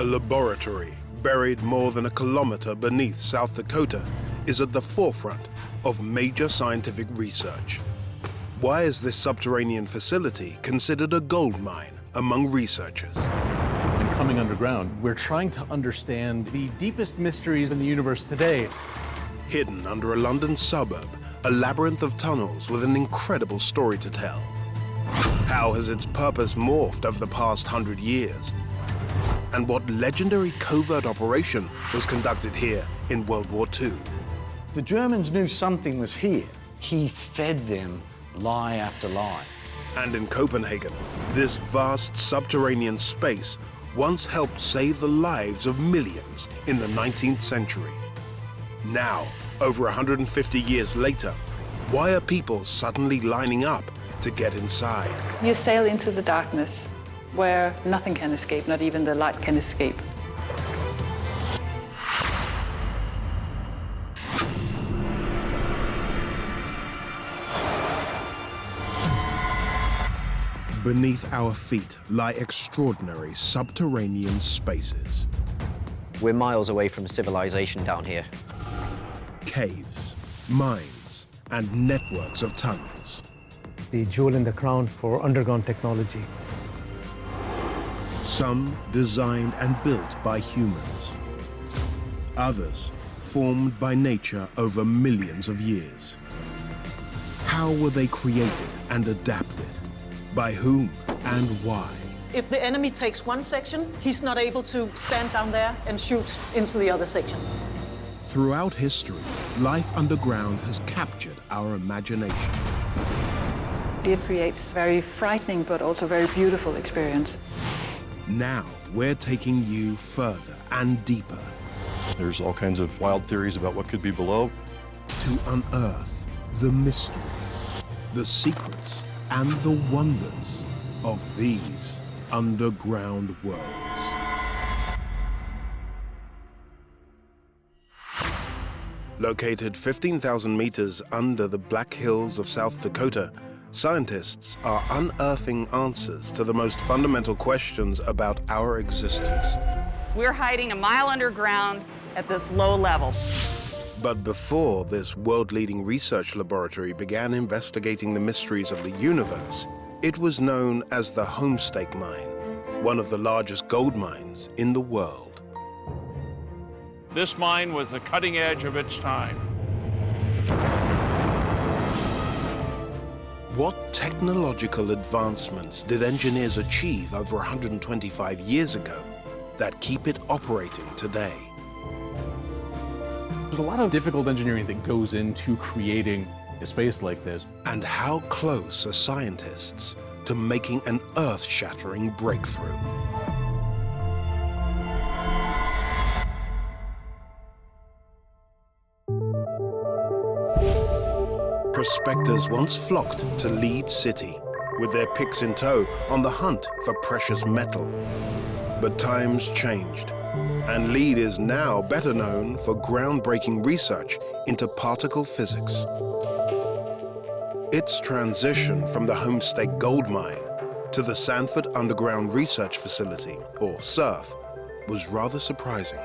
A laboratory buried more than a kilometer beneath South Dakota is at the forefront of major scientific research. Why is this subterranean facility considered a gold mine among researchers? And coming underground, we're trying to understand the deepest mysteries in the universe today. Hidden under a London suburb, a labyrinth of tunnels with an incredible story to tell. How has its purpose morphed over the past 100 years? And what legendary covert operation was conducted here in World War II? The Germans knew something was here. He fed them lie after lie. And in Copenhagen, this vast subterranean space once helped save the lives of millions in the 19th century. Now, over 150 years later, why are people suddenly lining up to get inside? You sail into the darkness where nothing can escape, not even the light can escape. Beneath our feet lie extraordinary subterranean spaces. We're miles away from civilization down here. Caves, mines, and networks of tunnels. The jewel in the crown for underground technology. Some designed and built by humans. Others formed by nature over millions of years. How were they created and adapted? By whom and why? If the enemy takes one section, he's not able to stand down there and shoot into the other section. Throughout history, life underground has captured our imagination. It creates very frightening but also very beautiful experience. Now we're taking you further and deeper. There's all kinds of wild theories about what could be below. To unearth the mysteries, the secrets, and the wonders of these underground worlds. Located 15,000 meters under the Black Hills of South Dakota, scientists are unearthing answers to the most fundamental questions about our existence. We're hiding a mile underground at this low level. But before this world-leading research laboratory began investigating the mysteries of the universe, it was known as the Homestake mine, one of the largest gold mines in the world. This mine was the cutting edge of its time. What technological advancements did engineers achieve over 125 years ago that keep it operating today? There's a lot of difficult engineering that goes into creating a space like this. And how close are scientists to making an earth-shattering breakthrough? Prospectors once flocked to Lead City, with their picks in tow on the hunt for precious metal. But times changed, and Lead is now better known for groundbreaking research into particle physics. Its transition from the Homestake gold mine to the Sanford Underground Research Facility, or SURF, was rather surprising.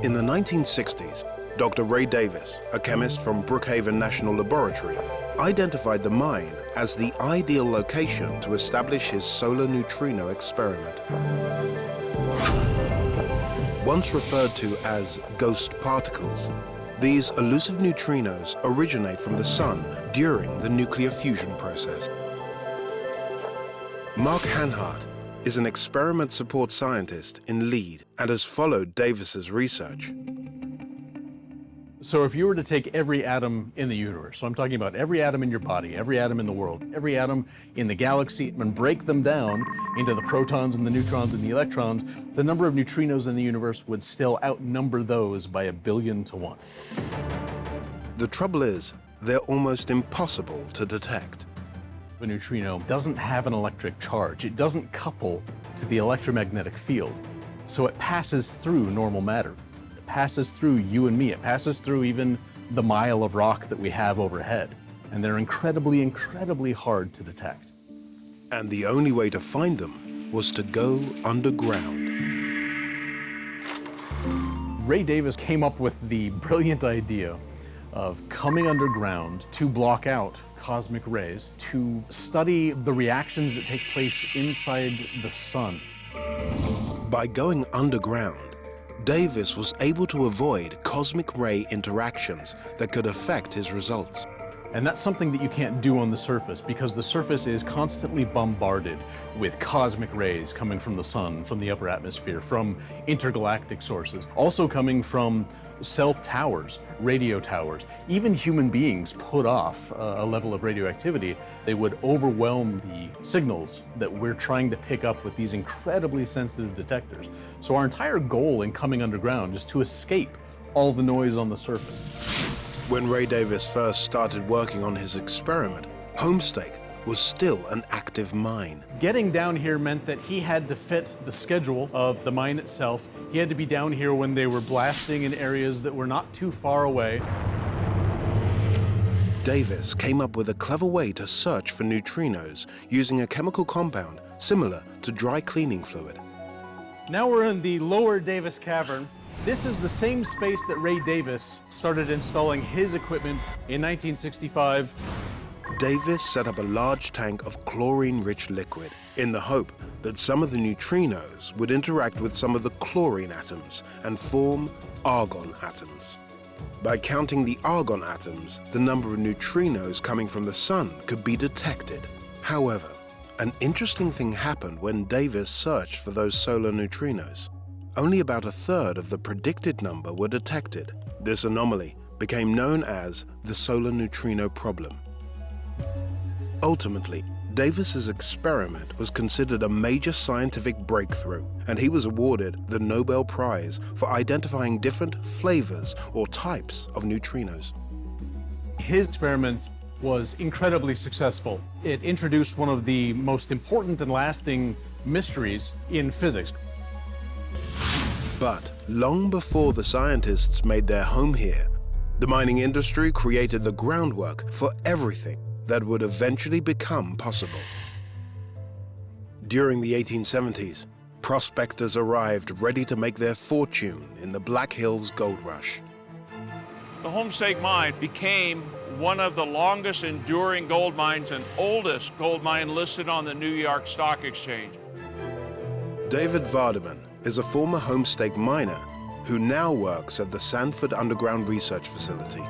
In the 1960s, Dr. Ray Davis, a chemist from Brookhaven National Laboratory, identified the mine as the ideal location to establish his solar neutrino experiment. Once referred to as ghost particles, these elusive neutrinos originate from the sun during the nuclear fusion process. Mark Hanhart is an experiment support scientist in Lead and has followed Davis's research. So if you were to take every atom in the universe, so I'm talking about every atom in your body, every atom in the world, every atom in the galaxy, and break them down into the protons and the neutrons and the electrons, the number of neutrinos in the universe would still outnumber those by 1 billion to 1. The trouble is, they're almost impossible to detect. A neutrino doesn't have an electric charge. It doesn't couple to the electromagnetic field, so it passes through normal matter. Passes through you and me. It passes through even the mile of rock that we have overhead. And they're incredibly, incredibly hard to detect. And the only way to find them was to go underground. Ray Davis came up with the brilliant idea of coming underground to block out cosmic rays, to study the reactions that take place inside the sun. By going underground, Davis was able to avoid cosmic ray interactions that could affect his results. And that's something that you can't do on the surface, because the surface is constantly bombarded with cosmic rays coming from the sun, from the upper atmosphere, from intergalactic sources, also coming from cell towers, radio towers. Even human beings put off a level of radioactivity. They would overwhelm the signals that we're trying to pick up with these incredibly sensitive detectors. So our entire goal in coming underground is to escape all the noise on the surface. When Ray Davis first started working on his experiment, Homestake was still an active mine. Getting down here meant that he had to fit the schedule of the mine itself. He had to be down here when they were blasting in areas that were not too far away. Davis came up with a clever way to search for neutrinos using a chemical compound similar to dry cleaning fluid. Now we're in the lower Davis cavern. This is the same space that Ray Davis started installing his equipment in 1965. Davis set up a large tank of chlorine-rich liquid in the hope that some of the neutrinos would interact with some of the chlorine atoms and form argon atoms. By counting the argon atoms, the number of neutrinos coming from the sun could be detected. However, an interesting thing happened when Davis searched for those solar neutrinos. Only about a third of the predicted number were detected. This anomaly became known as the solar neutrino problem. Ultimately, Davis's experiment was considered a major scientific breakthrough, and he was awarded the Nobel Prize for identifying different flavors or types of neutrinos. His experiment was incredibly successful. It introduced one of the most important and lasting mysteries in physics. But long before the scientists made their home here, the mining industry created the groundwork for everything that would eventually become possible. During the 1870s, prospectors arrived ready to make their fortune in the Black Hills gold rush. The Homestake mine became one of the longest enduring gold mines and oldest gold mine listed on the New York Stock Exchange. David Vardaman is a former Homestake miner who now works at the Sanford Underground Research Facility.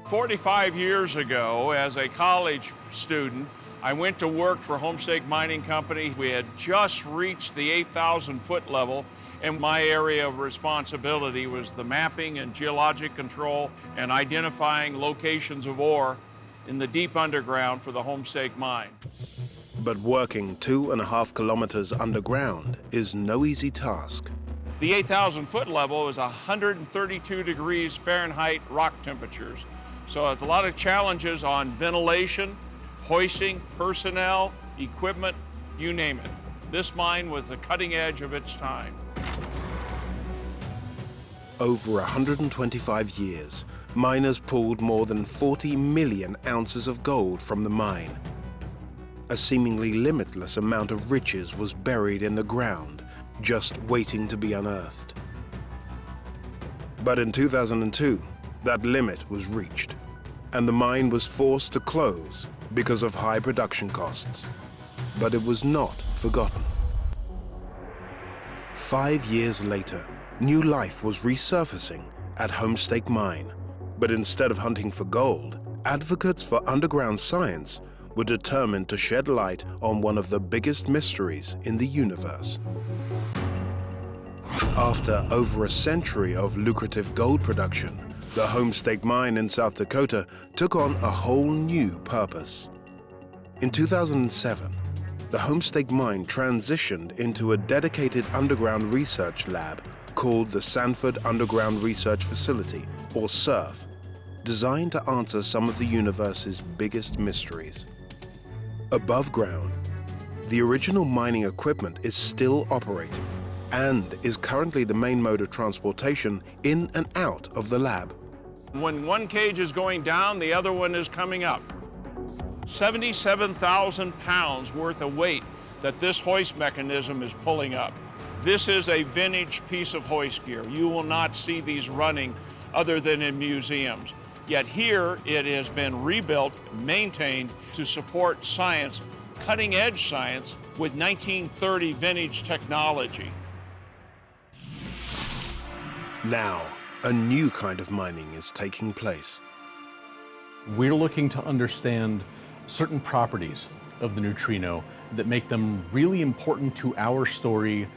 45 years ago, as a college student, I went to work for Homestake Mining Company. We had just reached the 8,000 foot level, and my area of responsibility was the mapping and geologic control and identifying locations of ore in the deep underground for the Homestake mine. But working 2.5 kilometers underground is no easy task. The 8,000 foot level is 132 degrees Fahrenheit rock temperatures. So it's a lot of challenges on ventilation, hoisting, personnel, equipment, you name it. This mine was the cutting edge of its time. Over 125 years, miners pulled more than 40 million ounces of gold from the mine. A seemingly limitless amount of riches was buried in the ground, just waiting to be unearthed. But in 2002, that limit was reached, and the mine was forced to close because of high production costs. But it was not forgotten. 5 years later, new life was resurfacing at Homestake Mine. But instead of hunting for gold, advocates for underground science were determined to shed light on one of the biggest mysteries in the universe. After over a century of lucrative gold production, the Homestake mine in South Dakota took on a whole new purpose. In 2007, the Homestake mine transitioned into a dedicated underground research lab called the Sanford Underground Research Facility, or SURF, designed to answer some of the universe's biggest mysteries. Above ground, the original mining equipment is still operating and is currently the main mode of transportation in and out of the lab. When one cage is going down, the other one is coming up. 77,000 pounds worth of weight that this hoist mechanism is pulling up. This is a vintage piece of hoist gear. You will not see these running other than in museums. Yet here it has been rebuilt, maintained to support science, cutting-edge science with 1930 vintage technology. Now, a new kind of mining is taking place. We're looking to understand certain properties of the neutrino that make them really important to our story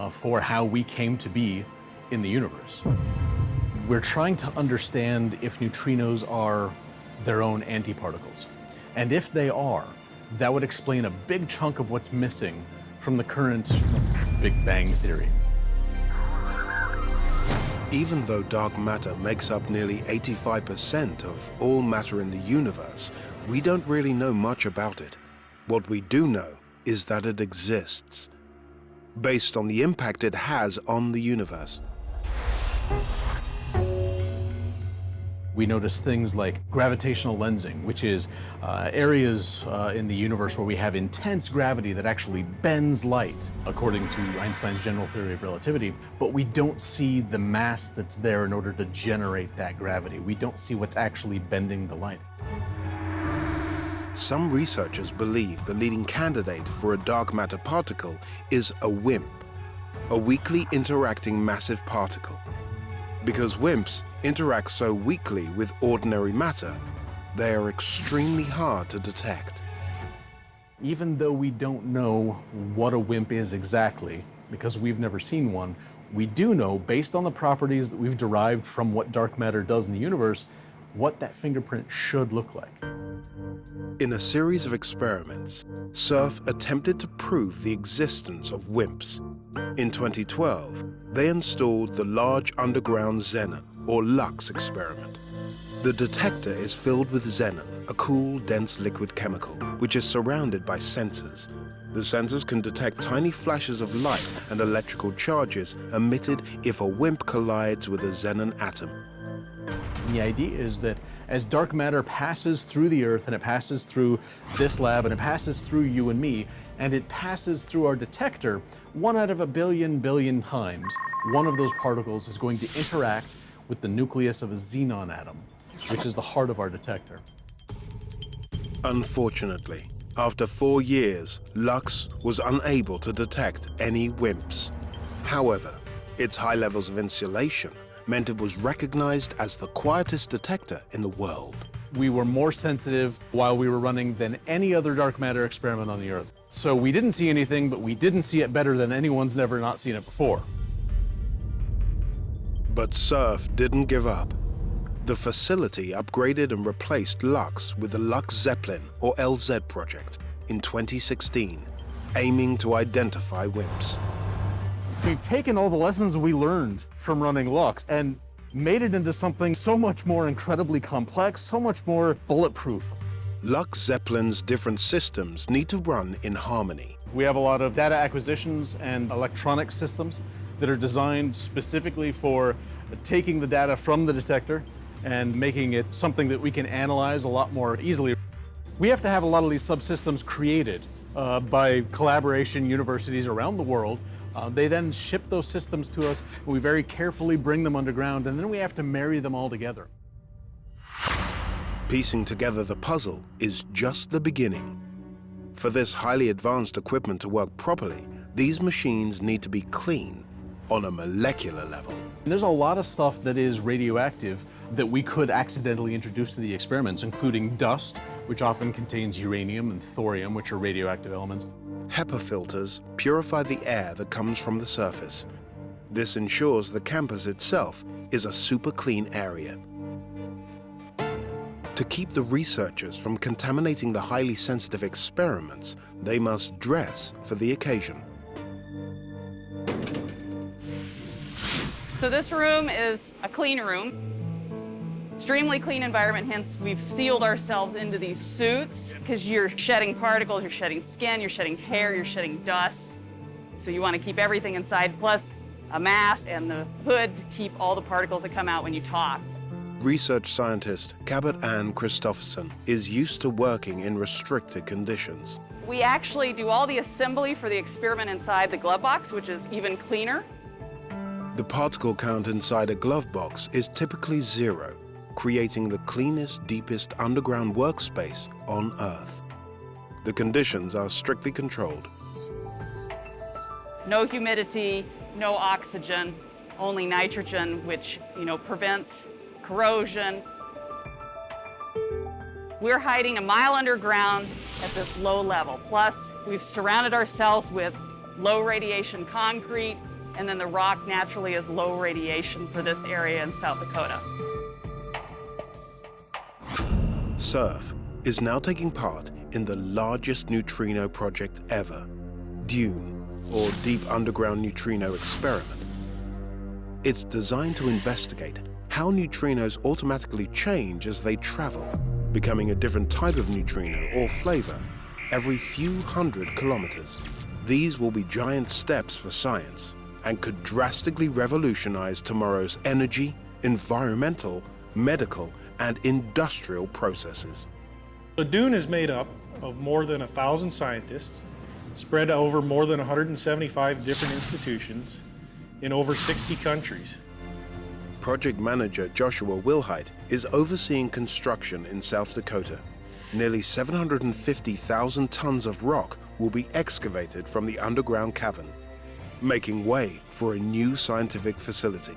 for how we came to be in the universe. We're trying to understand if neutrinos are their own antiparticles. And if they are, that would explain a big chunk of what's missing from the current Big Bang theory. Even though dark matter makes up nearly 85% of all matter in the universe, we don't really know much about it. What we do know is that it exists, based on the impact it has on the universe. We notice things like gravitational lensing, which is areas in the universe where we have intense gravity that actually bends light, according to Einstein's general theory of relativity, but we don't see the mass that's there in order to generate that gravity. We don't see what's actually bending the light. Some researchers believe the leading candidate for a dark matter particle is a WIMP, a weakly interacting massive particle. Because WIMPs interact so weakly with ordinary matter, they are extremely hard to detect. Even though we don't know what a WIMP is exactly, because we've never seen one, we do know, based on the properties that we've derived from what dark matter does in the universe, what that fingerprint should look like. In a series of experiments, Surf attempted to prove the existence of WIMPs. In 2012, they installed the Large Underground Xenon, or LUX experiment. The detector is filled with xenon, a cool, dense liquid chemical, which is surrounded by sensors. The sensors can detect tiny flashes of light and electrical charges emitted if a WIMP collides with a xenon atom. And the idea is that as dark matter passes through the Earth, and it passes through this lab, and it passes through you and me, and it passes through our detector, 1 out of a billion times, one of those particles is going to interact with the nucleus of a xenon atom, which is the heart of our detector. Unfortunately, after 4 years, LUX was unable to detect any WIMPs. However, its high levels of insulation meant it was recognized as the quietest detector in the world. We were more sensitive while we were running than any other dark matter experiment on the Earth. So we didn't see anything, but we didn't see it better than anyone's never not seen it before. But Surf didn't give up. The facility upgraded and replaced LUX with the LUX Zeppelin, or LZ project, in 2016, aiming to identify WIMPs. We've taken all the lessons we learned from running LUX and made it into something so much more incredibly complex, so much more bulletproof. LUX Zeppelin's different systems need to run in harmony. We have a lot of data acquisitions and electronic systems that are designed specifically for taking the data from the detector and making it something that we can analyze a lot more easily. We have to have a lot of these subsystems created by collaboration universities around the world. They then ship those systems to us, and we very carefully bring them underground, and then we have to marry them all together. Piecing together the puzzle is just the beginning. For this highly advanced equipment to work properly, these machines need to be clean on a molecular level. And there's a lot of stuff that is radioactive that we could accidentally introduce to the experiments, including dust, which often contains uranium, and thorium, which are radioactive elements. HEPA filters purify the air that comes from the surface. This ensures the campus itself is a super clean area. To keep the researchers from contaminating the highly sensitive experiments, they must dress for the occasion. So this room is a clean room. Extremely clean environment, hence we've sealed ourselves into these suits because you're shedding particles, you're shedding skin, you're shedding hair, you're shedding dust. So you want to keep everything inside, plus a mask and the hood to keep all the particles that come out when you talk. Research scientist Cabot Ann Christopherson is used to working in restricted conditions. We actually do all the assembly for the experiment inside the glove box, which is even cleaner. The particle count inside a glove box is typically 0, creating the cleanest, deepest underground workspace on Earth. The conditions are strictly controlled. No humidity, no oxygen, only nitrogen, which, prevents corrosion. We're hiding a mile underground at this low level. Plus, we've surrounded ourselves with low radiation concrete, and then the rock naturally is low radiation for this area in South Dakota. SURF is now taking part in the largest neutrino project ever, DUNE, or Deep Underground Neutrino Experiment. It's designed to investigate how neutrinos automatically change as they travel, becoming a different type of neutrino or flavor every few hundred kilometers. These will be giant steps for science and could drastically revolutionize tomorrow's energy, environmental, medical, and industrial processes. The DUNE is made up of more than 1,000 scientists spread over more than 175 different institutions in over 60 countries. Project manager Joshua Wilhite is overseeing construction in South Dakota. Nearly 750,000 tons of rock will be excavated from the underground cavern, making way for a new scientific facility.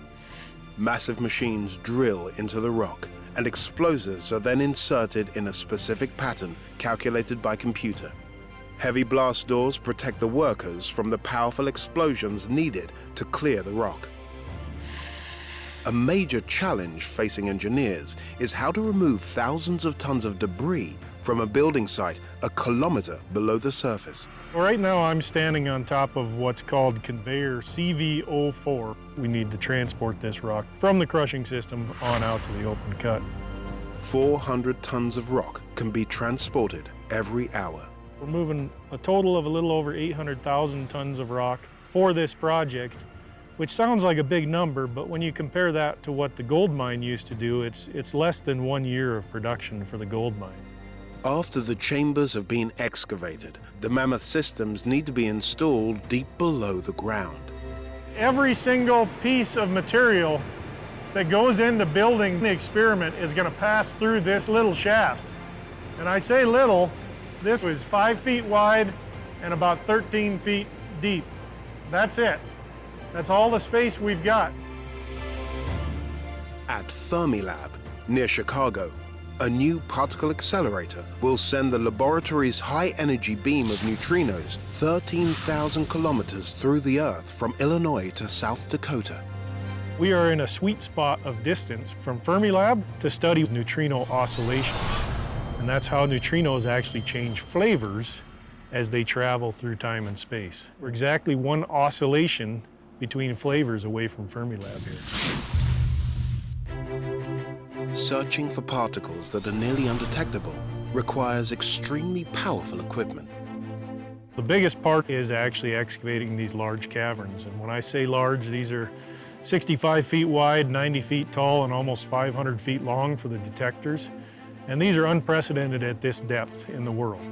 Massive machines drill into the rock, and explosives are then inserted in a specific pattern calculated by computer. Heavy blast doors protect the workers from the powerful explosions needed to clear the rock. A major challenge facing engineers is how to remove thousands of tons of debris from a building site a kilometer below the surface. Right now I'm standing on top of what's called conveyor CV04. We need to transport this rock from the crushing system on out to the open cut. 400 tons of rock can be transported every hour. We're moving a total of a little over 800,000 tons of rock for this project, which sounds like a big number, but when you compare that to what the gold mine used to do, it's less than 1 year of production for the gold mine. After the chambers have been excavated, the Mammoth systems need to be installed deep below the ground. Every single piece of material that goes into building the experiment is going to pass through this little shaft. And I say little, this is 5 feet wide and about 13 feet deep. That's it. That's all the space we've got. At Fermilab, near Chicago, a new particle accelerator will send the laboratory's high-energy beam of neutrinos 13,000 kilometers through the Earth from Illinois to South Dakota. We are in a sweet spot of distance from Fermilab to study neutrino oscillations. And that's how neutrinos actually change flavors as they travel through time and space. We're exactly one oscillation between flavors away from Fermilab here. Searching for particles that are nearly undetectable requires extremely powerful equipment. The biggest part is actually excavating these large caverns. And when I say large, these are 65 feet wide, 90 feet tall, and almost 500 feet long for the detectors. And these are unprecedented at this depth in the world.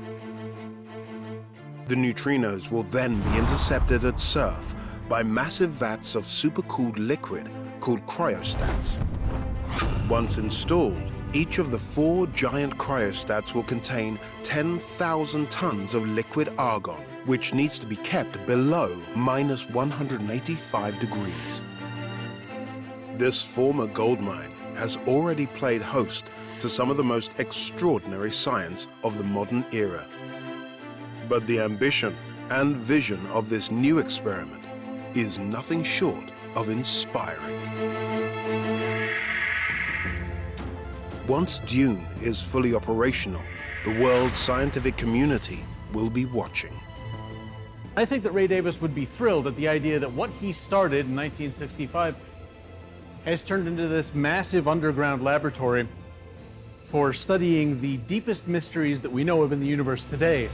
The neutrinos will then be intercepted at SURF by massive vats of supercooled liquid called cryostats. Once installed, each of the 4 giant cryostats will contain 10,000 tons of liquid argon, which needs to be kept below minus 185 degrees. This former gold mine has already played host to some of the most extraordinary science of the modern era. But the ambition and vision of this new experiment is nothing short of inspiring. Once DUNE is fully operational, the world's scientific community will be watching. I think that Ray Davis would be thrilled at the idea that what he started in 1965 has turned into this massive underground laboratory for studying the deepest mysteries that we know of in the universe today.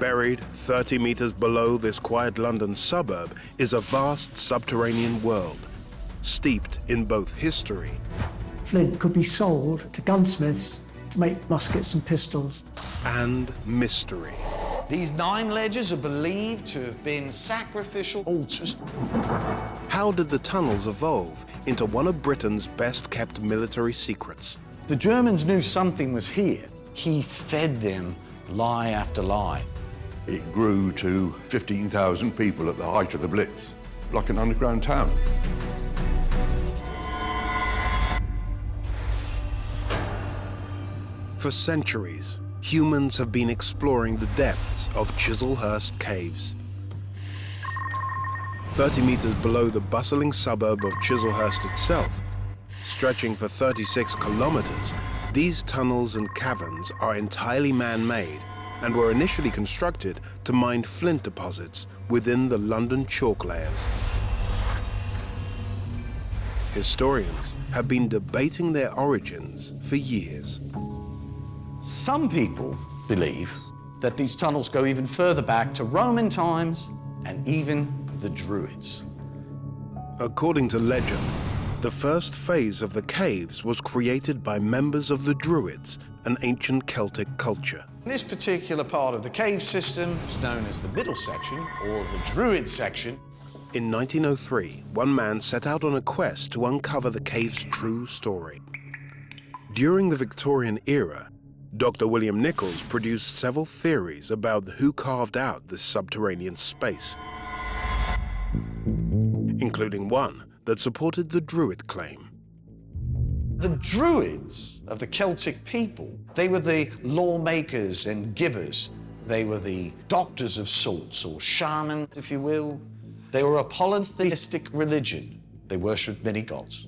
Buried 30 meters below this quiet London suburb is a vast subterranean world, steeped in both history Flint could be sold to gunsmiths to make muskets and pistols. and mystery. These 9 ledges are believed to have been sacrificial altars. How did the tunnels evolve into one of Britain's best-kept military secrets? The Germans knew something was here. He fed them lie after lie. It grew to 15,000 people at the height of the Blitz, like an underground town. For centuries, humans have been exploring the depths of Chislehurst Caves. 30 meters below the bustling suburb of Chislehurst itself, stretching for 36 kilometers, these tunnels and caverns are entirely man-made and were initially constructed to mine flint deposits within the London chalk layers. Historians have been debating their origins for years. Some people believe that these tunnels go even further back to Roman times and even the Druids. According to legend, the first phase of the caves was created by members of the Druids, an ancient Celtic culture. This particular part of the cave system is known as the middle section, or the Druid section. In 1903, one man set out on a quest to uncover the cave's true story. During the Victorian era, Dr. William Nichols produced several theories about who carved out this subterranean space, including one that supported the Druid claim. The Druids of the Celtic people, they were the lawmakers and givers. They were the doctors of sorts, or shaman, if you will. They were a polytheistic religion. They worshipped many gods.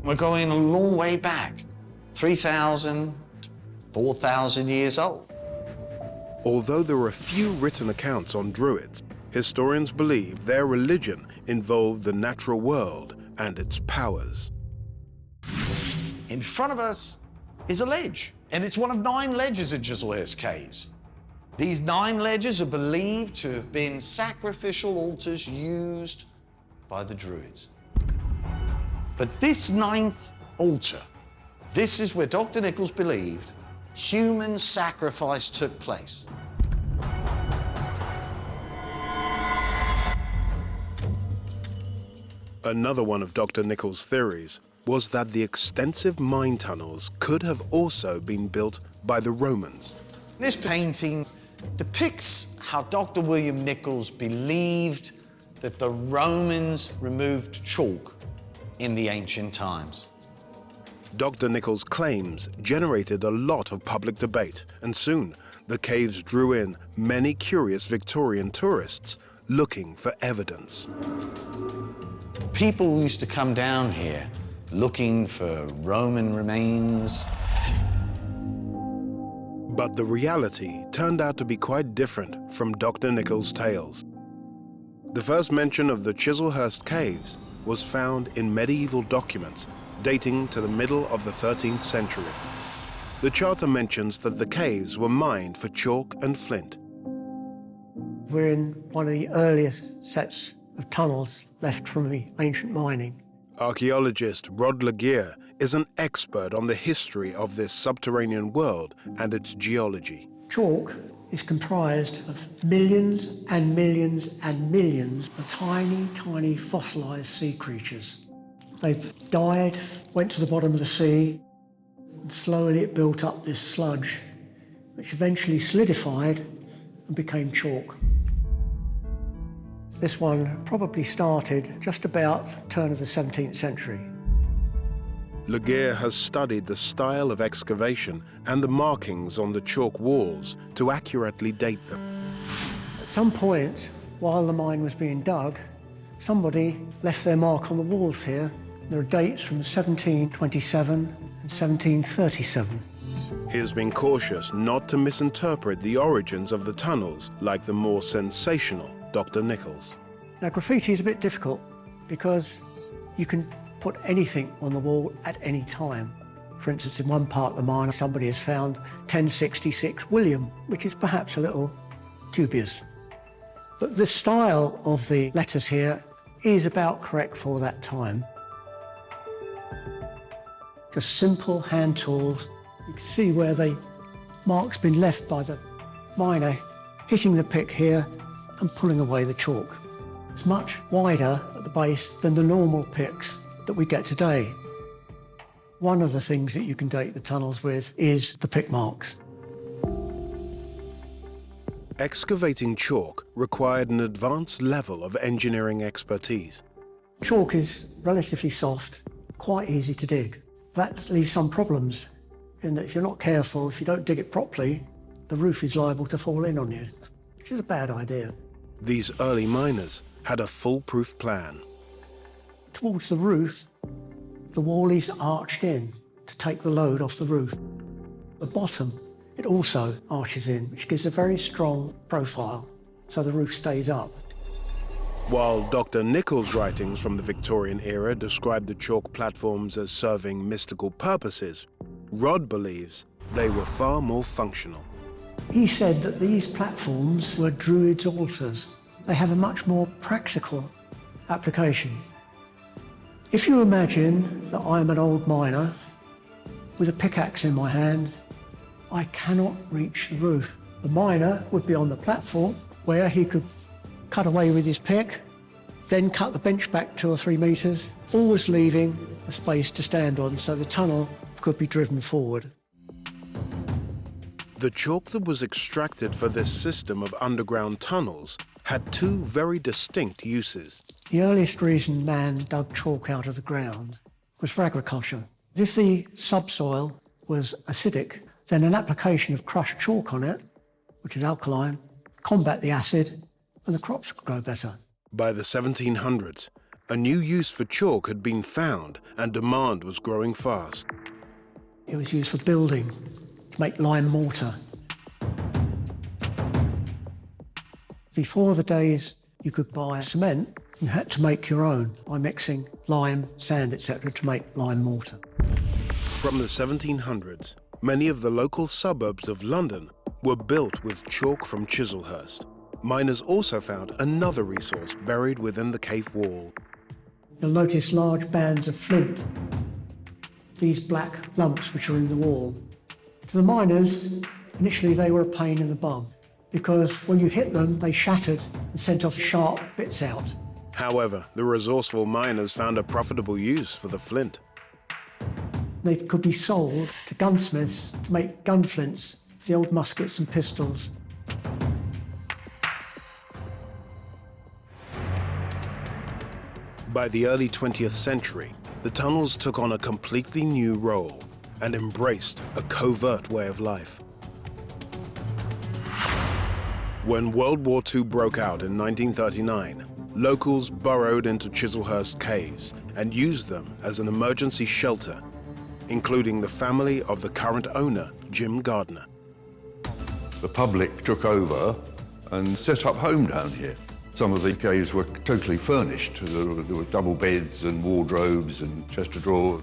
We're going a long way back, 3,000 to 4,000 years old. Although there are few written accounts on Druids, historians believe their religion involved the natural world and its powers. In front of us is a ledge, and it's one of 9 ledges at Chislehurst Caves. These 9 ledges are believed to have been sacrificial altars used by the Druids. But this 9th altar, this is where Dr. Nichols believed human sacrifice took place. Another one of Dr. Nichols' theories was that the extensive mine tunnels could have also been built by the Romans. This painting depicts how Dr. William Nichols believed that the Romans removed chalk in the ancient times. Dr. Nichols' claims generated a lot of public debate, and soon the caves drew in many curious Victorian tourists looking for evidence. People used to come down here looking for Roman remains. But the reality turned out to be quite different from Dr. Nichols' tales. The first mention of the Chislehurst Caves was found in medieval documents dating to the middle of the 13th century. The charter mentions that the caves were mined for chalk and flint. We're in one of the earliest sets of tunnels left from the ancient mining. Archaeologist Rod Laguerre is an expert on the history of this subterranean world and its geology. Chalk is comprised of millions and millions and millions of tiny, tiny fossilised sea creatures. They've died, went to the bottom of the sea, and slowly it built up this sludge, which eventually solidified and became chalk. This one probably started just about the turn of the 17th century. Laguerre has studied the style of excavation and the markings on the chalk walls to accurately date them. At some point, while the mine was being dug, somebody left their mark on the walls here. There are dates from 1727 and 1737. He has been cautious not to misinterpret the origins of the tunnels like the more sensational Dr. Nichols. Now, graffiti is a bit difficult because you can put anything on the wall at any time. For instance, in one part of the mine, somebody has found 1066 William, which is perhaps a little dubious. But the style of the letters here is about correct for that time. Just simple hand tools. You can see where the mark's been left by the miner hitting the pick here and pulling away the chalk. It's much wider at the base than the normal picks that we get today. One of the things that you can date the tunnels with is the pick marks. Excavating chalk required an advanced level of engineering expertise. Chalk is relatively soft, quite easy to dig. That leaves some problems in that if you're not careful, if you don't dig it properly, the roof is liable to fall in on you, which is a bad idea. These early miners had a foolproof plan. Towards the roof, the wall is arched in to take the load off the roof. The bottom, it also arches in, which gives a very strong profile, so the roof stays up. While Dr. Nichols' writings from the Victorian era describe the chalk platforms as serving mystical purposes, Rod believes they were far more functional. He said that these platforms were Druids' altars. They have a much more practical application. If you imagine that I'm an old miner with a pickaxe in my hand, I cannot reach the roof. The miner would be on the platform where he could cut away with his pick, then cut the bench back 2 or 3 metres, always leaving a space to stand on so the tunnel could be driven forward. The chalk that was extracted for this system of underground tunnels had 2 very distinct uses. The earliest reason man dug chalk out of the ground was for agriculture. If the subsoil was acidic, then an application of crushed chalk on it, which is alkaline, combat the acid, and the crops would grow better. By the 1700s, a new use for chalk had been found and demand was growing fast. It was used for building, to make lime mortar. Before the days you could buy cement, you had to make your own by mixing lime, sand, etc. to make lime mortar. From the 1700s, many of the local suburbs of London were built with chalk from Chislehurst. Miners also found another resource buried within the cave wall. You'll notice large bands of flint, these black lumps which are in the wall. To the miners, initially they were a pain in the bum because when you hit them, they shattered and sent off sharp bits out. However, the resourceful miners found a profitable use for the flint. They could be sold to gunsmiths to make gun flints for the old muskets and pistols. By the early 20th century, the tunnels took on a completely new role and embraced a covert way of life. When World War II broke out in 1939, locals burrowed into Chislehurst caves and used them as an emergency shelter, including the family of the current owner, Jim Gardner. The public took over and set up home down here. Some of the caves were totally furnished. There were double beds and wardrobes and chest of drawers.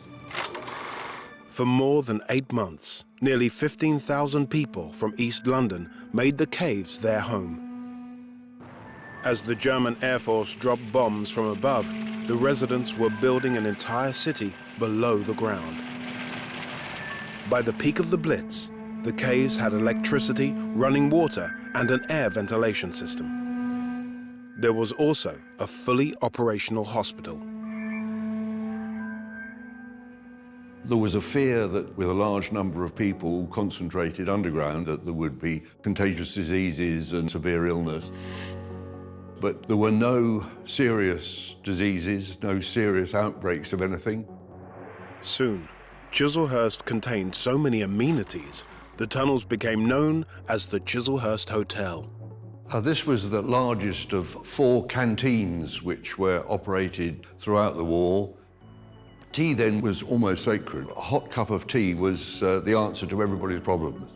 For more than 8 months, nearly 15,000 people from East London made the caves their home. As the German Air Force dropped bombs from above, the residents were building an entire city below the ground. By the peak of the Blitz, the caves had electricity, running water, and an air ventilation system. There was also a fully operational hospital. There was a fear that with a large number of people concentrated underground that there would be contagious diseases and severe illness. But there were no serious diseases, no serious outbreaks of anything. Soon, Chislehurst contained so many amenities, the tunnels became known as the Chislehurst Hotel. This was the largest of 4 canteens which were operated throughout the war. Tea then was almost sacred. A hot cup of tea was the answer to everybody's problems.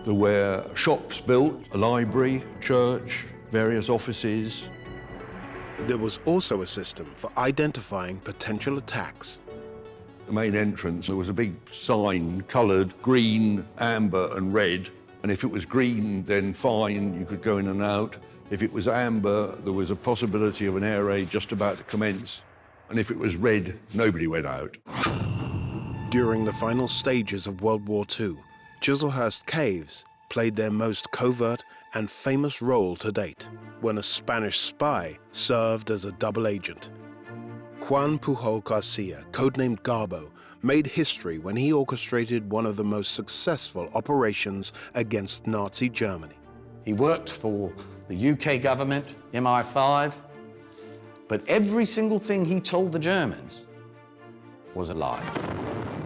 There were shops built, a library, church, various offices. There was also a system for identifying potential attacks. the main entrance, there was a big sign coloured green, amber and red. And if it was green, then fine, you could go in and out. If it was amber, there was a possibility of an air raid just about to commence. And if it was red, nobody went out. During the final stages of World War II, Chislehurst Caves played their most covert and famous role to date, when a Spanish spy served as a double agent. Juan Pujol Garcia, codenamed Garbo, made history when he orchestrated one of the most successful operations against Nazi Germany. He worked for the UK government, MI5, but every single thing he told the Germans was a lie.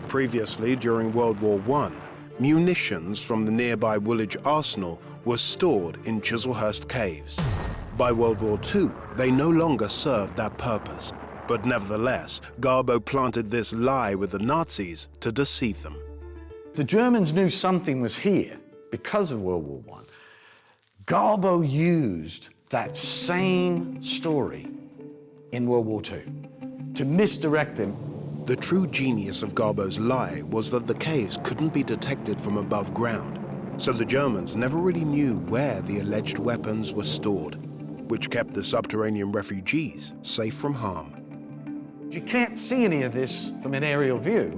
Previously, during World War I, munitions from the nearby Woolwich Arsenal were stored in Chislehurst Caves. By World War II, they no longer served that purpose. But nevertheless, Garbo planted this lie with the Nazis to deceive them. The Germans knew something was here because of World War I. Garbo used that same story in World War II to misdirect them. The true genius of Garbo's lie was that the caves couldn't be detected from above ground, so the Germans never really knew where the alleged weapons were stored, which kept the subterranean refugees safe from harm. You can't see any of this from an aerial view.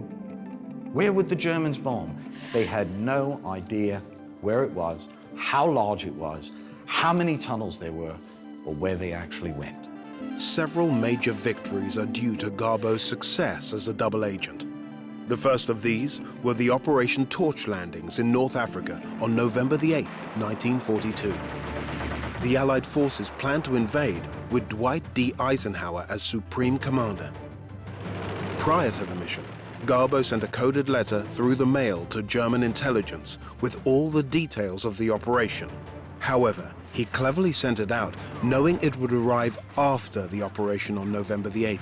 Where would the Germans bomb? They had no idea where it was, how large it was, how many tunnels there were, or where they actually went. Several major victories are due to Garbo's success as a double agent. The first of these were the Operation Torch landings in North Africa on November the 8th, 1942. The Allied forces planned to invade with Dwight D. Eisenhower as supreme commander. Prior to the mission, Garbo sent a coded letter through the mail to German intelligence with all the details of the operation. However, he cleverly sent it out, knowing it would arrive after the operation on November the 8th.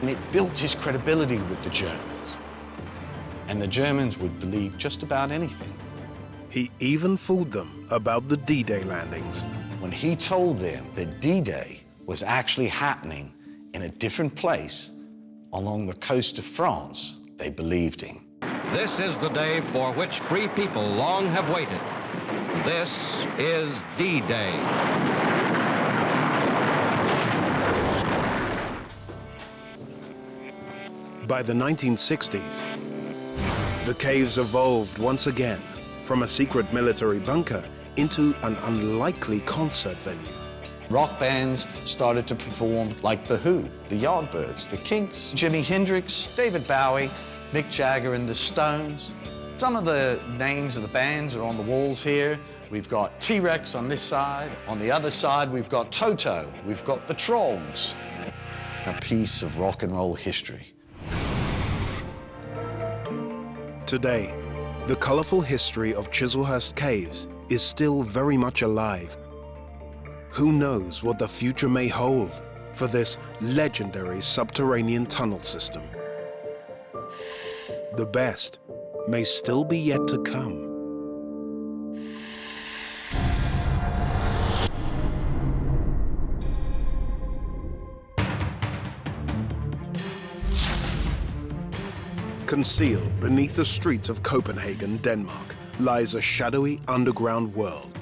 And it built his credibility with the Germans. And the Germans would believe just about anything. He even fooled them about the D-Day landings. When he told them that D-Day was actually happening in a different place along the coast of France, they believed him. This is the day for which free people long have waited. This is D-Day. By the 1960s, the caves evolved once again from a secret military bunker into an unlikely concert venue. Rock bands started to perform like The Who, the Yardbirds, the Kinks, Jimi Hendrix, David Bowie, Mick Jagger and the Stones. Some of the names of the bands are on the walls here. We've got T-Rex on this side. On the other side, we've got Toto. We've got the Trogs. A piece of rock and roll history. Today, the colorful history of Chislehurst Caves is still very much alive. Who knows what the future may hold for this legendary subterranean tunnel system? The best may still be yet to come. Concealed beneath the streets of Copenhagen, Denmark, lies a shadowy underground world.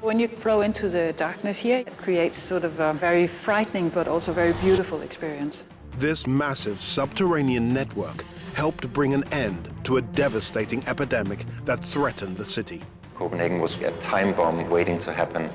When you flow into the darkness here, it creates sort of a very frightening but also very beautiful experience. This massive subterranean network helped bring an end to a devastating epidemic that threatened the city. Copenhagen was a time bomb waiting to happen.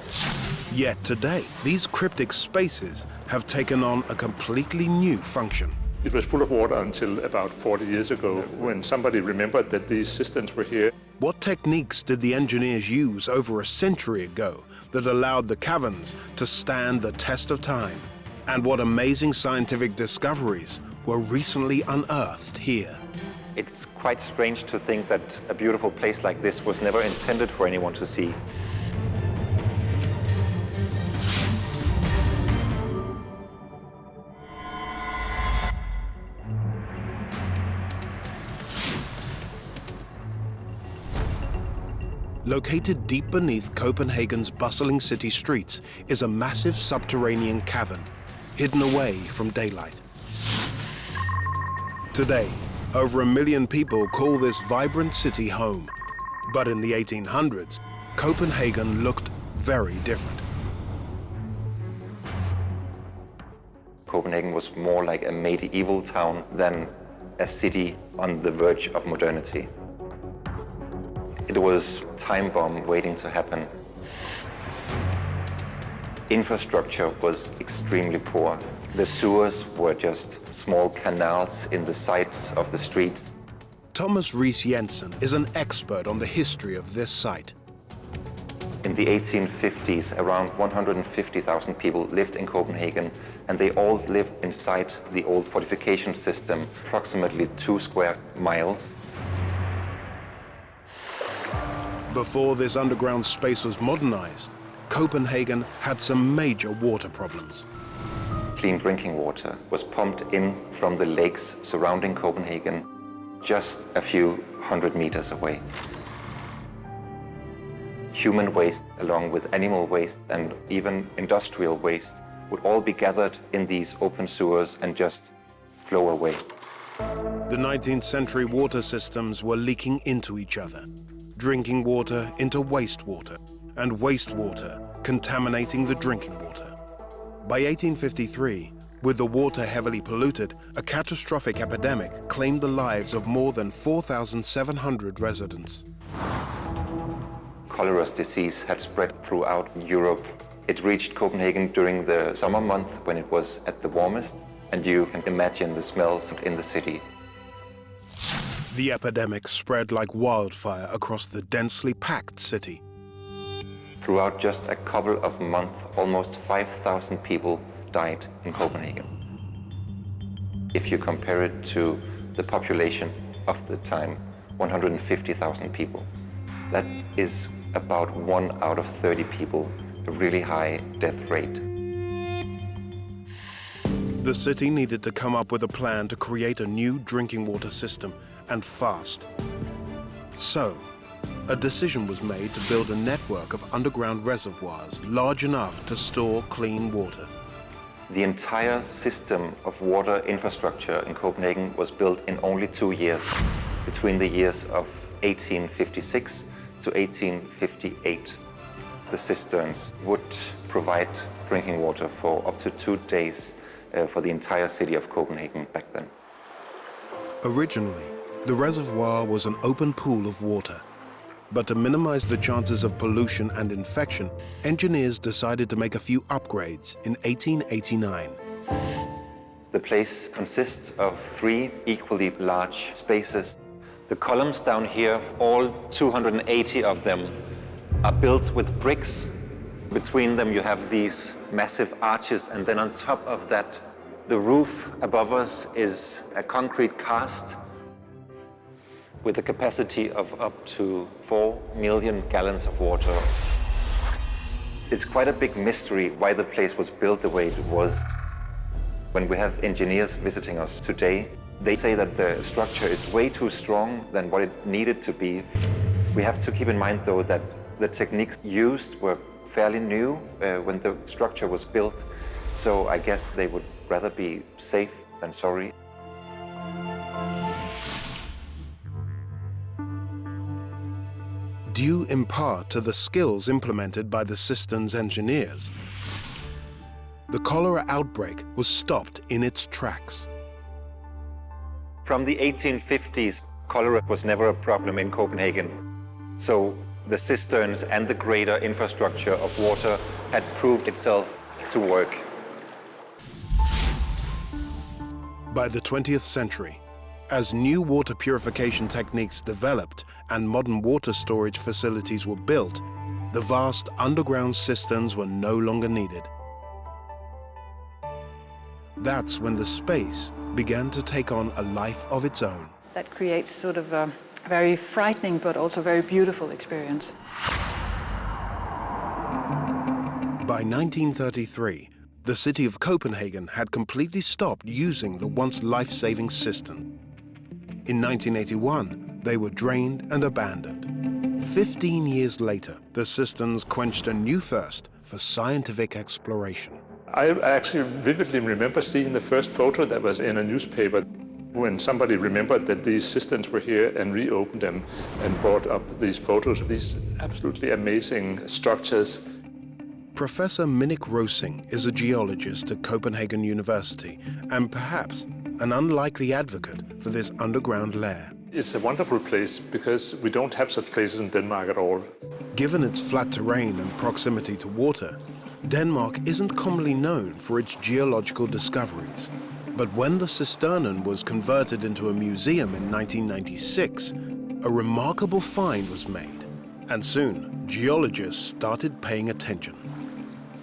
Yet today, these cryptic spaces have taken on a completely new function. It was full of water until about 40 years ago, when somebody remembered that these cisterns were here. What techniques did the engineers use over a century ago that allowed the caverns to stand the test of time? And what amazing scientific discoveries were recently unearthed here? It's quite strange to think that a beautiful place like this was never intended for anyone to see. Located deep beneath Copenhagen's bustling city streets is a massive subterranean cavern, hidden away from daylight. Today, over 1 million people call this vibrant city home. But in the 1800s, Copenhagen looked very different. Copenhagen was more like a medieval town than a city on the verge of modernity. It was a time bomb waiting to happen. Infrastructure was extremely poor. The sewers were just small canals in the sides of the streets. Thomas Rees Jensen is an expert on the history of this site. In the 1850s, around 150,000 people lived in Copenhagen, and they all lived inside the old fortification system, approximately 2 square miles. Before this underground space was modernized, Copenhagen had some major water problems. Clean drinking water was pumped in from the lakes surrounding Copenhagen, just a few hundred meters away. Human waste, along with animal waste and even industrial waste, would all be gathered in these open sewers and just flow away. The 19th century water systems were leaking into each other, drinking water into wastewater, and wastewater contaminating the drinking water. By 1853, with the water heavily polluted, a catastrophic epidemic claimed the lives of more than 4,700 residents. Cholera's disease had spread throughout Europe. It reached Copenhagen during the summer month when it was at the warmest, and you can imagine the smells in the city. The epidemic spread like wildfire across the densely packed city. Throughout just a couple of months, almost 5,000 people died in Copenhagen. If you compare it to the population of the time, 150,000 people, that is about 1 out of 30 people, a really high death rate. The city needed to come up with a plan to create a new drinking water system, and fast. So, a decision was made to build a network of underground reservoirs large enough to store clean water. The entire system of water infrastructure in Copenhagen was built in only 2 years, between the years of 1856 to 1858. The cisterns would provide drinking water for up to 2 days for the entire city of Copenhagen back then. Originally, the reservoir was an open pool of water. But to minimize the chances of pollution and infection, engineers decided to make a few upgrades in 1889. The place consists of 3 equally large spaces. The columns down here, all 280 of them, are built with bricks. Between them you have these massive arches, and then on top of that, the roof above us is a concrete cast with a capacity of up to 4 million gallons of water. It's quite a big mystery why the place was built the way it was. When we have engineers visiting us today, they say that the structure is way too strong than what it needed to be. We have to keep in mind, though, that the techniques used were fairly new when the structure was built, so I guess they would rather be safe than sorry. Due in part to the skills implemented by the cisterns engineers, the cholera outbreak was stopped in its tracks. From the 1850s, cholera was never a problem in Copenhagen. So the cisterns and the greater infrastructure of water had proved itself to work. By the 20th century, as new water purification techniques developed and modern water storage facilities were built, the vast underground cisterns were no longer needed. That's when the space began to take on a life of its own. That creates sort of a very frightening but also very beautiful experience. By 1933, the city of Copenhagen had completely stopped using the once life-saving cistern. In 1981, they were drained and abandoned. 15 years later, the cisterns quenched a new thirst for scientific exploration. I actually vividly remember seeing the first photo that was in a newspaper when somebody remembered that these cisterns were here and reopened them and brought up these photos of these absolutely amazing structures. Professor Minnick Rosing is a geologist at Copenhagen University and perhaps an unlikely advocate for this underground lair. It's a wonderful place because we don't have such places in Denmark at all. Given its flat terrain and proximity to water, Denmark isn't commonly known for its geological discoveries. But when the cisternen was converted into a museum in 1996, a remarkable find was made, and soon geologists started paying attention.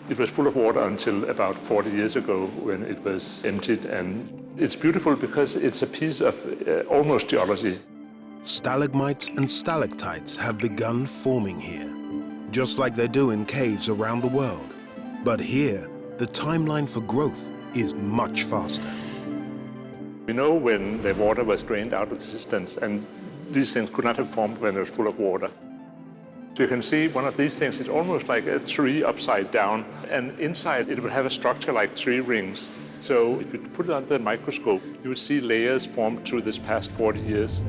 It was full of water until about 40 years ago when it was emptied, and it's beautiful because it's a piece of almost geology. Stalagmites and stalactites have begun forming here, just like they do in caves around the world. But here, the timeline for growth is much faster. We know when the water was drained out of the cisterns, and these things could not have formed when it was full of water. So you can see one of these things is almost like a tree upside down, and inside it would have a structure like tree rings. So if you put it under the microscope, you would see layers formed through this past 40 years.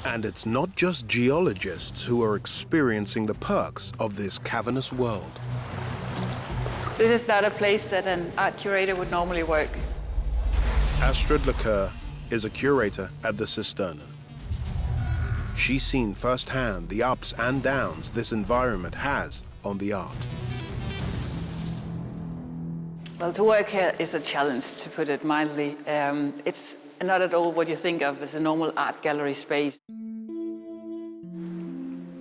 And it's not just geologists who are experiencing the perks of this cavernous world. This is not a place that an art curator would normally work. Astrid Lecoeur is a curator at the Cisternen. She's seen firsthand the ups and downs this environment has on the art. Well, to work here is a challenge, to put it mildly. It's not at all what you think of as a normal art gallery space.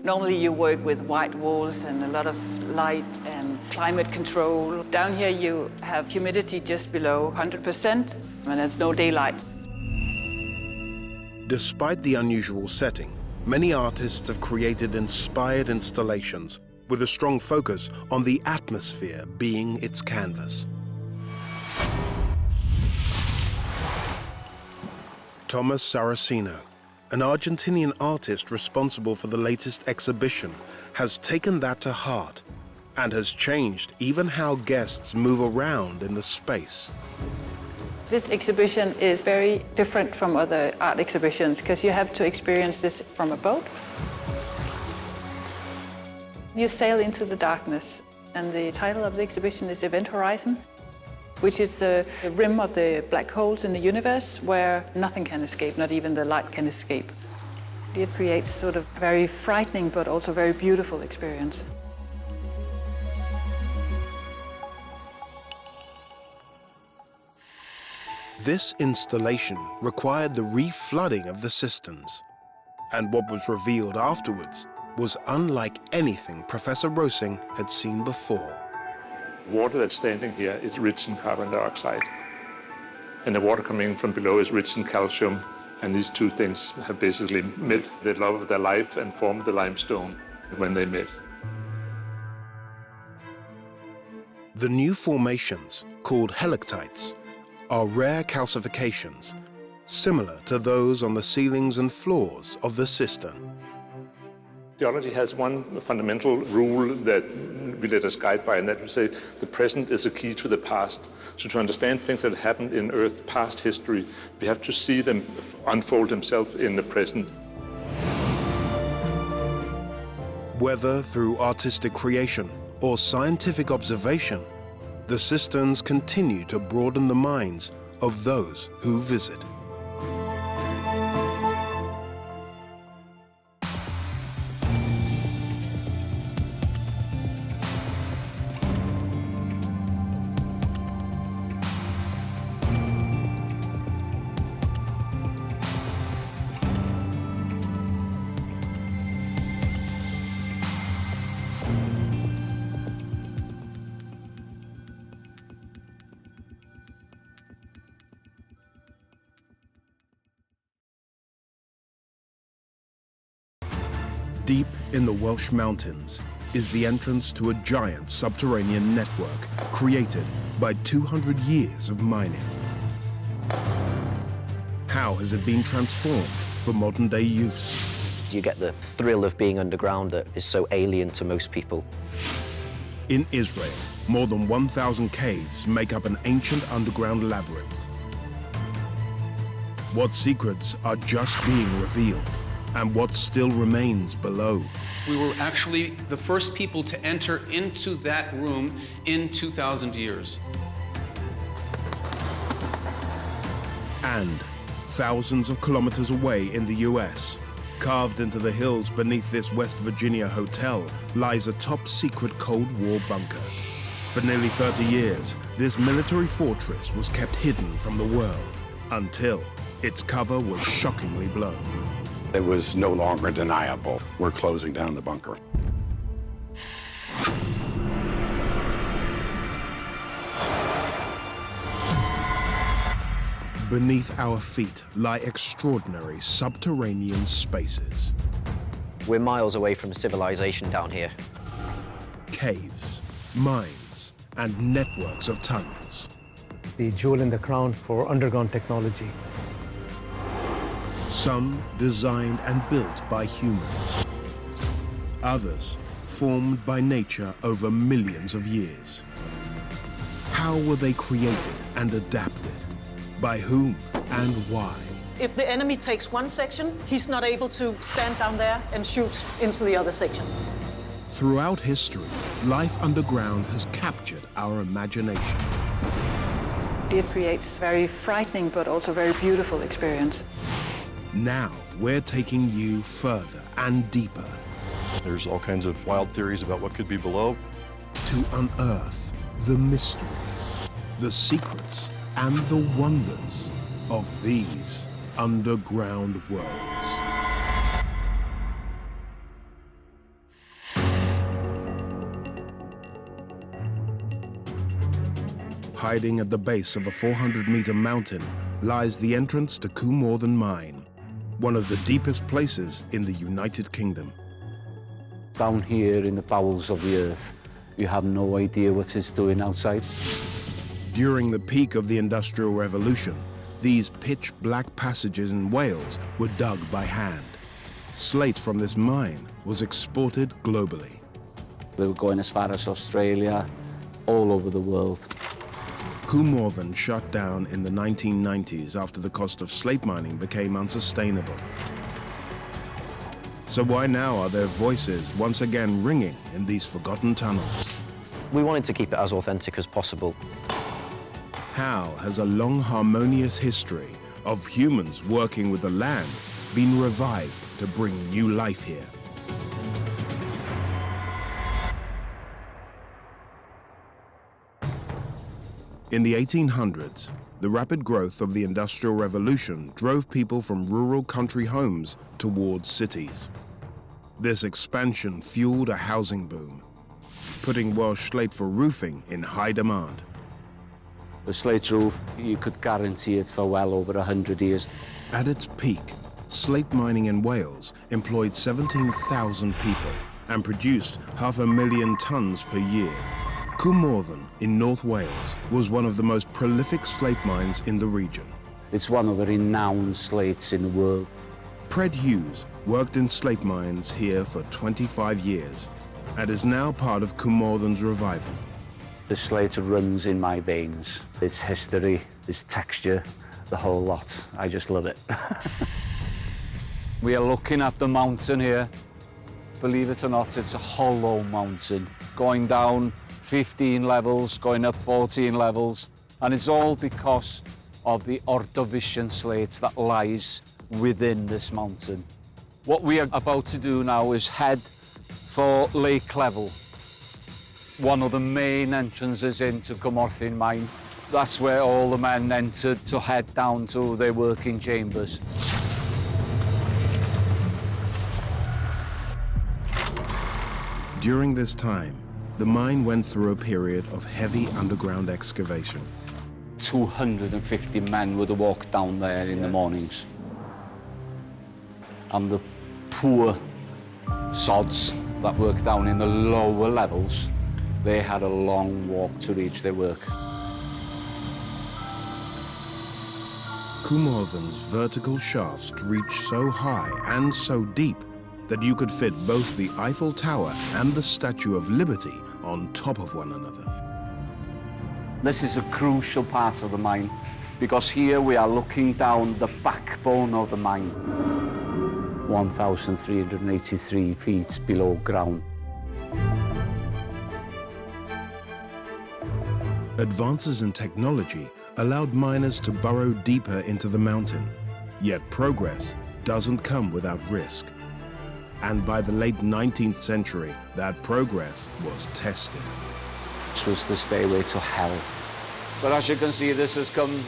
Normally you work with white walls and a lot of light and climate control. Down here you have humidity just below 100% and there's no daylight. Despite the unusual setting, many artists have created inspired installations with a strong focus on the atmosphere being its canvas. Thomas Saraceno, an Argentinian artist responsible for the latest exhibition, has taken that to heart and has changed even how guests move around in the space. This exhibition is very different from other art exhibitions because you have to experience this from a boat. You sail into the darkness, and the title of the exhibition is Event Horizon, which is the rim of the black holes in the universe where nothing can escape, not even the light can escape. It creates sort of very frightening but also very beautiful experience. This installation required the reflooding of the cisterns, and what was revealed afterwards was unlike anything Professor Rosing had seen before. Water that's standing here is rich in carbon dioxide, and the water coming from below is rich in calcium, and these two things have basically met the love of their life and formed the limestone when they met. The new formations, called helictites, are rare calcifications, similar to those on the ceilings and floors of the cistern. Geology has one fundamental rule that we let us guide by, and that we say the present is a key to the past. So to understand things that happened in Earth's past history, we have to see them unfold themselves in the present. Whether through artistic creation or scientific observation, the cisterns continue to broaden the minds of those who visit. Deep in the Welsh mountains is the entrance to a giant subterranean network created by 200 years of mining. How has it been transformed for modern-day use? You get the thrill of being underground that is so alien to most people. In Israel, more than 1,000 caves make up an ancient underground labyrinth. What secrets are just being revealed, and what still remains below? We were actually the first people to enter into that room in 2,000 years. And thousands of kilometers away in the US, carved into the hills beneath this West Virginia hotel, lies a top-secret Cold War bunker. For nearly 30 years, this military fortress was kept hidden from the world, until its cover was shockingly blown. It was no longer deniable. We're closing down the bunker. Beneath our feet lie extraordinary subterranean spaces. We're miles away from civilization down here. Caves, mines, and networks of tunnels. The jewel in the crown for underground technology. Some designed and built by humans. Others formed by nature over millions of years. How were they created and adapted? By whom and why? If the enemy takes one section, he's not able to stand down there and shoot into the other section. Throughout history, life underground has captured our imagination. It creates very frightening but also very beautiful experience. Now we're taking you further and deeper. There's all kinds of wild theories about what could be below. To unearth the mysteries, the secrets, and the wonders of these underground worlds. Hiding at the base of a 400-meter mountain lies the entrance to Coomorthen Mine, one of the deepest places in the United Kingdom. Down here in the bowels of the earth, you have no idea what it's doing outside. During the peak of the Industrial Revolution, these pitch-black passages in Wales were dug by hand. Slate from this mine was exported globally. They were going as far as Australia, all over the world. Coomorthen shut down in the 1990s after the cost of slate mining became unsustainable. So why now are their voices once again ringing in these forgotten tunnels? We wanted to keep it as authentic as possible. How has a long, harmonious history of humans working with the land been revived to bring new life here? In the 1800s, the rapid growth of the Industrial Revolution drove people from rural country homes towards cities. This expansion fueled a housing boom, putting Welsh slate for roofing in high demand. The slate roof, you could guarantee it for well over 100 years. At its peak, slate mining in Wales employed 17,000 people and produced 500,000 tons per year. Coomorthen in North Wales was one of the most prolific slate mines in the region. It's one of the renowned slates in the world. Pred Hughes worked in slate mines here for 25 years and is now part of Coomorthen's revival. The slate runs in my veins. Its history, its texture, the whole lot. I just love it. We are looking at the mountain here. Believe it or not, it's a hollow mountain. Going down 15 levels, going up 14 levels. And it's all because of the Ordovician slate that lies within this mountain. What we are about to do now is head for Lake Level, one of the main entrances into Coomorthen Mine. That's where all the men entered to head down to their working chambers. During this time, the mine went through a period of heavy underground excavation. 250 men would walk down there in the mornings. And the poor sods that worked down in the lower levels, they had a long walk to reach their work. Coomorthen's vertical shafts reached so high and so deep that you could fit both the Eiffel Tower and the Statue of Liberty on top of one another. This is a crucial part of the mine because here we are looking down the backbone of the mine. 1,383 feet below ground. Advances in technology allowed miners to burrow deeper into the mountain, yet progress doesn't come without risk. And by the late 19th century, that progress was tested. This was the stairway to hell. But as you can see, this has come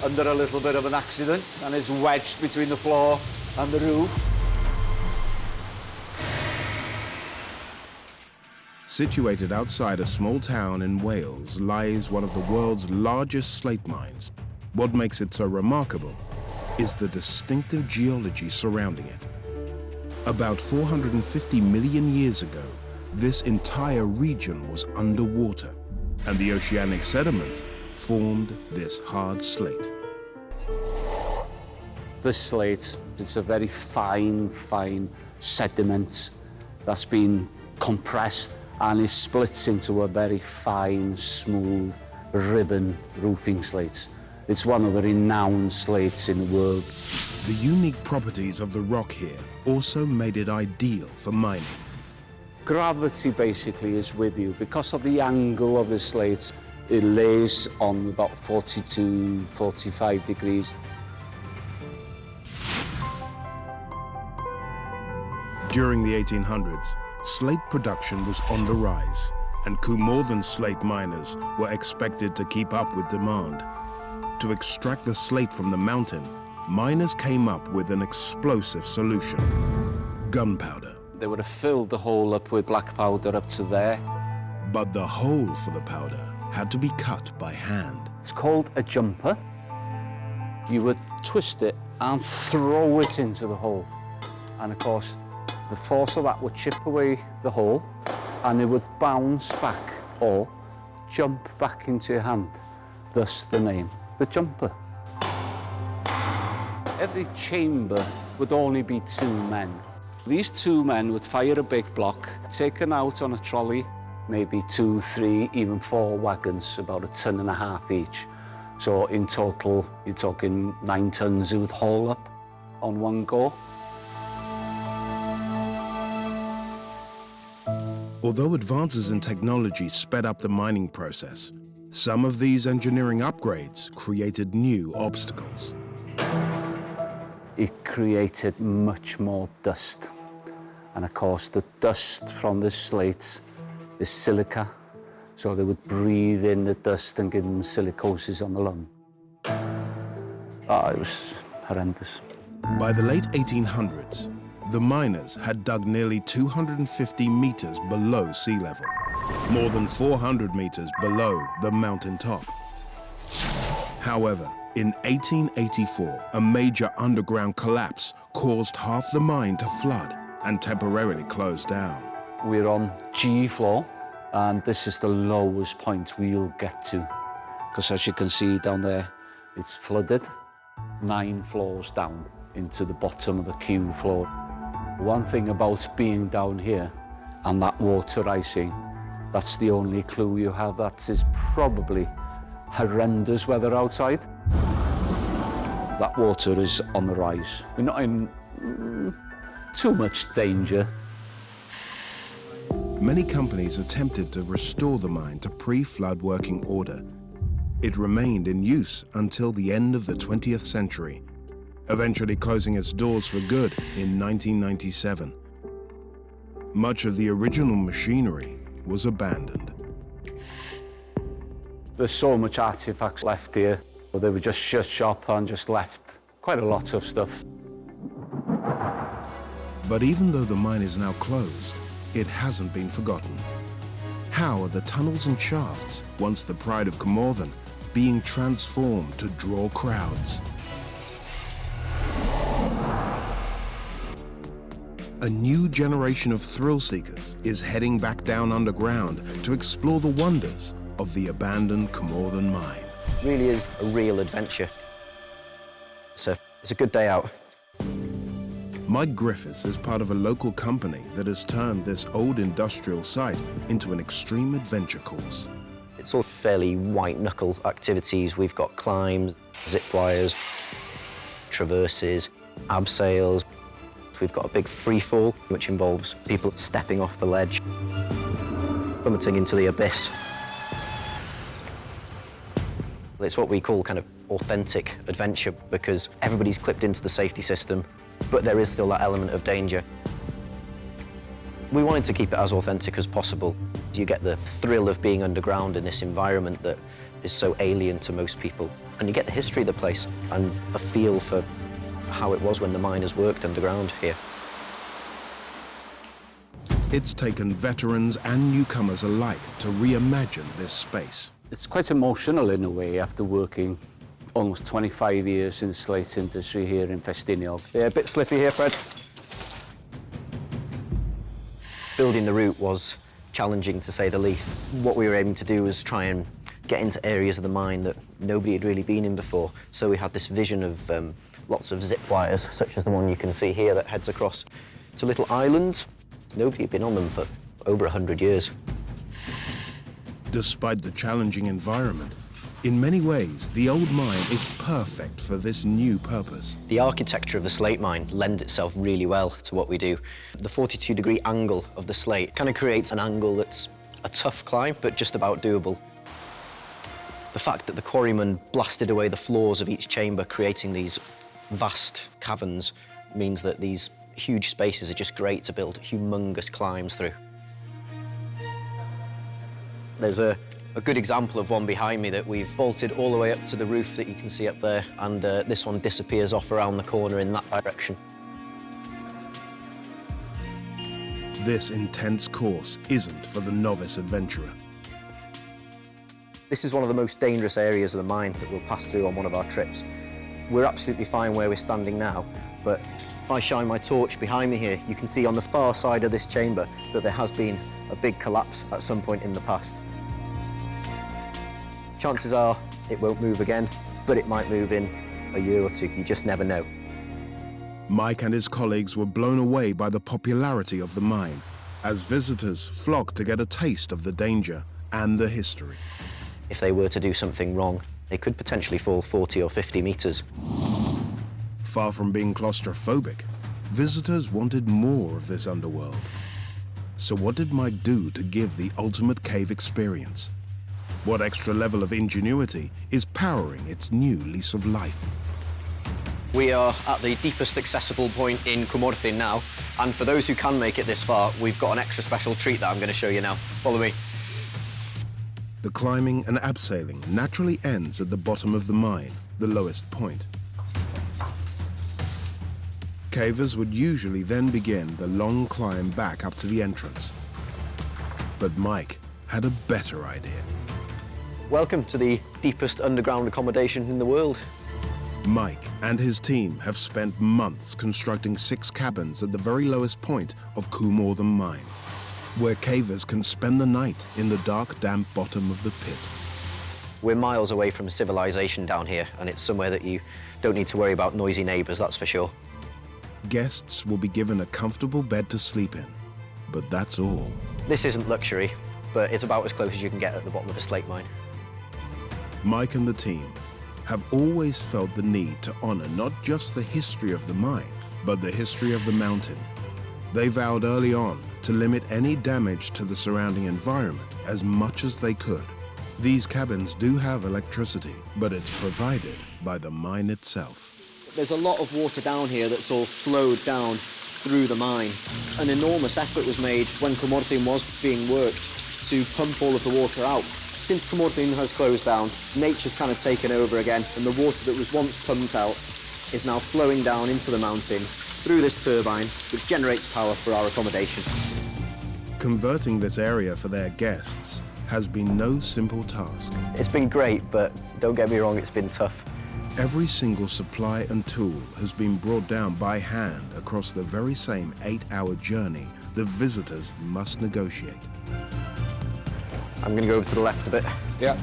under a little bit of an accident and is wedged between the floor and the roof. Situated outside a small town in Wales lies one of the world's largest slate mines. What makes it so remarkable is the distinctive geology surrounding it. About 450 million years ago, this entire region was underwater, and the oceanic sediment formed this hard slate. This slate, it's a very fine sediment that's been compressed and it splits into a very fine, smooth, ribbon roofing slate. It's one of the renowned slates in the world. The unique properties of the rock here also made it ideal for mining. Gravity basically is with you. Because of the angle of the slate, it lays on about 42, 45 degrees. During the 1800s, slate production was on the rise, and Coomorthan slate miners were expected to keep up with demand. To extract the slate from the mountain, miners came up with an explosive solution: gunpowder. They would have filled the hole up with black powder up to there. But the hole for the powder had to be cut by hand. It's called a jumper. You would twist it and throw it into the hole. And of course, the force of that would chip away the hole and it would bounce back or jump back into your hand. Thus the name, the jumper. Every chamber would only be 2 men. These 2 men would fire a big block, taken out on a trolley, maybe 2, 3, even 4 wagons, about 1.5 tons each. So in total, you're talking 9 tons you would haul up on one go. Although advances in technology sped up the mining process, some of these engineering upgrades created new obstacles. It created much more dust. And of course, the dust from the slate is silica, so they would breathe in the dust and give them silicosis on the lung. It was horrendous. By the late 1800s, the miners had dug nearly 250 meters below sea level, more than 400 meters below the mountain top. However, in 1884, a major underground collapse caused half the mine to flood and temporarily close down. We're on G floor, and this is the lowest point we'll get to. Because as you can see down there, it's flooded 9 floors down into the bottom of the Q floor. One thing about being down here and that water rising, that's the only clue you have. That is probably horrendous weather outside. That water is on the rise. We're not in too much danger. Many companies attempted to restore the mine to pre-flood working order. It remained in use until the end of the 20th century, eventually closing its doors for good in 1997. Much of the original machinery was abandoned. There's so much artifacts left here. They were just shut shop and just left quite a lot of stuff. But even though the mine is now closed, it hasn't been forgotten. How are the tunnels and shafts, once the pride of Coomorthan, being transformed to draw crowds? A new generation of thrill-seekers is heading back down underground to explore the wonders of the abandoned Coomorthan mine. It really is a real adventure. So it's a good day out. Mike Griffiths is part of a local company that has turned this old industrial site into an extreme adventure course. It's all fairly white-knuckle activities. We've got climbs, zip wires, traverses, abseils. We've got a big free fall, which involves people stepping off the ledge, plummeting into the abyss. It's what we call kind of authentic adventure because everybody's clipped into the safety system, but there is still that element of danger. We wanted to keep it as authentic as possible. You get the thrill of being underground in this environment that is so alien to most people. And you get the history of the place and a feel for how it was when the miners worked underground here. It's taken veterans and newcomers alike to reimagine this space. It's quite emotional in a way after working almost 25 years in the slate industry here in Festiniog. Yeah, a bit slippy here, Fred. Building the route was challenging, to say the least. What we were aiming to do was try and get into areas of the mine that nobody had really been in before. So we had this vision of lots of zip wires, such as the one you can see here that heads across to little islands. Nobody had been on them for over 100 years. Despite the challenging environment, in many ways, the old mine is perfect for this new purpose. The architecture of the slate mine lends itself really well to what we do. The 42-degree angle of the slate kind of creates an angle that's a tough climb, but just about doable. The fact that the quarrymen blasted away the floors of each chamber, creating these vast caverns, means that these huge spaces are just great to build humongous climbs through. There's a good example of one behind me that we've vaulted all the way up to the roof that you can see up there, and this one disappears off around the corner in that direction. This intense course isn't for the novice adventurer. This is one of the most dangerous areas of the mine that we'll pass through on one of our trips. We're absolutely fine where we're standing now, but if I shine my torch behind me here, you can see on the far side of this chamber that there has been a big collapse at some point in the past. Chances are it won't move again, but it might move in a year or two. You just never know. Mike and his colleagues were blown away by the popularity of the mine as visitors flocked to get a taste of the danger and the history. If they were to do something wrong, they could potentially fall 40 or 50 meters. Far from being claustrophobic, visitors wanted more of this underworld. So what did Mike do to give the ultimate cave experience? What extra level of ingenuity is powering its new lease of life? We are at the deepest accessible point in Cwmorthin now, and for those who can make it this far, we've got an extra special treat that I'm going to show you now. Follow me. The climbing and abseiling naturally ends at the bottom of the mine, the lowest point. Cavers would usually then begin the long climb back up to the entrance. But Mike had a better idea. Welcome to the deepest underground accommodation in the world. Mike and his team have spent months constructing 6 cabins at the very lowest point of Cwmorthin mine, where cavers can spend the night in the dark, damp bottom of the pit. We're miles away from civilization down here, and it's somewhere that you don't need to worry about noisy neighbors, that's for sure. Guests will be given a comfortable bed to sleep in, but that's all. This isn't luxury, but it's about as close as you can get at the bottom of a slate mine. Mike and the team have always felt the need to honor not just the history of the mine, but the history of the mountain. They vowed early on to limit any damage to the surrounding environment as much as they could. These cabins do have electricity, but it's provided by the mine itself. There's a lot of water down here that's all flowed down through the mine. An enormous effort was made when Cwmorthin was being worked to pump all of the water out. Since Cwmorthin has closed down, nature's kind of taken over again, and the water that was once pumped out is now flowing down into the mountain through this turbine, which generates power for our accommodation. Converting this area for their guests has been no simple task. It's been great, but don't get me wrong, it's been tough. Every single supply and tool has been brought down by hand across the very same 8-hour journey the visitors must negotiate. I'm going to go over to the left a bit. Yeah.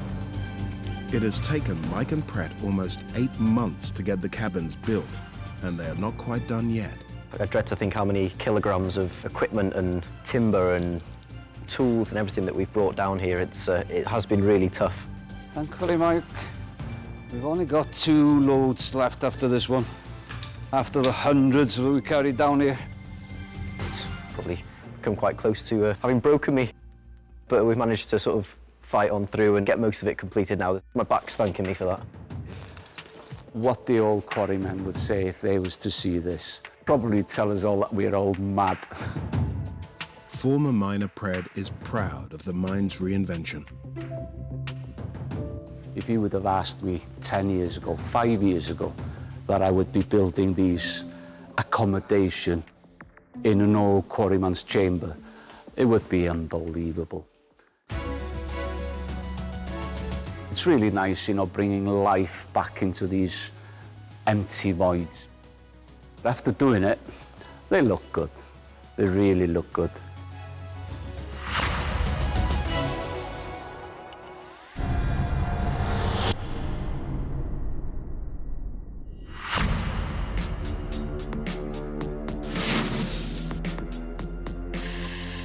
It has taken Mike and Pratt almost 8 months to get the cabins built, and they are not quite done yet. I dread to think how many kilograms of equipment and timber and tools and everything that we've brought down here. It has been really tough. Thankfully, Mike, we've only got 2 loads left after this one, after the hundreds that we carried down here. It's probably come quite close to having broken me, but we've managed to sort of fight on through and get most of it completed now. My back's thanking me for that. What the old quarrymen would say if they was to see this, probably tell us all that we're all mad. Former miner Pred is proud of the mine's reinvention. If you would have asked me 10 years ago, 5 years ago, that I would be building these accommodation in an old quarryman's chamber, it would be unbelievable. It's really nice, you know, bringing life back into these empty voids. But after doing it, they look good. They really look good.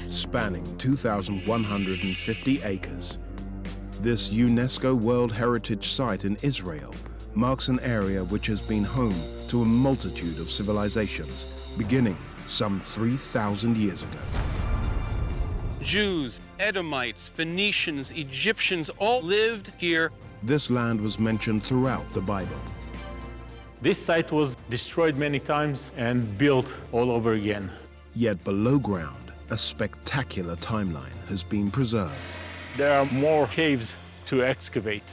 Spanning 2,150 acres. This UNESCO World Heritage Site in Israel marks an area which has been home to a multitude of civilizations, beginning some 3,000 years ago. Jews, Edomites, Phoenicians, Egyptians all lived here. This land was mentioned throughout the Bible. This site was destroyed many times and built all over again. Yet below ground, a spectacular timeline has been preserved. There are more caves to excavate,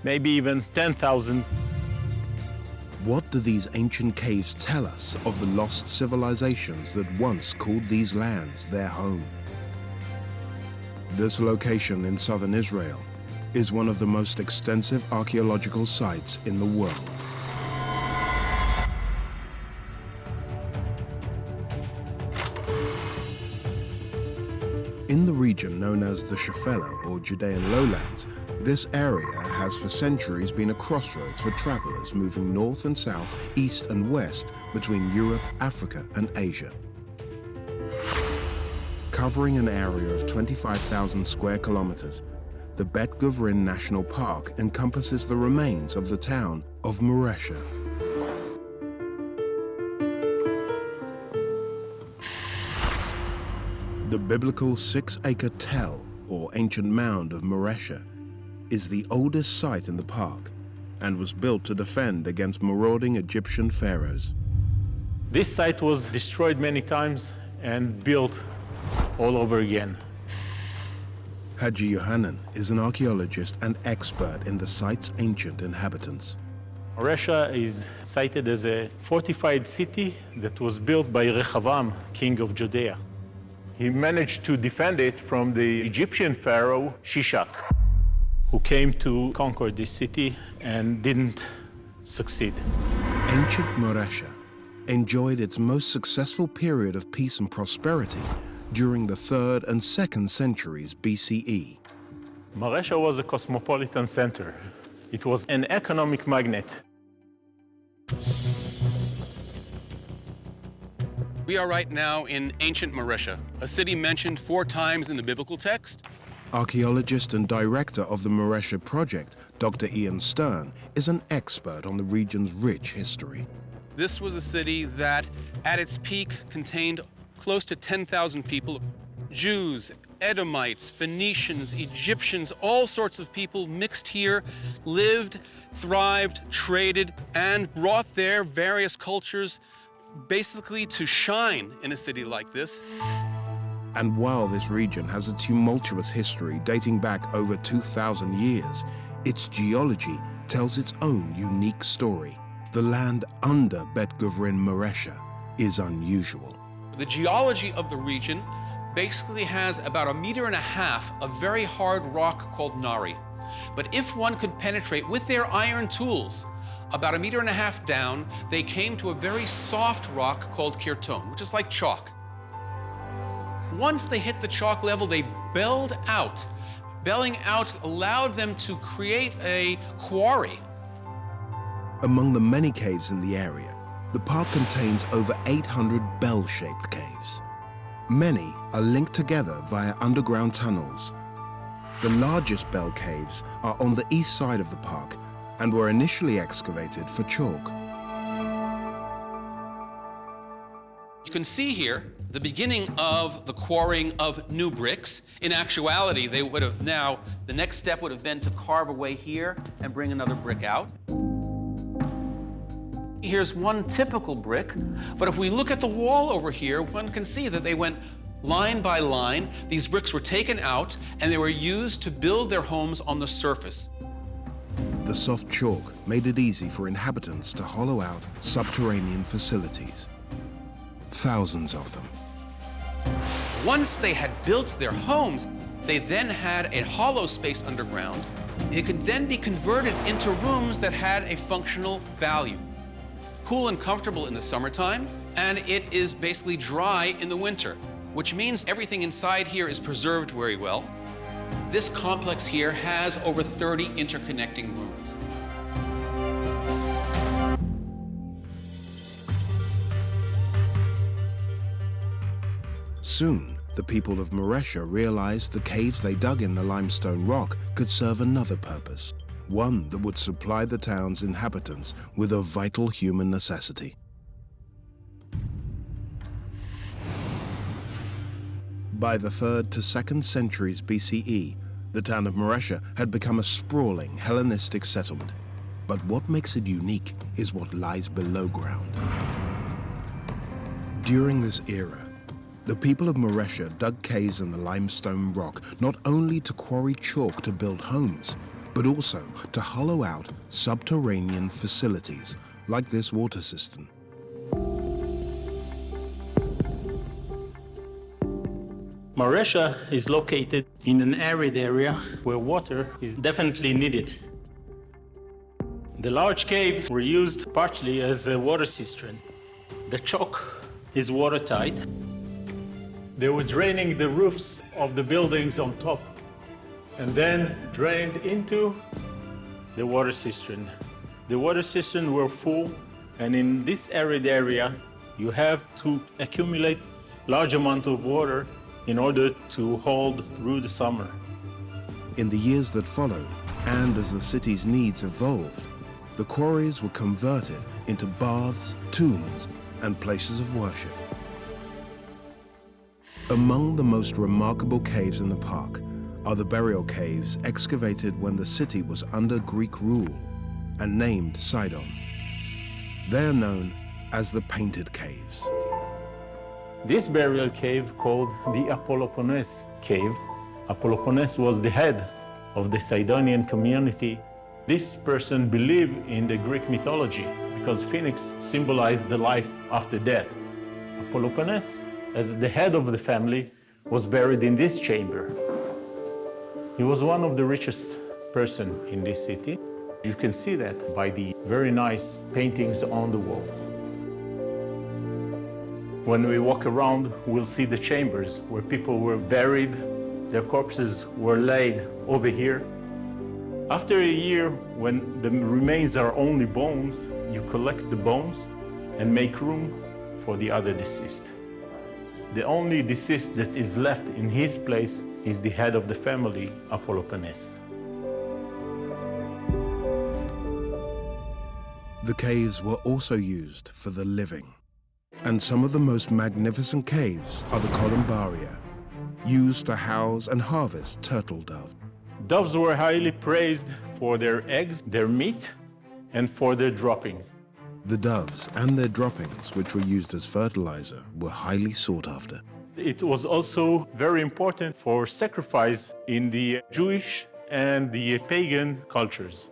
maybe even 10,000. What do these ancient caves tell us of the lost civilizations that once called these lands their home? This location in southern Israel is one of the most extensive archaeological sites in the world. In the region known as the Shephelah, or Judean lowlands, this area has for centuries been a crossroads for travelers moving north and south, east and west between Europe, Africa and Asia. Covering an area of 25,000 square kilometers, the Bet Guvrin National Park encompasses the remains of the town of Maresha. The biblical 6-acre tell, or ancient mound of Maresha, is the oldest site in the park and was built to defend against marauding Egyptian pharaohs. This site was destroyed many times and built all over again. Haji Yohanan is an archaeologist and expert in the site's ancient inhabitants. Maresha is cited as a fortified city that was built by Rehavam, king of Judea. He managed to defend it from the Egyptian pharaoh Shishak, who came to conquer this city and didn't succeed. Ancient Maresha enjoyed its most successful period of peace and prosperity during the 3rd and 2nd centuries BCE. Maresha was a cosmopolitan center. It was an economic magnet. We are right now in ancient Maresha, a city mentioned 4 times in the biblical text. Archaeologist and director of the Maresha project, Dr. Ian Stern, is an expert on the region's rich history. This was a city that, at its peak, contained close to 10,000 people. Jews, Edomites, Phoenicians, Egyptians, all sorts of people mixed here, lived, thrived, traded, and brought their various cultures basically to shine in a city like this. And while this region has a tumultuous history dating back over 2,000 years, its geology tells its own unique story. The land under Bet Guvrin Maresha is unusual. The geology of the region basically has about 1.5 meters of very hard rock called Nari. But if one could penetrate with their iron tools about 1.5 meters down, they came to a very soft rock called kirton, which is like chalk. Once they hit the chalk level, they belled out. Belling out allowed them to create a quarry. Among the many caves in the area, The park contains over 800 bell-shaped caves. Many are linked together via underground tunnels. The largest bell caves are on the east side of the park and were initially excavated for chalk. You can see here the beginning of the quarrying of new bricks. In actuality, they would have now, the next step would have been to carve away here and bring another brick out. Here's one typical brick, but if we look at the wall over here, one can see that they went line by line. These bricks were taken out and they were used to build their homes on the surface. The soft chalk made it easy for inhabitants to hollow out subterranean facilities. Thousands of them. Once they had built their homes, they then had a hollow space underground. It could then be converted into rooms that had a functional value. Cool and comfortable in the summertime, and it is basically dry in the winter, which means everything inside here is preserved very well. This complex here has over 30 interconnecting rooms. Soon, the people of Mersey realized the caves they dug in the limestone rock could serve another purpose, one that would supply the town's inhabitants with a vital human necessity. By the 3rd to 2nd centuries BCE, the town of Mersey had become a sprawling Hellenistic settlement. But what makes it unique is what lies below ground. During this era, the people of Mersey dug caves in the limestone rock not only to quarry chalk to build homes, but also to hollow out subterranean facilities like this water cistern. Mersey is located in an arid area where water is definitely needed. The large caves were used partially as a water cistern. The chalk is watertight. They were draining the roofs of the buildings on top and then drained into the water cistern. The water cistern were full, and in this arid area, you have to accumulate large amount of water in order to hold through the summer. In the years that followed, and as the city's needs evolved, the quarries were converted into baths, tombs, and places of worship. Among the most remarkable caves in the park are the burial caves excavated when the city was under Greek rule and named Sidon. They are known as the Painted Caves. This burial cave, called the Apollopones cave, Apollopones was the head of the Sidonian community. This person believed in the Greek mythology because Phoenix symbolized the life after death. Apollopones, as the head of the family, was buried in this chamber. He was one of the richest person in this city. You can see that by the very nice paintings on the wall. When we walk around, we'll see the chambers where people were buried. Their corpses were laid over here. After a year, when the remains are only bones, you collect the bones and make room for the other deceased. The only deceased that is left in his place is the head of the family, Apollopones. The caves were also used for the living. And some of the most magnificent caves are the columbaria, used to house and harvest turtle dove. Doves were highly praised for their eggs, their meat, and for their droppings. The doves and their droppings, which were used as fertilizer, were highly sought after. It was also very important for sacrifice in the Jewish and the pagan cultures.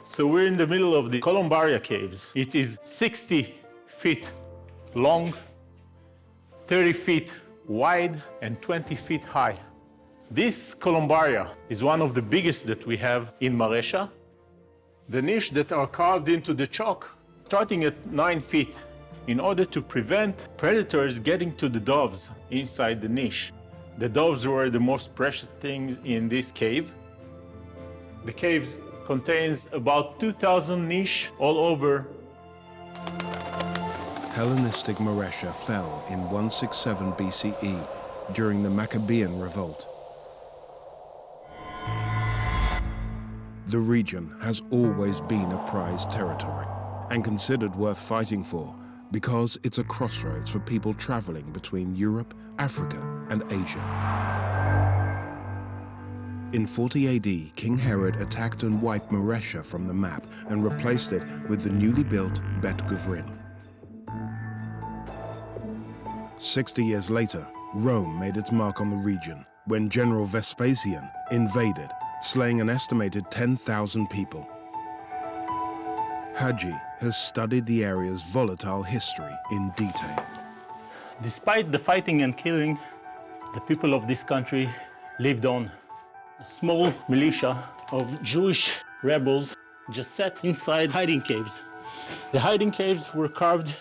So we're in the middle of the Columbaria caves. It is 60 feet long, 30 feet wide, and 20 feet high. This Columbaria is one of the biggest that we have in Mersey. The niche that are carved into the chalk, starting at 9 feet, in order to prevent predators getting to the doves inside the niche. The doves were the most precious things in this cave. The caves contains about 2,000 niches all over. Hellenistic Maresha fell in 167 BCE during the Maccabean revolt. The region has always been a prized territory and considered worth fighting for because it's a crossroads for people traveling between Europe, Africa, and Asia. In 40 AD, King Herod attacked and wiped Maresha from the map and replaced it with the newly built Bet Guvrin. 60 years later, Rome made its mark on the region when General Vespasian invaded, slaying an estimated 10,000 people. Haji has studied the area's volatile history in detail. Despite the fighting and killing, the people of this country lived on. A small militia of Jewish rebels just sat inside hiding caves. The hiding caves were carved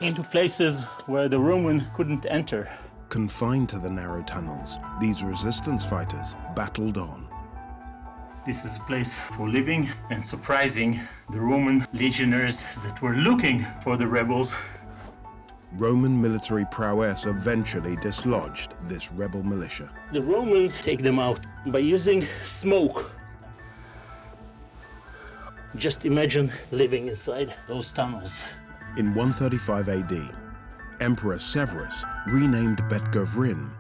into places where the Roman couldn't enter. Confined to the narrow tunnels, these resistance fighters battled on. This is a place for living and surprising the Roman legionnaires that were looking for the rebels. Roman military prowess eventually dislodged this rebel militia. The Romans take them out by using smoke. Just imagine living inside those tunnels. In 135 AD, Emperor Severus renamed Bet Guvrin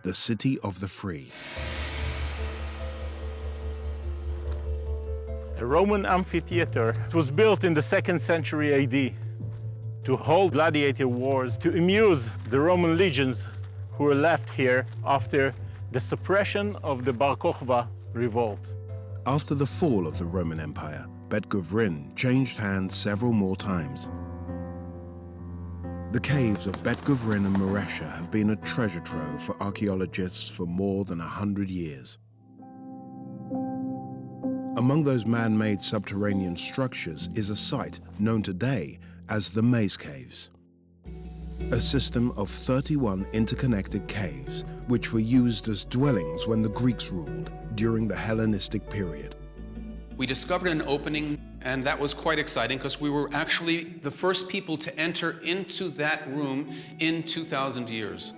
the City of the Free. A Roman amphitheater was built in the 2nd century AD to hold gladiator wars, to amuse the Roman legions who were left here after the suppression of the Bar Kokhba revolt. After the fall of the Roman Empire, Bet Guvrin changed hands several more times. The caves of Bet Guvrin and Maresha have been a treasure trove for archaeologists for more than 100 years. Among those man-made subterranean structures is a site known today as the Maze Caves, a system of 31 interconnected caves which were used as dwellings when the Greeks ruled during the Hellenistic period. We discovered an opening, and that was quite exciting because we were actually the first people to enter into that room in 2,000 years.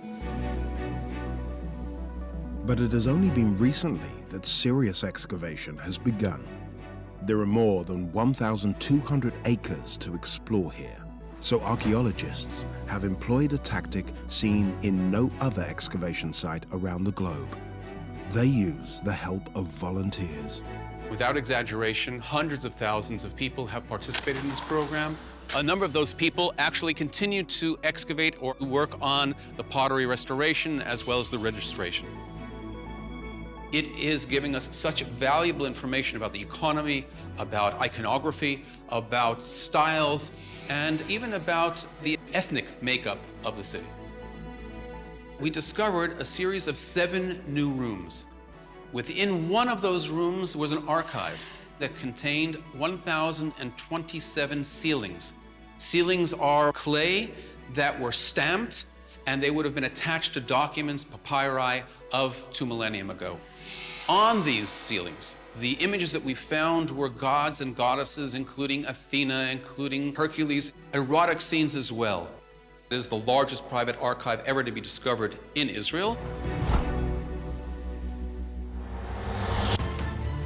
But it has only been recently that serious excavation has begun. There are more than 1,200 acres to explore here, so archaeologists have employed a tactic seen in no other excavation site around the globe. They use the help of volunteers. Without exaggeration, hundreds of thousands of people have participated in this program. A number of those people actually continue to excavate or work on the pottery restoration as well as the registration. It is giving us such valuable information about the economy, about iconography, about styles, and even about the ethnic makeup of the city. We discovered a series of 7 new rooms. Within one of those rooms was an archive that contained 1,027 ceilings. Ceilings are clay that were stamped, and they would have been attached to documents, papyri, of 2 millennia ago. On these ceilings, the images that we found were gods and goddesses, including Athena, including Hercules, erotic scenes as well. It is the largest private archive ever to be discovered in Israel.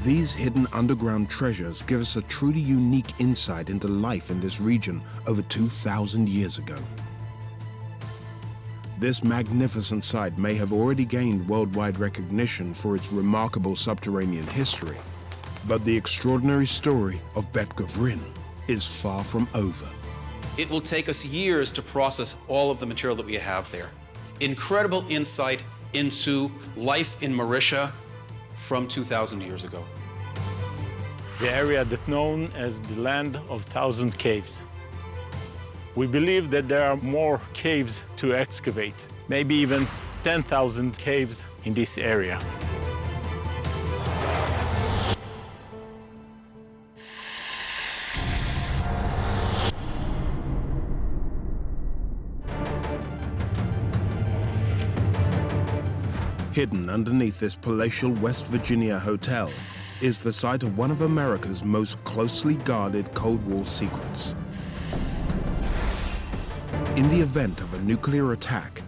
These hidden underground treasures give us a truly unique insight into life in this region over 2,000 years ago. This magnificent site may have already gained worldwide recognition for its remarkable subterranean history, but the extraordinary story of Bet Guvrin is far from over. It will take us years to process all of the material that we have there. Incredible insight into life in Maresha from 2,000 years ago. The area that's known as the Land of 1,000 Caves. We believe that there are more caves to excavate, maybe even 10,000 caves in this area. Hidden underneath this palatial West Virginia hotel is the site of one of America's most closely guarded Cold War secrets. In the event of a nuclear attack,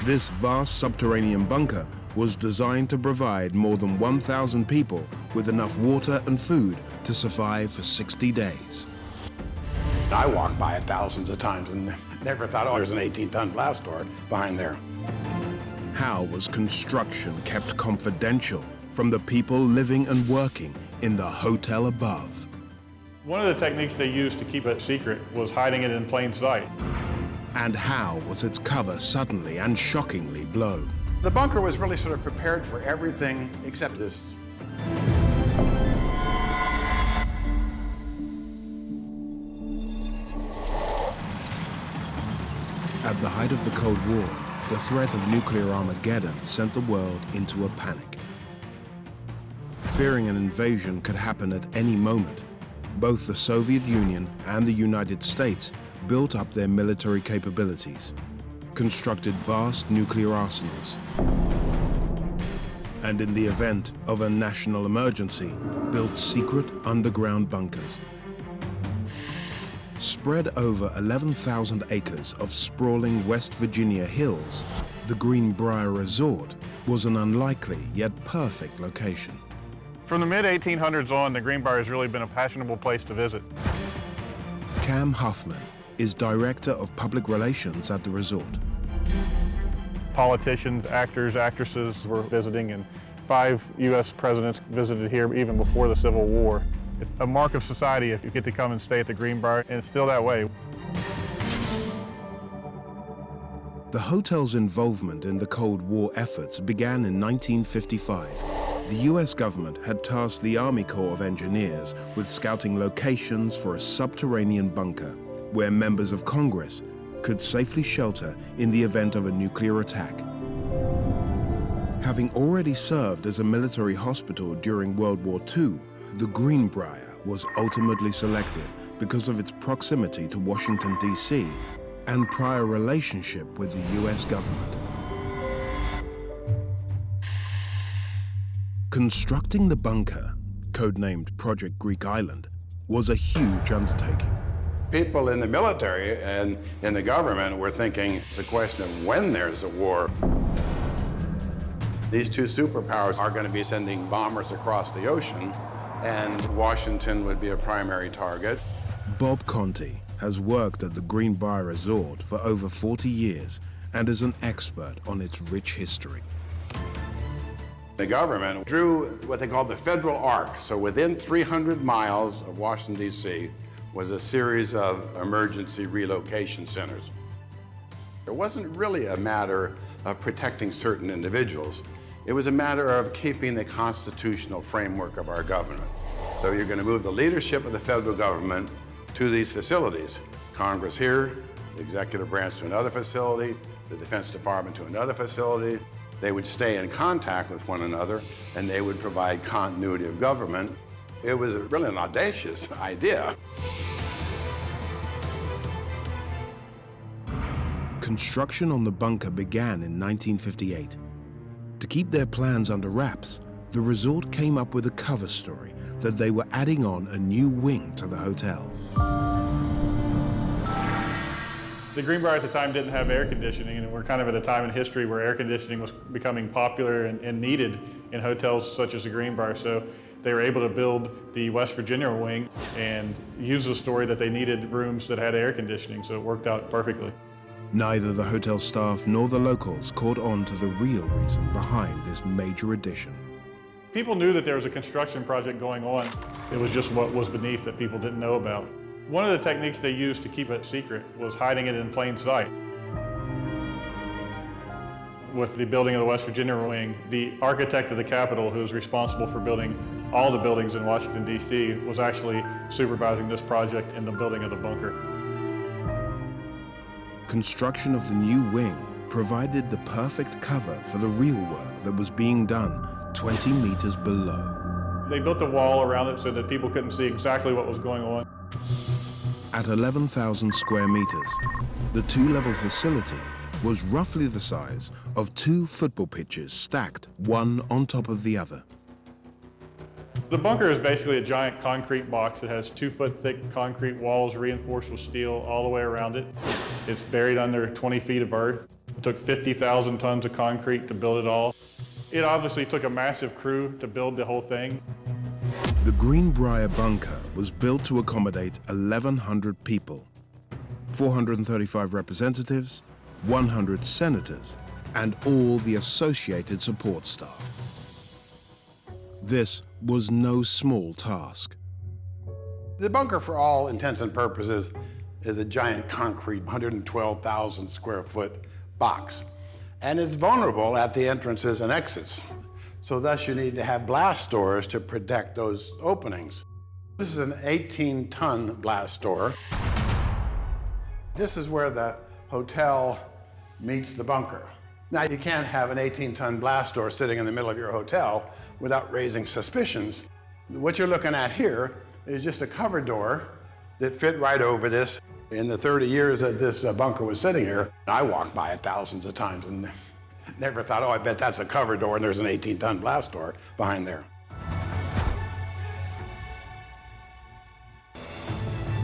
this vast subterranean bunker was designed to provide more than 1,000 people with enough water and food to survive for 60 days. I walked by it thousands of times and never thought, oh, there's an 18-ton blast door behind there. How was construction kept confidential from the people living and working in the hotel above? One of the techniques they used to keep it secret was hiding it in plain sight. And how was its cover suddenly and shockingly blown? The bunker was really sort of prepared for everything except this. At the height of the Cold War, the threat of nuclear Armageddon sent the world into a panic. Fearing an invasion could happen at any moment, both the Soviet Union and the United States built up their military capabilities, constructed vast nuclear arsenals, and in the event of a national emergency, built secret underground bunkers. Spread over 11,000 acres of sprawling West Virginia hills, the Greenbrier Resort was an unlikely yet perfect location. From the mid-1800s on, the Greenbrier has really been a fashionable place to visit. Cam Huffman is Director of Public Relations at the resort. Politicians, actors, actresses were visiting, and 5 U.S. presidents visited here even before the Civil War. It's a mark of society if you get to come and stay at the Greenbrier, and it's still that way. The hotel's involvement in the Cold War efforts began in 1955. The U.S. government had tasked the Army Corps of Engineers with scouting locations for a subterranean bunker where members of Congress could safely shelter in the event of a nuclear attack. Having already served as a military hospital during World War II, the Greenbrier was ultimately selected because of its proximity to Washington, D.C., and prior relationship with the U.S. government. Constructing the bunker, codenamed Project Greek Island, was a huge undertaking. People in the military and in the government were thinking it's a question of when there's a war. These two superpowers are going to be sending bombers across the ocean, and Washington would be a primary target. Bob Conti has worked at the Greenbrier Resort for over 40 years and is an expert on its rich history. The government drew what they called the Federal Arc. So within 300 miles of Washington, D.C., was a series of emergency relocation centers. It wasn't really a matter of protecting certain individuals. It was a matter of keeping the constitutional framework of our government. So you're going to move the leadership of the federal government to these facilities. Congress here, the executive branch to another facility, the Defense Department to another facility. They would stay in contact with one another, and they would provide continuity of government. It was really an audacious idea. Construction on the bunker began in 1958. To keep their plans under wraps, the resort came up with a cover story that they were adding on a new wing to the hotel. The Greenbrier at the time didn't have air conditioning, and we're kind of at a time in history where air conditioning was becoming popular and needed in hotels such as the Greenbrier. So they were able to build the West Virginia wing and use the story that they needed rooms that had air conditioning, so it worked out perfectly. Neither the hotel staff nor the locals caught on to the real reason behind this major addition. People knew that there was a construction project going on. It was just what was beneath that people didn't know about. One of the techniques they used to keep it secret was hiding it in plain sight. With the building of the West Virginia wing, the architect of the Capitol, who was responsible for building all the buildings in Washington, D.C., was actually supervising this project in the building of the bunker. Construction of the new wing provided the perfect cover for the real work that was being done 20 meters below. They built a wall around it so that people couldn't see exactly what was going on. At 11,000 square meters, the two-level facility was roughly the size of 2 football pitches stacked one on top of the other. The bunker is basically a giant concrete box that has 2-foot thick concrete walls reinforced with steel all the way around it. It's buried under 20 feet of earth. It took 50,000 tons of concrete to build it all. It obviously took a massive crew to build the whole thing. The Greenbrier bunker was built to accommodate 1,100 people, 435 representatives, 100 senators, and all the associated support staff. This was no small task. The bunker, for all intents and purposes, is a giant concrete 112,000 square foot box. And it's vulnerable at the entrances and exits. So thus you need to have blast doors to protect those openings. This is an 18-ton blast door. This is where the hotel meets the bunker. Now, you can't have an 18-ton blast door sitting in the middle of your hotel without raising suspicions. What you're looking at here is just a cover door that fit right over this. In the 30 years that this bunker was sitting here, I walked by it thousands of times and never thought, oh, I bet that's a cover door and there's an 18-ton blast door behind there.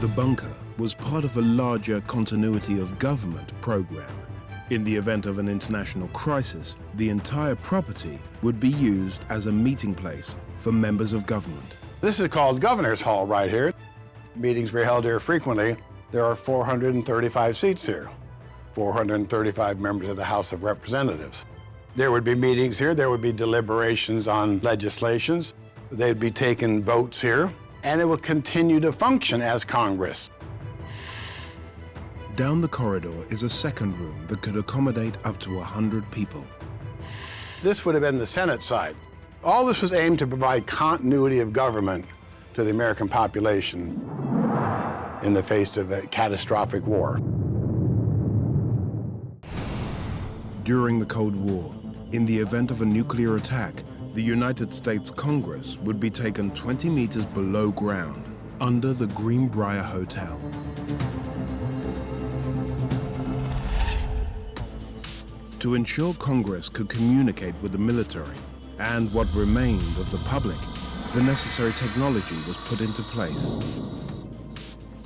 The bunker was part of a larger continuity of government program. In the event of an international crisis, the entire property would be used as a meeting place for members of government. This is called Governor's Hall right here. Meetings were held here frequently. There are 435 seats here, 435 members of the House of Representatives. There would be meetings here, there would be deliberations on legislations, they'd be taking votes here, and it would continue to function as Congress. Down the corridor is a second room that could accommodate up to 100 people. This would have been the Senate side. All this was aimed to provide continuity of government to the American population in the face of a catastrophic war. During the Cold War, in the event of a nuclear attack, the United States Congress would be taken 20 meters below ground, under the Greenbrier Hotel. To ensure Congress could communicate with the military and what remained of the public, the necessary technology was put into place.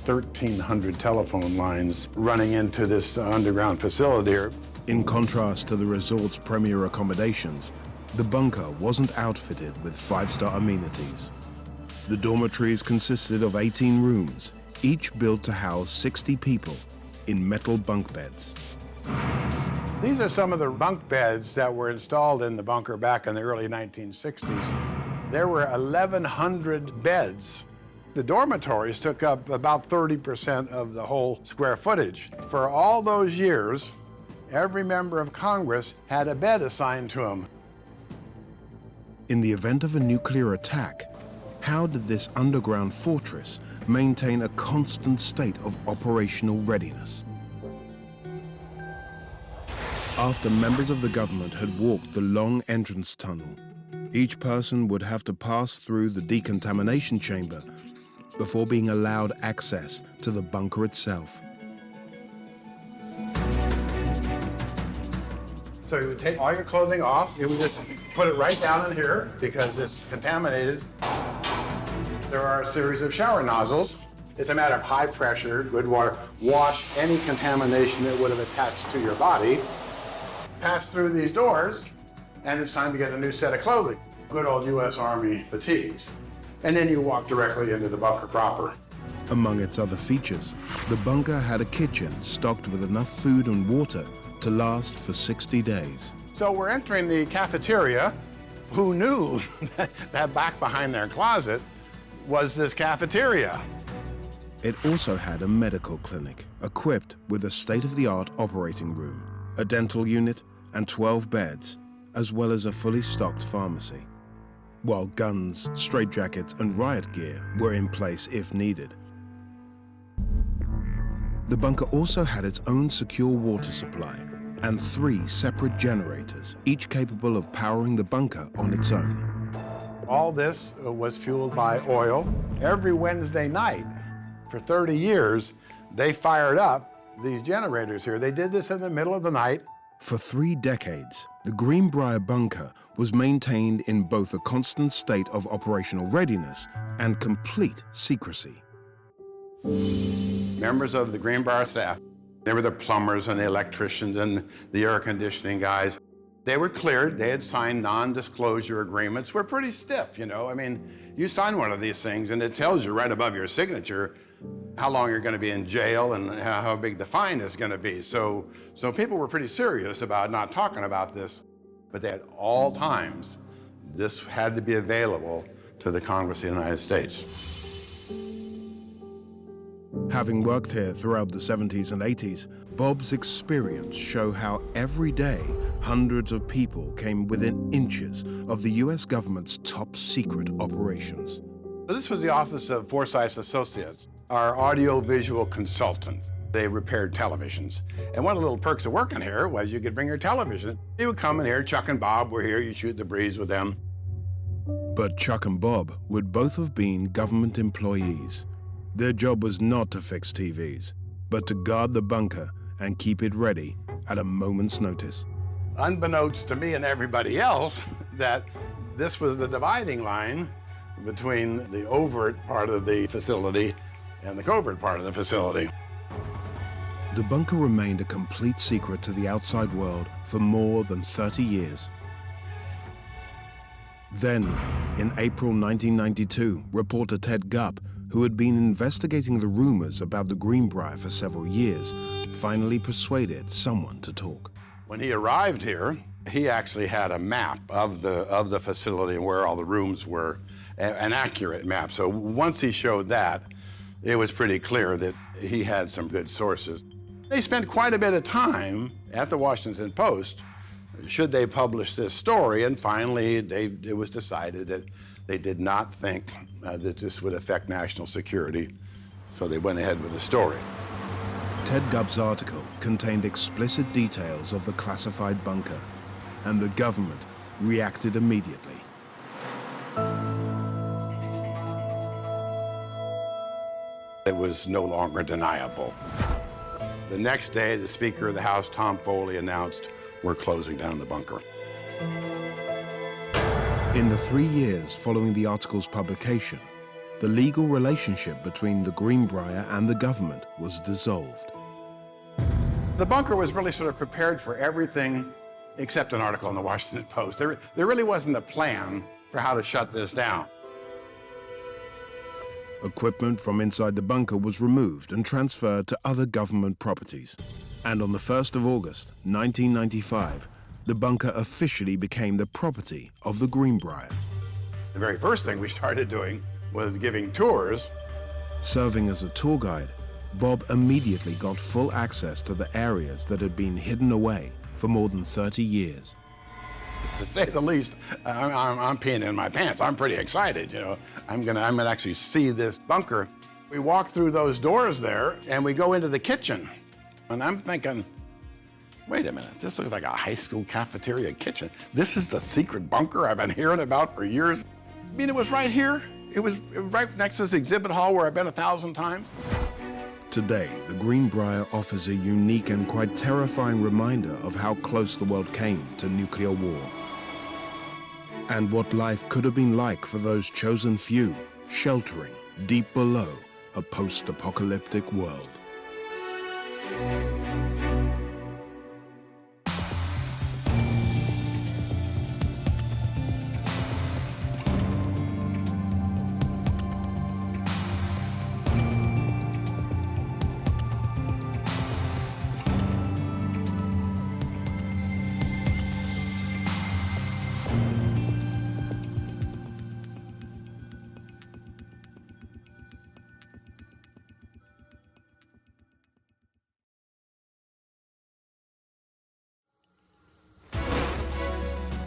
1,300 telephone lines running into this underground facility. In contrast to the resort's premier accommodations, the bunker wasn't outfitted with 5-star amenities. The dormitories consisted of 18 rooms, each built to house 60 people in metal bunk beds. These are some of the bunk beds that were installed in the bunker back in the early 1960s. There were 1,100 beds. The dormitories took up about 30% of the whole square footage. For all those years, every member of Congress had a bed assigned to him. In the event of a nuclear attack, how did this underground fortress maintain a constant state of operational readiness? After members of the government had walked the long entrance tunnel, each person would have to pass through the decontamination chamber before being allowed access to the bunker itself. So you would take all your clothing off, you would just put it right down in here because it's contaminated. There are a series of shower nozzles. It's a matter of high pressure, good water. Wash any contamination that would have attached to your body. Pass through these doors, and it's time to get a new set of clothing. Good old U.S. Army fatigues. And then you walk directly into the bunker proper. Among its other features, the bunker had a kitchen stocked with enough food and water to last for 60 days. So we're entering the cafeteria. Who knew that back behind their closet was this cafeteria? It also had a medical clinic equipped with a state-of-the-art operating room, a dental unit, and 12 beds, as well as a fully stocked pharmacy, while guns, straitjackets, and riot gear were in place if needed. The bunker also had its own secure water supply and 3 separate generators, each capable of powering the bunker on its own. All this was fueled by oil. Every Wednesday night for 30 years, they fired up these generators here. They did this in the middle of the night. For 3 decades, the Greenbrier bunker was maintained in both a constant state of operational readiness and complete secrecy. Members of the Greenbrier staff, they were the plumbers and the electricians and the air conditioning guys. They were cleared. They had signed non-disclosure agreements. We're pretty stiff, you know. I mean, you sign one of these things and it tells you right above your signature how long you're going to be in jail and how big the fine is going to be. So people were pretty serious about not talking about this, but at all times, this had to be available to the Congress of the United States. Having worked here throughout the 70s and 80s, Bob's experience show how every day hundreds of people came within inches of the US government's top secret operations. This was the office of Forsyth Associates, our audio-visual consultant. They repaired televisions. And one of the little perks of working here was you could bring your television. You would come in here, Chuck and Bob were here, you'd shoot the breeze with them. But Chuck and Bob would both have been government employees. Their job was not to fix TVs, but to guard the bunker and keep it ready at a moment's notice. Unbeknownst to me and everybody else, that this was the dividing line between the overt part of the facility and the covert part of the facility. The bunker remained a complete secret to the outside world for more than 30 years. Then, in April 1992, reporter Ted Gupp, who had been investigating the rumors about the Greenbrier for several years, finally persuaded someone to talk. When he arrived here, he actually had a map of the facility and where all the rooms were, an accurate map. So once he showed that, it was pretty clear that he had some good sources. They spent quite a bit of time at the Washington Post, should they publish this story, and finally it was decided that they did not think that this would affect national security, so they went ahead with the story. Ted Gupp's article contained explicit details of the classified bunker, and the government reacted immediately. It was no longer deniable. The next day, the Speaker of the House, Tom Foley, announced, "We're closing down the bunker." In the 3 years following the article's publication, the legal relationship between the Greenbrier and the government was dissolved. The bunker was really sort of prepared for everything except an article in the Washington Post. There really wasn't a plan for how to shut this down. Equipment from inside the bunker was removed and transferred to other government properties. And on the 1st of August, 1995, the bunker officially became the property of the Greenbrier. The very first thing we started doing was giving tours. Serving as a tour guide, Bob immediately got full access to the areas that had been hidden away for more than 30 years. To say the least, I'm peeing in my pants. I'm pretty excited, you know. I'm gonna actually see this bunker. We walk through those doors there and we go into the kitchen. And I'm thinking, wait a minute, this looks like a high school cafeteria kitchen. This is the secret bunker I've been hearing about for years. I mean, it was right here. It was right next to this exhibit hall where I've been 1,000 times. Today, the Greenbrier offers a unique and quite terrifying reminder of how close the world came to nuclear war. And what life could have been like for those chosen few, sheltering deep below a post-apocalyptic world.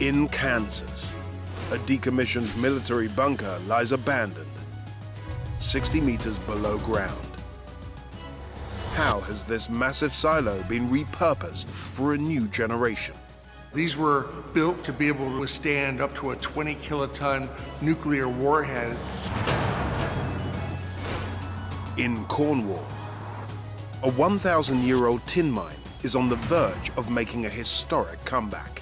In Kansas, a decommissioned military bunker lies abandoned, 60 meters below ground. How has this massive silo been repurposed for a new generation? These were built to be able to withstand up to a 20 kiloton nuclear warhead. In Cornwall, a 1,000-year-old tin mine is on the verge of making a historic comeback.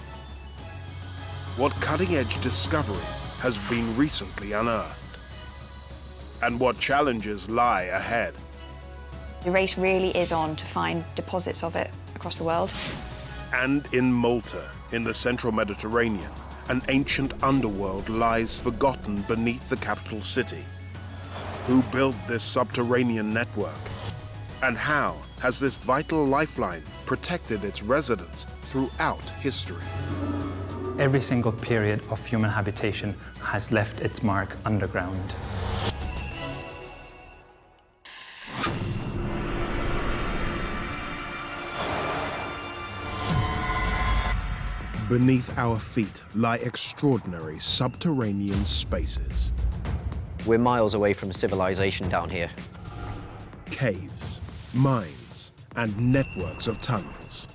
What cutting-edge discovery has been recently unearthed? And what challenges lie ahead? The race really is on to find deposits of it across the world. And in Malta, in the central Mediterranean, an ancient underworld lies forgotten beneath the capital city. Who built this subterranean network? And how has this vital lifeline protected its residents throughout history? Every single period of human habitation has left its mark underground. Beneath our feet lie extraordinary subterranean spaces. We're miles away from civilization down here. Caves, mines, and networks of tunnels.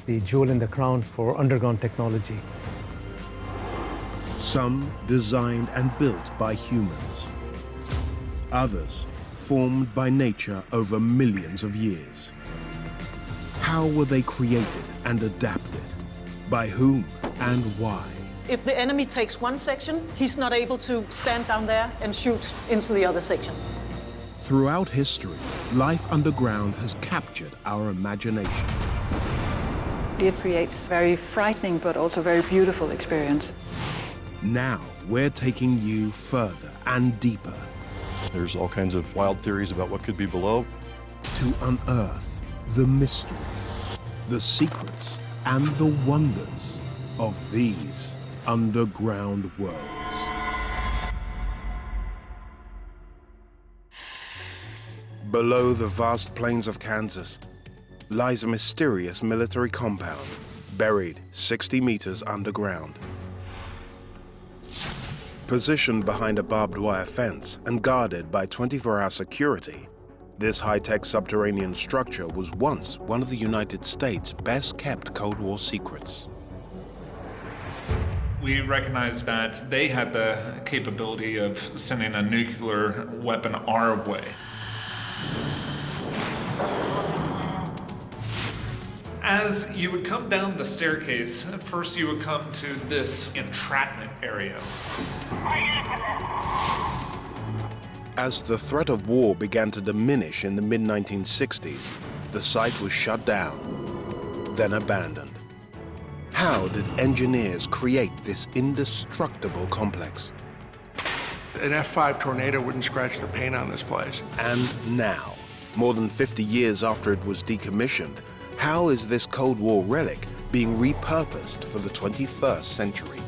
The jewel in the crown for underground technology. Some designed and built by humans. Others formed by nature over millions of years. How were they created and adapted? By whom and why? If the enemy takes one section, he's not able to stand down there and shoot into the other section. Throughout history, life underground has captured our imagination. It creates very frightening but also very beautiful experience. Now we're taking you further and deeper. There's all kinds of wild theories about what could be below. To unearth the mysteries, the secrets, and the wonders of these underground worlds. Below the vast plains of Kansas lies a mysterious military compound buried 60 meters underground. Positioned behind a barbed wire fence and guarded by 24-hour security, this high-tech subterranean structure was once one of the United States' best-kept Cold War secrets. We recognized that they had the capability of sending a nuclear weapon our way. As you would come down the staircase, first you would come to this entrapment area. As the threat of war began to diminish in the mid-1960s, the site was shut down, then abandoned. How did engineers create this indestructible complex? An F5 tornado wouldn't scratch the paint on this place. And now, more than 50 years after it was decommissioned, how is this Cold War relic being repurposed for the 21st century?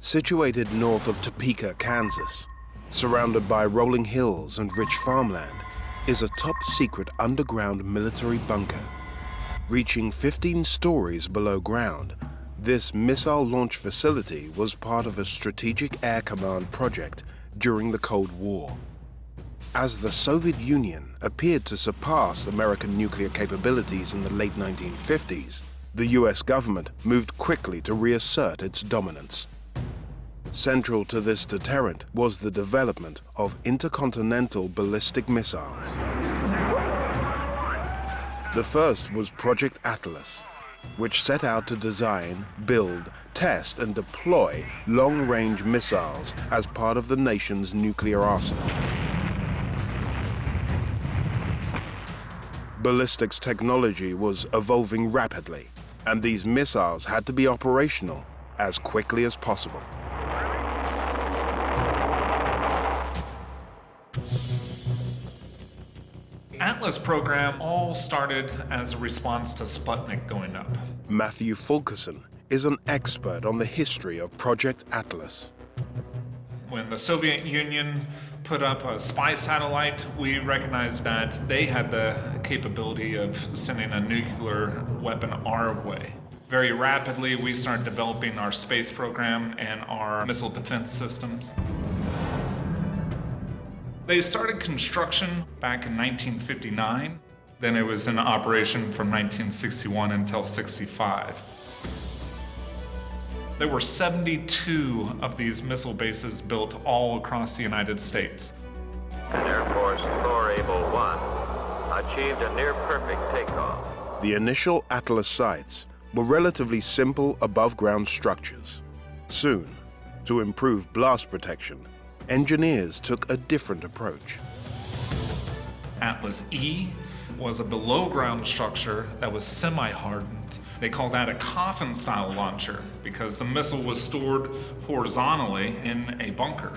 Situated north of Topeka, Kansas, surrounded by rolling hills and rich farmland, is a top-secret underground military bunker. Reaching 15 stories below ground, this missile launch facility was part of a strategic air command project during the Cold War. As the Soviet Union appeared to surpass American nuclear capabilities in the late 1950s, the US government moved quickly to reassert its dominance. Central to this deterrent was the development of intercontinental ballistic missiles. The first was Project Atlas, which set out to design, build, test, and deploy long-range missiles as part of the nation's nuclear arsenal. Ballistics technology was evolving rapidly, and these missiles had to be operational as quickly as possible. Atlas program all started as a response to Sputnik going up. Matthew Fulkerson is an expert on the history of Project Atlas. When the Soviet Union put up a spy satellite, we recognized that they had the capability of sending a nuclear weapon our way. Very rapidly, we started developing our space program and our missile defense systems. They started construction back in 1959. Then it was in operation from 1961 until 65. There were 72 of these missile bases built all across the United States. and Air Force Thor-Able 1 achieved a near-perfect takeoff. The initial Atlas sites were relatively simple above-ground structures. Soon, to improve blast protection, engineers took a different approach. Atlas E was a below-ground structure that was semi-hardened. They call that a coffin-style launcher because the missile was stored horizontally in a bunker.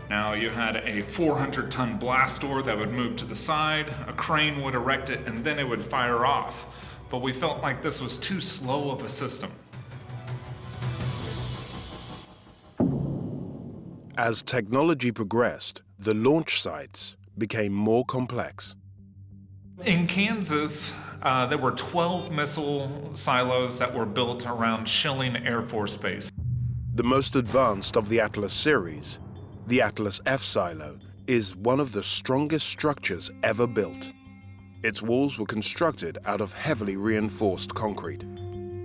Now you had a 400-ton blast door that would move to the side, a crane would erect it, and then it would fire off. But we felt like this was too slow of a system. As technology progressed, the launch sites became more complex. In Kansas, there were 12 missile silos that were built around Schilling Air Force Base. The most advanced of the Atlas series, the Atlas F silo, is one of the strongest structures ever built. Its walls were constructed out of heavily reinforced concrete.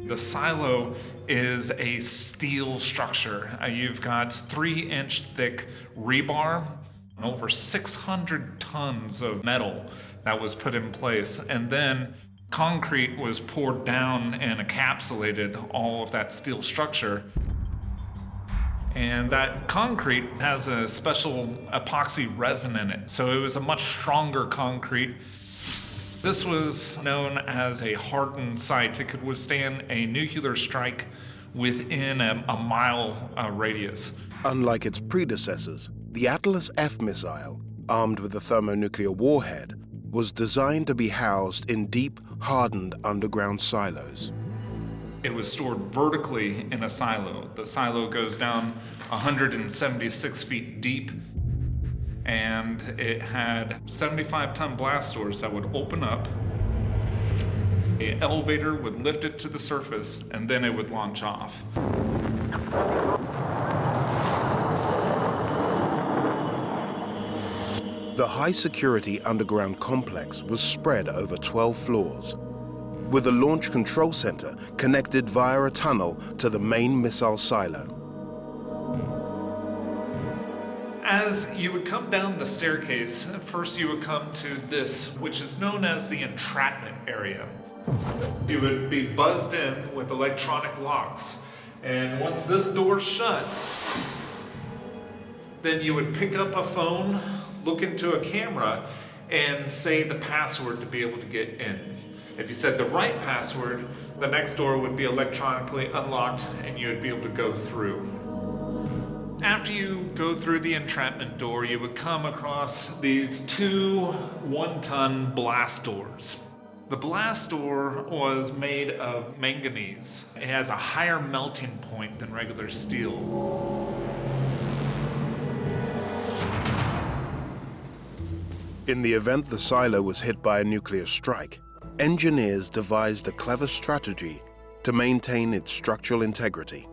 The silo is a steel structure. You've got 3-inch thick rebar and over 600 tons of metal that was put in place. And then concrete was poured down and encapsulated all of that steel structure. And that concrete has a special epoxy resin in it. So it was a much stronger concrete. This was known as a hardened site. It could withstand a nuclear strike within a mile radius. Unlike its predecessors, the Atlas F missile, armed with a thermonuclear warhead, was designed to be housed in deep, hardened underground silos. It was stored vertically in a silo. The silo goes down 176 feet deep, and it had 75-ton blast doors that would open up. An elevator would lift it to the surface, and then it would launch off. The high-security underground complex was spread over 12 floors, with a launch control center connected via a tunnel to the main missile silo. As you would come down the staircase, first you would come to this, which is known as the entrapment area. You would be buzzed in with electronic locks, and once this door's shut, then you would pick up a phone, look into a camera, and say the password to be able to get in. If you said the right password, the next door would be electronically unlocked and you would be able to go through. After you go through the entrapment door, you would come across these two 1-ton blast doors. The blast door was made of manganese. It has a higher melting point than regular steel. In the event the silo was hit by a nuclear strike, engineers devised a clever strategy to maintain its structural integrity.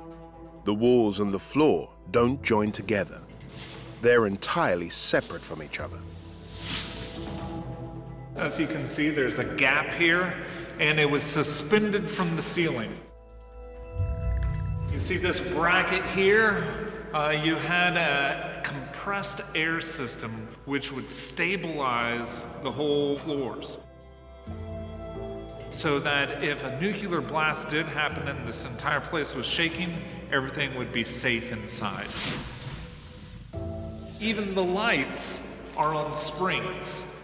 The walls and the floor don't join together. They're entirely separate from each other. As you can see, there's a gap here, and it was suspended from the ceiling. You see this bracket here? You had a compressed air system which would stabilize the whole floors, so that if a nuclear blast did happen and this entire place was shaking, everything would be safe inside. Even the lights are on springs.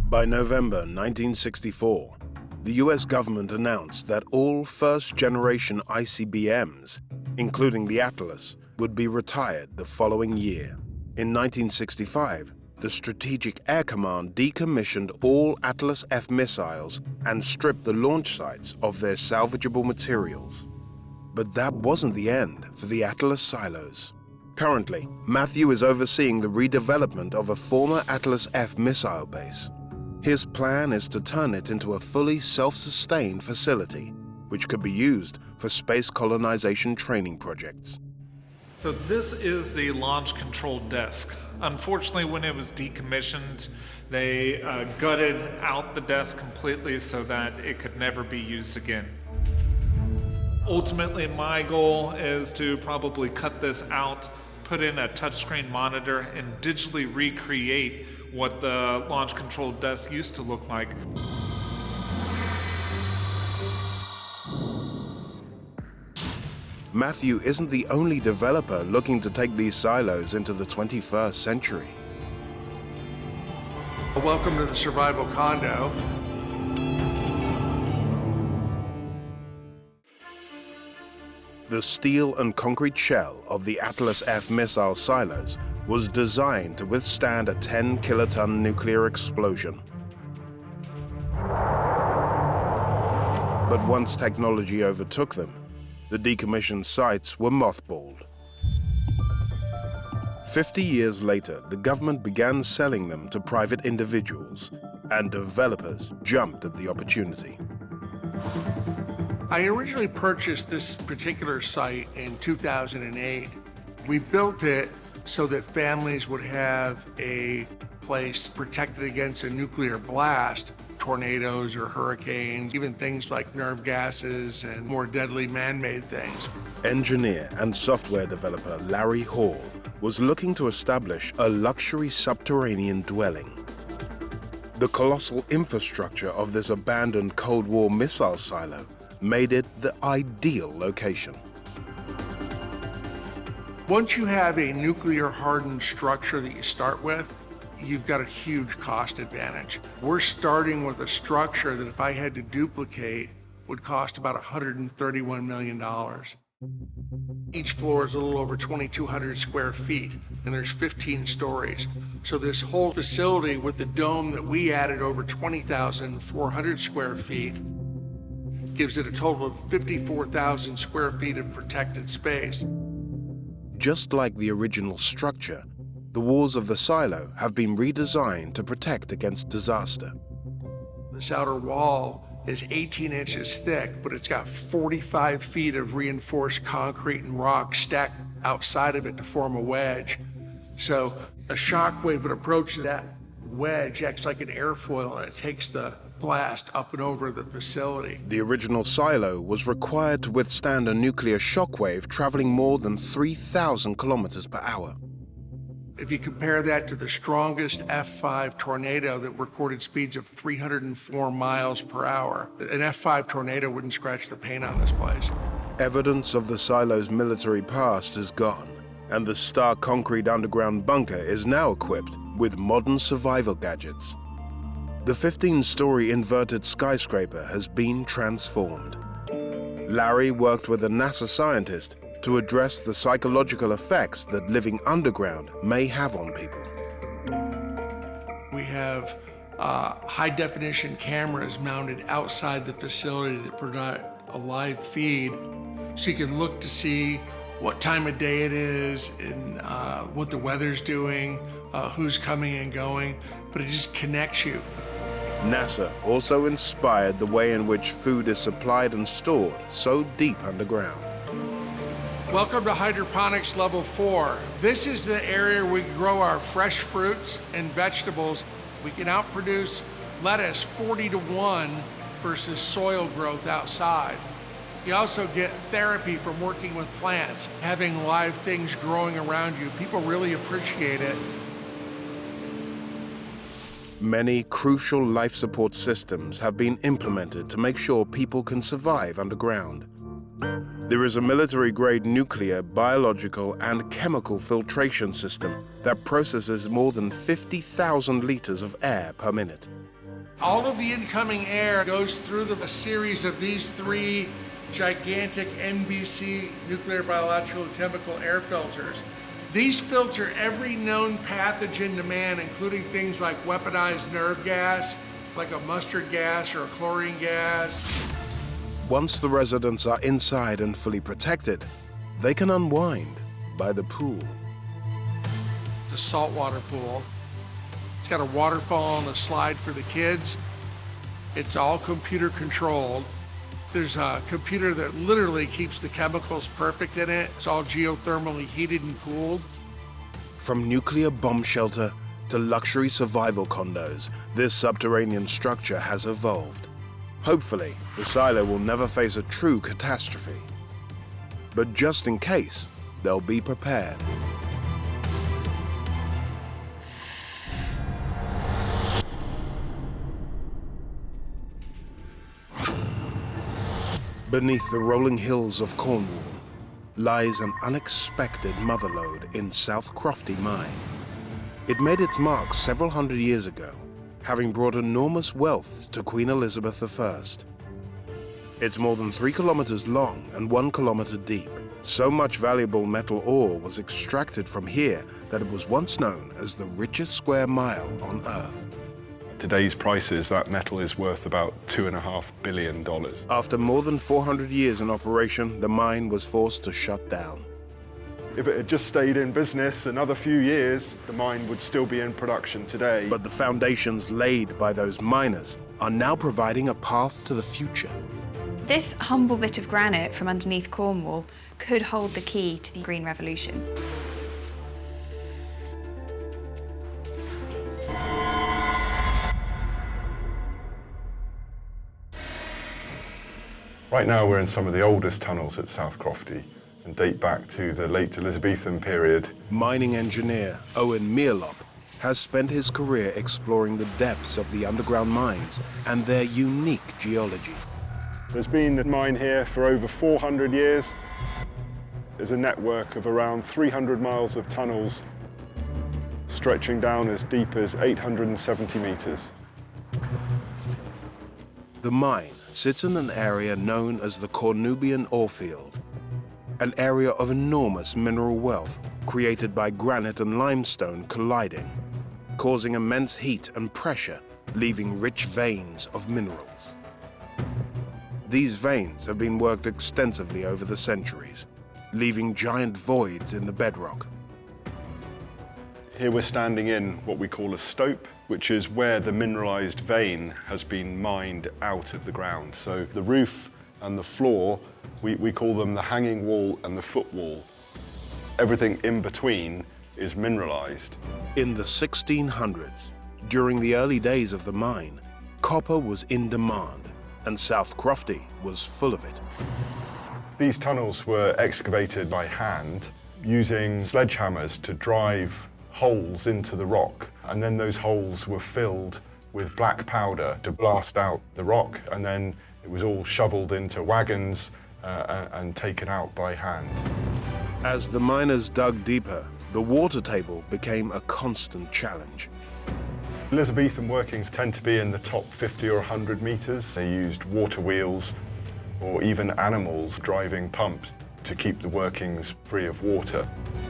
By November 1964, the US government announced that all first-generation ICBMs, including the Atlas, would be retired the following year. In 1965, the Strategic Air Command decommissioned all Atlas F missiles and stripped the launch sites of their salvageable materials. But that wasn't the end for the Atlas silos. Currently, Matthew is overseeing the redevelopment of a former Atlas F missile base. His plan is to turn it into a fully self-sustained facility, which could be used for space colonization training projects. So this is the launch control desk. Unfortunately, when it was decommissioned, they gutted out the desk completely so that it could never be used again. Ultimately, my goal is to probably cut this out, put in a touchscreen monitor and digitally recreate what the launch control desk used to look like. Matthew isn't the only developer looking to take these silos into the 21st century. Welcome to the survival condo. The steel and concrete shell of the Atlas F missile silos was designed to withstand a 10-kiloton nuclear explosion. But once technology overtook them, the decommissioned sites were mothballed. 50 years later, the government began selling them to private individuals, and developers jumped at the opportunity. I originally purchased this particular site in 2008. We built it so that families would have a place protected against a nuclear blast, tornadoes or hurricanes, even things like nerve gases and more deadly man-made things. Engineer and software developer Larry Hall was looking to establish a luxury subterranean dwelling. The colossal infrastructure of this abandoned Cold War missile silo made it the ideal location. Once you have a nuclear-hardened structure that you start with, you've got a huge cost advantage. We're starting with a structure that if I had to duplicate would cost about $131 million. Each floor is a little over 2,200 square feet, and there's 15 stories. So this whole facility with the dome that we added over 20,400 square feet gives it a total of 54,000 square feet of protected space. Just like the original structure, the walls of the silo have been redesigned to protect against disaster. This outer wall is 18 inches thick, but it's got 45 feet of reinforced concrete and rock stacked outside of it to form a wedge. So a shock wave that approaches that wedge acts like an airfoil, and it takes the blast up and over the facility. The original silo was required to withstand a nuclear shockwave traveling more than 3,000 kilometers per hour. If you compare that to the strongest F5 tornado that recorded speeds of 304 miles per hour, an F5 tornado wouldn't scratch the paint on this place. Evidence of the silo's military past is gone, and the stark concrete underground bunker is now equipped with modern survival gadgets. The 15-story inverted skyscraper has been transformed. Larry worked with a NASA scientist to address the psychological effects that living underground may have on people. We have high-definition cameras mounted outside the facility that provide a live feed, so you can look to see what time of day it is and what the weather's doing, who's coming and going, but it just connects you. NASA also inspired the way in which food is supplied and stored so deep underground. Welcome to Hydroponics Level 4. This is the area where we grow our fresh fruits and vegetables. We can outproduce lettuce 40-to-1 versus soil growth outside. You also get therapy from working with plants, having live things growing around you. People really appreciate it. Many crucial life support systems have been implemented to make sure people can survive underground. There is a military-grade nuclear, biological, and chemical filtration system that processes more than 50,000 liters of air per minute. All of the incoming air goes through a series of these 3 gigantic NBC nuclear, biological, and chemical air filters. These filter every known pathogen to man, including things like weaponized nerve gas, like a mustard gas or a chlorine gas. Once the residents are inside and fully protected, they can unwind by the pool. The saltwater pool. It's got a waterfall and a slide for the kids. It's all computer controlled. There's a computer that literally keeps the chemicals perfect in it. It's all geothermally heated and cooled. From nuclear bomb shelter to luxury survival condos, this subterranean structure has evolved. Hopefully, the silo will never face a true catastrophe. But just in case, they'll be prepared. Beneath the rolling hills of Cornwall lies an unexpected motherlode in South Crofty Mine. It made its mark several hundred years ago, having brought enormous wealth to Queen Elizabeth I. It's more than 3 kilometers long and 1 kilometer deep. So much valuable metal ore was extracted from here that it was once known as the richest square mile on Earth. Today's prices, that metal is worth about $2.5 billion. After more than 400 years in operation, the mine was forced to shut down. If it had just stayed in business another few years, the mine would still be in production today. But the foundations laid by those miners are now providing a path to the future. This humble bit of granite from underneath Cornwall could hold the key to the Green Revolution. Right now we're in some of the oldest tunnels at South Crofty and date back to the late Elizabethan period. Mining engineer Owen Mearlop has spent his career exploring the depths of the underground mines and their unique geology. There's been a mine here for over 400 years. There's a network of around 300 miles of tunnels stretching down as deep as 870 meters. The mine sits in an area known as the Cornubian Orefield, an area of enormous mineral wealth created by granite and limestone colliding, causing immense heat and pressure, leaving rich veins of minerals. These veins have been worked extensively over the centuries, leaving giant voids in the bedrock. Here we're standing in what we call a stope, which is where the mineralized vein has been mined out of the ground. So the roof and the floor, we call them the hanging wall and the footwall. Everything in between is mineralized. In the 1600s, during the early days of the mine, copper was in demand, and South Crofty was full of it. These tunnels were excavated by hand using sledgehammers to drive holes into the rock, and then those holes were filled with black powder to blast out the rock, and then it was all shoveled into wagons and taken out by hand. As the miners dug deeper, the water table became a constant challenge. Elizabethan workings tend to be in the top 50 or 100 meters. They used water wheels or even animals driving pumps to keep the workings free of water.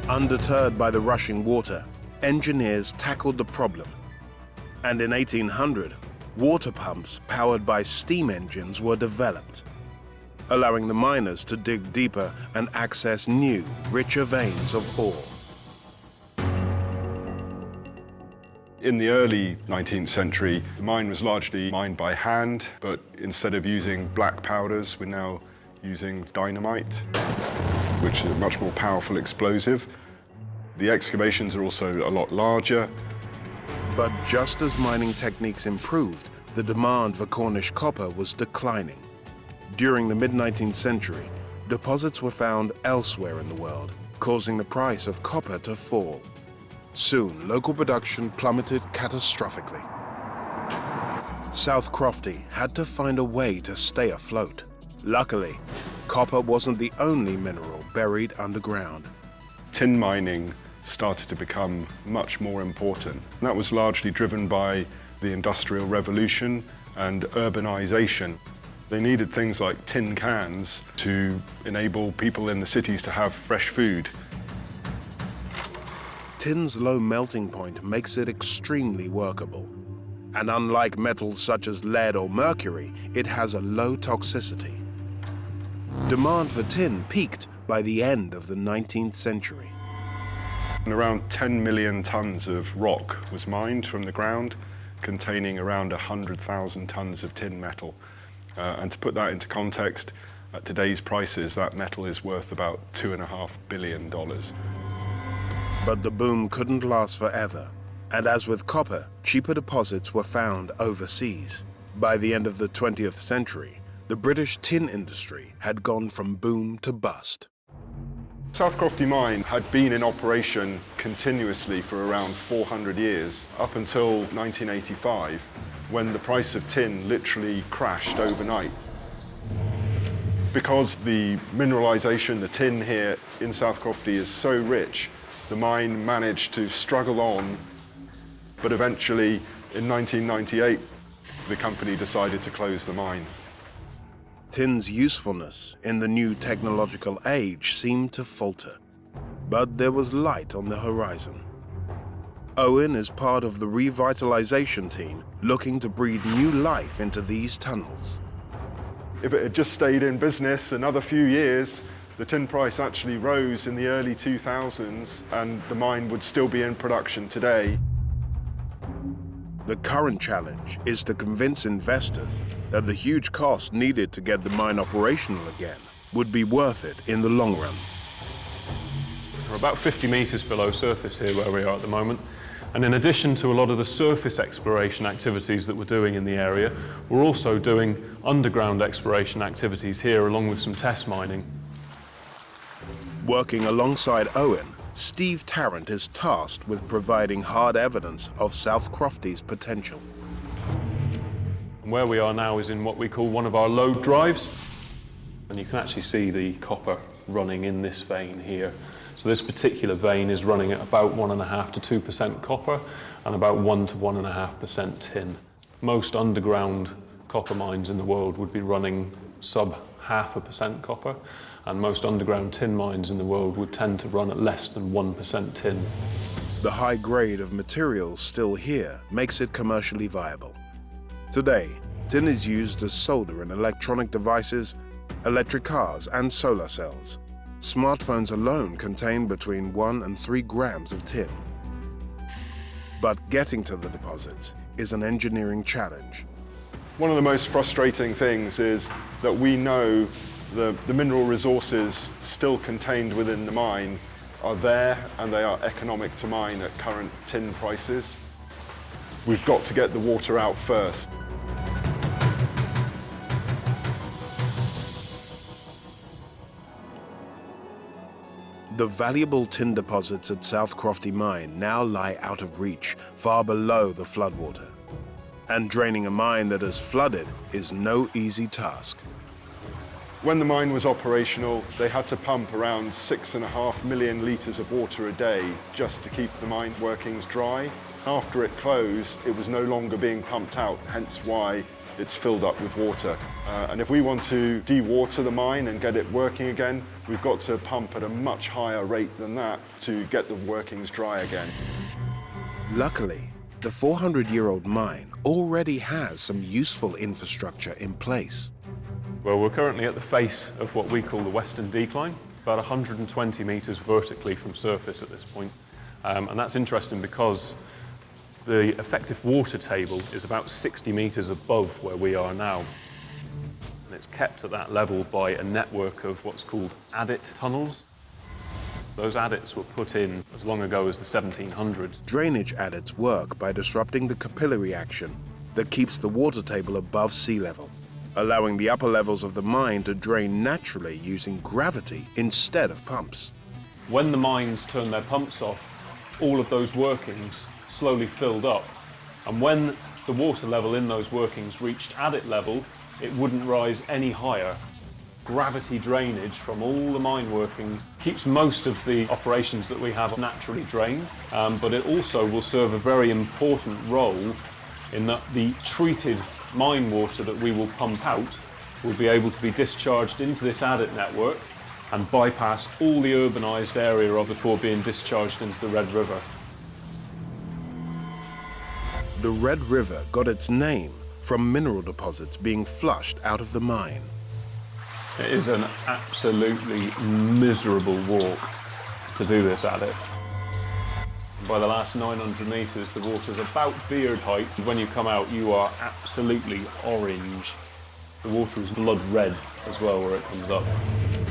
Undeterred by the rushing water, engineers tackled the problem. And in 1800, water pumps powered by steam engines were developed, allowing the miners to dig deeper and access new, richer veins of ore. In the early 19th century, the mine was largely mined by hand, but instead of using black powders, we're now using dynamite, which is a much more powerful explosive. The excavations are also a lot larger. But just as mining techniques improved, the demand for Cornish copper was declining. During the mid-19th century, deposits were found elsewhere in the world, causing the price of copper to fall. Soon, local production plummeted catastrophically. South Crofty had to find a way to stay afloat. Luckily, copper wasn't the only mineral buried underground. Tin mining started to become much more important. And that was largely driven by the Industrial Revolution and urbanization. They needed things like tin cans to enable people in the cities to have fresh food. Tin's low melting point makes it extremely workable. And unlike metals such as lead or mercury, it has a low toxicity. Demand for tin peaked by the end of the 19th century. And around 10 million tons of rock was mined from the ground, containing around 100,000 tons of tin metal. And to put that into context, at today's prices, that metal is worth about $2.5 billion. But the boom couldn't last forever. And as with copper, cheaper deposits were found overseas. By the end of the 20th century, the British tin industry had gone from boom to bust. South Crofty Mine had been in operation continuously for around 400 years, up until 1985, when the price of tin literally crashed overnight. Because the mineralisation, the tin here in South Crofty is so rich, the mine managed to struggle on, but eventually in 1998, the company decided to close the mine. Tin's usefulness in the new technological age seemed to falter, but there was light on the horizon. Owen is part of the revitalization team looking to breathe new life into these tunnels. If it had just stayed in business another few years, the tin price actually rose in the early 2000s and the mine would still be in production today. The current challenge is to convince investors that the huge cost needed to get the mine operational again would be worth it in the long run. We're about 50 metres below surface here where we are at the moment. And in addition to a lot of the surface exploration activities that we're doing in the area, we're also doing underground exploration activities here along with some test mining. Working alongside Owen, Steve Tarrant is tasked with providing hard evidence of South Crofty's potential. And where we are now is in what we call one of our load drives. And you can actually see the copper running in this vein here. So this particular vein is running at about 1.5% to 2% copper and about 1 to 1.5% tin. Most underground copper mines in the world would be running sub 0.5% copper, and most underground tin mines in the world would tend to run at less than 1% tin. The high grade of materials still here makes it commercially viable. Today, tin is used as solder in electronic devices, electric cars, and solar cells. Smartphones alone contain between 1 and 3 grams of tin. But getting to the deposits is an engineering challenge. One of the most frustrating things is that we know the mineral resources still contained within the mine are there and they are economic to mine at current tin prices. We've got to get the water out first. The valuable tin deposits at South Crofty Mine now lie out of reach, far below the floodwater. And draining a mine that is flooded is no easy task. When the mine was operational, they had to pump around 6.5 million litres of water a day just to keep the mine workings dry. After it closed, it was no longer being pumped out, hence why it's filled up with water. And if we want to dewater the mine and get it working again, we've got to pump at a much higher rate than that to get the workings dry again. Luckily, the 400-year-old mine already has some useful infrastructure in place. Well, we're currently at the face of what we call the Western Decline, about 120 metres vertically from surface at this point. And that's interesting because the effective water table is about 60 metres above where we are now. And it's kept at that level by a network of what's called adit tunnels. Those adits were put in as long ago as the 1700s. Drainage adits work by disrupting the capillary action that keeps the water table above sea level, allowing the upper levels of the mine to drain naturally using gravity instead of pumps. When the mines turned their pumps off, all of those workings slowly filled up, and when the water level in those workings reached adit level, it wouldn't rise any higher. Gravity drainage from all the mine workings keeps most of the operations that we have naturally drained, but it also will serve a very important role in that the treated mine water that we will pump out will be able to be discharged into this adit network and bypass all the urbanised area of before being discharged into the Red River. The Red River got its name from mineral deposits being flushed out of the mine. It is an absolutely miserable walk to do this adit. By the last 900 metres, the water's about beard height. When you come out, you are absolutely orange. The water is blood red as well where it comes up.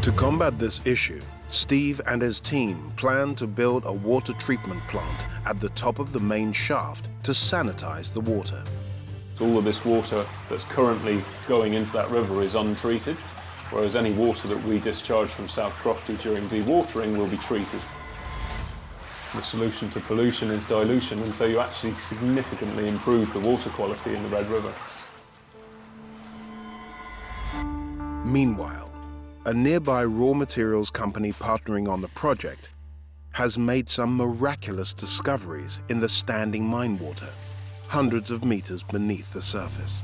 To combat this issue, Steve and his team plan to build a water treatment plant at the top of the main shaft to sanitize the water. All of this water that's currently going into that river is untreated, whereas any water that we discharge from South Crofty during dewatering will be treated. The solution to pollution is dilution, and so you actually significantly improve the water quality in the Red River. Meanwhile, a nearby raw materials company partnering on the project, has made some miraculous discoveries in the standing mine water, hundreds of meters beneath the surface.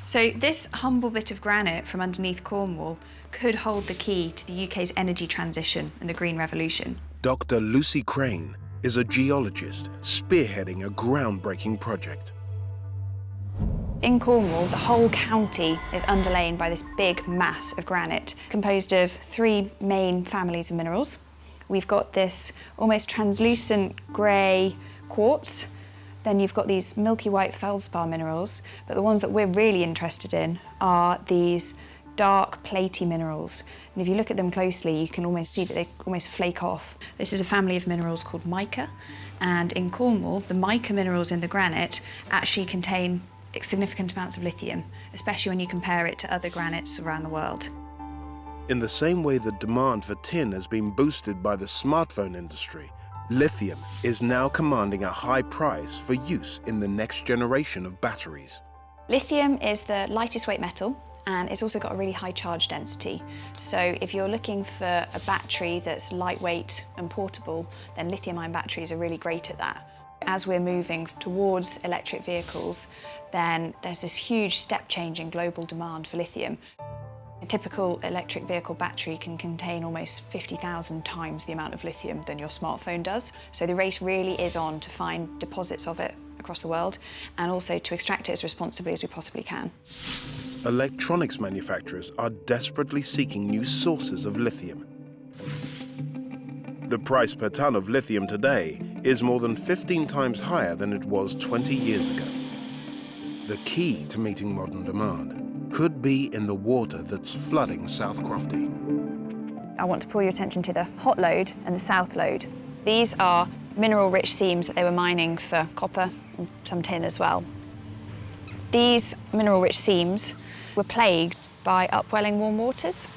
So this humble bit of granite from underneath Cornwall could hold the key to the UK's energy transition and the Green Revolution. Dr. Lucy Crane is a geologist spearheading a groundbreaking project. In Cornwall, the whole county is underlain by this big mass of granite, composed of three main families of minerals. We've got this almost translucent grey quartz, then you've got these milky white feldspar minerals, but the ones that we're really interested in are these dark platey minerals. And if you look at them closely, you can almost see that they almost flake off. This is a family of minerals called mica, and in Cornwall, the mica minerals in the granite actually contain significant amounts of lithium, especially when you compare it to other granites around the world. In the same way the demand for tin has been boosted by the smartphone industry, lithium is now commanding a high price for use in the next generation of batteries. Lithium is the lightest weight metal, and it's also got a really high charge density. So if you're looking for a battery that's lightweight and portable, then lithium-ion batteries are really great at that. As we're moving towards electric vehicles, then there's this huge step change in global demand for lithium. A typical electric vehicle battery can contain almost 50,000 times the amount of lithium than your smartphone does. So the race really is on to find deposits of it across the world and also to extract it as responsibly as we possibly can. Electronics manufacturers are desperately seeking new sources of lithium. The price per ton of lithium today is more than 15 times higher than it was 20 years ago. The key to meeting modern demand could be in the water that's flooding South Crofty. I want to pull your attention to the hot lode and the south lode. These are mineral-rich seams that they were mining for copper and some tin as well. These mineral-rich seams were plagued by upwelling warm waters.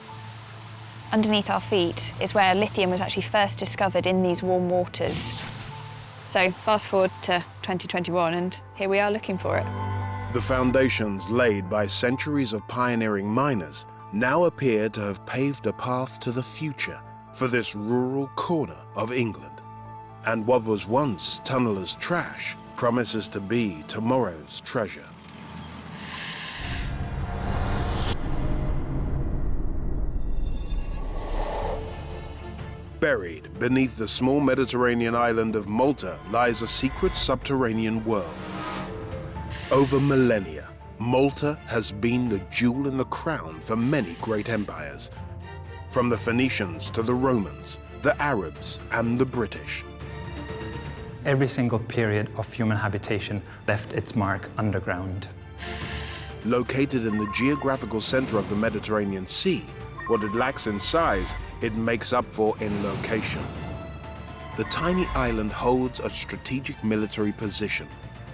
Underneath our feet is where lithium was actually first discovered in these warm waters. So fast forward to 2021 and here we are looking for it. The foundations laid by centuries of pioneering miners now appear to have paved a path to the future for this rural corner of England. And what was once tunnelers' trash promises to be tomorrow's treasure. Buried beneath the small Mediterranean island of Malta lies a secret subterranean world. Over millennia, Malta has been the jewel in the crown for many great empires, from the Phoenicians to the Romans, the Arabs and the British. Every single period of human habitation left its mark underground. Located in the geographical center of the Mediterranean Sea, what it lacks in size, it makes up for in location. The tiny island holds a strategic military position,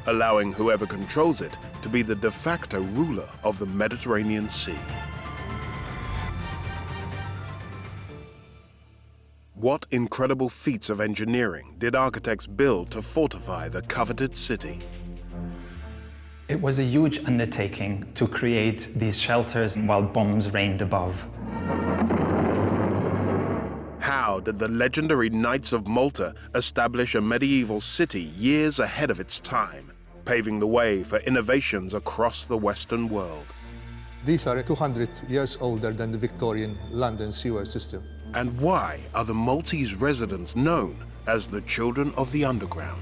allowing whoever controls it to be the de facto ruler of the Mediterranean Sea. What incredible feats of engineering did architects build to fortify the coveted city? It was a huge undertaking to create these shelters while bombs rained above. How did the legendary Knights of Malta establish a medieval city years ahead of its time, paving the way for innovations across the Western world? These are 200 years older than the Victorian London sewer system. And why are the Maltese residents known as the Children of the Underground?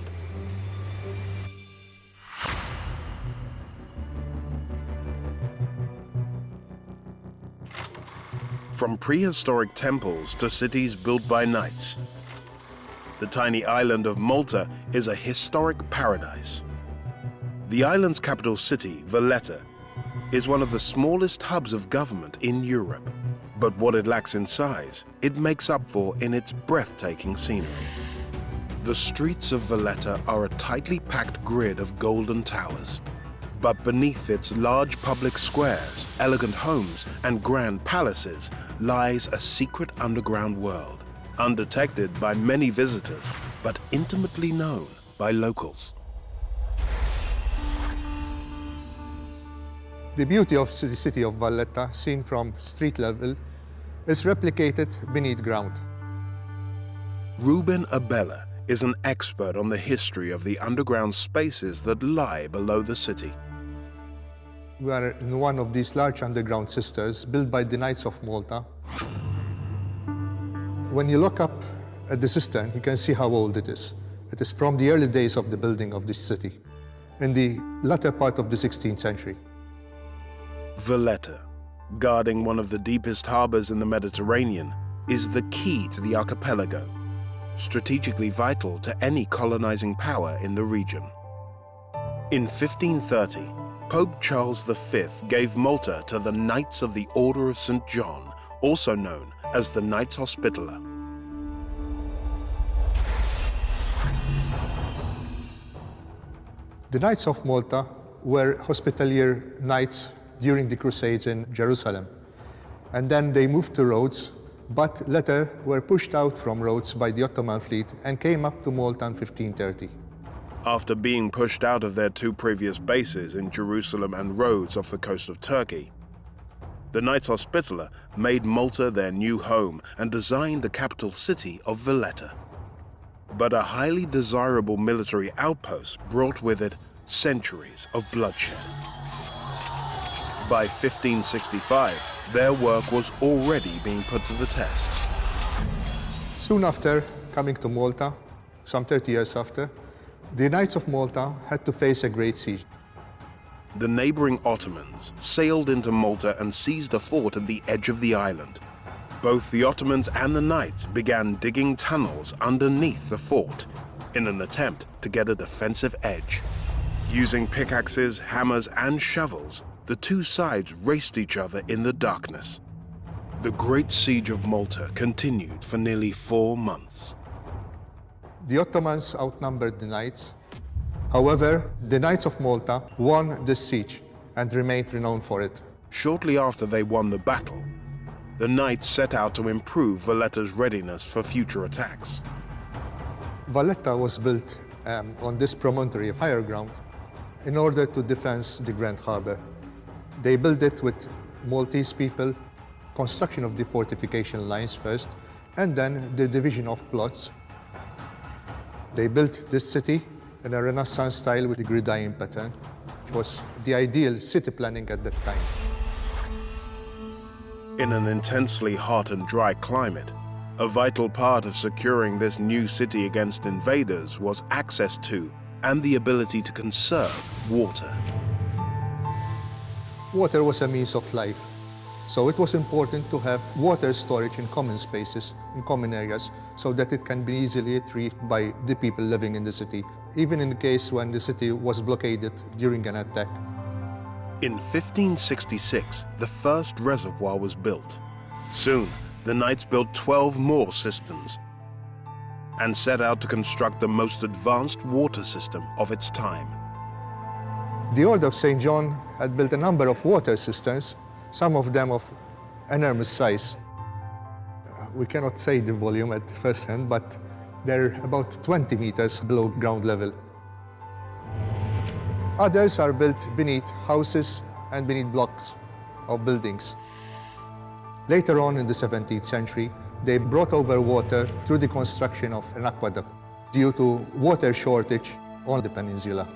From prehistoric temples to cities built by knights, the tiny island of Malta is a historic paradise. The island's capital city, Valletta, is one of the smallest hubs of government in Europe. But what it lacks in size, it makes up for in its breathtaking scenery. The streets of Valletta are a tightly packed grid of golden towers. But beneath its large public squares, elegant homes, and grand palaces lies a secret underground world, undetected by many visitors, but intimately known by locals. The beauty of the city of Valletta, seen from street level, is replicated beneath ground. Ruben Abella is an expert on the history of the underground spaces that lie below the city. We are in one of these large underground cisterns built by the Knights of Malta. When you look up at the cistern, you can see how old it is. It is from the early days of the building of this city, in the latter part of the 16th century. Valletta, guarding one of the deepest harbors in the Mediterranean, is the key to the archipelago, strategically vital to any colonizing power in the region. In 1530, Pope Charles V gave Malta to the Knights of the Order of St. John, also known as the Knights Hospitaller. The Knights of Malta were Hospitalier knights during the Crusades in Jerusalem. And then they moved to Rhodes, but later were pushed out from Rhodes by the Ottoman fleet and came up to Malta in 1530. After being pushed out of their two previous bases in Jerusalem and Rhodes off the coast of Turkey, the Knights Hospitaller made Malta their new home and designed the capital city of Valletta. But a highly desirable military outpost brought with it centuries of bloodshed. By 1565, their work was already being put to the test. Soon after coming to Malta, some 30 years after, the Knights of Malta had to face a great siege. The neighboring Ottomans sailed into Malta and seized a fort at the edge of the island. Both the Ottomans and the Knights began digging tunnels underneath the fort in an attempt to get a defensive edge. Using pickaxes, hammers, and shovels, the two sides raced each other in the darkness. The Great Siege of Malta continued for nearly 4 months. The Ottomans outnumbered the Knights. However, the Knights of Malta won the siege and remained renowned for it. Shortly after they won the battle, the Knights set out to improve Valletta's readiness for future attacks. Valletta was built on this promontory of higher ground in order to defend the Grand Harbor. They built it with Maltese people, construction of the fortification lines first, and then the division of plots. They built this city in a Renaissance style with the gridiron pattern, which was the ideal city planning at that time. In an intensely hot and dry climate, a vital part of securing this new city against invaders was access to and the ability to conserve water. Water was a means of life, so it was important to have water storage in common spaces, in common areas, so that it can be easily retrieved by the people living in the city, even in the case when the city was blockaded during an attack. In 1566, the first reservoir was built. Soon, the Knights built 12 more cisterns and set out to construct the most advanced water system of its time. The Order of St. John had built a number of water cisterns, some of them of enormous size. We cannot say the volume at first hand, but they're about 20 meters below ground level. Others are built beneath houses and beneath blocks of buildings. Later on in the 17th century, they brought over water through the construction of an aqueduct due to water shortage on the peninsula.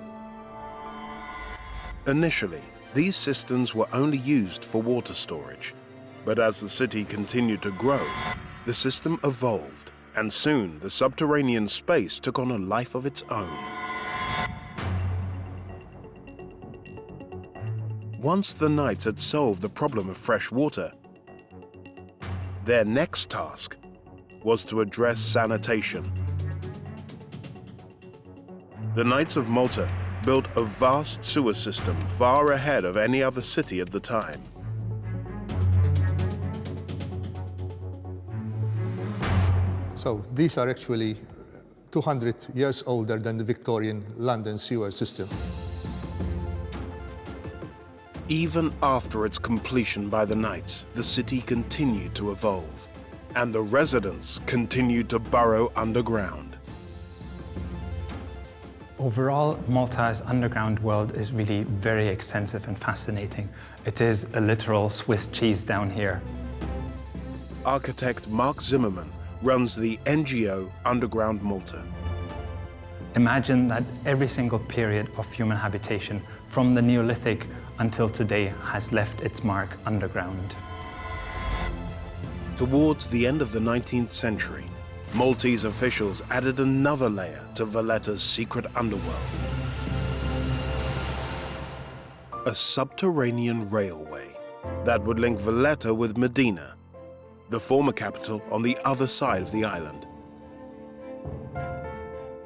Initially, these cisterns were only used for water storage, but as the city continued to grow, the system evolved, and soon the subterranean space took on a life of its own. Once the Knights had solved the problem of fresh water, their next task was to address sanitation. The Knights of Malta built a vast sewer system far ahead of any other city at the time. So these are actually 200 years older than the Victorian London sewer system. Even after its completion by the Knights, the city continued to evolve, and the residents continued to burrow underground. Overall, Malta's underground world is really very extensive and fascinating. It is a literal Swiss cheese down here. architect Mark Zimmerman runs the NGO Underground Malta. Imagine that every single period of human habitation, from the Neolithic until today, has left its mark underground. Towards the end of the 19th century, Maltese officials added another layer to Valletta's secret underworld. A subterranean railway that would link Valletta with Medina, the former capital on the other side of the island.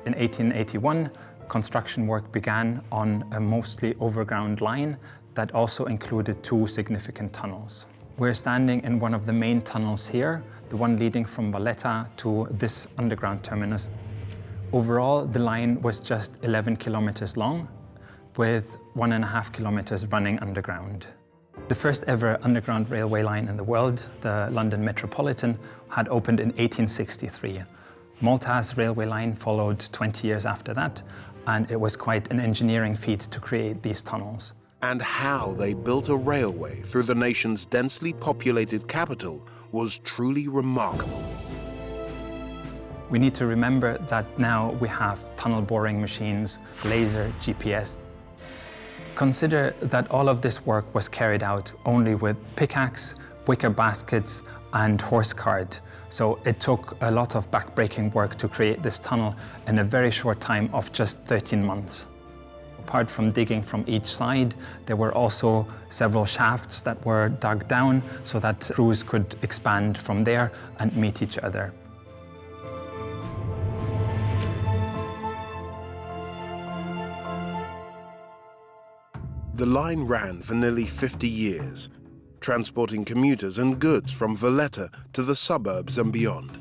In 1881, construction work began on a mostly overground line that also included 2 significant tunnels. We're standing in one of the main tunnels here, the one leading from Valletta to this underground terminus. Overall, the line was just 11 kilometers long, with 1.5 kilometers running underground. The first ever underground railway line in the world, the London Metropolitan, had opened in 1863. Malta's railway line followed 20 years after that, and it was quite an engineering feat to create these tunnels. And how they built a railway through the nation's densely populated capital was truly remarkable. We need to remember that now we have tunnel boring machines, laser, GPS. Consider that all of this work was carried out only with pickaxe, wicker baskets, and horse cart. So it took a lot of backbreaking work to create this tunnel in a very short time of just 13 months. Apart from digging from each side, there were also several shafts that were dug down so that crews could expand from there and meet each other. The line ran for nearly 50 years, transporting commuters and goods from Valletta to the suburbs and beyond.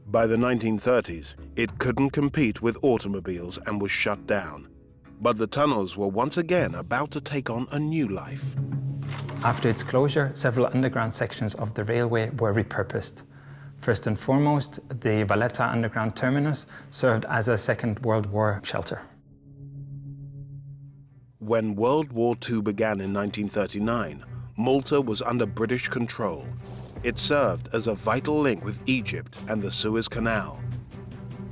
By the 1930s, it couldn't compete with automobiles and was shut down. But the tunnels were once again about to take on a new life. After its closure, several underground sections of the railway were repurposed. First and foremost, the Valletta underground terminus served as a Second World War shelter. When World War II began in 1939, Malta was under British control. It served as a vital link with Egypt and the Suez Canal.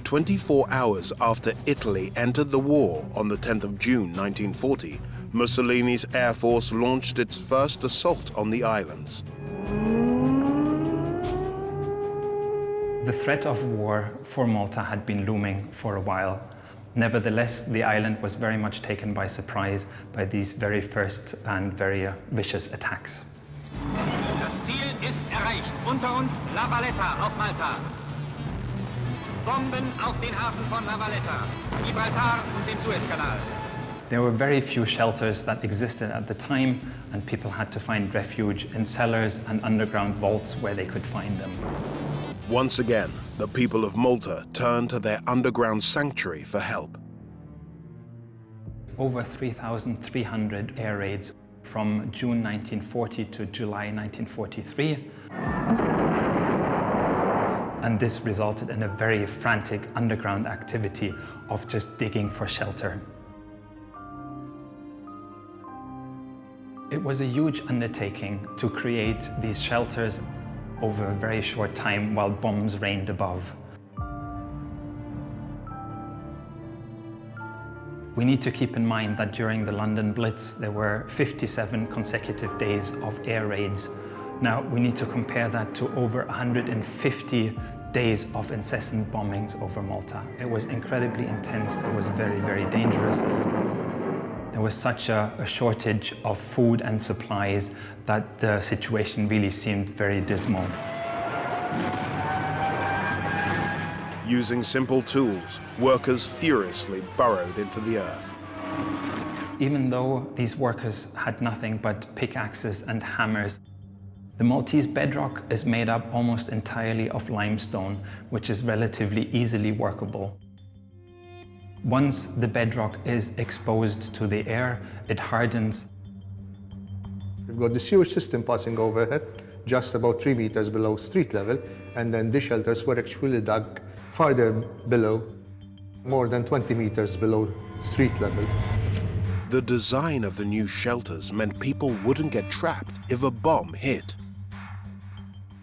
24 hours after Italy entered the war on the 10th of June 1940, Mussolini's air force launched its first assault on the islands. The threat of war for Malta had been looming for a while. Nevertheless, the island was very much taken by surprise by these very first and very vicious attacks. Das Ziel ist erreicht. Unter uns La Valletta auf Malta. Bomben auf den Hafen von La Valletta, Gibraltar und den Suezkanal. There were very few shelters that existed at the time, and people had to find refuge in cellars and underground vaults where they could find them. Once again, the people of Malta turned to their underground sanctuary for help. Over 3,300 air raids from June 1940 to July 1943. And this resulted in a very frantic underground activity of just digging for shelter. It was a huge undertaking to create these shelters over a very short time while bombs rained above. We need to keep in mind that during the London Blitz, there were 57 consecutive days of air raids. Now, we need to compare that to over 150 days of incessant bombings over Malta. It was incredibly intense. It was very, very dangerous. There was such a shortage of food and supplies that the situation really seemed very dismal. Using simple tools, workers furiously burrowed into the earth. Even though these workers had nothing but pickaxes and hammers, the Maltese bedrock is made up almost entirely of limestone, which is relatively easily workable. Once the bedrock is exposed to the air, it hardens. We've got the sewage system passing overhead, just about 3 meters below street level, and then the shelters were actually dug farther below, more than 20 meters below street level. The design of the new shelters meant people wouldn't get trapped if a bomb hit.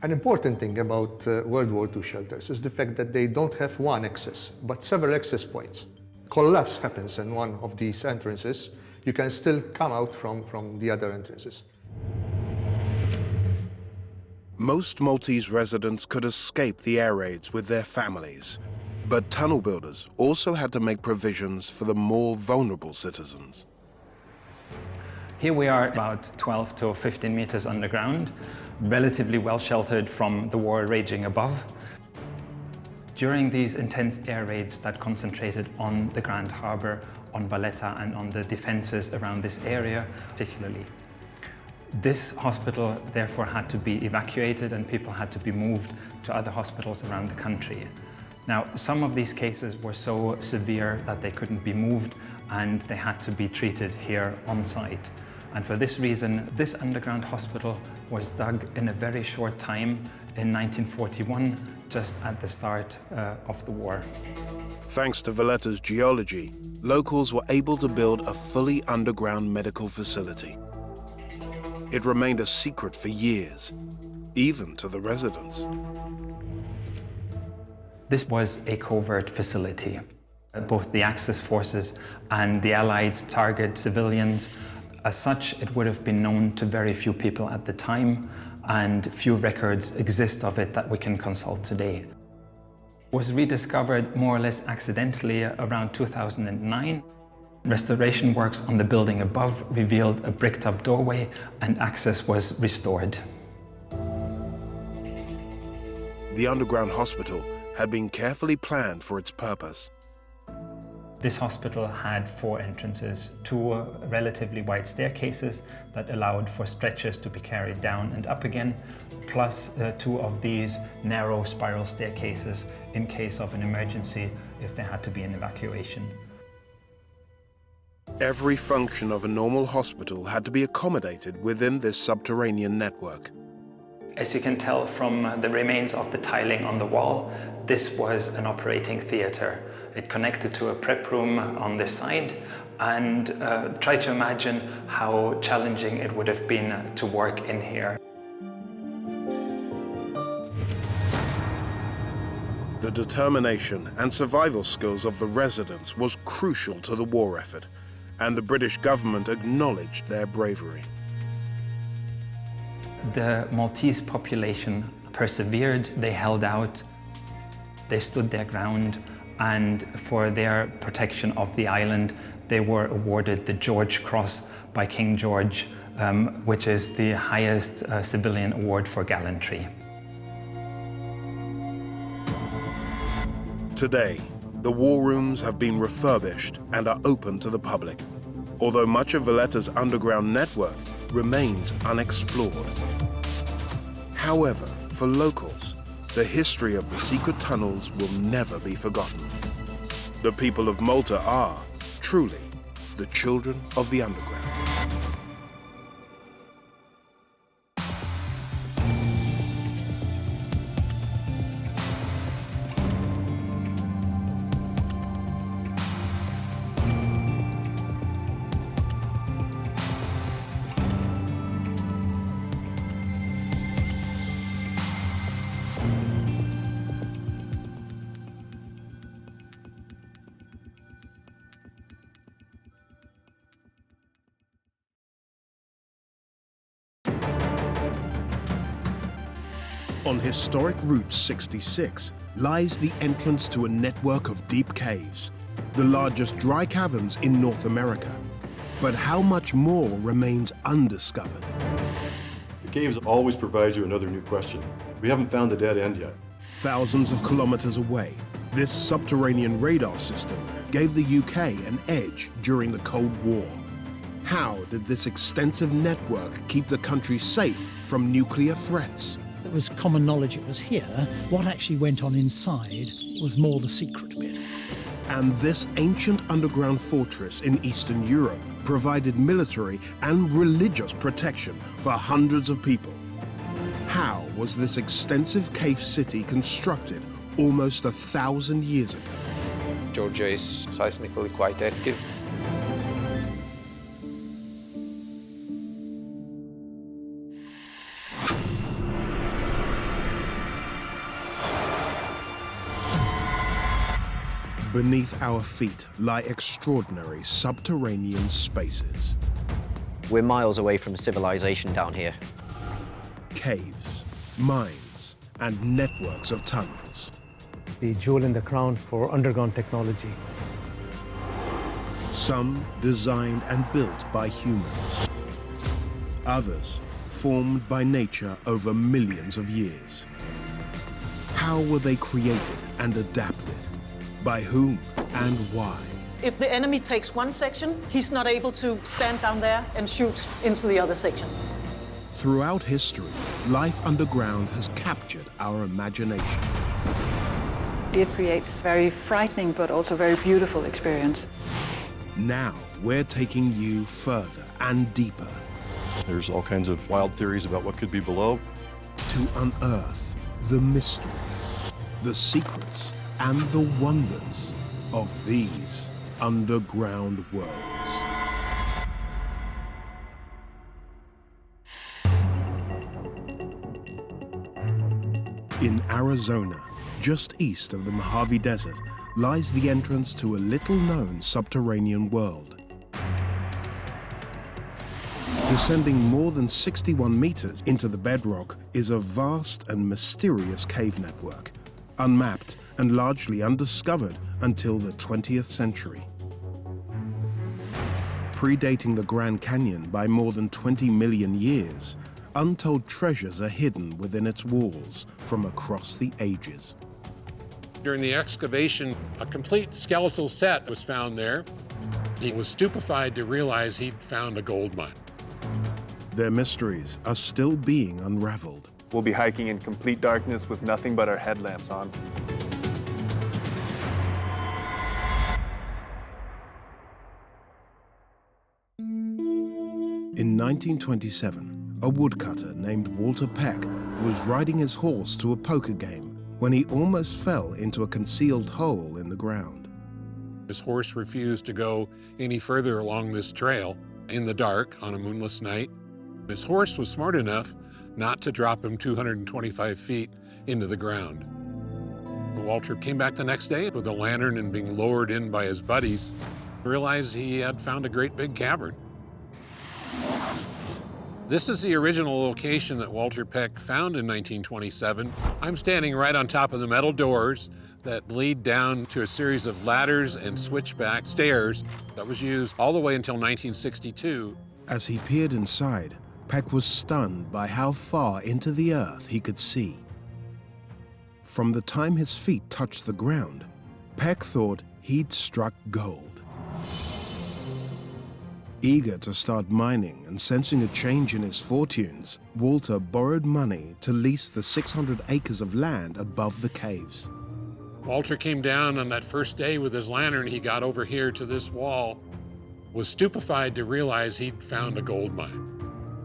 An important thing about World War II shelters is the fact that they don't have one access, but several access points. Collapse happens in one of these entrances, you can still come out from the other entrances. Most Maltese residents could escape the air raids with their families, but tunnel builders also had to make provisions for the more vulnerable citizens. Here we are about 12 to 15 meters underground, relatively well sheltered from the war raging above. During these intense air raids that concentrated on the Grand Harbour, on Valletta and on the defences around this area particularly, this hospital therefore had to be evacuated and people had to be moved to other hospitals around the country. Now, some of these cases were so severe that they couldn't be moved and they had to be treated here on site. And for this reason, this underground hospital was dug in a very short time in 1941, just at the start of the war. Thanks to Valletta's geology, locals were able to build a fully underground medical facility. It remained a secret for years, even to the residents. This was a covert facility. Both the Axis forces and the Allies targeted civilians. As such, it would have been known to very few people at the time, and few records exist of it that we can consult today. It was rediscovered more or less accidentally around 2009. Restoration works on the building above revealed a bricked-up doorway and access was restored. The underground hospital had been carefully planned for its purpose. This hospital had 4 entrances, 2 relatively wide staircases that allowed for stretchers to be carried down and up again, plus 2 of these narrow spiral staircases in case of an emergency if there had to be an evacuation. Every function of a normal hospital had to be accommodated within this subterranean network. As you can tell from the remains of the tiling on the wall, this was an operating theatre. It connected to a prep room on this side, and try to imagine how challenging it would have been to work in here. The determination and survival skills of the residents was crucial to the war effort, and the British government acknowledged their bravery. The Maltese population persevered, they held out, they stood their ground, and for their protection of the island, they were awarded the George Cross by King George, which is the highest civilian award for gallantry. Today, the war rooms have been refurbished and are open to the public, although much of Valletta's underground network remains unexplored. However, for locals, the history of the secret tunnels will never be forgotten. The people of Malta are, truly, the children of the underground. On historic Route 66 lies the entrance to a network of deep caves, the largest dry caverns in North America. But how much more remains undiscovered? The caves always provide you another new question. We haven't found the dead end yet. Thousands of kilometers away, this subterranean radar system gave the UK an edge during the Cold War. How did this extensive network keep the country safe from nuclear threats? It was common knowledge it was here. What actually went on inside was more the secret bit. And this ancient underground fortress in Eastern Europe provided military and religious protection for hundreds of people. How was this extensive cave city constructed almost 1,000 years ago? Georgia is seismically quite active. Beneath our feet lie extraordinary subterranean spaces. We're miles away from civilization down here. Caves, mines, and networks of tunnels. The jewel in the crown for underground technology. Some designed and built by humans. Others formed by nature over millions of years. How were they created and adapted? By whom and why? If the enemy takes one section, he's not able to stand down there and shoot into the other section. Throughout history, life underground has captured our imagination. It creates very frightening but also very beautiful experience. Now we're taking you further and deeper. There's all kinds of wild theories about what could be below. To unearth the mysteries, the secrets, and the wonders of these underground worlds. In Arizona, just east of the Mojave Desert, lies the entrance to a little-known subterranean world. Descending more than 61 meters into the bedrock is a vast and mysterious cave network, unmapped and largely undiscovered until the 20th century. Predating the Grand Canyon by more than 20 million years, untold treasures are hidden within its walls from across the ages. During the excavation, a complete skeletal set was found there. He was stupefied to realize he'd found a gold mine. Their mysteries are still being unraveled. We'll be hiking in complete darkness with nothing but our headlamps on. In 1927, a woodcutter named Walter Peck was riding his horse to a poker game when he almost fell into a concealed hole in the ground. His horse refused to go any further along this trail in the dark on a moonless night. His horse was smart enough not to drop him 225 feet into the ground. Walter came back the next day with a lantern and being lowered in by his buddies, realized he had found a great big cavern. This is the original location that Walter Peck found in 1927. I'm standing right on top of the metal doors that lead down to a series of ladders and switchback stairs that was used all the way until 1962. As he peered inside, Peck was stunned by how far into the earth he could see. From the time his feet touched the ground, Peck thought he'd struck gold. Eager to start mining and sensing a change in his fortunes, Walter borrowed money to lease the 600 acres of land above the caves. Walter came down on that first day with his lantern. He got over here to this wall, was stupefied to realize he'd found a gold mine.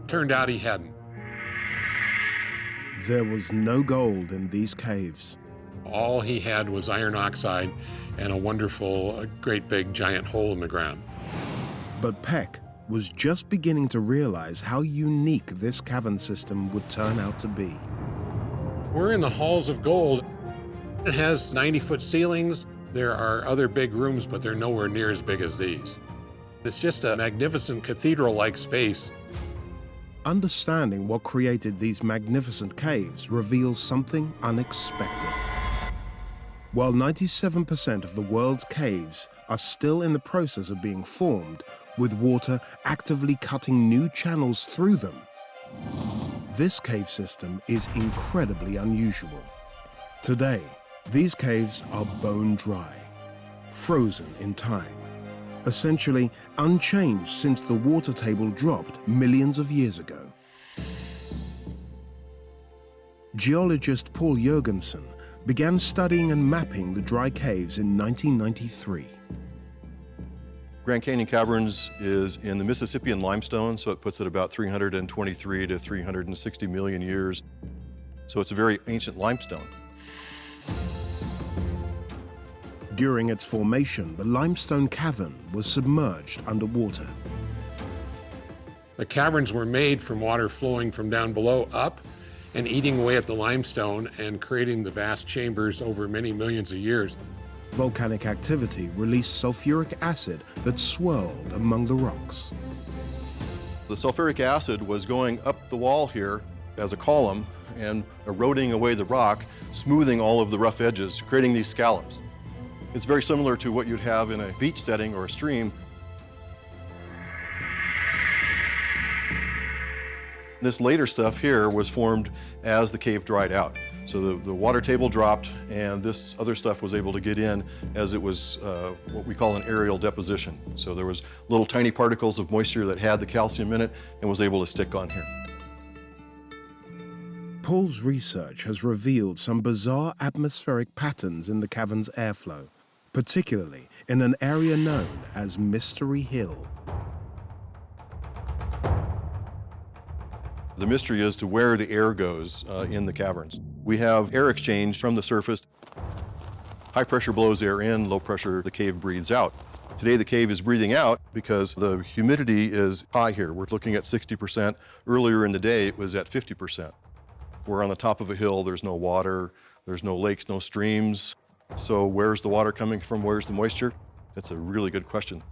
Turned out he hadn't. There was no gold in these caves. All he had was iron oxide and a wonderful, great big giant hole in the ground. But Peck was just beginning to realize how unique this cavern system would turn out to be. We're in the halls of gold. It has 90-foot ceilings. There are other big rooms, but they're nowhere near as big as these. It's just a magnificent cathedral-like space. Understanding what created these magnificent caves reveals something unexpected. While 97% of the world's caves are still in the process of being formed, with water actively cutting new channels through them, this cave system is incredibly unusual. Today, these caves are bone dry, frozen in time, essentially unchanged since the water table dropped millions of years ago. Geologist Paul Jurgensen began studying and mapping the dry caves in 1993. Grand Canyon Caverns is in the Mississippian limestone, so it puts it about 323 to 360 million years. So it's a very ancient limestone. During its formation, the limestone cavern was submerged underwater. The caverns were made from water flowing from down below up and eating away at the limestone and creating the vast chambers over many millions of years. volcanic activity released sulfuric acid that swirled among the rocks. The sulfuric acid was going up the wall here as a column and eroding away the rock, smoothing all of the rough edges, creating these scallops. It's very similar to what you'd have in a beach setting or a stream. This later stuff here was formed as the cave dried out. So the water table dropped, and this other stuff was able to get in as it was what we call an aerial deposition. So there was little tiny particles of moisture that had the calcium in it and was able to stick on here. Paul's research has revealed some bizarre atmospheric patterns in the cavern's airflow, particularly in an area known as Mystery Hill. The mystery is to where the air goes in the caverns. We have air exchange from the surface. High pressure blows air in, low pressure the cave breathes out. Today the cave is breathing out because the humidity is high here. We're looking at 60%. Earlier in the day it was at 50%. We're on the top of a hill, there's no water, there's no lakes, no streams. So where's the water coming from? Where's the moisture? That's a really good question.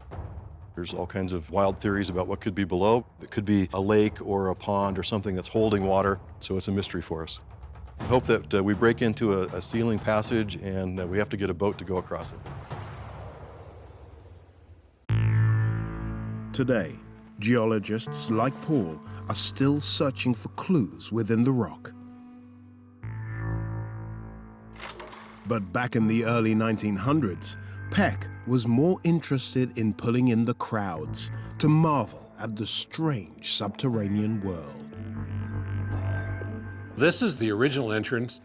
There's all kinds of wild theories about what could be below. It could be a lake or a pond or something that's holding water, so it's a mystery for us. I hope that we break into a sealing passage and we have to get a boat to go across it. Today, geologists like Paul are still searching for clues within the rock. But back in the early 1900s, Peck was more interested in pulling in the crowds to marvel at the strange subterranean world. This is the original entrance.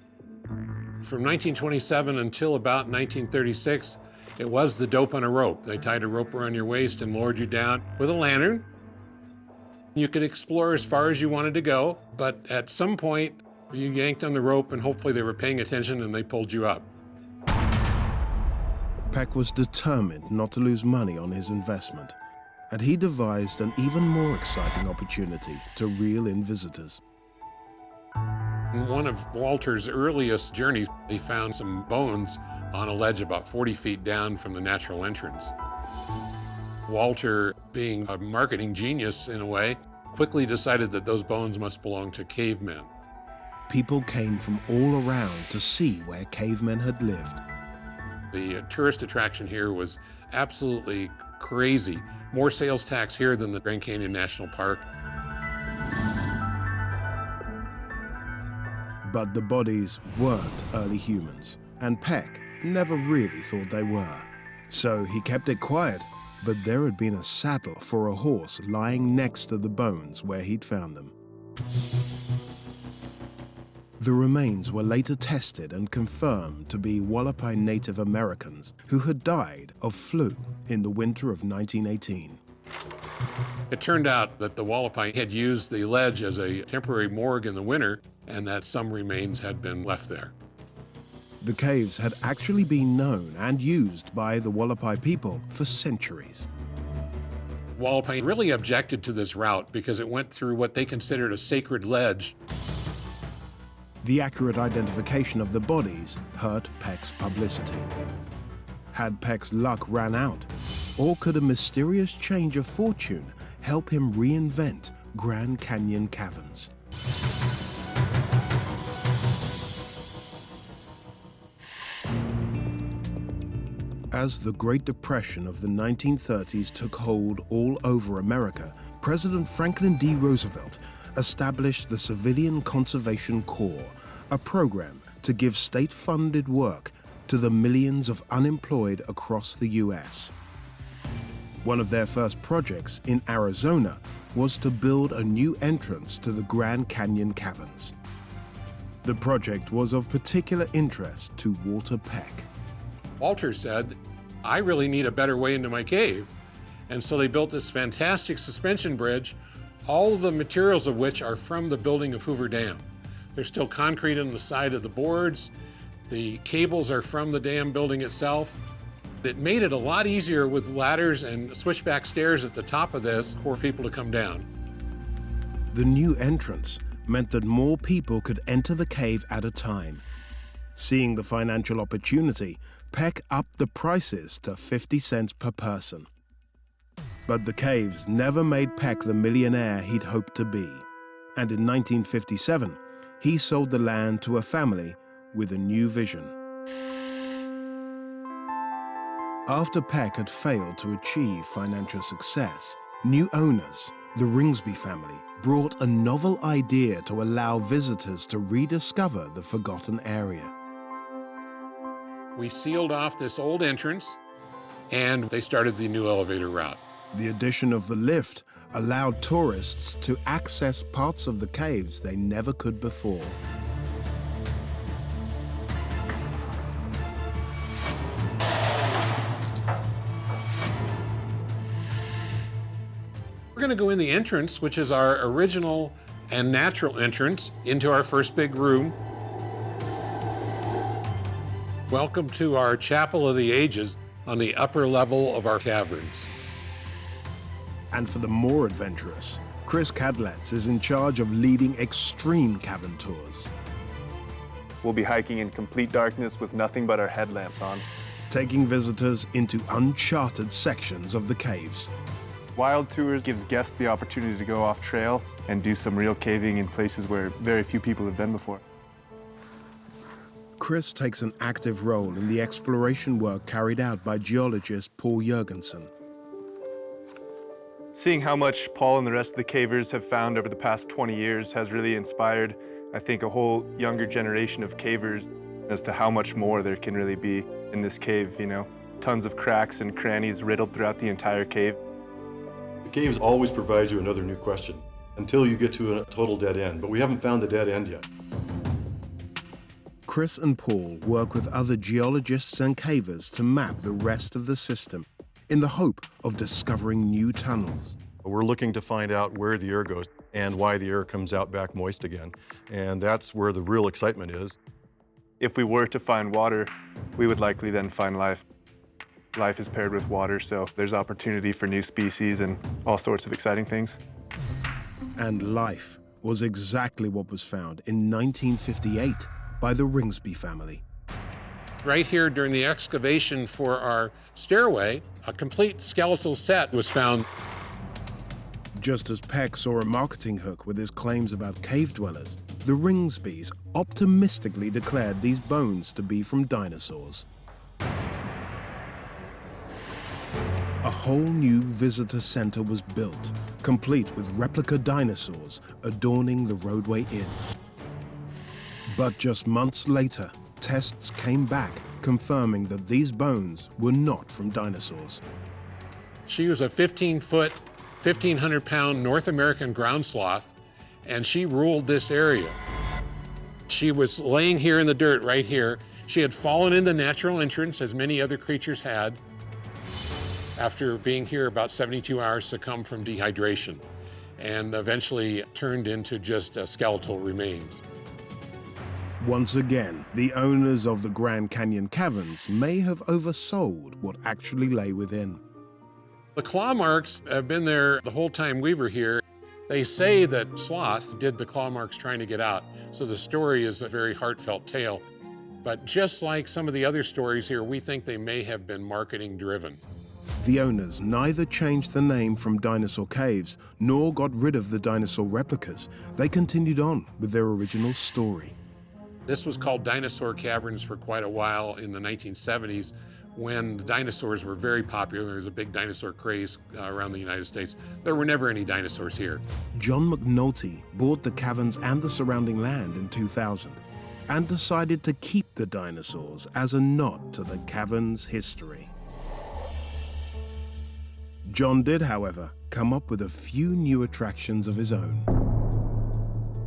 From 1927 until about 1936, it was the dope on a rope. They tied a rope around your waist and lowered you down with a lantern. You could explore as far as you wanted to go, but at some point, you yanked on the rope and hopefully they were paying attention and they pulled you up. Peck was determined not to lose money on his investment, and he devised an even more exciting opportunity to reel in visitors. In one of Walter's earliest journeys, he found some bones on a ledge about 40 feet down from the natural entrance. Walter, being a marketing genius in a way, quickly decided that those bones must belong to cavemen. People came from all around to see where cavemen had lived. The tourist attraction here was absolutely crazy. More sales tax here than the Grand Canyon National Park. But the bodies weren't early humans, and Peck never really thought they were. So he kept it quiet, but there had been a saddle for a horse lying next to the bones where he'd found them. The remains were later tested and confirmed to be Wallapai Native Americans who had died of flu in the winter of 1918. It turned out that the Wallapai had used the ledge as a temporary morgue in the winter, and that some remains had been left there. The caves had actually been known and used by the Wallapai people for centuries. Wallapai really objected to this route because it went through what they considered a sacred ledge. The accurate identification of the bodies hurt Peck's publicity. Had Peck's luck ran out? Or could a mysterious change of fortune help him reinvent Grand Canyon caverns? As the Great Depression of the 1930s took hold all over America, President Franklin D. Roosevelt established the Civilian Conservation Corps, a program to give state-funded work to the millions of unemployed across the U.S. One of their first projects in Arizona was to build a new entrance to the Grand Canyon caverns. The project was of particular interest to Walter Peck. Walter said, "I really need a better way into my cave." And so they built this fantastic suspension bridge, all of the materials of which are from the building of Hoover Dam. There's still concrete on the side of the boards. The cables are from the dam building itself. It made it a lot easier with ladders and switchback stairs at the top of this for people to come down. The new entrance meant that more people could enter the cave at a time. Seeing the financial opportunity, Peck upped the prices to 50 cents per person. But the caves never made Peck the millionaire he'd hoped to be. And in 1957, he sold the land to a family with a new vision. After Peck had failed to achieve financial success, new owners, the Ringsby family, brought a novel idea to allow visitors to rediscover the forgotten area. We sealed off this old entrance, and they started the new elevator route. The addition of the lift allowed tourists to access parts of the caves they never could before. We're going to go in the entrance, which is our original and natural entrance into our first big room. Welcome to our Chapel of the Ages on the upper level of our caverns. And for the more adventurous, Chris Cadletts is in charge of leading extreme cavern tours. We'll be hiking in complete darkness with nothing but our headlamps on, taking visitors into uncharted sections of the caves. Wild Tours gives guests the opportunity to go off trail and do some real caving in places where very few people have been before. Chris takes an active role in the exploration work carried out by geologist Paul Jurgensen. Seeing how much Paul and the rest of the cavers have found over the past 20 years has really inspired, I think, a whole younger generation of cavers as to how much more there can really be in this cave, you know. Tons of cracks and crannies riddled throughout the entire cave. The caves always provide you another new question until you get to a total dead end, but we haven't found the dead end yet. Chris and Paul work with other geologists and cavers to map the rest of the system in the hope of discovering new tunnels. We're looking to find out where the air goes and why the air comes out back moist again, and that's where the real excitement is. If we were to find water, we would likely then find life. Life is paired with water, so there's opportunity for new species and all sorts of exciting things. And life was exactly what was found in 1958 by the Ringsby family. Right here during the excavation for our stairway, a complete skeletal set was found. Just as Peck saw a marketing hook with his claims about cave dwellers, the Ringsbys optimistically declared these bones to be from dinosaurs. A whole new visitor center was built, complete with replica dinosaurs adorning the roadway in. But just months later, tests came back confirming that these bones were not from dinosaurs. She was a 15-foot, 1,500-pound North American ground sloth, and she ruled this area. She was laying here in the dirt right here. She had fallen in the natural entrance, as many other creatures had. After being here about 72 hours, succumbed from dehydration, and eventually turned into just skeletal remains. Once again, the owners of the Grand Canyon caverns may have oversold what actually lay within. The claw marks have been there the whole time we were here. They say that sloth did the claw marks trying to get out, so the story is a very heartfelt tale. But just like some of the other stories here, we think they may have been marketing driven. The owners neither changed the name from Dinosaur Caves nor got rid of the dinosaur replicas. They continued on with their original story. This was called Dinosaur Caverns for quite a while in the 1970s when the dinosaurs were very popular. There was a big dinosaur craze around the United States. There were never any dinosaurs here. John McNulty bought the caverns and the surrounding land in 2000 and decided to keep the dinosaurs as a nod to the caverns' history. John did, however, come up with a few new attractions of his own.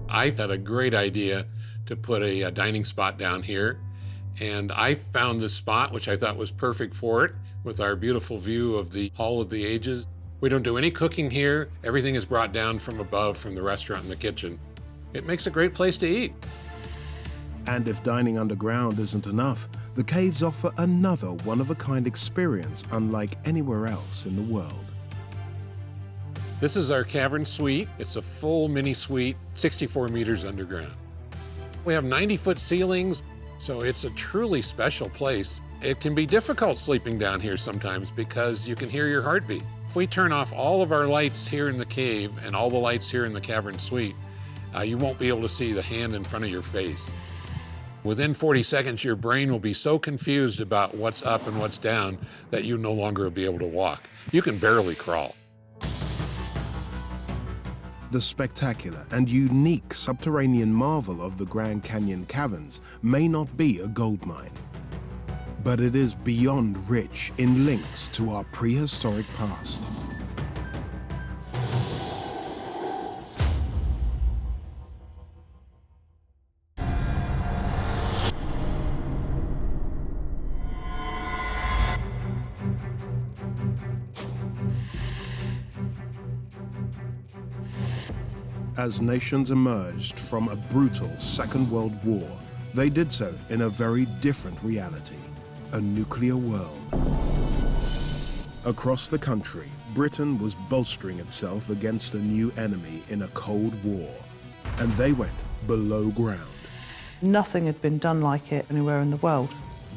I had a great idea to put a dining spot down here, and I found this spot, which I thought was perfect for it, with our beautiful view of the Hall of the Ages. We don't do any cooking here. Everything is brought down from above from the restaurant and the kitchen. It makes a great place to eat. And if dining underground isn't enough, the caves offer another one-of-a-kind experience unlike anywhere else in the world. This is our cavern suite. It's a full mini suite, 64 meters underground. We have 90-foot ceilings, so it's a truly special place. It can be difficult sleeping down here sometimes because you can hear your heartbeat. If we turn off all of our lights here in the cave and all the lights here in the cavern suite, you won't be able to see the hand in front of your face. Within 40 seconds, your brain will be so confused about what's up and what's down that you no longer will be able to walk. You can barely crawl. The spectacular and unique subterranean marvel of the Grand Canyon caverns may not be a gold mine, but it is beyond rich in links to our prehistoric past. As nations emerged from a brutal Second World War, they did so in a very different reality, a nuclear world. Across the country, Britain was bolstering itself against a new enemy in a Cold War, and they went below ground. Nothing had been done like it anywhere in the world.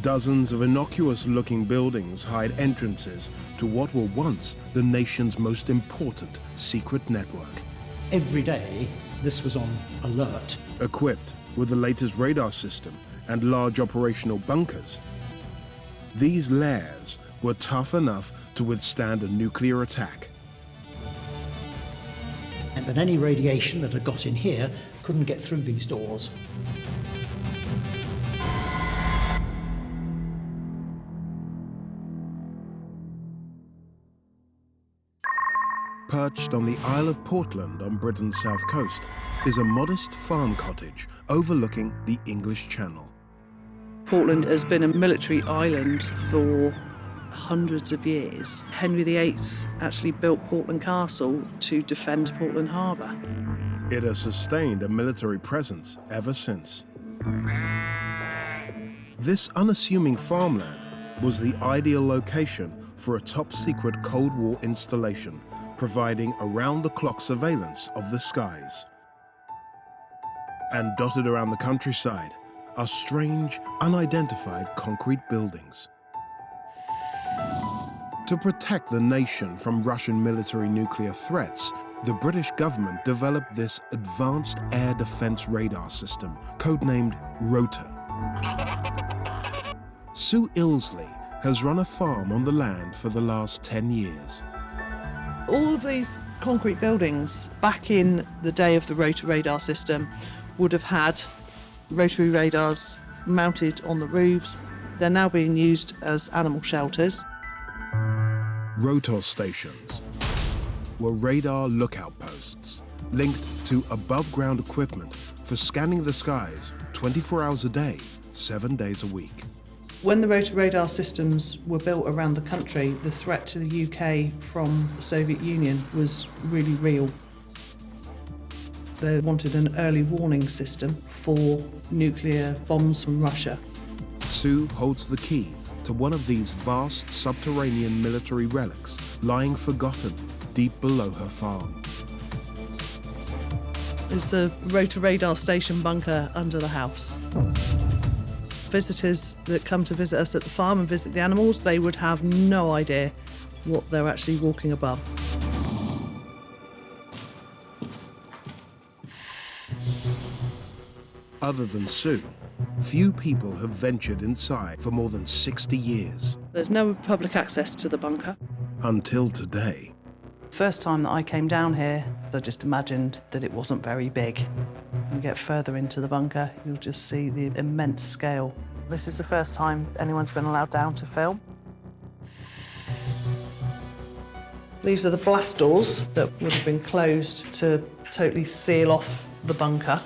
Dozens of innocuous-looking buildings hide entrances to what were once the nation's most important secret network. Every day, this was on alert. Equipped with the latest radar system and large operational bunkers, these lairs were tough enough to withstand a nuclear attack. And that any radiation that had got in here couldn't get through these doors. Perched on the Isle of Portland on Britain's south coast is a modest farm cottage overlooking the English Channel. Portland has been a military island for hundreds of years. Henry VIII actually built Portland Castle to defend Portland Harbour. It has sustained a military presence ever since. This unassuming farmland was the ideal location for a top-secret Cold War installation, providing around-the-clock surveillance of the skies. And dotted around the countryside are strange, unidentified concrete buildings. To protect the nation from Russian military nuclear threats, the British government developed this advanced air defense radar system, codenamed ROTA. Sue Ilsley has run a farm on the land for the last 10 years. All of these concrete buildings back in the day of the rotor radar system would have had rotary radars mounted on the roofs. They're now being used as animal shelters. Rotor stations were radar lookout posts linked to above-ground equipment for scanning the skies 24 hours a day, 7 days a week. When the rotor radar systems were built around the country, the threat to the UK from the Soviet Union was really real. They wanted an early warning system for nuclear bombs from Russia. Sue holds the key to one of these vast subterranean military relics lying forgotten deep below her farm. There's a rotor radar station bunker under the house. Visitors that come to visit us at the farm and visit the animals, they would have no idea what they're actually walking above. Other than Sue, few people have ventured inside for more than 60 years. There's no public access to the bunker. Until today. First time that I came down here, I just imagined that it wasn't very big. When you get further into the bunker, you'll just see the immense scale. This is the first time anyone's been allowed down to film. These are the blast doors that would have been closed to totally seal off the bunker.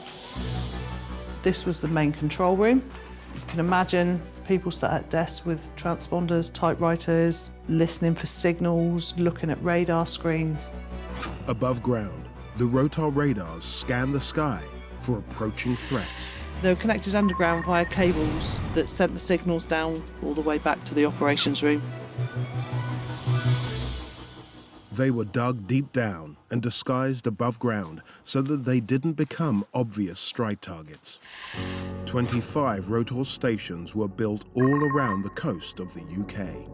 This was the main control room. You can imagine people sat at desks with transponders, typewriters, listening for signals, looking at radar screens. Above ground, the rotor radars scan the sky for approaching threats. They were connected underground via cables that sent the signals down all the way back to the operations room. They were dug deep down and disguised above ground so that they didn't become obvious strike targets. 25 rotor stations were built all around the coast of the UK.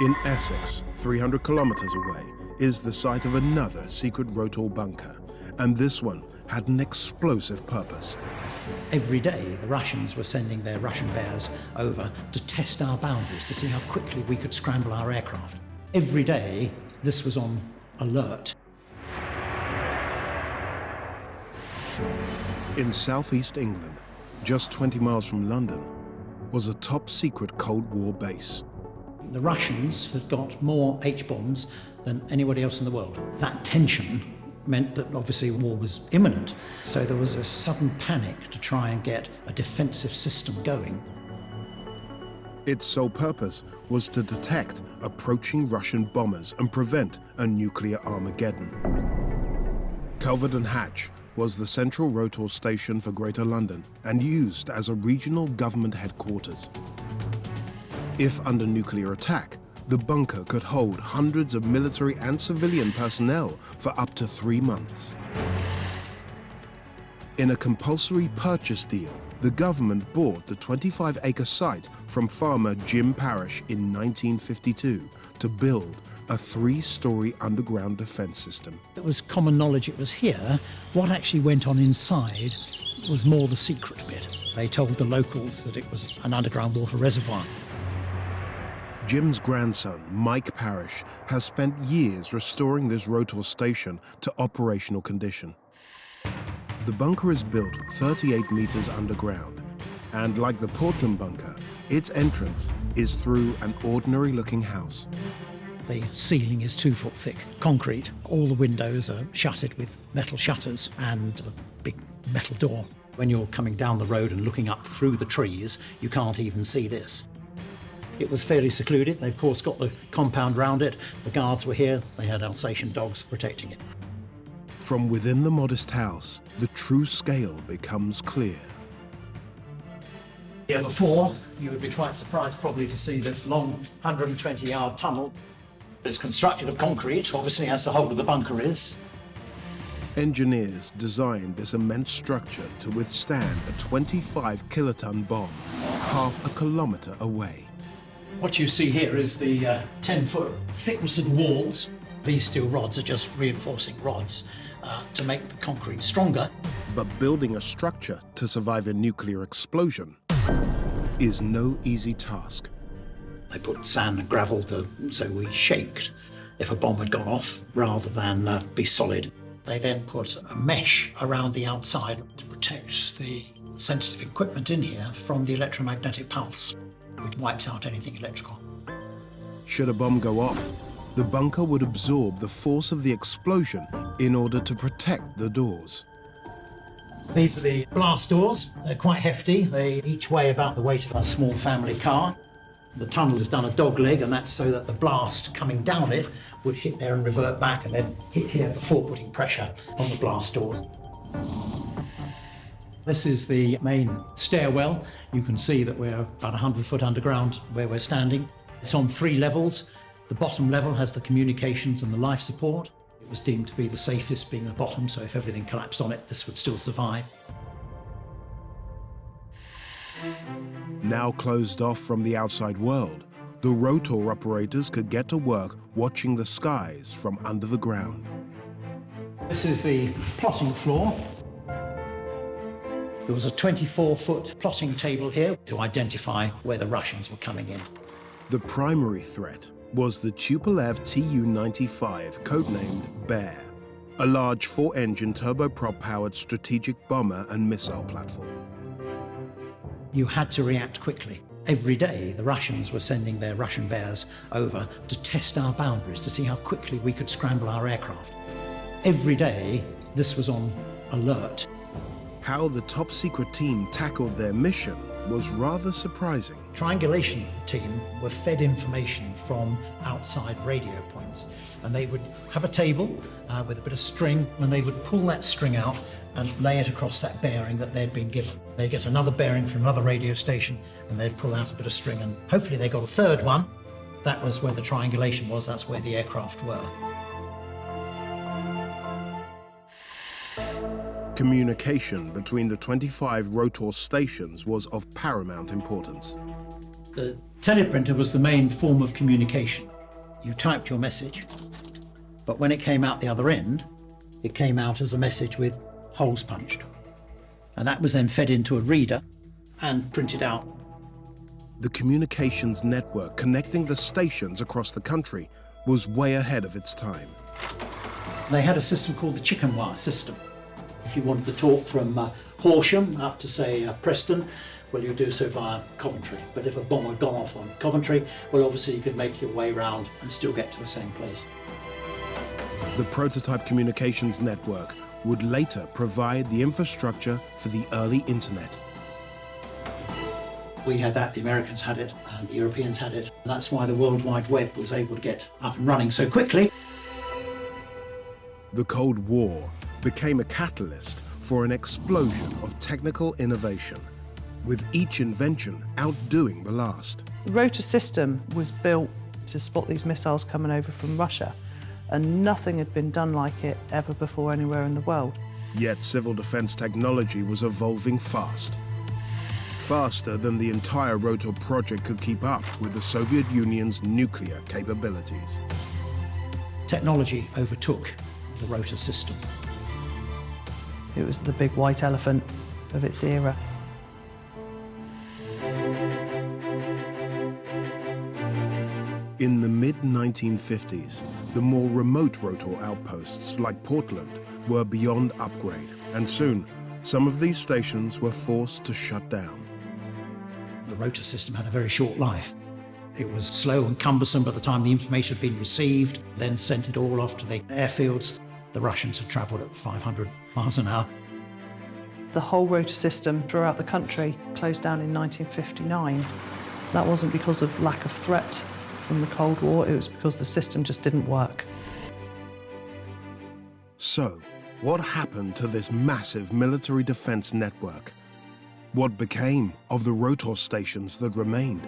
In Essex, 300 kilometers away, is the site of another secret rotor bunker, and this one had an explosive purpose. Every day, the Russians were sending their Russian bears over to test our boundaries, to see how quickly we could scramble our aircraft. Every day, this was on alert. In southeast England, just 20 miles from London, was a top-secret Cold War base. The Russians had got more H-bombs than anybody else in the world. That tension meant that obviously war was imminent. So there was a sudden panic to try and get a defensive system going. Its sole purpose was to detect approaching Russian bombers and prevent a nuclear Armageddon. Culverton and Hatch was the central rotor station for Greater London and used as a regional government headquarters. If under nuclear attack, the bunker could hold hundreds of military and civilian personnel for up to 3 months. In a compulsory purchase deal, the government bought the 25-acre site from farmer Jim Parrish in 1952 to build a 3-story underground defense system. It was common knowledge it was here. What actually went on inside was more the secret bit. They told the locals that it was an underground water reservoir. Jim's grandson, Mike Parrish, has spent years restoring this rotor station to operational condition. The bunker is built 38 meters underground, and like the Portland bunker, its entrance is through an ordinary-looking house. The ceiling is 2 foot thick concrete. All the windows are shuttered with metal shutters and a big metal door. When you're coming down the road and looking up through the trees, you can't even see this. It was fairly secluded. They, of course, got the compound round it. The guards were here. They had Alsatian dogs protecting it. From within the modest house, the true scale becomes clear. Here before, you would be quite surprised probably to see this long 120-yard tunnel. It's constructed of concrete, obviously, as the whole of the bunker is. Engineers designed this immense structure to withstand a 25-kiloton bomb half a kilometre away. What you see here is the 10-foot thickness of the walls. These steel rods are just reinforcing rods to make the concrete stronger. But building a structure to survive a nuclear explosion is no easy task. They put sand and gravel so we shaked if a bomb had gone off rather than be solid. They then put a mesh around the outside to protect the sensitive equipment in here from the electromagnetic pulse, which wipes out anything electrical. Should a bomb go off, the bunker would absorb the force of the explosion in order to protect the doors. These are the blast doors. They're quite hefty. They each weigh about the weight of a small family car. The tunnel is done a dog leg, and that's so that the blast coming down it would hit there and revert back and then hit here before putting pressure on the blast doors. This is the main stairwell. You can see that we're about 100 foot underground where we're standing. It's on 3 levels. The bottom level has the communications and the life support. It was deemed to be the safest, being the bottom, so if everything collapsed on it, this would still survive. Now closed off from the outside world, the rotor operators could get to work watching the skies from under the ground. This is the plotting floor. There was a 24-foot plotting table here to identify where the Russians were coming in. The primary threat was the Tupolev Tu-95, codenamed Bear, a large 4-engine turboprop-powered strategic bomber and missile platform. You had to react quickly. Every day, the Russians were sending their Russian bears over to test our boundaries, to see how quickly we could scramble our aircraft. Every day, this was on alert. How the top-secret team tackled their mission was rather surprising. Triangulation team were fed information from outside radio points, and they would have a table with a bit of string, and they would pull that string out and lay it across that bearing that they'd been given. They'd get another bearing from another radio station, and they'd pull out a bit of string, and hopefully they got a third one. That was where the triangulation was, that's where the aircraft were. Communication between the 25 rotor stations was of paramount importance. The teleprinter was the main form of communication. You typed your message, but when it came out the other end, it came out as a message with holes punched. And that was then fed into a reader and printed out. The communications network connecting the stations across the country was way ahead of its time. They had a system called the chicken wire system. If you wanted to talk from Horsham up to, say, Preston, well, you do so via Coventry. But if a bomb had gone off on Coventry, well, obviously you could make your way round and still get to the same place. The prototype communications network would later provide the infrastructure for the early internet. We had that, the Americans had it, and the Europeans had it. And that's why the World Wide Web was able to get up and running so quickly. The Cold War became a catalyst for an explosion of technical innovation, with each invention outdoing the last. The rotor system was built to spot these missiles coming over from Russia, and nothing had been done like it ever before anywhere in the world. Yet civil defense technology was evolving fast. Faster than the entire rotor project could keep up with the Soviet Union's nuclear capabilities. Technology overtook the rotor system. It was the big white elephant of its era. In the mid-1950s, the more remote rotor outposts like Portland were beyond upgrade, and soon some of these stations were forced to shut down. The rotor system had a very short life. It was slow and cumbersome by the time the information had been received, then sent it all off to the airfields. The Russians had travelled at 500 miles an hour. The whole rotor system throughout the country closed down in 1959. That wasn't because of lack of threat from the Cold War, it was because the system just didn't work. So, what happened to this massive military defense network? What became of the rotor stations that remained?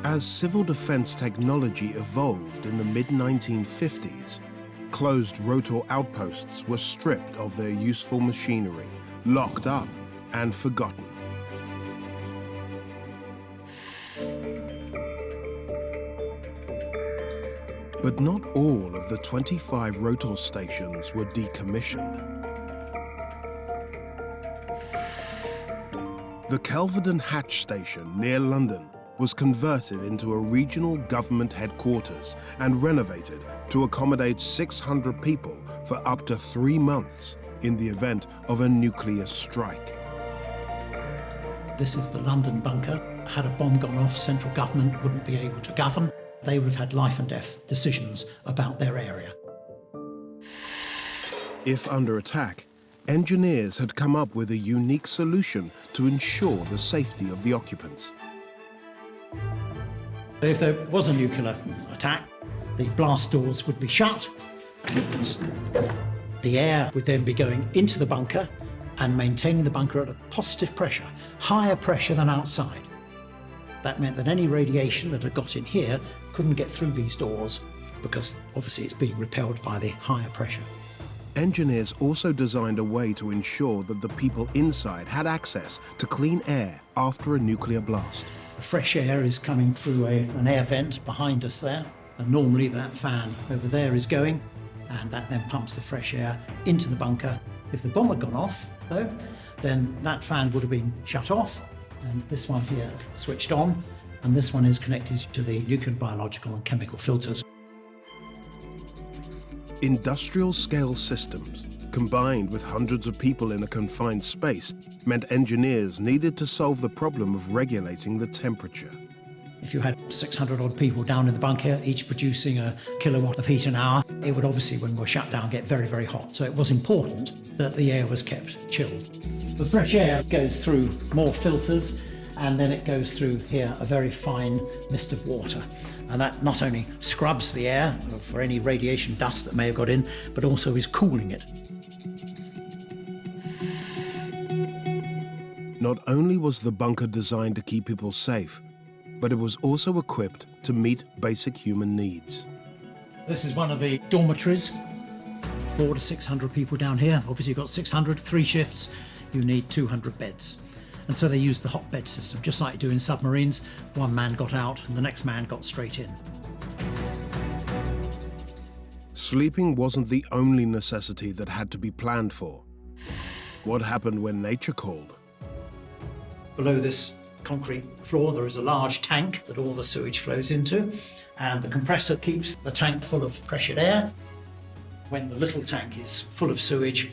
As civil defense technology evolved in the mid-1950s, closed rotor outposts were stripped of their useful machinery, locked up, and forgotten. But not all of the 25 rotor stations were decommissioned. The Kelvedon Hatch station near London was converted into a regional government headquarters and renovated to accommodate 600 people for up to 3 months in the event of a nuclear strike. This is the London bunker. Had a bomb gone off, central government wouldn't be able to govern. They would have had life and death decisions about their area. If under attack, engineers had come up with a unique solution to ensure the safety of the occupants. If there was a nuclear attack, the blast doors would be shut, and the air would then be going into the bunker and maintaining the bunker at a positive pressure, higher pressure than outside. That meant that any radiation that had got in here couldn't get through these doors because obviously it's being repelled by the higher pressure. Engineers also designed a way to ensure that the people inside had access to clean air after a nuclear blast. The fresh air is coming through an air vent behind us there, and normally that fan over there is going, and that then pumps the fresh air into the bunker. If the bomb had gone off, though, then that fan would have been shut off, and this one here switched on, and this one is connected to the nuclear, biological and chemical filters. Industrial-scale systems, combined with hundreds of people in a confined space, meant engineers needed to solve the problem of regulating the temperature. If you had 600 odd people down in the bunker, each producing a kilowatt of heat an hour, it would obviously, when we're shut down, get very, very hot. So it was important that the air was kept chilled. The fresh air goes through more filters, and then it goes through here a very fine mist of water. And that not only scrubs the air for any radiation dust that may have got in, but also is cooling it. Not only was the bunker designed to keep people safe, but it was also equipped to meet basic human needs. This is one of the dormitories. 400 to 600 people down here. Obviously you've got 600, 3 shifts, you need 200 beds. And so they used the hot bed system, just like you do in submarines. One man got out and the next man got straight in. Sleeping wasn't the only necessity that had to be planned for. What happened when nature called? Below this concrete floor there is a large tank that all the sewage flows into, and the compressor keeps the tank full of pressured air. When the little tank is full of sewage,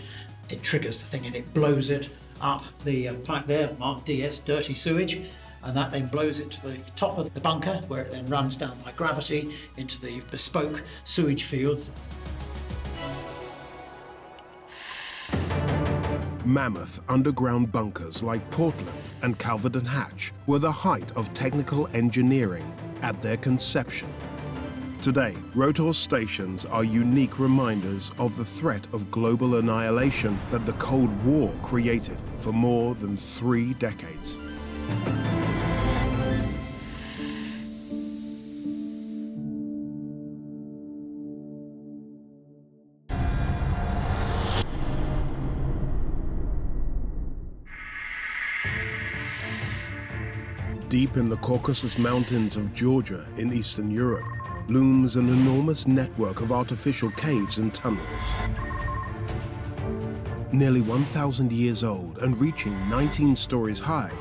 it triggers the thing and it blows it up the pipe there, marked DS, dirty sewage, and that then blows it to the top of the bunker, where it then runs down by gravity into the bespoke sewage fields. Mammoth underground bunkers like Portland and Calverton Hatch were the height of technical engineering at their conception. Today, rotor stations are unique reminders of the threat of global annihilation that the Cold War created for more than 3 decades. Deep in the Caucasus Mountains of Georgia in Eastern Europe looms an enormous network of artificial caves and tunnels. Nearly 1,000 years old and reaching 19 stories high,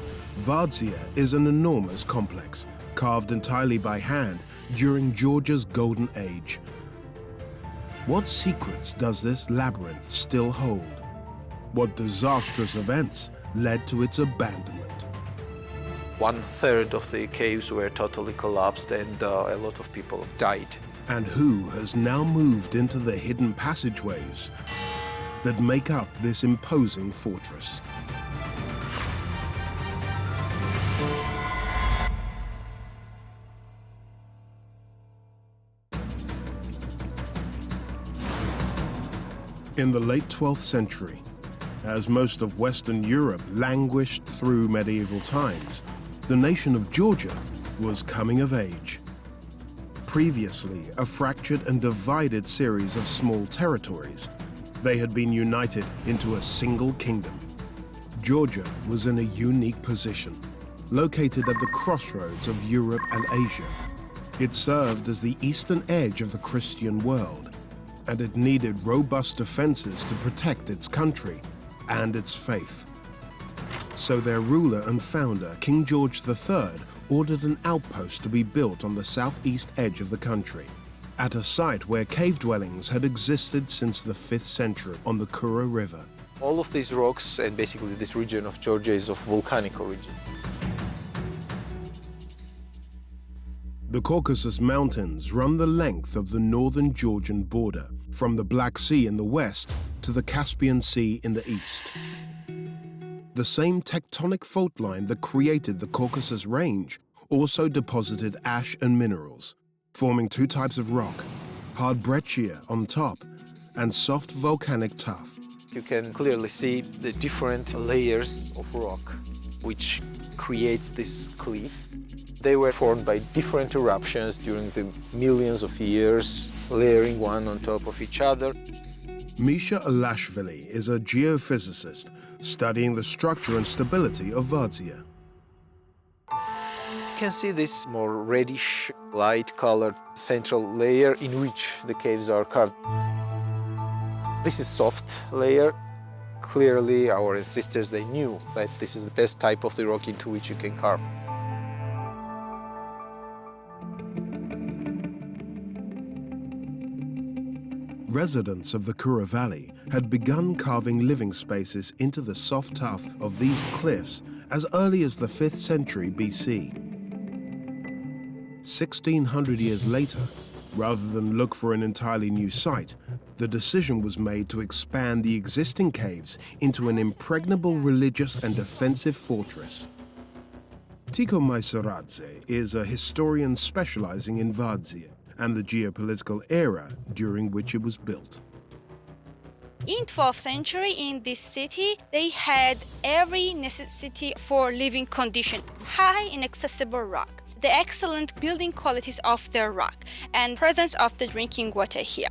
Vardzia is an enormous complex, carved entirely by hand during Georgia's Golden Age. What secrets does this labyrinth still hold? What disastrous events led to its abandonment? 1/3 of the caves were totally collapsed and a lot of people died. And who has now moved into the hidden passageways that make up this imposing fortress? In the late 12th century, as most of Western Europe languished through medieval times, the nation of Georgia was coming of age. Previously a fractured and divided series of small territories, they had been united into a single kingdom. Georgia was in a unique position, located at the crossroads of Europe and Asia. It served as the eastern edge of the Christian world, and it needed robust defenses to protect its country and its faith. So their ruler and founder, King George III, ordered an outpost to be built on the southeast edge of the country, at a site where cave dwellings had existed since the 5th century on the Kura River. All of these rocks and basically this region of Georgia is of volcanic origin. The Caucasus Mountains run the length of the northern Georgian border, from the Black Sea in the west to the Caspian Sea in the east. The same tectonic fault line that created the Caucasus Range also deposited ash and minerals, forming 2 types of rock, hard breccia on top and soft volcanic tuff. You can clearly see the different layers of rock which creates this cliff. They were formed by different eruptions during the millions of years, layering one on top of each other. Misha Alashvili is a geophysicist studying the structure and stability of Vardzia. You can see this more reddish, light-colored central layer in which the caves are carved. This is soft layer. Clearly, our ancestors, they knew that this is the best type of the rock into which you can carve. Residents of the Kura Valley had begun carving living spaces into the soft tuff of these cliffs as early as the 5th century BC. 1,600 years later, rather than look for an entirely new site, the decision was made to expand the existing caves into an impregnable religious and defensive fortress. Tico Maisaradze is a historian specializing in Vardzia and the geopolitical era during which it was built. In 12th century, in this city, they had every necessity for living condition, high inaccessible rock, the excellent building qualities of the rock, and presence of the drinking water here.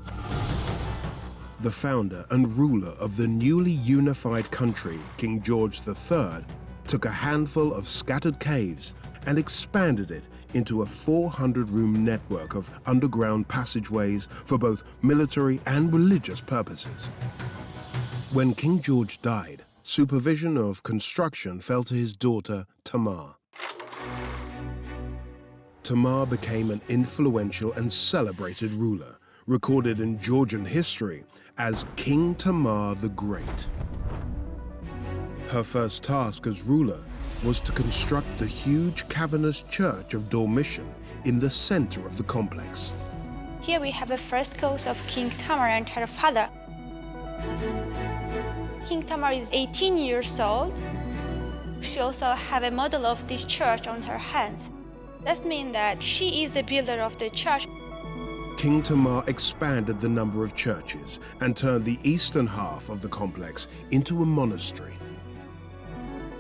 the founder and ruler of the newly unified country, King George III, took a handful of scattered caves and expanded it into a 400-room network of underground passageways for both military and religious purposes. When King George died, supervision of construction fell to his daughter, Tamar. Tamar became an influential and celebrated ruler, recorded in Georgian history as King Tamar the Great. Her first task as ruler was to construct the huge cavernous church of Decommissioned in the center of the complex. Here we have a frescoes of King Tamar and her father. King Tamar is 18 years old. She also have a model of this church on her hands. That means that she is the builder of the church. King Tamar expanded the number of churches and turned the eastern half of the complex into a monastery.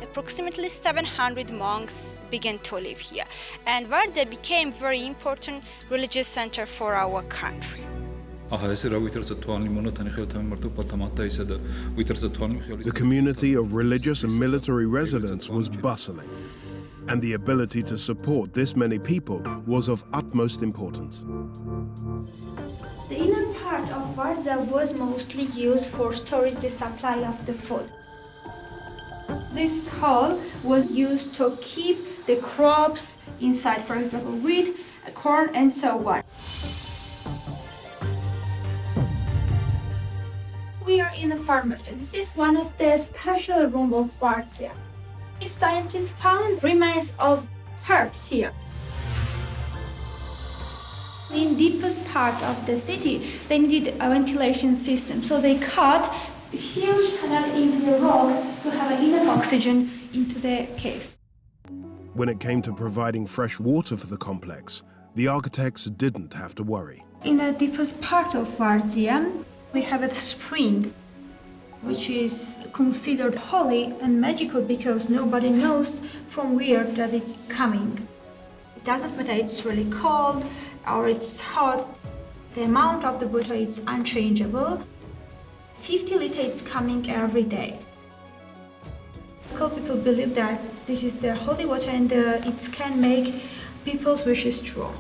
Approximately 700 monks began to live here, and Vardzia became a very important religious center for our country. The community of religious and military residents was bustling, and the ability to support this many people was of utmost importance. The inner part of Vardzia was mostly used for storage the supply of the food. This hall was used to keep the crops inside, for example, wheat, corn, and so on. We are in a pharmacy. This is one of the special rooms of Vardzia. Scientists found remains of herbs here. In deepest part of the city, they needed a ventilation system, so they cut a huge tunnel into the rocks to have enough oxygen into the caves. When it came to providing fresh water for the complex, the architects didn't have to worry. In the deepest part of Vardzia, we have a spring, which is considered holy and magical because nobody knows from where that it's coming. It doesn't matter it's really cold or it's hot. The amount of the water is unchangeable. 50 liters is coming every day. Local people believe that this is the holy water and it can make people's wishes true.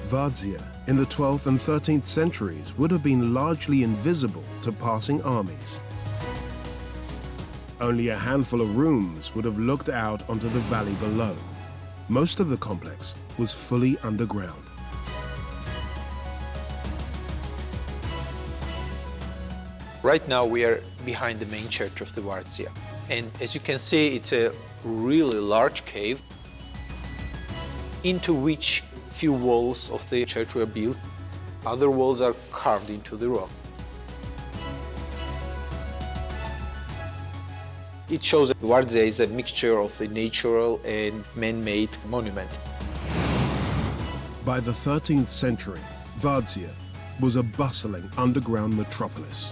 Vardzia in the 12th and 13th centuries would have been largely invisible to passing armies. Only a handful of rooms would have looked out onto the valley below. Most of the complex was fully underground. Right now we are behind the main church of the Vardzia. And as you can see, it's a really large cave into which few walls of the church were built. Other walls are carved into the rock. It shows that Vardzia is a mixture of the natural and man-made monument. By the 13th century, Vardzia was a bustling underground metropolis.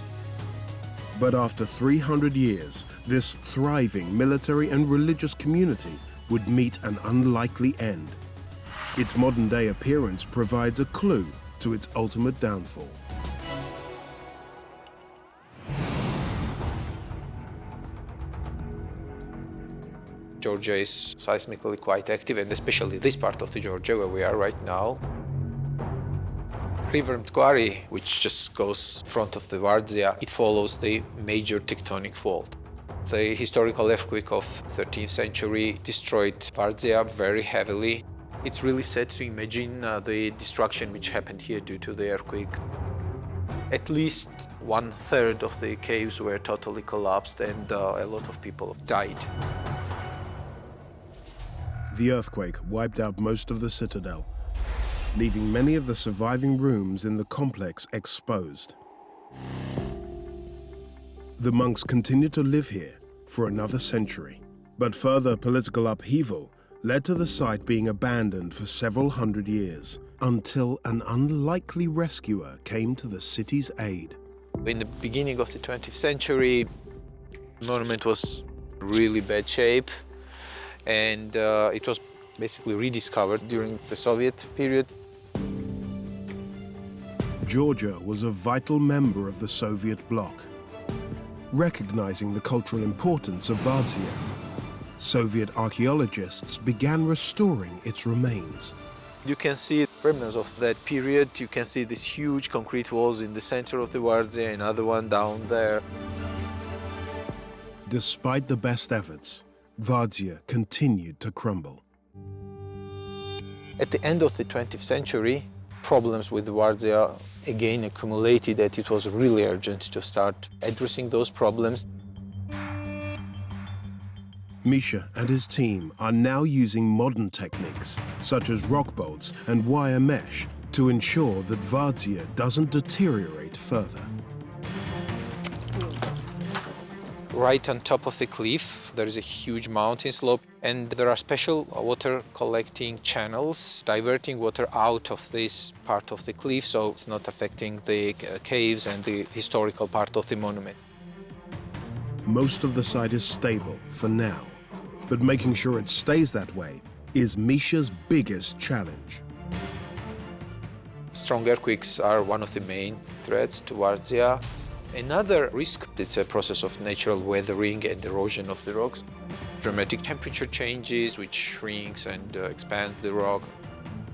But after 300 years, this thriving military and religious community would meet an unlikely end. Its modern-day appearance provides a clue to its ultimate downfall. Georgia is seismically quite active, and especially this part of the Georgia where we are right now. River Mtquari, which just goes in front of the Vardzia, it follows the major tectonic fault. The historical earthquake of 13th century destroyed Vardzia very heavily. It's really sad to imagine the destruction which happened here due to the earthquake. At least 1/3 of the caves were totally collapsed and a lot of people died. The earthquake wiped out most of the citadel, leaving many of the surviving rooms in the complex exposed. The monks continued to live here for another century, but further political upheaval led to the site being abandoned for several hundred years, until an unlikely rescuer came to the city's aid. In the beginning of the 20th century, the monument was really bad shape, and it was basically rediscovered during the Soviet period. Georgia was a vital member of the Soviet bloc. Recognizing the cultural importance of Vardzia, Soviet archaeologists began restoring its remains. You can see remnants of that period. You can see these huge concrete walls in the center of the Vardzia, another one down there. Despite the best efforts, Vardzia continued to crumble. At the end of the 20th century, problems with the Vardzia again accumulated that it was really urgent to start addressing those problems. Misha and his team are now using modern techniques, such as rock bolts and wire mesh, to ensure that Vardzia doesn't deteriorate further. Right on top of the cliff, there is a huge mountain slope, and there are special water collecting channels diverting water out of this part of the cliff, so it's not affecting the caves and the historical part of the monument. Most of the site is stable for now, but making sure it stays that way is Misha's biggest challenge. Strong earthquakes are one of the main threats to Vardzia. Another risk, it's a process of natural weathering and erosion of the rocks. Dramatic temperature changes, which shrinks and expands the rock.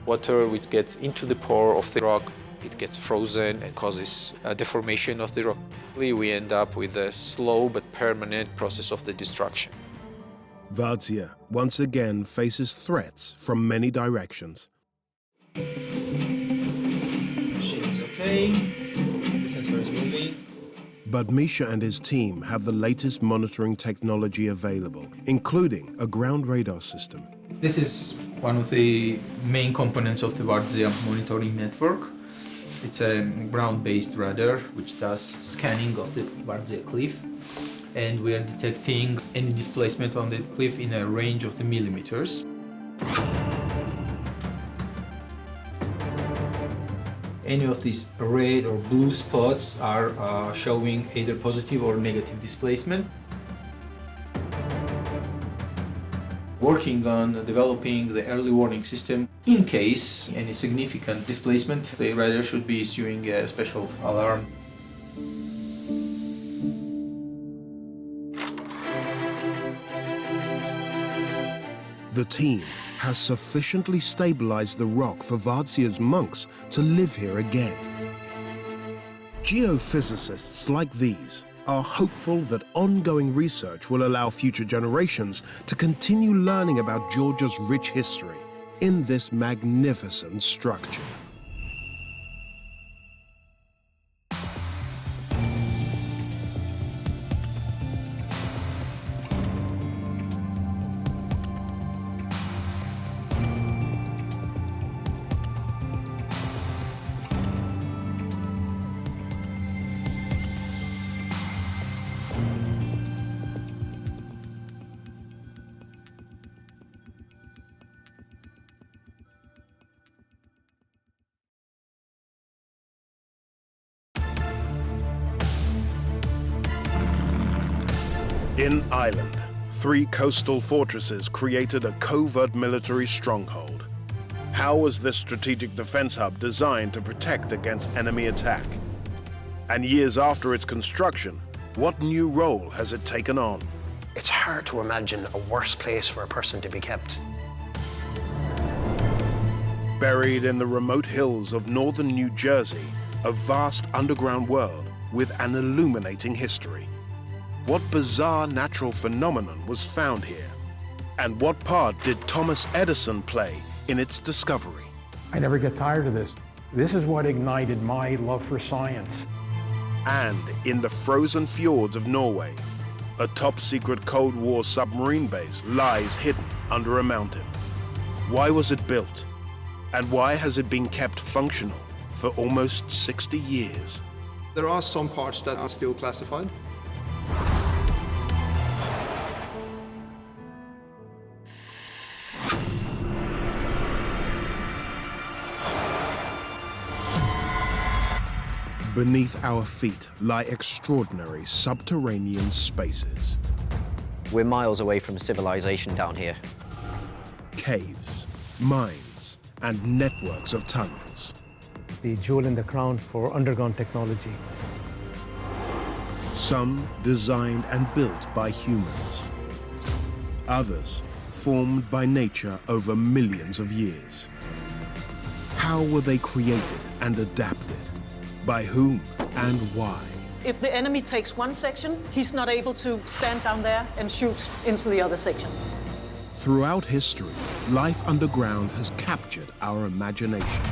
Water which gets into the pore of the rock, it gets frozen and causes a deformation of the rock. We end up with a slow but permanent process of the destruction. Vardzia once again faces threats from many directions. Machine is okay, the sensor is moving. But Misha and his team have the latest monitoring technology available, including a ground radar system. This is one of the main components of the Vardzia monitoring network. It's a ground-based radar which does scanning of the Vardzia cliff, and we are detecting any displacement on the cliff in a range of the millimeters. Any of these red or blue spots are showing either positive or negative displacement. Working on developing the early warning system. In case any significant displacement, the radar should be issuing a special alarm. The team has sufficiently stabilized the rock for Vardzia's monks to live here again. Geophysicists like these are hopeful that ongoing research will allow future generations to continue learning about Georgia's rich history in this magnificent structure. In Ireland, 3 coastal fortresses created a covert military stronghold. How was this strategic defense hub designed to protect against enemy attack? And years after its construction, what new role has it taken on? It's hard to imagine a worse place for a person to be kept. Buried in the remote hills of northern New Jersey, a vast underground world with an illuminating history. What bizarre natural phenomenon was found here? And what part did Thomas Edison play in its discovery? I never get tired of this. This is what ignited my love for science. And in the frozen fjords of Norway, a top-secret Cold War submarine base lies hidden under a mountain. Why was it built? And why has it been kept functional for almost 60 years? There are some parts that are still classified. Beneath our feet lie extraordinary subterranean spaces. We're miles away from civilization down here. Caves, mines, and networks of tunnels. the jewel in the crown for underground technology. Some designed and built by humans. Others formed by nature over millions of years. How were they created and adapted? By whom and why? If the enemy takes one section, he's not able to stand down there and shoot into the other section. Throughout history, life underground has captured our imagination.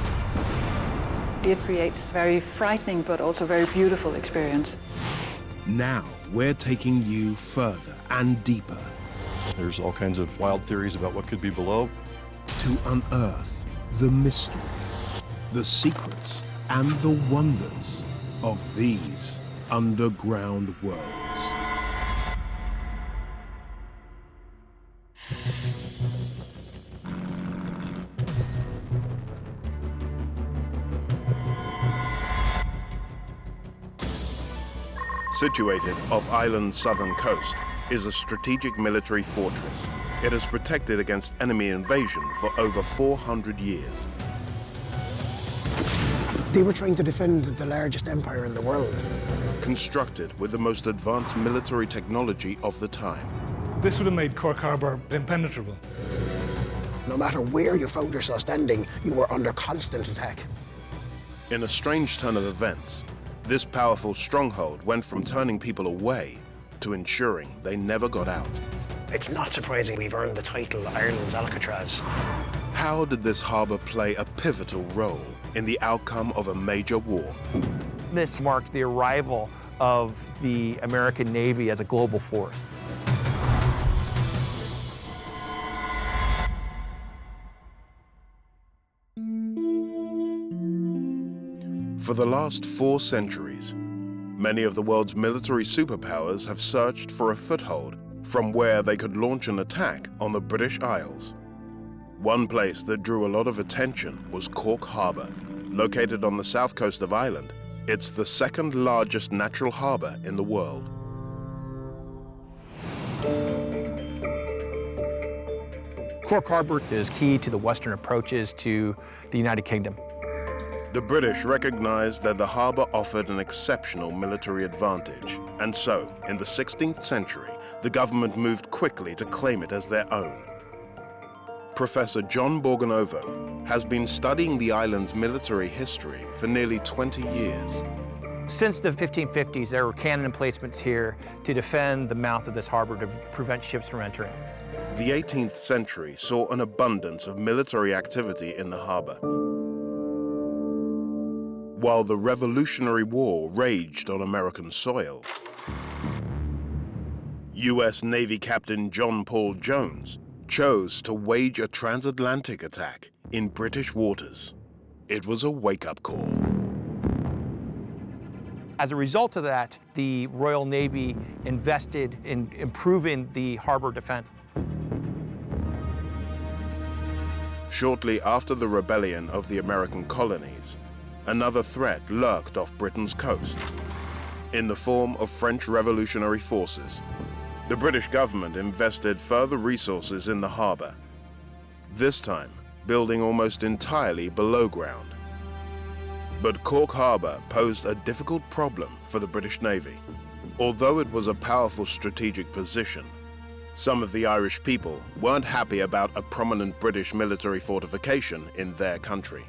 It creates very frightening but also very beautiful experience. Now we're taking you further and deeper. There's all kinds of wild theories about what could be below. To unearth the mysteries, the secrets, and the wonders of these underground worlds. Situated off Ireland's southern coast is a strategic military fortress. It has protected against enemy invasion for over 400 years. They were trying to defend the largest empire in the world. Constructed with the most advanced military technology of the time. This would have made Cork Harbour impenetrable. No matter where you found yourself standing, you were under constant attack. In a strange turn of events, this powerful stronghold went from turning people away to ensuring they never got out. It's not surprising we've earned the title Ireland's Alcatraz. How did this harbour play a pivotal role in the outcome of a major war? This marked the arrival of the American Navy as a global force. For the last 4 centuries, many of the world's military superpowers have searched for a foothold from where they could launch an attack on the British Isles. One place that drew a lot of attention was Cork Harbour. Located on the south coast of Ireland, it's the second largest natural harbour in the world. Cork Harbour is key to the western approaches to the United Kingdom. The British recognized that the harbour offered an exceptional military advantage, and so, in the 16th century, the government moved quickly to claim it as their own. Professor John Borgonovo has been studying the island's military history for nearly 20 years. Since the 1550s, there were cannon emplacements here to defend the mouth of this harbor to prevent ships from entering. The 18th century saw an abundance of military activity in the harbour. While the Revolutionary War raged on American soil, U.S. Navy Captain John Paul Jones chose to wage a transatlantic attack in British waters. It was a wake-up call. As a result of that, the Royal Navy invested in improving the harbor defense. Shortly after the rebellion of the American colonies, another threat lurked off Britain's coast, in the form of French revolutionary forces. The British government invested further resources in the harbour, this time building almost entirely below ground. But Cork Harbour posed a difficult problem for the British Navy. Although it was a powerful strategic position, some of the Irish people weren't happy about a prominent British military fortification in their country.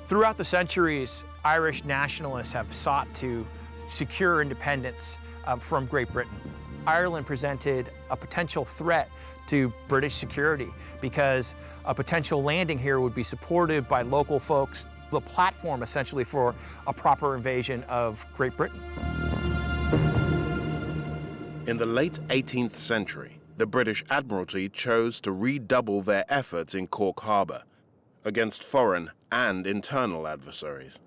Throughout the centuries, Irish nationalists have sought to secure independence from Great Britain. Ireland presented a potential threat to British security because a potential landing here would be supported by local folks, the platform essentially for a proper invasion of Great Britain. In the late 18th century, the British Admiralty chose to redouble their efforts in Cork Harbour against foreign and internal adversaries.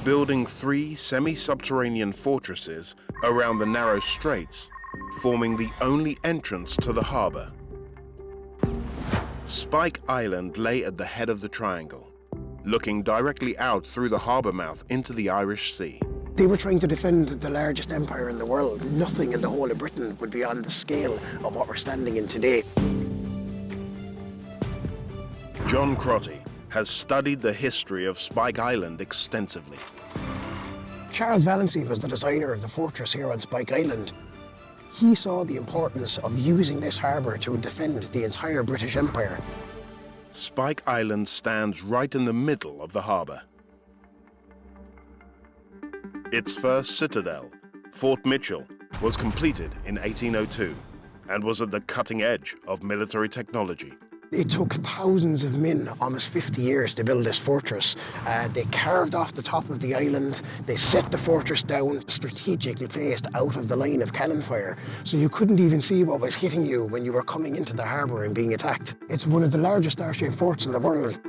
Building 3 semi-subterranean fortresses around the narrow straits, forming the only entrance to the harbour. Spike Island lay at the head of the triangle, looking directly out through the harbour mouth into the Irish Sea. They were trying to defend the largest empire in the world. Nothing in the whole of Britain would be on the scale of what we're standing in today. John Crotty has studied the history of Spike Island extensively. Charles Valency was the designer of the fortress here on Spike Island. He saw the importance of using this harbour to defend the entire British Empire. Spike Island stands right in the middle of the harbour. Its first citadel, Fort Mitchell, was completed in 1802 and was at the cutting edge of military technology. It took thousands of men, almost 50 years, to build this fortress. They carved off the top of the island. They set the fortress down, strategically placed out of the line of cannon fire, so you couldn't even see what was hitting you when you were coming into the harbour and being attacked. It's one of the largest star-shaped forts in the world.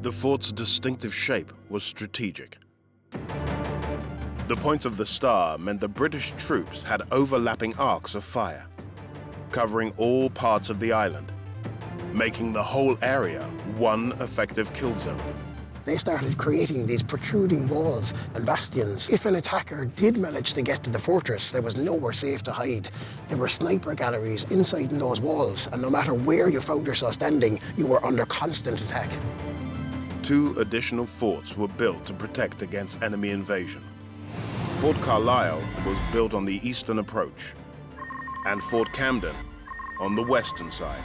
The fort's distinctive shape was strategic. The points of the star meant the British troops had overlapping arcs of fire, covering all parts of the island, making the whole area one effective kill zone. They started creating these protruding walls and bastions. If an attacker did manage to get to the fortress, there was nowhere safe to hide. There were sniper galleries inside in those walls, and no matter where you found yourself standing, you were under constant attack. 2 additional forts were built to protect against enemy invasion. Fort Carlisle was built on the eastern approach, and Fort Camden on the western side.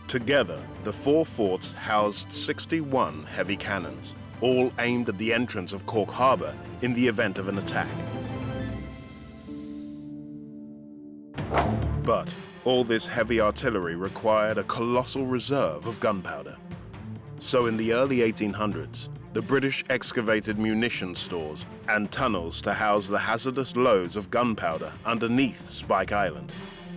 Together, the 4 forts housed 61 heavy cannons, all aimed at the entrance of Cork Harbour in the event of an attack. But all this heavy artillery required a colossal reserve of gunpowder. So in the early 1800s, the British excavated munition stores and tunnels to house the hazardous loads of gunpowder underneath Spike Island.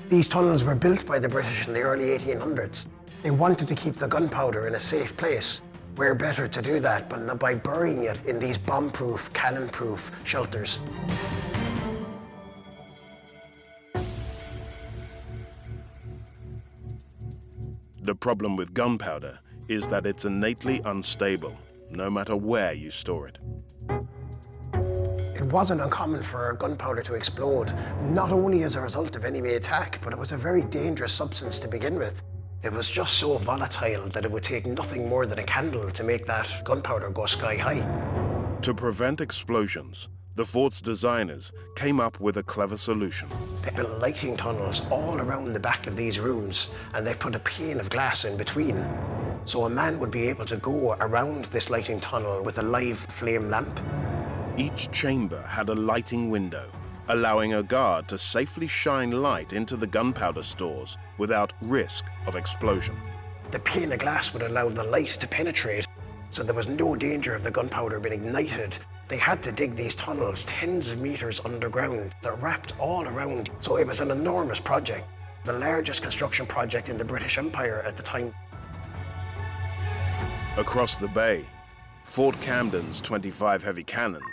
These tunnels were built by the British in the early 1800s. They wanted to keep the gunpowder in a safe place. Where better to do that but by burying it in these bomb-proof, cannon-proof shelters. The problem with gunpowder is that it's innately unstable, no matter where you store it. It wasn't uncommon for gunpowder to explode, not only as a result of enemy attack, but it was a very dangerous substance to begin with. It was just so volatile that it would take nothing more than a candle to make that gunpowder go sky high. To prevent explosions, the fort's designers came up with a clever solution. They built lighting tunnels all around the back of these rooms, and they put a pane of glass in between. So a man would be able to go around this lighting tunnel with a live flame lamp. Each chamber had a lighting window, allowing a guard to safely shine light into the gunpowder stores without risk of explosion. The pane of glass would allow the light to penetrate, so there was no danger of the gunpowder being ignited. They had to dig these tunnels tens of meters underground. They're wrapped all around, so it was an enormous project, the largest construction project in the British Empire at the time. Across the bay, Fort Camden's 25 heavy cannons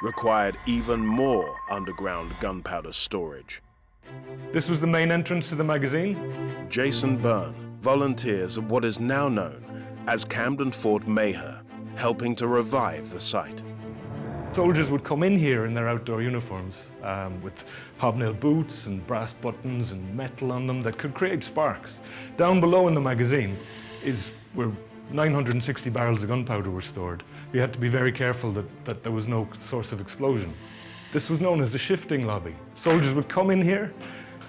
required even more underground gunpowder storage. This was the main entrance to the magazine. Jason Byrne volunteers at what is now known as Camden Fort Mayher, helping to revive the site. Soldiers would come in here in their outdoor uniforms with hobnail boots and brass buttons and metal on them that could create sparks. Down below in the magazine is where 960 barrels of gunpowder were stored. We had to be very careful that there was no source of explosion. This was known as the shifting lobby. Soldiers would come in here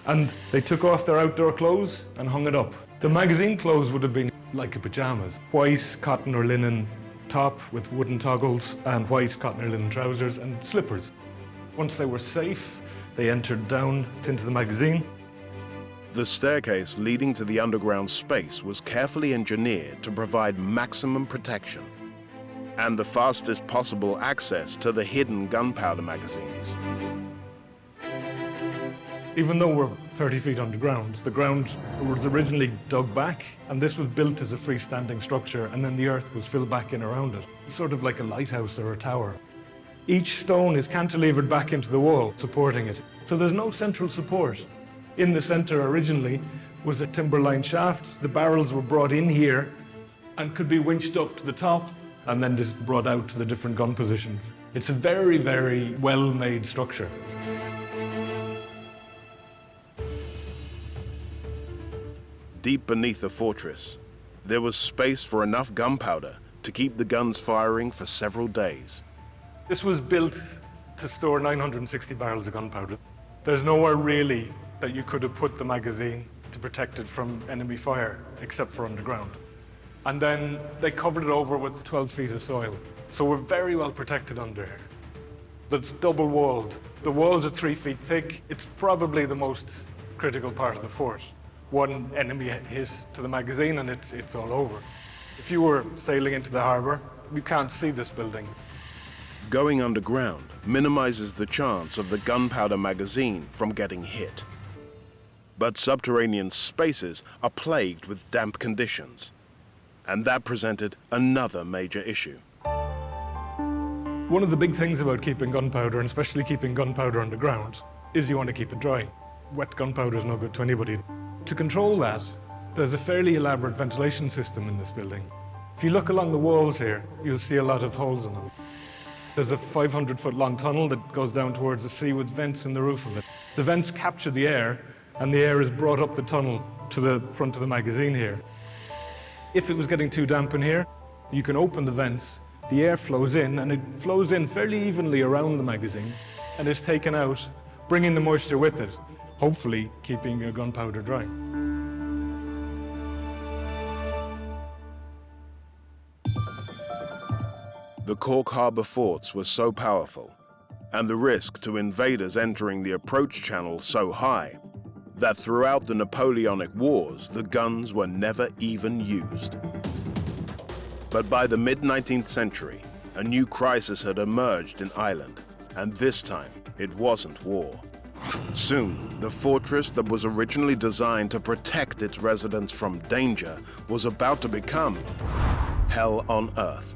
and they took off their outdoor clothes and hung it up. The magazine clothes would have been like a pajamas. White cotton or linen top with wooden toggles and white cotton or linen trousers and slippers. Once they were safe, they entered down into the magazine. The staircase leading to the underground space was carefully engineered to provide maximum protection and the fastest possible access to the hidden gunpowder magazines. Even though we're 30 feet underground, the ground was originally dug back, and this was built as a freestanding structure, and then the earth was filled back in around it, sort of like a lighthouse or a tower. Each stone is cantilevered back into the wall, supporting it. So there's no central support. In the center originally was a timber-lined shaft. The barrels were brought in here and could be winched up to the top and then just brought out to the different gun positions. It's a very, very well-made structure. deep beneath the fortress, there was space for enough gunpowder to keep the guns firing for several days. This was built to store 960 barrels of gunpowder. There's nowhere really that you could have put the magazine to protect it from enemy fire, except for underground. And then they covered it over with 12 feet of soil. So we're very well protected under here. But it's double walled. The walls are 3 feet thick. It's probably the most critical part of the fort. One enemy hit to the magazine and it's all over. If you were sailing into the harbor, you can't see this building. Going underground minimizes the chance of the gunpowder magazine from getting hit. But subterranean spaces are plagued with damp conditions, and that presented another major issue. One of the big things about keeping gunpowder, and especially keeping gunpowder underground, is you want to keep it dry. Wet gunpowder is no good to anybody. To control that, there's a fairly elaborate ventilation system in this building. If you look along the walls here, you'll see a lot of holes in them. There's a 500-foot-long tunnel that goes down towards the sea with vents in the roof of it. The vents capture the air, and the air is brought up the tunnel to the front of the magazine here. If it was getting too damp in here, you can open the vents, the air flows in, and it flows in fairly evenly around the magazine, and is taken out, bringing the moisture with it, hopefully keeping your gunpowder dry. The Cork Harbour forts were so powerful, and the risk to invaders entering the approach channel so high, that throughout the Napoleonic Wars, the guns were never even used. But by the mid-19th century, a new crisis had emerged in Ireland, and this time it wasn't war. Soon, the fortress that was originally designed to protect its residents from danger was about to become hell on earth.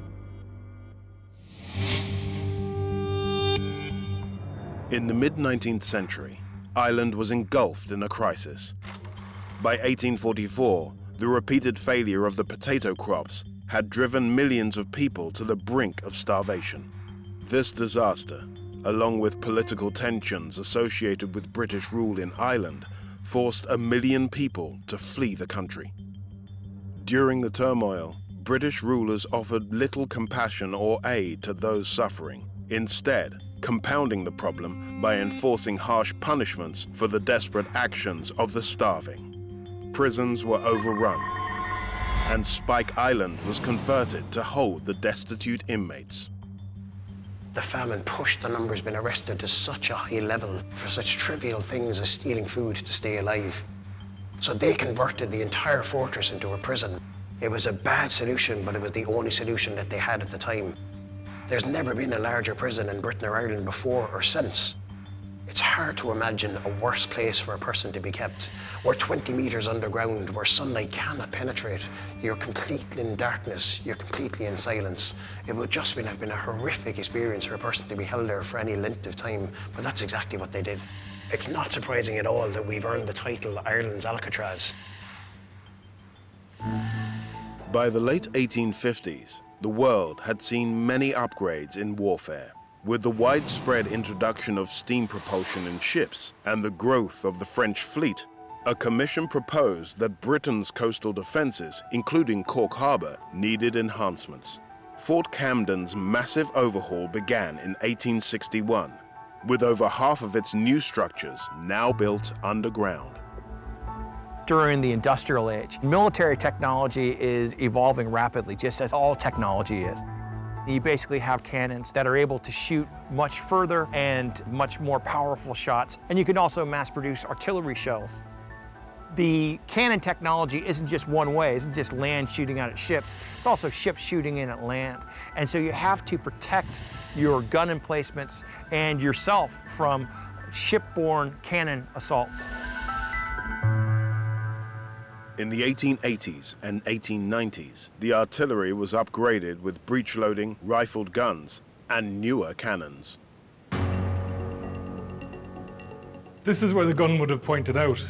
In the mid-19th century, Ireland was engulfed in a crisis. By 1844, the repeated failure of the potato crops had driven millions of people to the brink of starvation. This disaster, along with political tensions associated with British rule in Ireland, forced 1 million people to flee the country. During the turmoil, British rulers offered little compassion or aid to those suffering, instead compounding the problem by enforcing harsh punishments for the desperate actions of the starving. Prisons were overrun, and Spike Island was converted to hold the destitute inmates. The famine pushed the numbers being arrested to such a high level for such trivial things as stealing food to stay alive. So they converted the entire fortress into a prison. It was a bad solution, but it was the only solution that they had at the time. There's never been a larger prison in Britain or Ireland before or since. It's hard to imagine a worse place for a person to be kept. We're 20 meters underground where sunlight cannot penetrate. You're completely in darkness, you're completely in silence. It would just have been a horrific experience for a person to be held there for any length of time, but that's exactly what they did. It's not surprising at all that we've earned the title Ireland's Alcatraz. By the late 1850s, the world had seen many upgrades in warfare. With the widespread introduction of steam propulsion in ships and the growth of the French fleet, a commission proposed that Britain's coastal defences, including Cork Harbour, needed enhancements. Fort Camden's massive overhaul began in 1861, with over half of its new structures now built underground. During the industrial age, military technology is evolving rapidly, just as all technology is. You basically have cannons that are able to shoot much further and much more powerful shots. And you can also mass produce artillery shells. The cannon technology isn't just one way, it isn't just land shooting out at ships, it's also ships shooting in at land. And so you have to protect your gun emplacements and yourself from shipborne cannon assaults. In the 1880s and 1890s, the artillery was upgraded with breech-loading, rifled guns, and newer cannons. This is where the gun would have pointed out.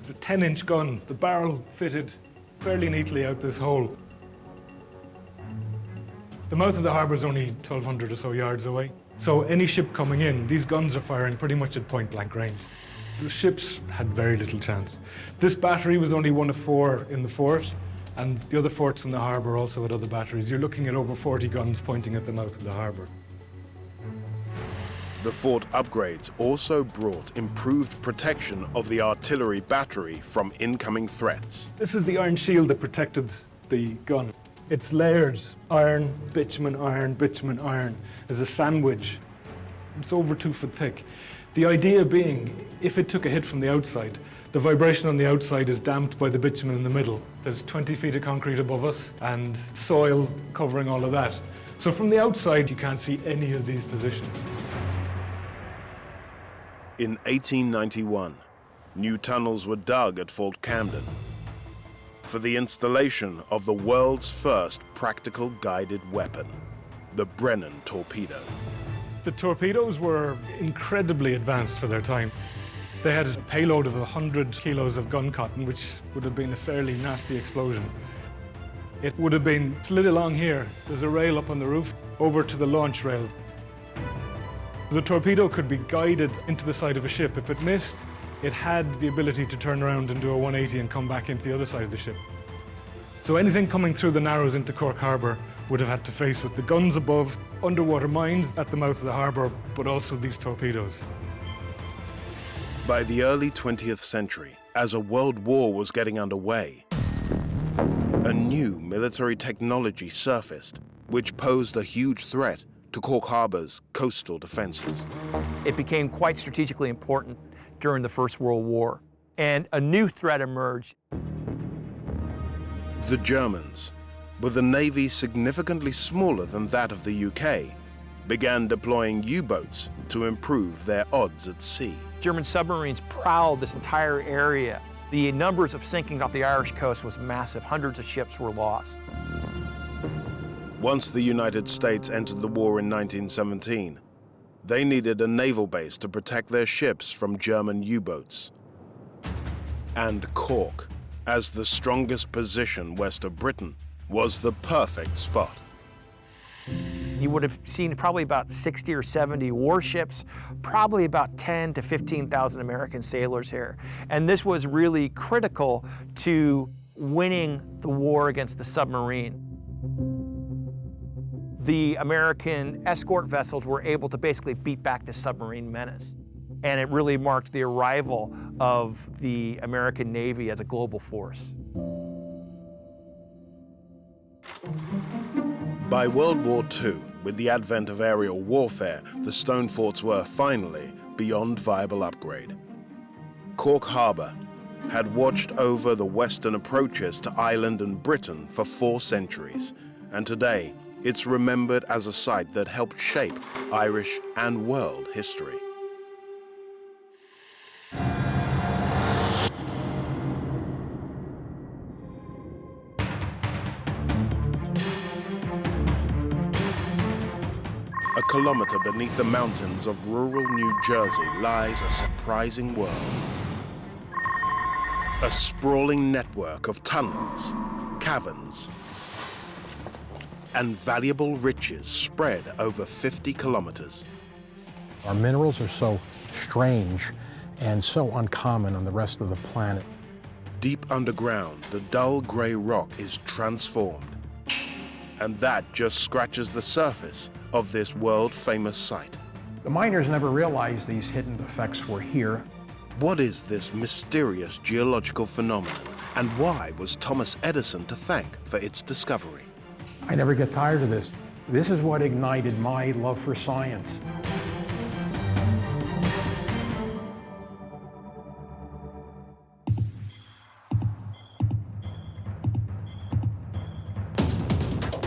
It's a 10-inch gun. The barrel fitted fairly neatly out this hole. The mouth of the harbour is only 1,200 or so yards away. So any ship coming in, these guns are firing pretty much at point-blank range. The ships had very little chance. This battery was only one of 4 in the fort, and the other forts in the harbour also had other batteries. You're looking at over 40 guns pointing at the mouth of the harbour. The fort upgrades also brought improved protection of the artillery battery from incoming threats. This is the iron shield that protected the gun. It's layered iron, bitumen, iron, bitumen, iron, as a sandwich. It's over 2 foot thick. The idea being, if it took a hit from the outside, the vibration on the outside is damped by the bitumen in the middle. There's 20 feet of concrete above us and soil covering all of that. So from the outside, you can't see any of these positions. In 1891, new tunnels were dug at Fort Camden for the installation of the world's first practical guided weapon, the Brennan torpedo. The torpedoes were incredibly advanced for their time. They had a payload of 100 kilos of gun cotton, which would have been a fairly nasty explosion. It would have been slid along here. There's a rail up on the roof, over to the launch rail. The torpedo could be guided into the side of a ship. If it missed, it had the ability to turn around and do a 180 and come back into the other side of the ship. So anything coming through the Narrows into Cork Harbour would have had to face with the guns above, underwater mines at the mouth of the harbour, but also these torpedoes. By the early 20th century, as a world war was getting underway, a new military technology surfaced, which posed a huge threat to Cork Harbour's coastal defences. It became quite strategically important during the First World War, and a new threat emerged. The Germans, with a navy significantly smaller than that of the UK, began deploying U-boats to improve their odds at sea. German submarines prowled this entire area. The numbers of sinking off the Irish coast was massive. Hundreds of ships were lost. Once the United States entered the war in 1917, they needed a naval base to protect their ships from German U-boats. And Cork, as the strongest position west of Britain, was the perfect spot. You would have seen probably about 60 or 70 warships, probably about 10 to 15,000 American sailors here. And this was really critical to winning the war against the submarine. The American escort vessels were able to basically beat back the submarine menace. And it really marked the arrival of the American Navy as a global force. By World War II, with the advent of aerial warfare, the stone forts were finally beyond viable upgrade. Cork Harbour had watched over the western approaches to Ireland and Britain for 4 centuries, and today it's remembered as a site that helped shape Irish and world history. A kilometre beneath the mountains of rural New Jersey lies a surprising world. A sprawling network of tunnels, caverns, and valuable riches spread over 50 kilometres. Our minerals are so strange and so uncommon on the rest of the planet. Deep underground, the dull grey rock is transformed. And that just scratches the surface of this world-famous site. The miners never realized these hidden effects were here. What is this mysterious geological phenomenon, and why was Thomas Edison to thank for its discovery? I never get tired of this. This is what ignited my love for science.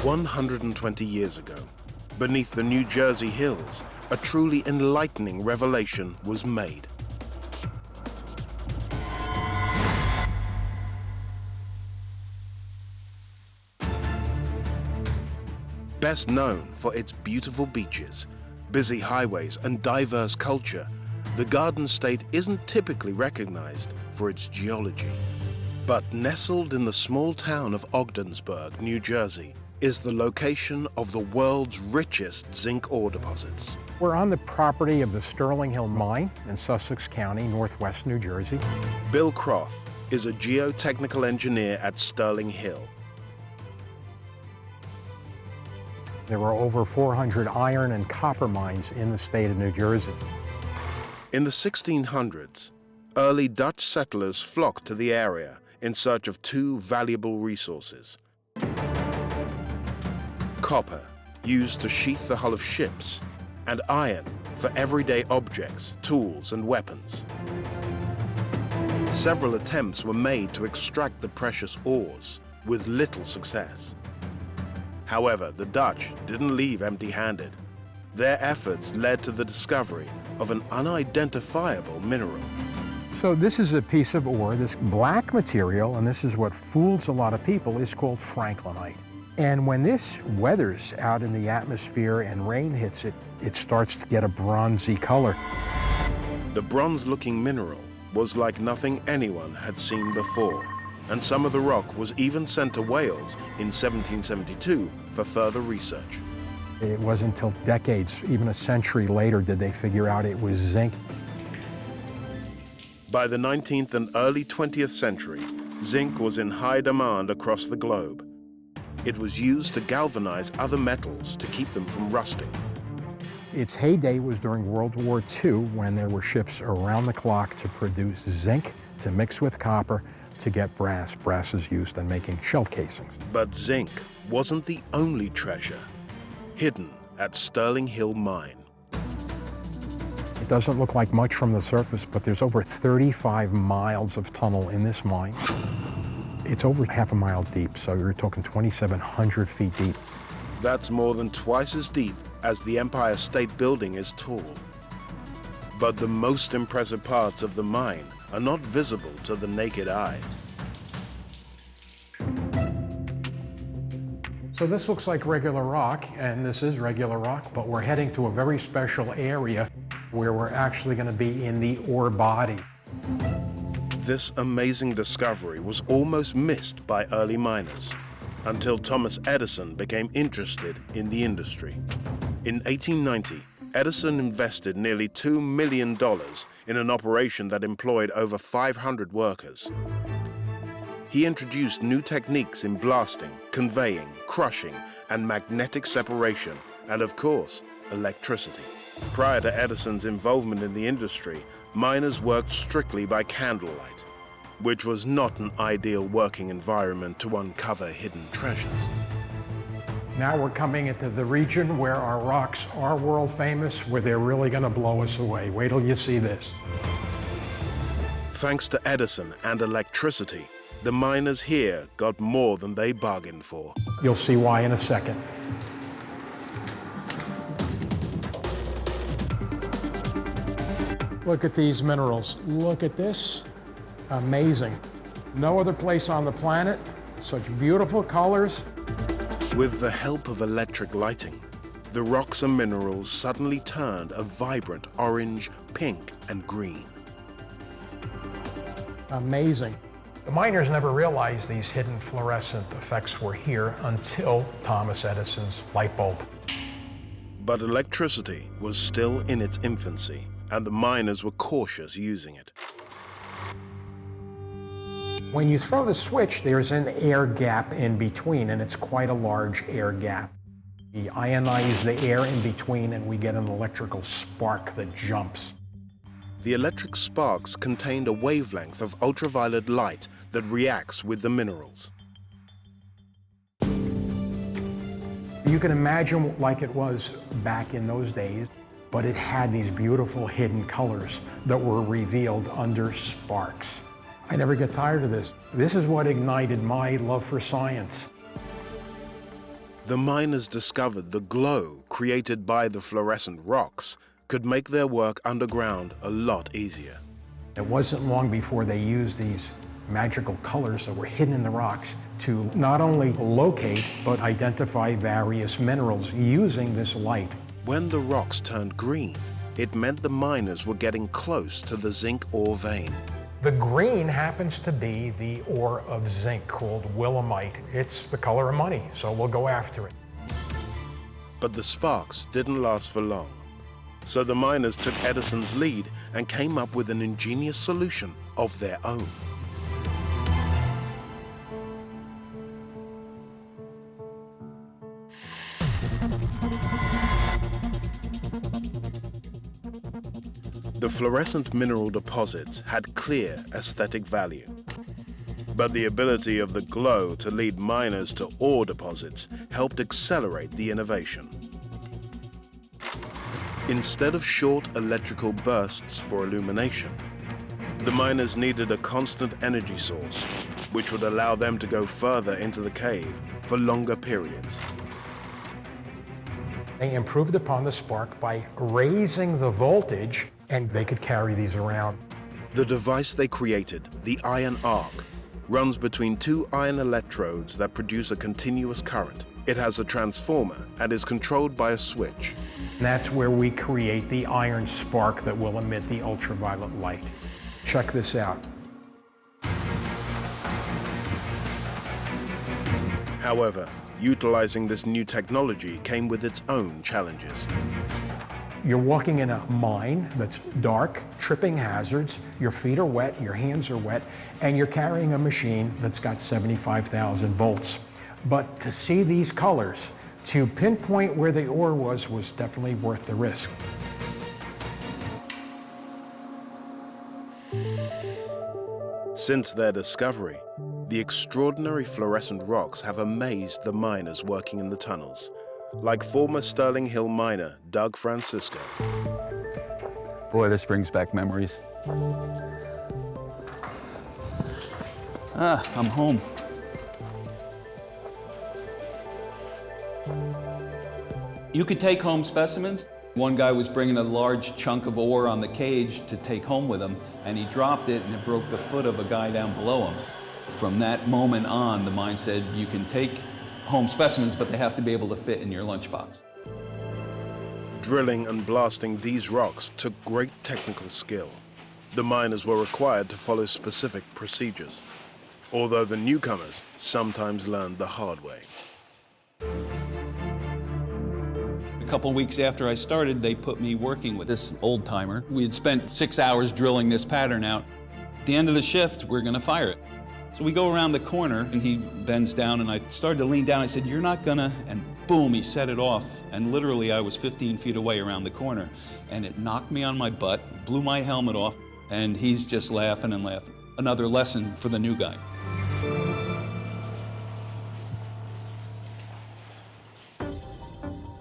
"120 years ago, beneath the New Jersey hills, a truly enlightening revelation was made. Best known for its beautiful beaches, busy highways, and diverse culture, the Garden State isn't typically recognized for its geology. But nestled in the small town of Ogdensburg, New Jersey, is the location of the world's richest zinc ore deposits. We're on the property of the Sterling Hill Mine in Sussex County, northwest New Jersey. Bill Croft is a geotechnical engineer at Sterling Hill. There were over 400 iron and copper mines in the state of New Jersey. In the 1600s, early Dutch settlers flocked to the area in search of two valuable resources: copper, used to sheath the hull of ships, and iron for everyday objects, tools, and weapons. Several attempts were made to extract the precious ores, with little success. However, the Dutch didn't leave empty-handed. Their efforts led to the discovery of an unidentifiable mineral. So this is a piece of ore, this black material, and this is what fools a lot of people, is called franklinite. And when this weathers out in the atmosphere and rain hits it, it starts to get a bronzy color. The bronze-looking mineral was like nothing anyone had seen before, and some of the rock was even sent to Wales in 1772 for further research. It wasn't until decades, even a century later, did they figure out it was zinc. By the 19th and early 20th century, zinc was in high demand across the globe. It was used to galvanize other metals to keep them from rusting. Its heyday was during World War II, when there were shifts around the clock to produce zinc, to mix with copper, to get brass. Brass is used in making shell casings. But zinc wasn't the only treasure hidden at Sterling Hill Mine. It doesn't look like much from the surface, but there's over 35 miles of tunnel in this mine. It's over half a mile deep, so you're talking 2,700 feet deep. That's more than twice as deep as the Empire State Building is tall. But the most impressive parts of the mine are not visible to the naked eye. So this looks like regular rock, and this is regular rock, but we're heading to a very special area where we're actually going to be in the ore body. This amazing discovery was almost missed by early miners until Thomas Edison became interested in the industry. In 1890, Edison invested nearly $2 million in an operation that employed over 500 workers. He introduced new techniques in blasting, conveying, crushing, and magnetic separation, and of course, electricity. Prior to Edison's involvement in the industry, miners worked strictly by candlelight, which was not an ideal working environment to uncover hidden treasures. Now we're coming into the region where our rocks are world famous, where they're really going to blow us away. Wait till you see this. Thanks to Edison and electricity, the miners here got more than they bargained for. You'll see why in a second. Look at these minerals. Look at this. Amazing. No other place on the planet, such beautiful colors. With the help of electric lighting, the rocks and minerals suddenly turned a vibrant orange, pink, and green. Amazing. The miners never realized these hidden fluorescent effects were here until Thomas Edison's light bulb. But electricity was still in its infancy, and the miners were cautious using it. When you throw the switch, there's an air gap in between, and it's quite a large air gap. We ionize the air in between, and we get an electrical spark that jumps. The electric sparks contained a wavelength of ultraviolet light that reacts with the minerals. You can imagine like it was back in those days, but it had these beautiful hidden colors that were revealed under sparks. I never get tired of this. This is what ignited my love for science. The miners discovered the glow created by the fluorescent rocks could make their work underground a lot easier. It wasn't long before they used these magical colors that were hidden in the rocks to not only locate, but identify various minerals using this light. When the rocks turned green, it meant the miners were getting close to the zinc ore vein. The green happens to be the ore of zinc called willemite. It's the color of money, so we'll go after it. But the sparks didn't last for long. So the miners took Edison's lead and came up with an ingenious solution of their own. The fluorescent mineral deposits had clear aesthetic value. But the ability of the glow to lead miners to ore deposits helped accelerate the innovation. Instead of short electrical bursts for illumination, the miners needed a constant energy source, which would allow them to go further into the cave for longer periods. They improved upon the spark by raising the voltage, and they could carry these around. The device they created, the iron arc, runs between two iron electrodes that produce a continuous current. It has a transformer and is controlled by a switch. And that's where we create the iron spark that will emit the ultraviolet light. Check this out. However, utilizing this new technology came with its own challenges. You're walking in a mine that's dark, tripping hazards, your feet are wet, your hands are wet, and you're carrying a machine that's got 75,000 volts. But to see these colors, to pinpoint where the ore was definitely worth the risk. Since their discovery, the extraordinary fluorescent rocks have amazed the miners working in the tunnels, like former Sterling Hill miner Doug Francisco. Boy, this brings back memories. I'm home. You could take home specimens. One guy was bringing a large chunk of ore on the cage to take home with him, and he dropped it and it broke the foot of a guy down below him. From that moment on, the mine said, you can take home specimens, but they have to be able to fit in your lunchbox. Drilling and blasting these rocks took great technical skill. The miners were required to follow specific procedures, although the newcomers sometimes learned the hard way. A couple weeks after I started, they put me working with this old timer. We had spent 6 hours drilling this pattern out. At the end of the shift, we're gonna fire it. So we go around the corner and he bends down and I started to lean down. I said, "You're not gonna," and boom, he set it off. And literally I was 15 feet away around the corner and it knocked me on my butt, blew my helmet off, and he's just laughing and laughing. Another lesson for the new guy.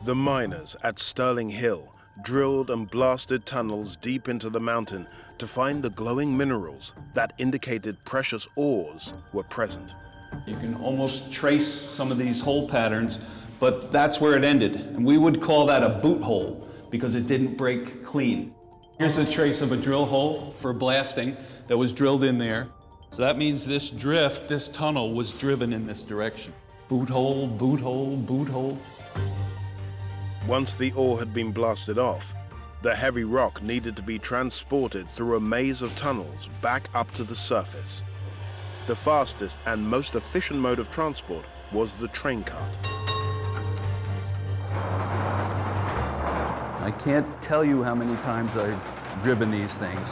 The miners at Sterling Hill drilled and blasted tunnels deep into the mountain to find the glowing minerals that indicated precious ores were present. You can almost trace some of these hole patterns, but that's where it ended. And we would call that a boot hole because it didn't break clean. Here's a trace of a drill hole for blasting that was drilled in there. So that means this drift, this tunnel was driven in this direction. Boot hole, boot hole, boot hole. Once the ore had been blasted off, the heavy rock needed to be transported through a maze of tunnels back up to the surface. The fastest and most efficient mode of transport was the train cart. I can't tell you how many times I've driven these things.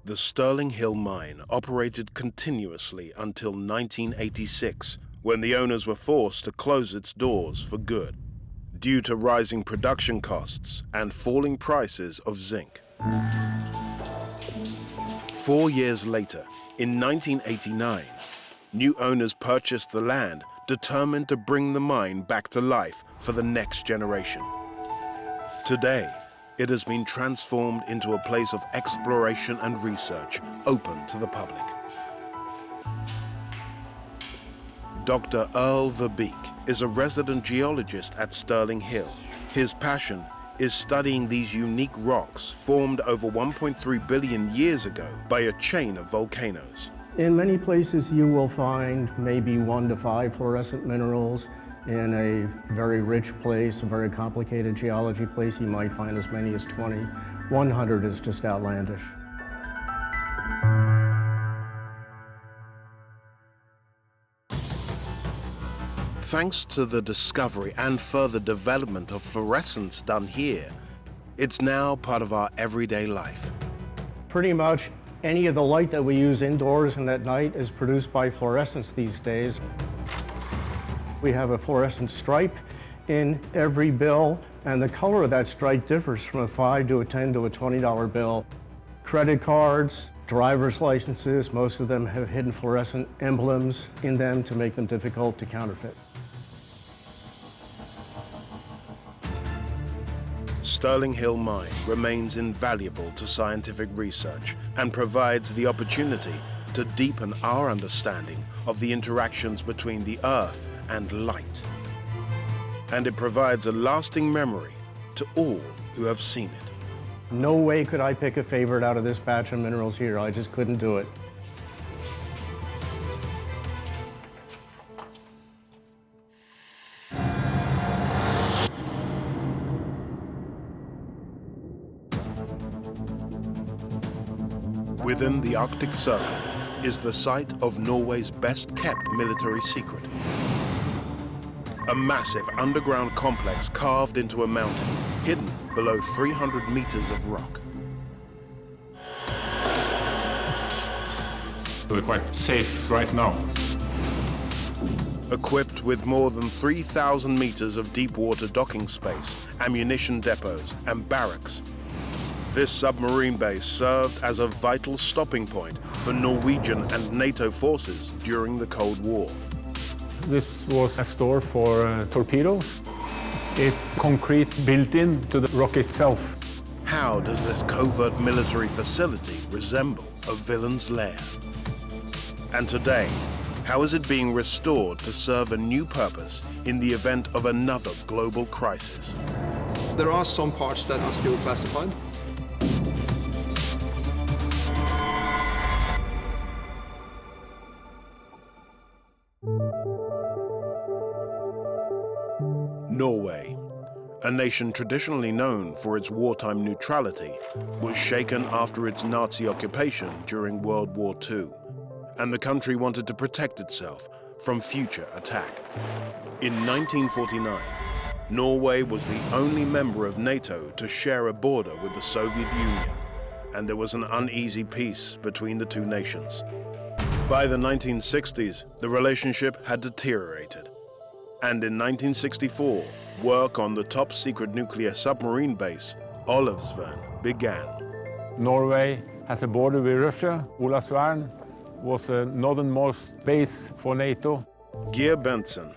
The Sterling Hill mine operated continuously until 1986, when the owners were forced to close its doors for good, due to rising production costs and falling prices of zinc. 4 years later, in 1989, new owners purchased the land, determined to bring the mine back to life for the next generation. Today, it has been transformed into a place of exploration and research open to the public. Dr. Earl Verbeek is a resident geologist at Sterling Hill. His passion is studying these unique rocks formed over 1.3 billion years ago by a chain of volcanoes. In many places you will find maybe 1 to 5 fluorescent minerals. In a very rich place, a very complicated geology place, you might find as many as 20. 100 is just outlandish. Thanks to the discovery and further development of fluorescence done here, it's now part of our everyday life. Pretty much any of the light that we use indoors and at night is produced by fluorescence these days. We have a fluorescent stripe in every bill, and the color of that stripe differs from a $5 to a $10 to a $20 bill. Credit cards, driver's licenses, most of them have hidden fluorescent emblems in them to make them difficult to counterfeit. Sterling Hill Mine remains invaluable to scientific research and provides the opportunity to deepen our understanding of the interactions between the Earth and light. And it provides a lasting memory to all who have seen it. No way could I pick a favorite out of this batch of minerals here. I just couldn't do it. Within the Arctic Circle is the site of Norway's best-kept military secret. A massive underground complex carved into a mountain, hidden below 300 meters of rock. We're quite safe right now. Equipped with more than 3,000 meters of deep water docking space, ammunition depots, and barracks, this submarine base served as a vital stopping point for Norwegian and NATO forces during the Cold War. This was a store for torpedoes. It's concrete built into the rock itself. How does this covert military facility resemble a villain's lair? And today, how is it being restored to serve a new purpose in the event of another global crisis? There are some parts that are still classified. Norway, a nation traditionally known for its wartime neutrality, was shaken after its Nazi occupation during World War II, and the country wanted to protect itself from future attack. In 1949, Norway was the only member of NATO to share a border with the Soviet Union, and there was an uneasy peace between the two nations. By the 1960s, the relationship had deteriorated. And in 1964, work on the top-secret nuclear submarine base, Olavsvern, began. Norway has a border with Russia. Olavsvern was the northernmost base for NATO. Geir Bentsen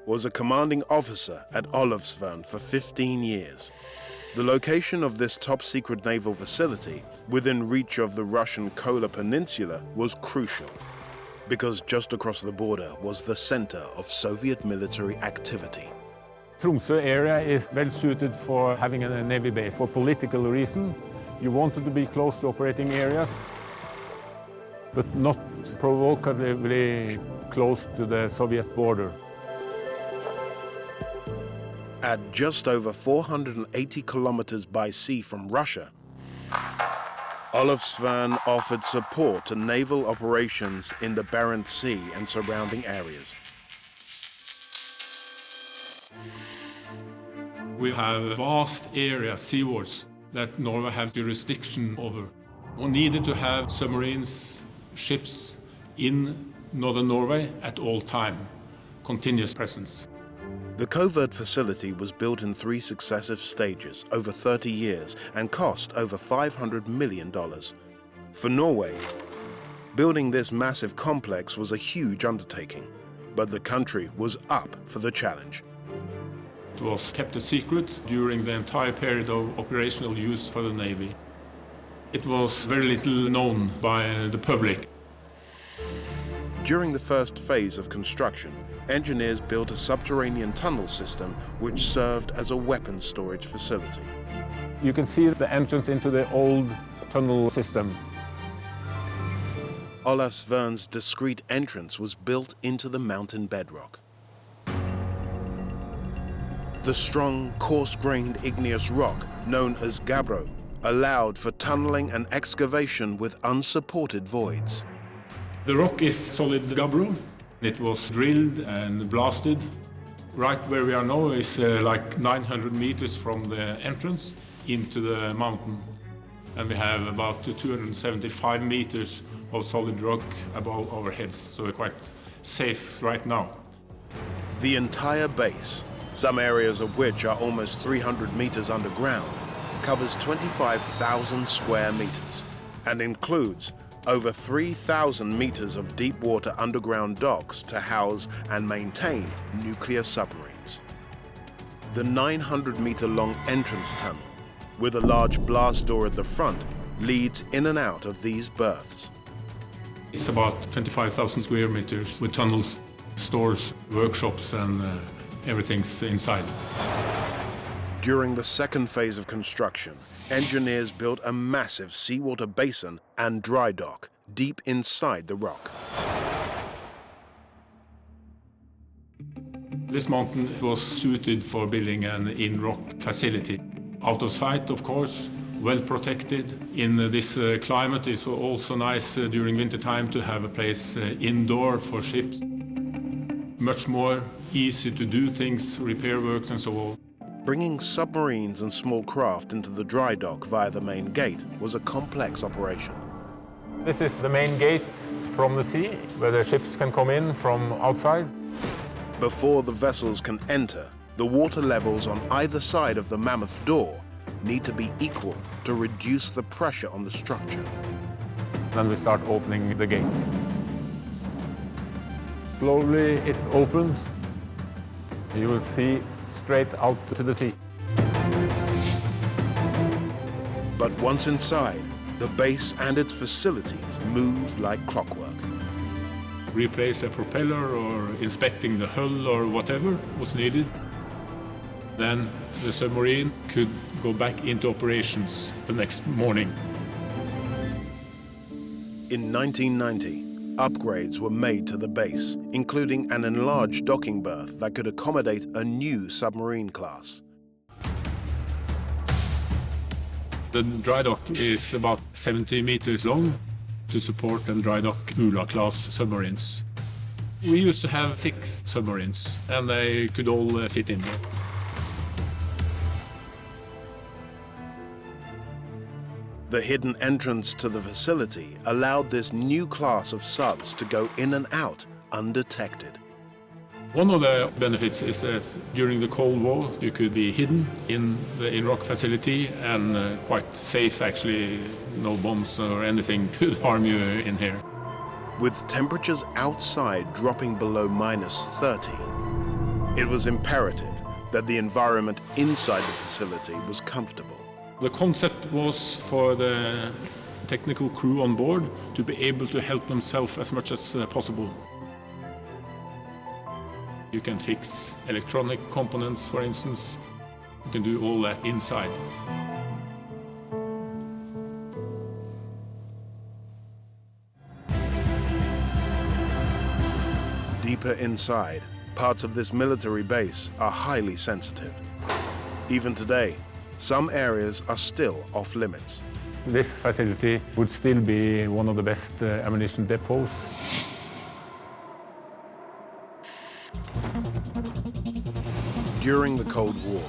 was a commanding officer at Olavsvern for 15 years. The location of this top-secret naval facility within reach of the Russian Kola Peninsula was crucial, because just across the border was the center of Soviet military activity. Tromsø area is well suited for having a navy base. For political reason, you wanted to be close to operating areas, but not provocatively close to the Soviet border. At just over 480 kilometers by sea from Russia, Olavsvern offered support to naval operations in the Barents Sea and surrounding areas. We have vast areas seawards that Norway has jurisdiction over. We needed to have submarines, ships in northern Norway at all time, continuous presence. The covert facility was built in 3 successive stages over 30 years and cost over $500 million. For Norway, building this massive complex was a huge undertaking, but the country was up for the challenge. It was kept a secret during the entire period of operational use for the Navy. It was very little known by the public. During the first phase of construction, engineers built a subterranean tunnel system which served as a weapons storage facility. You can see the entrance into the old tunnel system. Olavsvern's discreet entrance was built into the mountain bedrock. The strong, coarse-grained igneous rock, known as gabbro, allowed for tunneling and excavation with unsupported voids. The rock is solid gabbro. It was drilled and blasted Right where we are now is like 900 meters from the entrance into the mountain. And we have about 275 meters of solid rock above our heads, so we're quite safe right now. The entire base, some areas of which are almost 300 meters underground, covers 25,000 square meters and includes over 3,000 meters of deep water underground docks to house and maintain nuclear submarines. The 900-meter long entrance tunnel, with a large blast door at the front, leads in and out of these berths. It's about 25,000 square meters with tunnels, stores, workshops, and everything's inside. During the second phase of construction, engineers built a massive seawater basin and dry dock deep inside the rock. This mountain was suited for building an in-rock facility. Out of sight, of course, well protected. In this climate, it's also nice during winter time to have a place indoor for ships. Much more easy to do things, repair works and so on. Bringing submarines and small craft into the dry dock via the main gate was a complex operation. This is the main gate from the sea, where the ships can come in from outside. Before the vessels can enter, the water levels on either side of the Mammoth door need to be equal to reduce the pressure on the structure. Then we start opening the gates. Slowly it opens. You will see straight out to the sea. But once inside, the base and its facilities moved like clockwork. Replace a propeller or inspecting the hull or whatever was needed. Then the submarine could go back into operations the next morning. In 1990, upgrades were made to the base, including an enlarged docking berth that could accommodate a new submarine class. The dry dock is about 70 meters long to support and dry dock Ula-class submarines. We used to have 6 submarines, and they could all fit in there. The hidden entrance to the facility allowed this new class of subs to go in and out undetected. One of the benefits is that during the Cold War you could be hidden in the in-rock facility and quite safe actually. No bombs or anything could harm you in here. With temperatures outside dropping below -30, it was imperative that the environment inside the facility was comfortable. The concept was for the technical crew on board to be able to help themselves as much as possible. You can fix electronic components, for instance. You can do all that inside. Deeper inside, parts of this military base are highly sensitive. Even today, some areas are still off limits. This facility would still be one of the best ammunition depots. During the Cold War,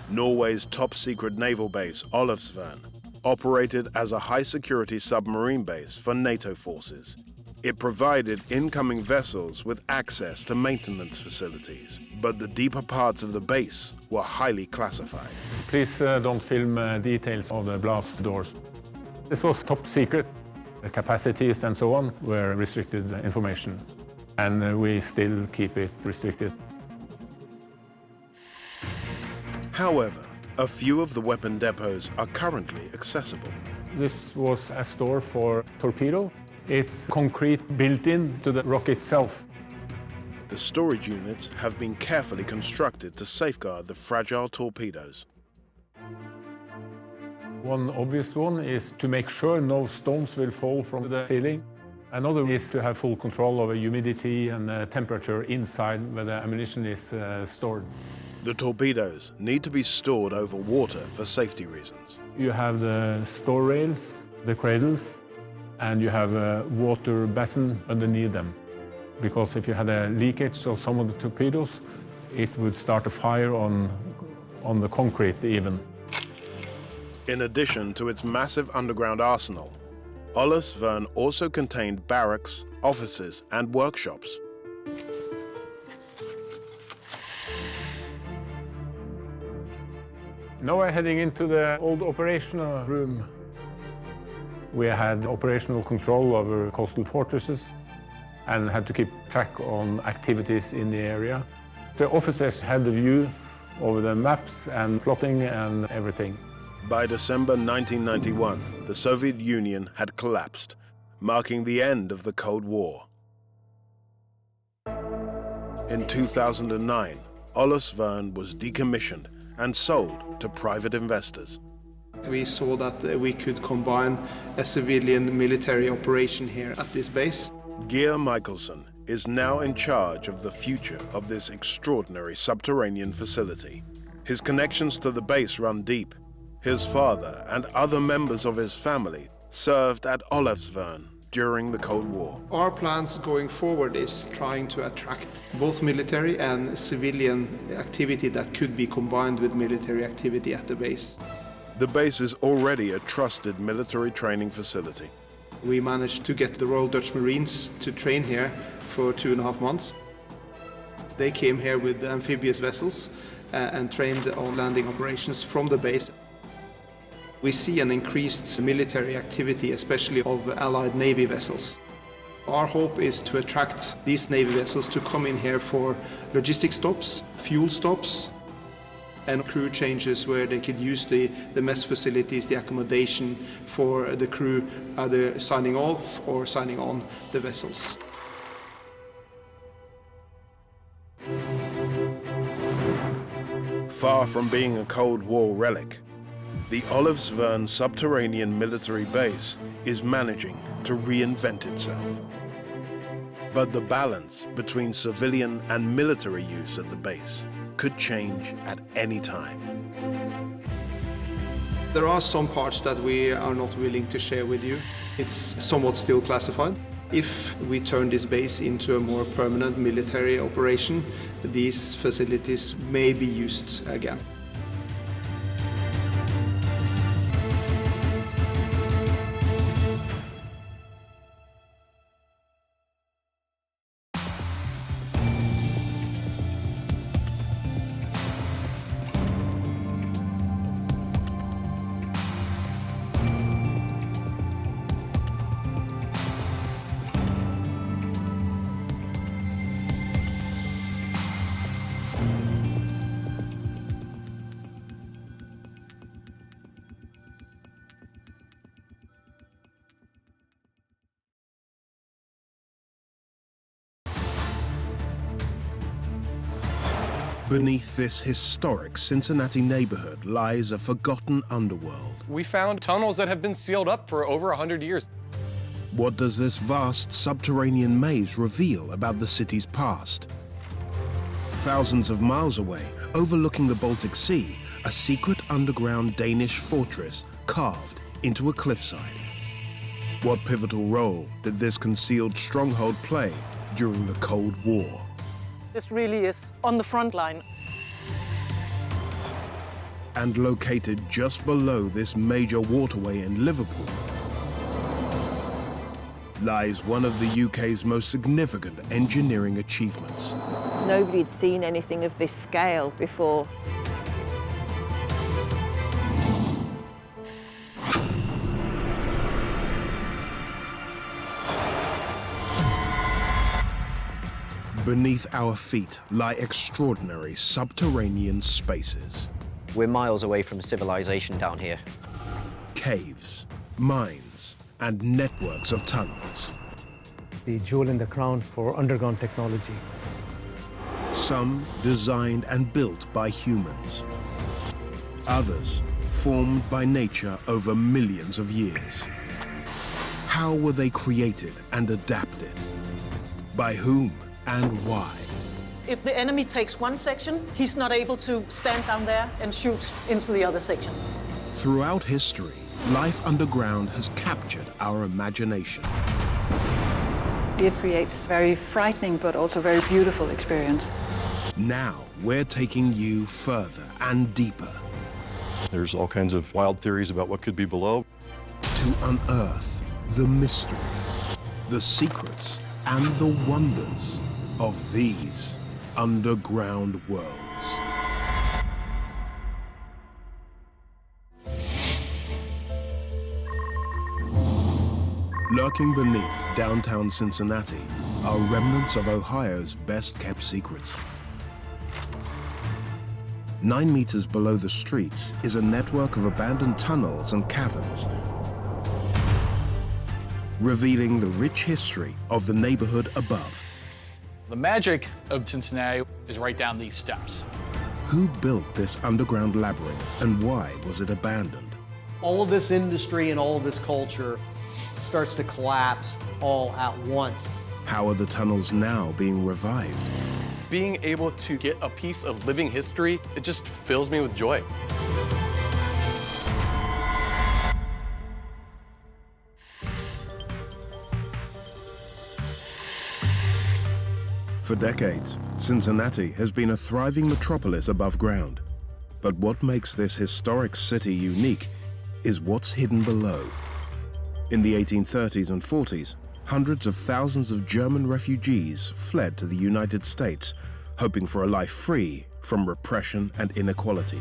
Norway's top-secret naval base, Olavsvern, operated as a high-security submarine base for NATO forces. It provided incoming vessels with access to maintenance facilities, but the deeper parts of the base were highly classified. Please don't film details of the blast doors. This was top secret. The capacities and so on were restricted information, and we still keep it restricted. However, a few of the weapon depots are currently accessible. This was a store for torpedo. It's concrete built into the rock itself. The storage units have been carefully constructed to safeguard the fragile torpedoes. One obvious one is to make sure no stones will fall from the ceiling. Another is to have full control over humidity and temperature inside where the ammunition is stored. The torpedoes need to be stored over water for safety reasons. You have the store rails, the cradles, and you have a water basin underneath them. Because if you had a leakage of some of the torpedoes, it would start a fire on the concrete even. In addition to its massive underground arsenal, Elusive also contained barracks, offices, and workshops. Now we're heading into the old operational room. We had operational control over coastal fortresses and had to keep track on activities in the area. The officers had the view over the maps and plotting and everything. By December 1991, the Soviet Union had collapsed, marking the end of the Cold War. In 2009, Elusive was decommissioned and sold to private investors. We saw that we could combine a civilian military operation here at this base. Geir Michelson is now in charge of the future of this extraordinary subterranean facility. His connections to the base run deep. His father and other members of his family served at Elusive during the Cold War. Our plans going forward is trying to attract both military and civilian activity that could be combined with military activity at the base. The base is already a trusted military training facility. We managed to get the Royal Dutch Marines to train here for 2.5 months. They came here with amphibious vessels and trained on landing operations from the base. We see an increased military activity, especially of Allied Navy vessels. Our hope is to attract these Navy vessels to come in here for logistic stops, fuel stops, and crew changes where they could use the mess facilities, the accommodation for the crew, either signing off or signing on the vessels. Far from being a Cold War relic, the Elusive subterranean military base is managing to reinvent itself. But the balance between civilian and military use at the base could change at any time. There are some parts that we are not willing to share with you. It's somewhat still classified. If we turn this base into a more permanent military operation, these facilities may be used again. Beneath this historic Cincinnati neighborhood lies a forgotten underworld. We found tunnels that have been sealed up for over 100 years. What does this vast subterranean maze reveal about the city's past? Thousands of miles away, overlooking the Baltic Sea, a secret underground Danish fortress carved into a cliffside. What pivotal role did this concealed stronghold play during the Cold War? This really is on the front line. And located just below this major waterway in Liverpool lies one of the UK's most significant engineering achievements. Nobody had seen anything of this scale before. Beneath our feet lie extraordinary subterranean spaces. We're miles away from civilization down here. Caves, mines, and networks of tunnels. The jewel in the crown for underground technology. Some designed and built by humans. Others formed by nature over millions of years. How were they created and adapted? By whom and why? If the enemy takes one section, he's not able to stand down there and shoot into the other section. Throughout history, life underground has captured our imagination. It creates a very frightening but also very beautiful experience. Now we're taking you further and deeper There's all kinds of wild theories about what could be below. to unearth the mysteries, the secrets, and the wonders of these underground worlds. Lurking beneath downtown Cincinnati are remnants of Ohio's best-kept secrets. 9 meters below the streets is a network of abandoned tunnels and caverns, revealing the rich history of the neighborhood above. The magic of Cincinnati is right down these steps. Who built this underground labyrinth and why was it abandoned? All of this industry and all of this culture starts to collapse all at once. How are the tunnels now being revived? Being able to get a piece of living history, it just fills me with joy. For decades, Cincinnati has been a thriving metropolis above ground. But what makes this historic city unique is what's hidden below. In the 1830s and 40s, hundreds of thousands of German refugees fled to the United States, hoping for a life free from repression and inequality.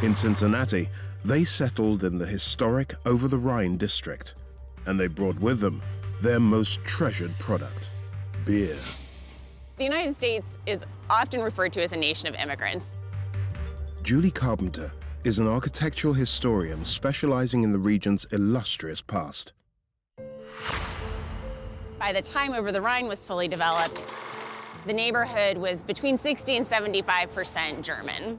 In Cincinnati, they settled in the historic Over-the-Rhine district, and they brought with them their most treasured product, beer. The United States is often referred to as a nation of immigrants. Julie Carpenter is an architectural historian specializing in the region's illustrious past. By the time Over the Rhine was fully developed, the neighborhood was between 60 and 75% German.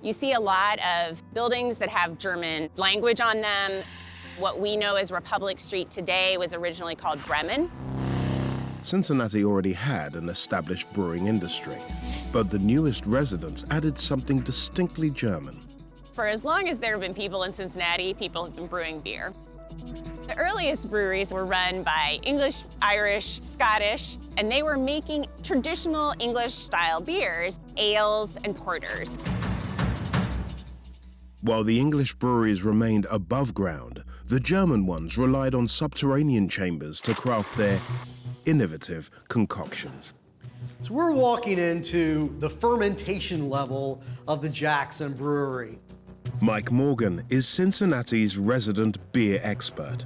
You see a lot of buildings that have German language on them. What we know as Republic Street today was originally called Bremen. Cincinnati already had an established brewing industry, but the newest residents added something distinctly German. For as long as there have been people in Cincinnati, people have been brewing beer. The earliest breweries were run by English, Irish, Scottish, and they were making traditional English-style beers, ales, and porters. While the English breweries remained above ground, the German ones relied on subterranean chambers to craft their innovative concoctions. So we're walking into the fermentation level of the Jackson Brewery. Mike Morgan is Cincinnati's resident beer expert.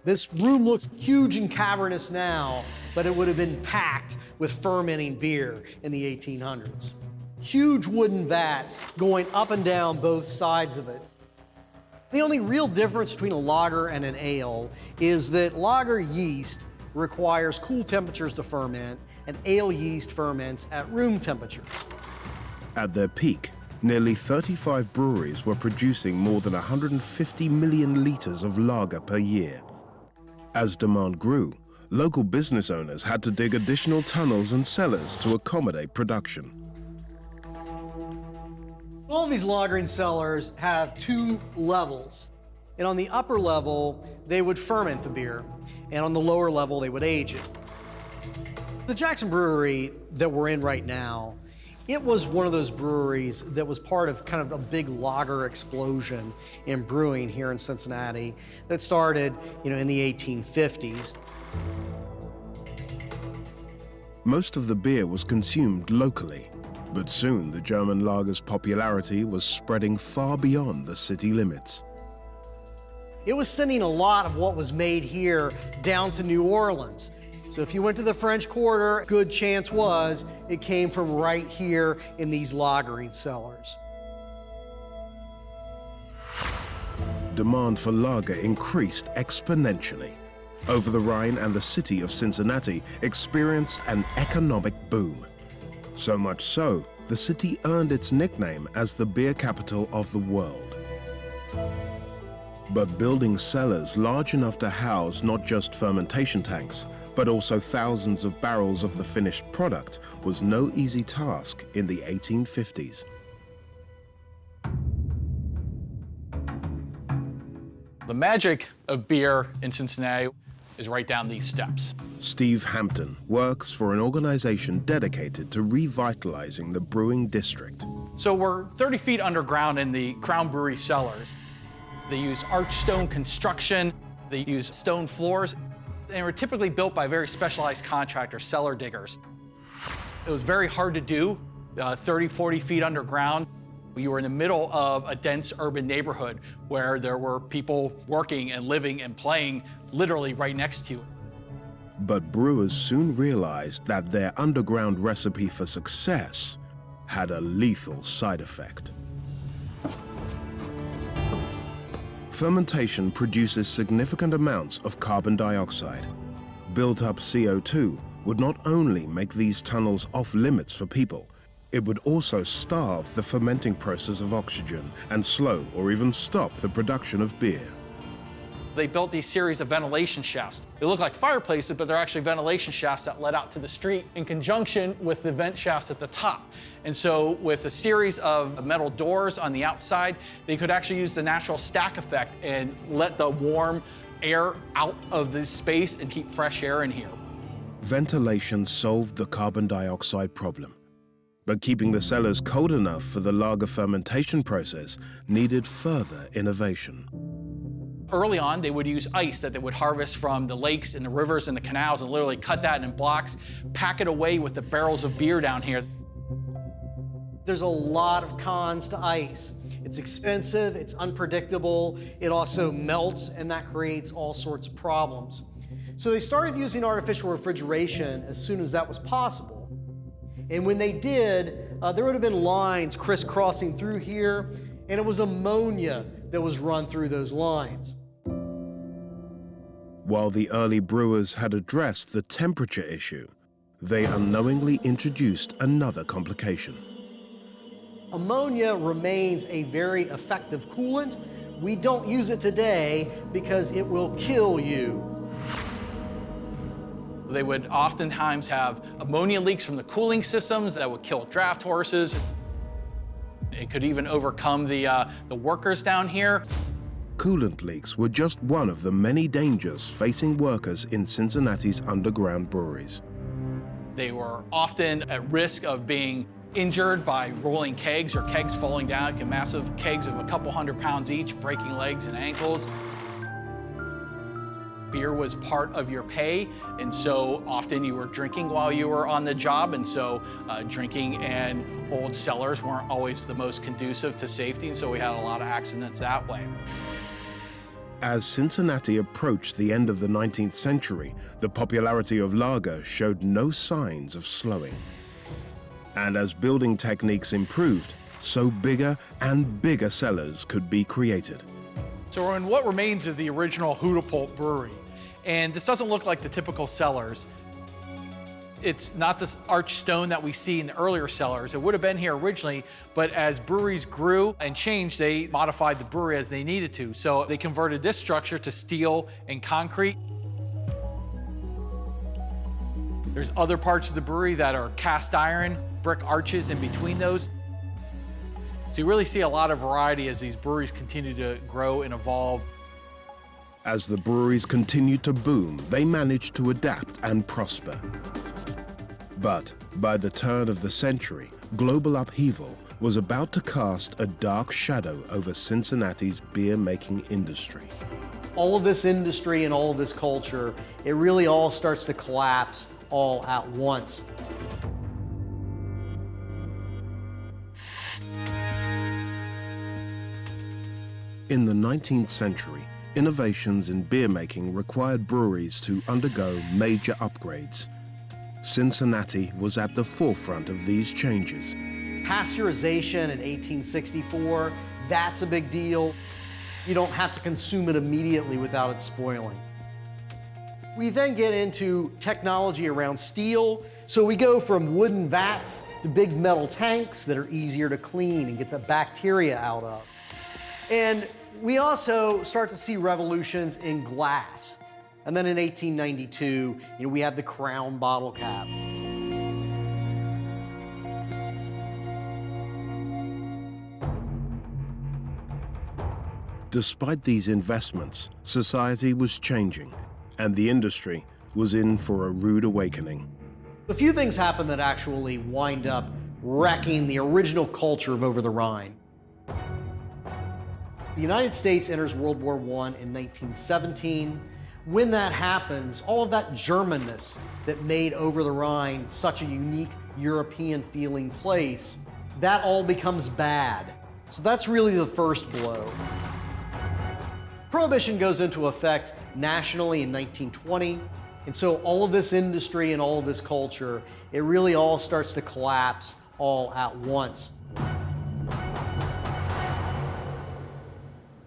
This room looks huge and cavernous now, but it would have been packed with fermenting beer in the 1800s. Huge wooden vats going up and down both sides of it. The only real difference between a lager and an ale is that lager yeast requires cool temperatures to ferment, and ale yeast ferments at room temperature. At their peak, nearly 35 breweries were producing more than 150 million liters of lager per year. As demand grew, local business owners had to dig additional tunnels and cellars to accommodate production. All of these lagering cellars have 2 levels. And on the upper level, they would ferment the beer. And on the lower level, they would age it. The Jackson Brewery that we're in right now, it was one of those breweries that was part of kind of a big lager explosion in brewing here in Cincinnati that started, in the 1850s. Most of the beer was consumed locally, but soon the German lager's popularity was spreading far beyond the city limits. It was sending a lot of what was made here down to New Orleans. So if you went to the French Quarter, good chance was it came from right here in these lagering cellars. Demand for lager increased exponentially. Over the Rhine and the city of Cincinnati experienced an economic boom. So much so, the city earned its nickname as the beer capital of the world. But building cellars large enough to house not just fermentation tanks, but also thousands of barrels of the finished product was no easy task in the 1850s. The magic of beer in Cincinnati is right down these steps. Steve Hampton works for an organization dedicated to revitalizing the brewing district. So we're 30 feet underground in the Crown Brewery cellars. They use arch stone construction, they use stone floors, and were typically built by very specialized contractors, cellar diggers. It was very hard to do, 30, 40 feet underground. You were in the middle of a dense urban neighborhood where there were people working and living and playing literally right next to you. But brewers soon realized that their underground recipe for success had a lethal side effect. Fermentation produces significant amounts of carbon dioxide. Built-up CO2 would not only make these tunnels off-limits for people, it would also starve the fermenting process of oxygen and slow or even stop the production of beer. They built these series of ventilation shafts. They look like fireplaces, but they're actually ventilation shafts that led out to the street in conjunction with the vent shafts at the top. And so with a series of metal doors on the outside, they could actually use the natural stack effect and let the warm air out of this space and keep fresh air in here. Ventilation solved the carbon dioxide problem. But keeping the cellars cold enough for the lager fermentation process needed further innovation. Early on, they would use ice that they would harvest from the lakes and the rivers and the canals and literally cut that in blocks, pack it away with the barrels of beer down here. There's a lot of cons to ice. It's expensive, it's unpredictable, it also melts, and that creates all sorts of problems. So they started using artificial refrigeration as soon as that was possible. And when they did, there would have been lines crisscrossing through here, and it was ammonia that was run through those lines. While the early brewers had addressed the temperature issue, they unknowingly introduced another complication. Ammonia remains a very effective coolant. We don't use it today because it will kill you. They would oftentimes have ammonia leaks from the cooling systems that would kill draft horses. It could even overcome the workers down here. Coolant leaks were just one of the many dangers facing workers in Cincinnati's underground breweries. They were often at risk of being injured by rolling kegs or kegs falling down, massive kegs of a couple 100 pounds each, breaking legs and ankles. Beer was part of your pay, and so often you were drinking while you were on the job, and so drinking and old cellars weren't always the most conducive to safety, and so we had a lot of accidents that way. As Cincinnati approached the end of the 19th century, the popularity of lager showed no signs of slowing. And as building techniques improved, so bigger and bigger cellars could be created. So we're in what remains of the original Hoodlepult brewery. And this doesn't look like the typical cellars. It's not this arched stone that we see in the earlier cellars. It would have been here originally, but as breweries grew and changed, they modified the brewery as they needed to. So they converted this structure to steel and concrete. There's other parts of the brewery that are cast iron, brick arches in between those. So you really see a lot of variety as these breweries continue to grow and evolve. As the breweries continued to boom, they managed to adapt and prosper. But by the turn of the century, global upheaval was about to cast a dark shadow over Cincinnati's beer-making industry. All of this industry and all of this culture, it really all starts to collapse all at once. In the 19th century, innovations in beer making required breweries to undergo major upgrades. Cincinnati was at the forefront of these changes. Pasteurization in 1864, that's a big deal. You don't have to consume it immediately without it spoiling. We then get into technology around steel. So we go from wooden vats to big metal tanks that are easier to clean and get the bacteria out of. And we also start to see revolutions in glass. And then in 1892, we have the Crown bottle cap. Despite these investments, society was changing, and the industry was in for a rude awakening. A few things happen that actually wind up wrecking the original culture of Over the Rhine. The United States enters World War I in 1917. When that happens, all of that Germanness that made Over the Rhine such a unique European-feeling place, that all becomes bad. So that's really the first blow. Prohibition goes into effect nationally in 1920, and so all of this industry and all of this culture, it really all starts to collapse all at once.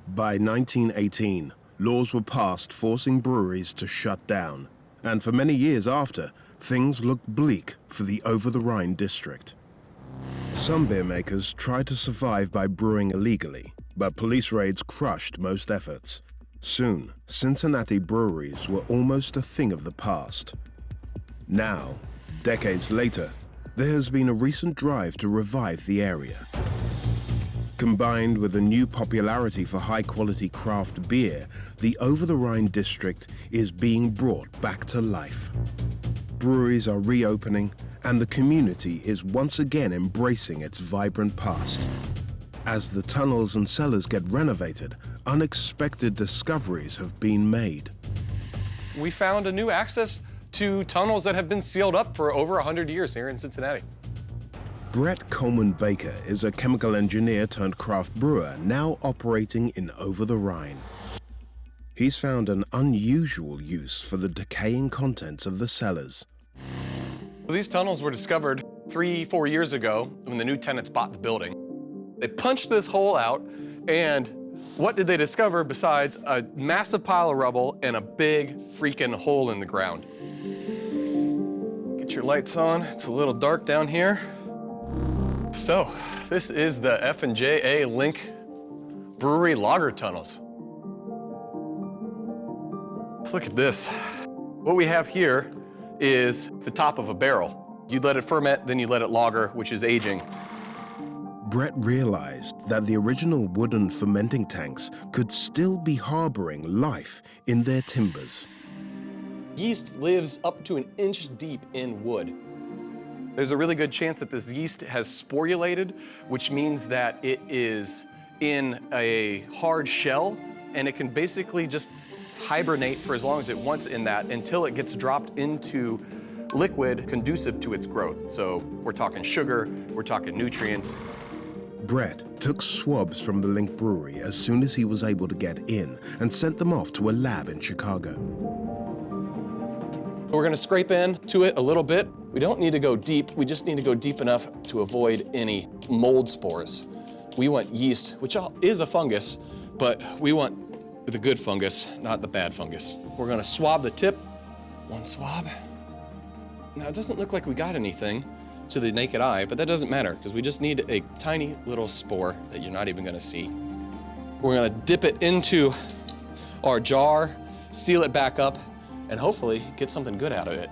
By 1918, laws were passed forcing breweries to shut down, and for many years after, things looked bleak for the Over the Rhine district. Some beer makers tried to survive by brewing illegally, but police raids crushed most efforts. Soon, Cincinnati breweries were almost a thing of the past. Now, decades later, there has been a recent drive to revive the area. Combined with a new popularity for high-quality craft beer, the Over the Rhine district is being brought back to life. Breweries are reopening, and the community is once again embracing its vibrant past. As the tunnels and cellars get renovated, unexpected discoveries have been made. We found a new access to tunnels that have been sealed up for over 100 years here in Cincinnati. Brett Coleman Baker is a chemical engineer turned craft brewer now operating in Over the Rhine. He's found an unusual use for the decaying contents of the cellars. These tunnels were discovered 3-4 years ago when the new tenants bought the building. They punched this hole out, and what did they discover besides a massive pile of rubble and a big freaking hole in the ground? Get your lights on, it's a little dark down here. So, this is the F&J Link Brewery lager tunnels. Look at this. What we have here is the top of a barrel. You let it ferment, then you let it lager, which is aging. Brett realized that the original wooden fermenting tanks could still be harboring life in their timbers. Yeast lives up to an inch deep in wood. There's a really good chance that this yeast has sporulated, which means that it is in a hard shell, and it can basically just hibernate for as long as it wants in that until it gets dropped into liquid conducive to its growth. So we're talking sugar, we're talking nutrients. Brett took swabs from the Link Brewery as soon as he was able to get in and sent them off to a lab in Chicago. We're gonna scrape into it a little bit. We don't need to go deep, we just need to go deep enough to avoid any mold spores. We want yeast, which is a fungus, but we want the good fungus, not the bad fungus. We're gonna swab the tip, one swab. Now it doesn't look like we got anything to the naked eye, but that doesn't matter because we just need a tiny little spore that you're not even gonna see. We're gonna dip it into our jar, seal it back up, and hopefully get something good out of it.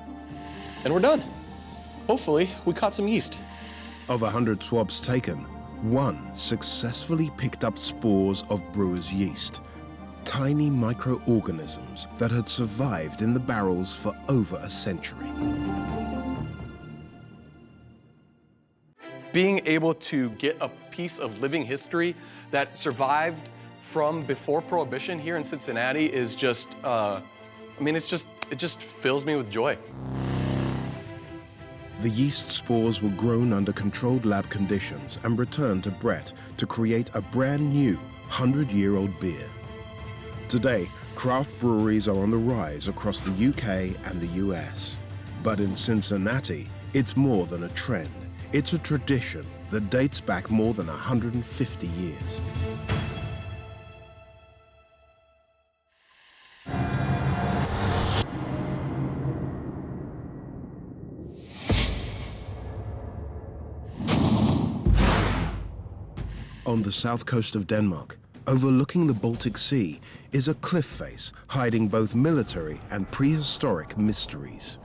And we're done. Hopefully, we caught some yeast. Of 100 swabs taken, one successfully picked up spores of brewer's yeast, tiny microorganisms that had survived in the barrels for over a century. Being able to get a piece of living history that survived from before Prohibition here in Cincinnati is just, it just fills me with joy. The yeast spores were grown under controlled lab conditions and returned to Brett to create a brand new 100-year-old beer. Today, craft breweries are on the rise across the UK and the US. But in Cincinnati, it's more than a trend. It's a tradition that dates back more than 150 years. On the south coast of Denmark, overlooking the Baltic Sea, is a cliff face hiding both military and prehistoric mysteries.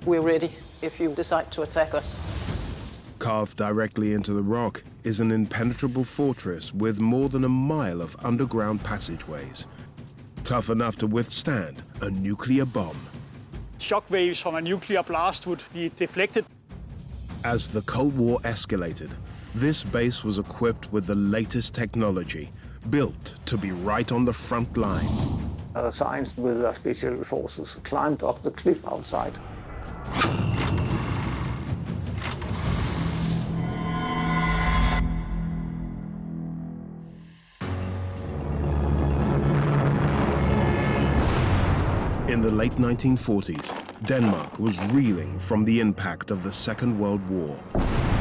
We're ready if you decide to attack us. Carved directly into the rock is an impenetrable fortress with more than a mile of underground passageways. tough enough to withstand a nuclear bomb. Shock waves from a nuclear blast would be deflected. As the Cold War escalated, this base was equipped with the latest technology, built to be right on the front line. Science with special forces climbed up the cliff outside. In the late 1940s, Denmark was reeling from the impact of the Second World War.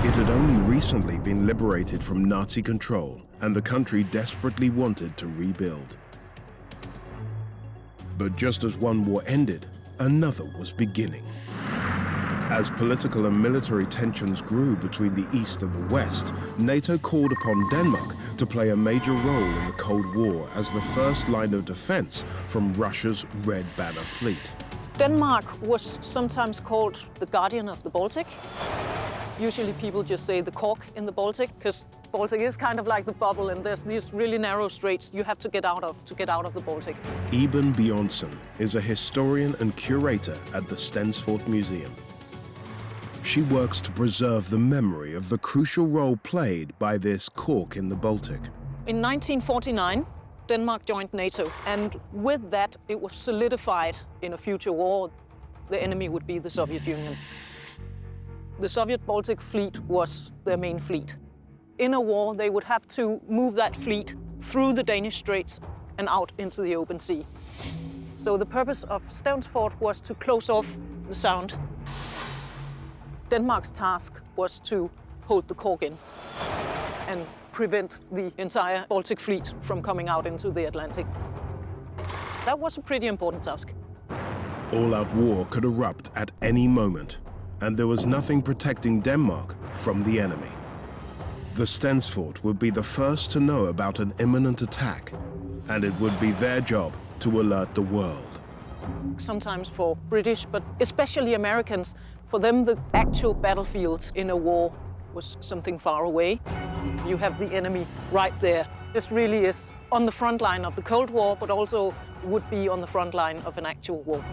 It had only recently been liberated from Nazi control, and the country desperately wanted to rebuild. But just as one war ended, another was beginning. As political and military tensions grew between the East and the West, NATO called upon Denmark to play a major role in the Cold War as the first line of defense from Russia's Red Banner fleet. Denmark was sometimes called the guardian of the Baltic. Usually people just say the cork in the Baltic, because Baltic is kind of like the bubble, and there's these really narrow straits you have to get out of the Baltic. Iben Bjørnsen is a historian and curator at the Stensfort Museum. She works to preserve the memory of the crucial role played by this cork in the Baltic. In 1949, Denmark joined NATO, and with that, it was solidified in a future war. The enemy would be the Soviet Union. The Soviet Baltic Fleet was their main fleet. In a war, they would have to move that fleet through the Danish Straits and out into the open sea. So the purpose of Stensfort was to close off the sound. Denmark's task was to hold the cork in and prevent the entire Baltic fleet from coming out into the Atlantic. That was a pretty important task. All-out war could erupt at any moment, and there was nothing protecting Denmark from the enemy. The Stensfort would be the first to know about an imminent attack, and it would be their job to alert the world. Sometimes for British, but especially Americans, for them the actual battlefield in a war was something far away. You have the enemy right there. This really is on the front line of the Cold War, but also would be on the front line of an actual war.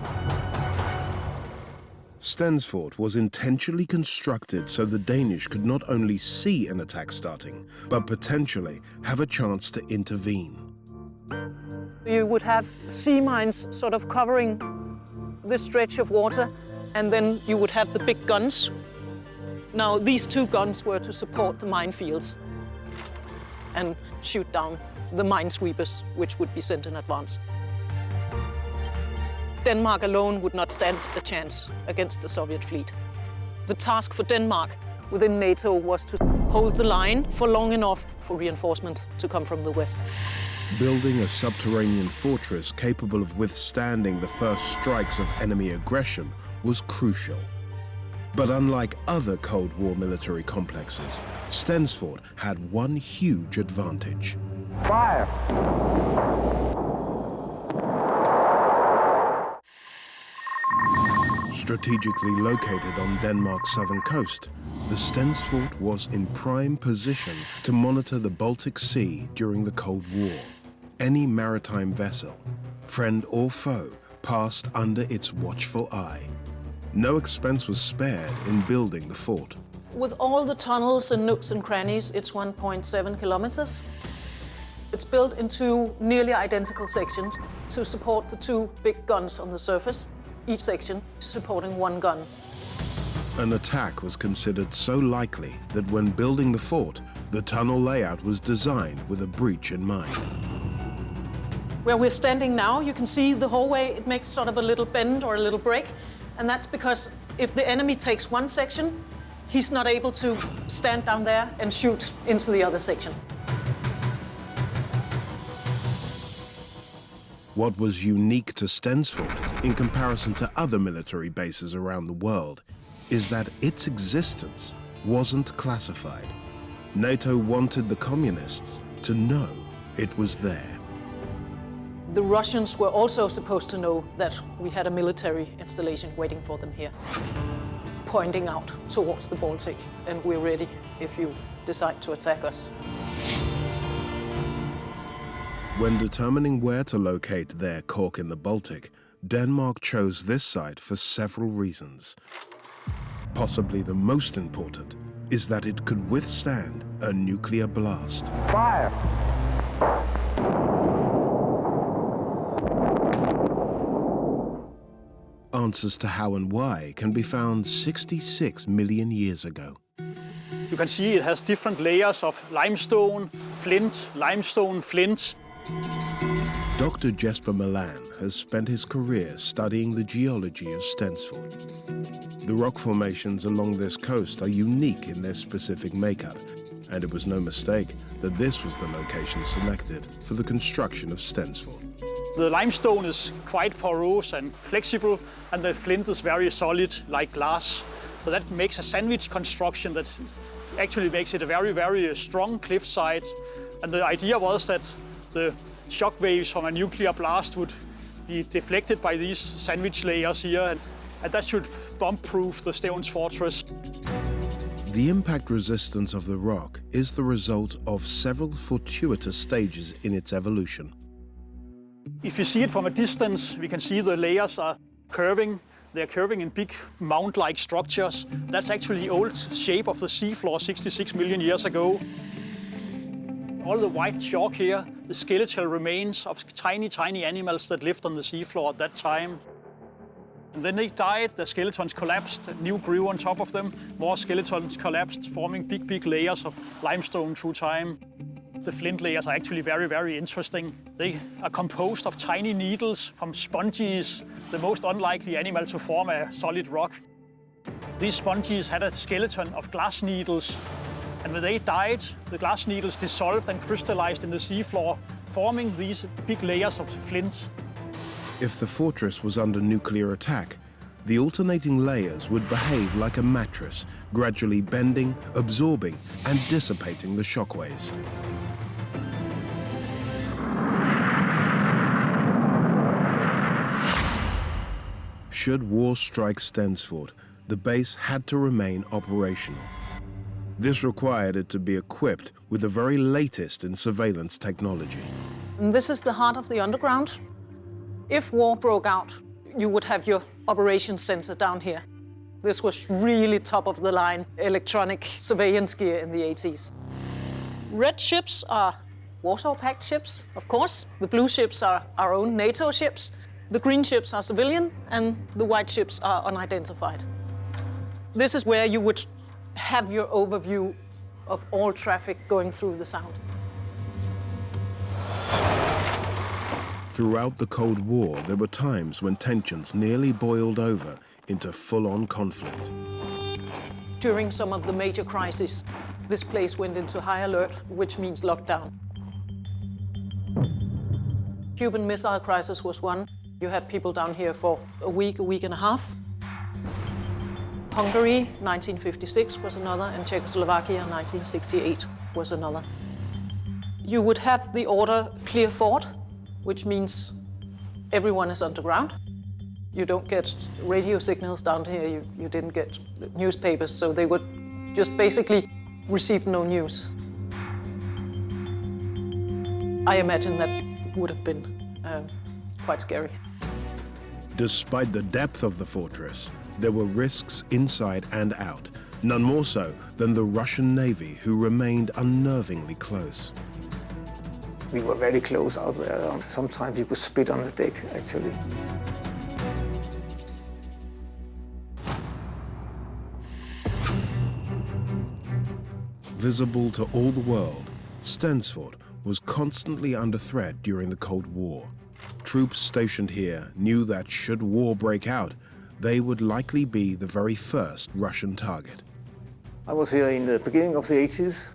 Stensfort was intentionally constructed so the Danish could not only see an attack starting, but potentially have a chance to intervene. You would have sea mines sort of covering this stretch of water, and then you would have the big guns. Now, these two guns were to support the minefields and shoot down the minesweepers, which would be sent in advance. Denmark alone would not stand a chance against the Soviet fleet. The task for Denmark within NATO was to hold the line for long enough for reinforcement to come from the west. Building a subterranean fortress capable of withstanding the first strikes of enemy aggression was crucial. But unlike other Cold War military complexes, Stensfort had one huge advantage. Fire! Strategically located on Denmark's southern coast, the Stensfort was in prime position to monitor the Baltic Sea during the Cold War. Any maritime vessel, friend or foe, passed under its watchful eye. No expense was spared in building the fort. With all the tunnels and nooks and crannies, it's 1.7 kilometers. It's built in two nearly identical sections to support the two big guns on the surface, each section supporting one gun. An attack was considered so likely that when building the fort, the tunnel layout was designed with a breach in mind. Where we're standing now, you can see the hallway, it makes sort of a little bend or a little break. And that's because if the enemy takes one section, he's not able to stand down there and shoot into the other section. What was unique to Stensfort, in comparison to other military bases around the world, is that its existence wasn't classified. NATO wanted the communists to know it was there. The Russians were also supposed to know that we had a military installation waiting for them here, pointing out towards the Baltic, and we're ready if you decide to attack us. When determining where to locate their cork in the Baltic, Denmark chose this site for several reasons. Possibly the most important is that it could withstand a nuclear blast. Fire! Answers to how and why can be found 66 million years ago. You can see it has different layers of limestone, flint, limestone, flint. Dr. Jesper Milan has spent his career studying the geology of Stensford. The rock formations along this coast are unique in their specific makeup, and it was no mistake that this was the location selected for the construction of Stensford. The limestone is quite porous and flexible, and the flint is very solid, like glass. So that makes a sandwich construction that actually makes it a very, very strong cliffside. And the idea was that the shock waves from a nuclear blast would be deflected by these sandwich layers here, and that should bomb-proof the Stevns fortress. The impact resistance of the rock is the result of several fortuitous stages in its evolution. If you see it from a distance, we can see the layers are curving. They're curving in big mound-like structures. That's actually the old shape of the seafloor 66 million years ago. All the white chalk here, the skeletal remains of tiny, tiny animals that lived on the seafloor at that time. And then they died, the skeletons collapsed, new grew on top of them, more skeletons collapsed, forming big, big layers of limestone through time. The flint layers are actually very, very interesting. They are composed of tiny needles from sponges, the most unlikely animal to form a solid rock. These sponges had a skeleton of glass needles, and when they died, the glass needles dissolved and crystallized in the seafloor, forming these big layers of flint. If the fortress was under nuclear attack, the alternating layers would behave like a mattress, gradually bending, absorbing, and dissipating the shockwaves. Should war strike Stensford, the base had to remain operational. This required it to be equipped with the very latest in surveillance technology. And this is the heart of the underground. If war broke out, you would have your operations center down here. This was really top-of-the-line electronic surveillance gear in the 80s. Red ships are Warsaw-Pact ships, of course. The blue ships are our own NATO ships. The green ships are civilian, and the white ships are unidentified. This is where you would have your overview of all traffic going through the sound. Throughout the Cold War, there were times when tensions nearly boiled over into full-on conflict. During some of the major crises, this place went into high alert, which means lockdown. Cuban Missile Crisis was one. You had people down here for a week and a half. Hungary, 1956 was another, and Czechoslovakia, 1968 was another. You would have the order clear fort, which means everyone is underground. You don't get radio signals down here, you didn't get newspapers, so they would just basically receive no news. I imagine that would have been quite scary. Despite the depth of the fortress, there were risks inside and out, none more so than the Russian Navy, who remained unnervingly close. We were very close out there. Sometimes you could spit on the deck, actually. Visible to all the world, Stensford was constantly under threat during the Cold War. Troops stationed here knew that should war break out, they would likely be the very first Russian target. I was here in the beginning of the 80s.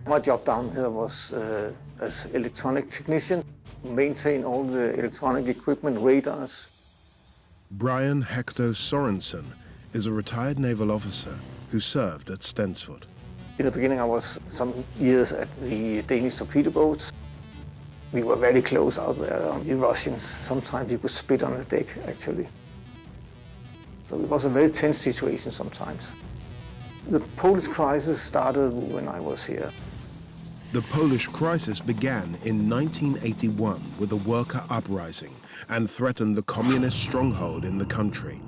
My job down here was as electronic technician, maintain all the electronic equipment, radars. Brian Hector Sorensen is a retired naval officer who served at Stensford. In the beginning, I was some years at the Danish torpedo boats. We were very close out there on the Russians. Sometimes you could spit on the deck, actually. So it was a very tense situation sometimes. The Polish crisis started when I was here. The Polish crisis began in 1981 with a worker uprising and threatened the communist stronghold in the country.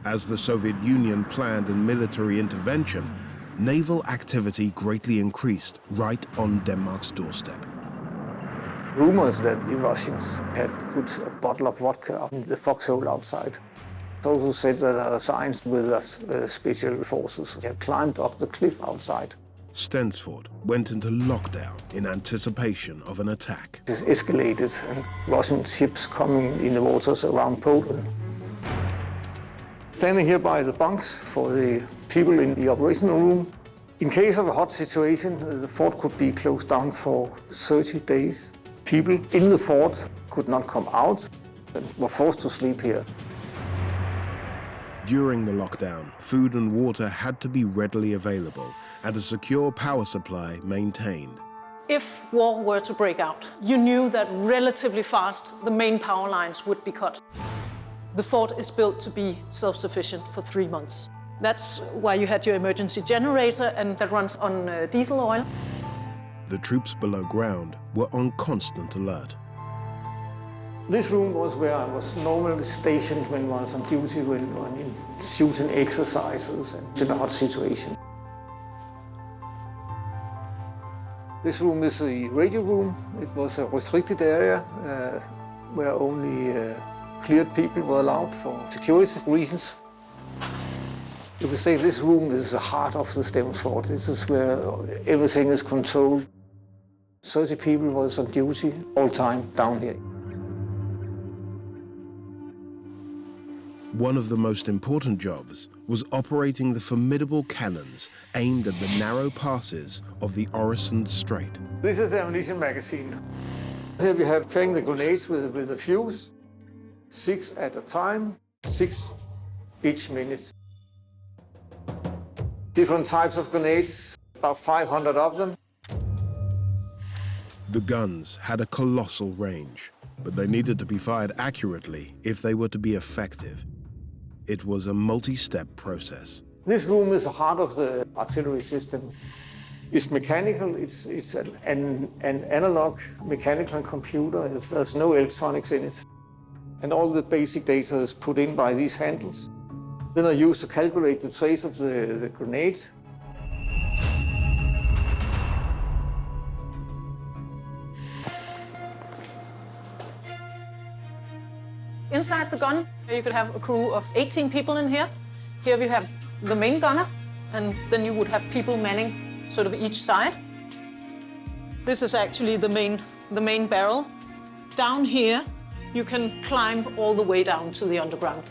As the Soviet Union planned a military intervention, naval activity greatly increased right on Denmark's doorstep. Rumors that the Russians had put a bottle of vodka in the foxhole outside. It also said that there are signs with us, special forces have climbed up the cliff outside. Stensford went into lockdown in anticipation of an attack. This escalated and Russian ships coming in the waters around Poland. Standing here by the bunks for the people in the operational room. In case of a hot situation, the fort could be closed down for 30 days. People in the fort could not come out and were forced to sleep here. During the lockdown, food and water had to be readily available and a secure power supply maintained. If war were to break out, you knew that relatively fast the main power lines would be cut. The fort is built to be self-sufficient for 3 months. That's why you had your emergency generator, and that runs on diesel oil. The troops below ground were on constant alert. This room was where I was normally stationed when I was on duty, when in shooting exercises and in a hot situation. This room is the radio room. It was a restricted area where only cleared people were allowed for security reasons. You could say this room is the heart of the Stevns Fort. This is where everything is controlled. 30 people was on duty all time down here. One of the most important jobs was operating the formidable cannons aimed at the narrow passes of the Øresund Strait. This is the ammunition magazine. Here we have playing the grenades with a fuse, 6 at a time, 6 each minute. Different types of grenades, about 500 of them. The guns had a colossal range, but they needed to be fired accurately if they were to be effective. It was a multi-step process. This room is the heart of the artillery system. It's mechanical, it's an analog mechanical computer. There's no electronics in it. And all the basic data is put in by these handles. Then I use to calculate the trace of the grenade. Inside the gun, you could have a crew of 18 people in here. Here we have the main gunner, and then you would have people manning sort of each side. This is actually the main barrel. Down here, you can climb all the way down to the underground.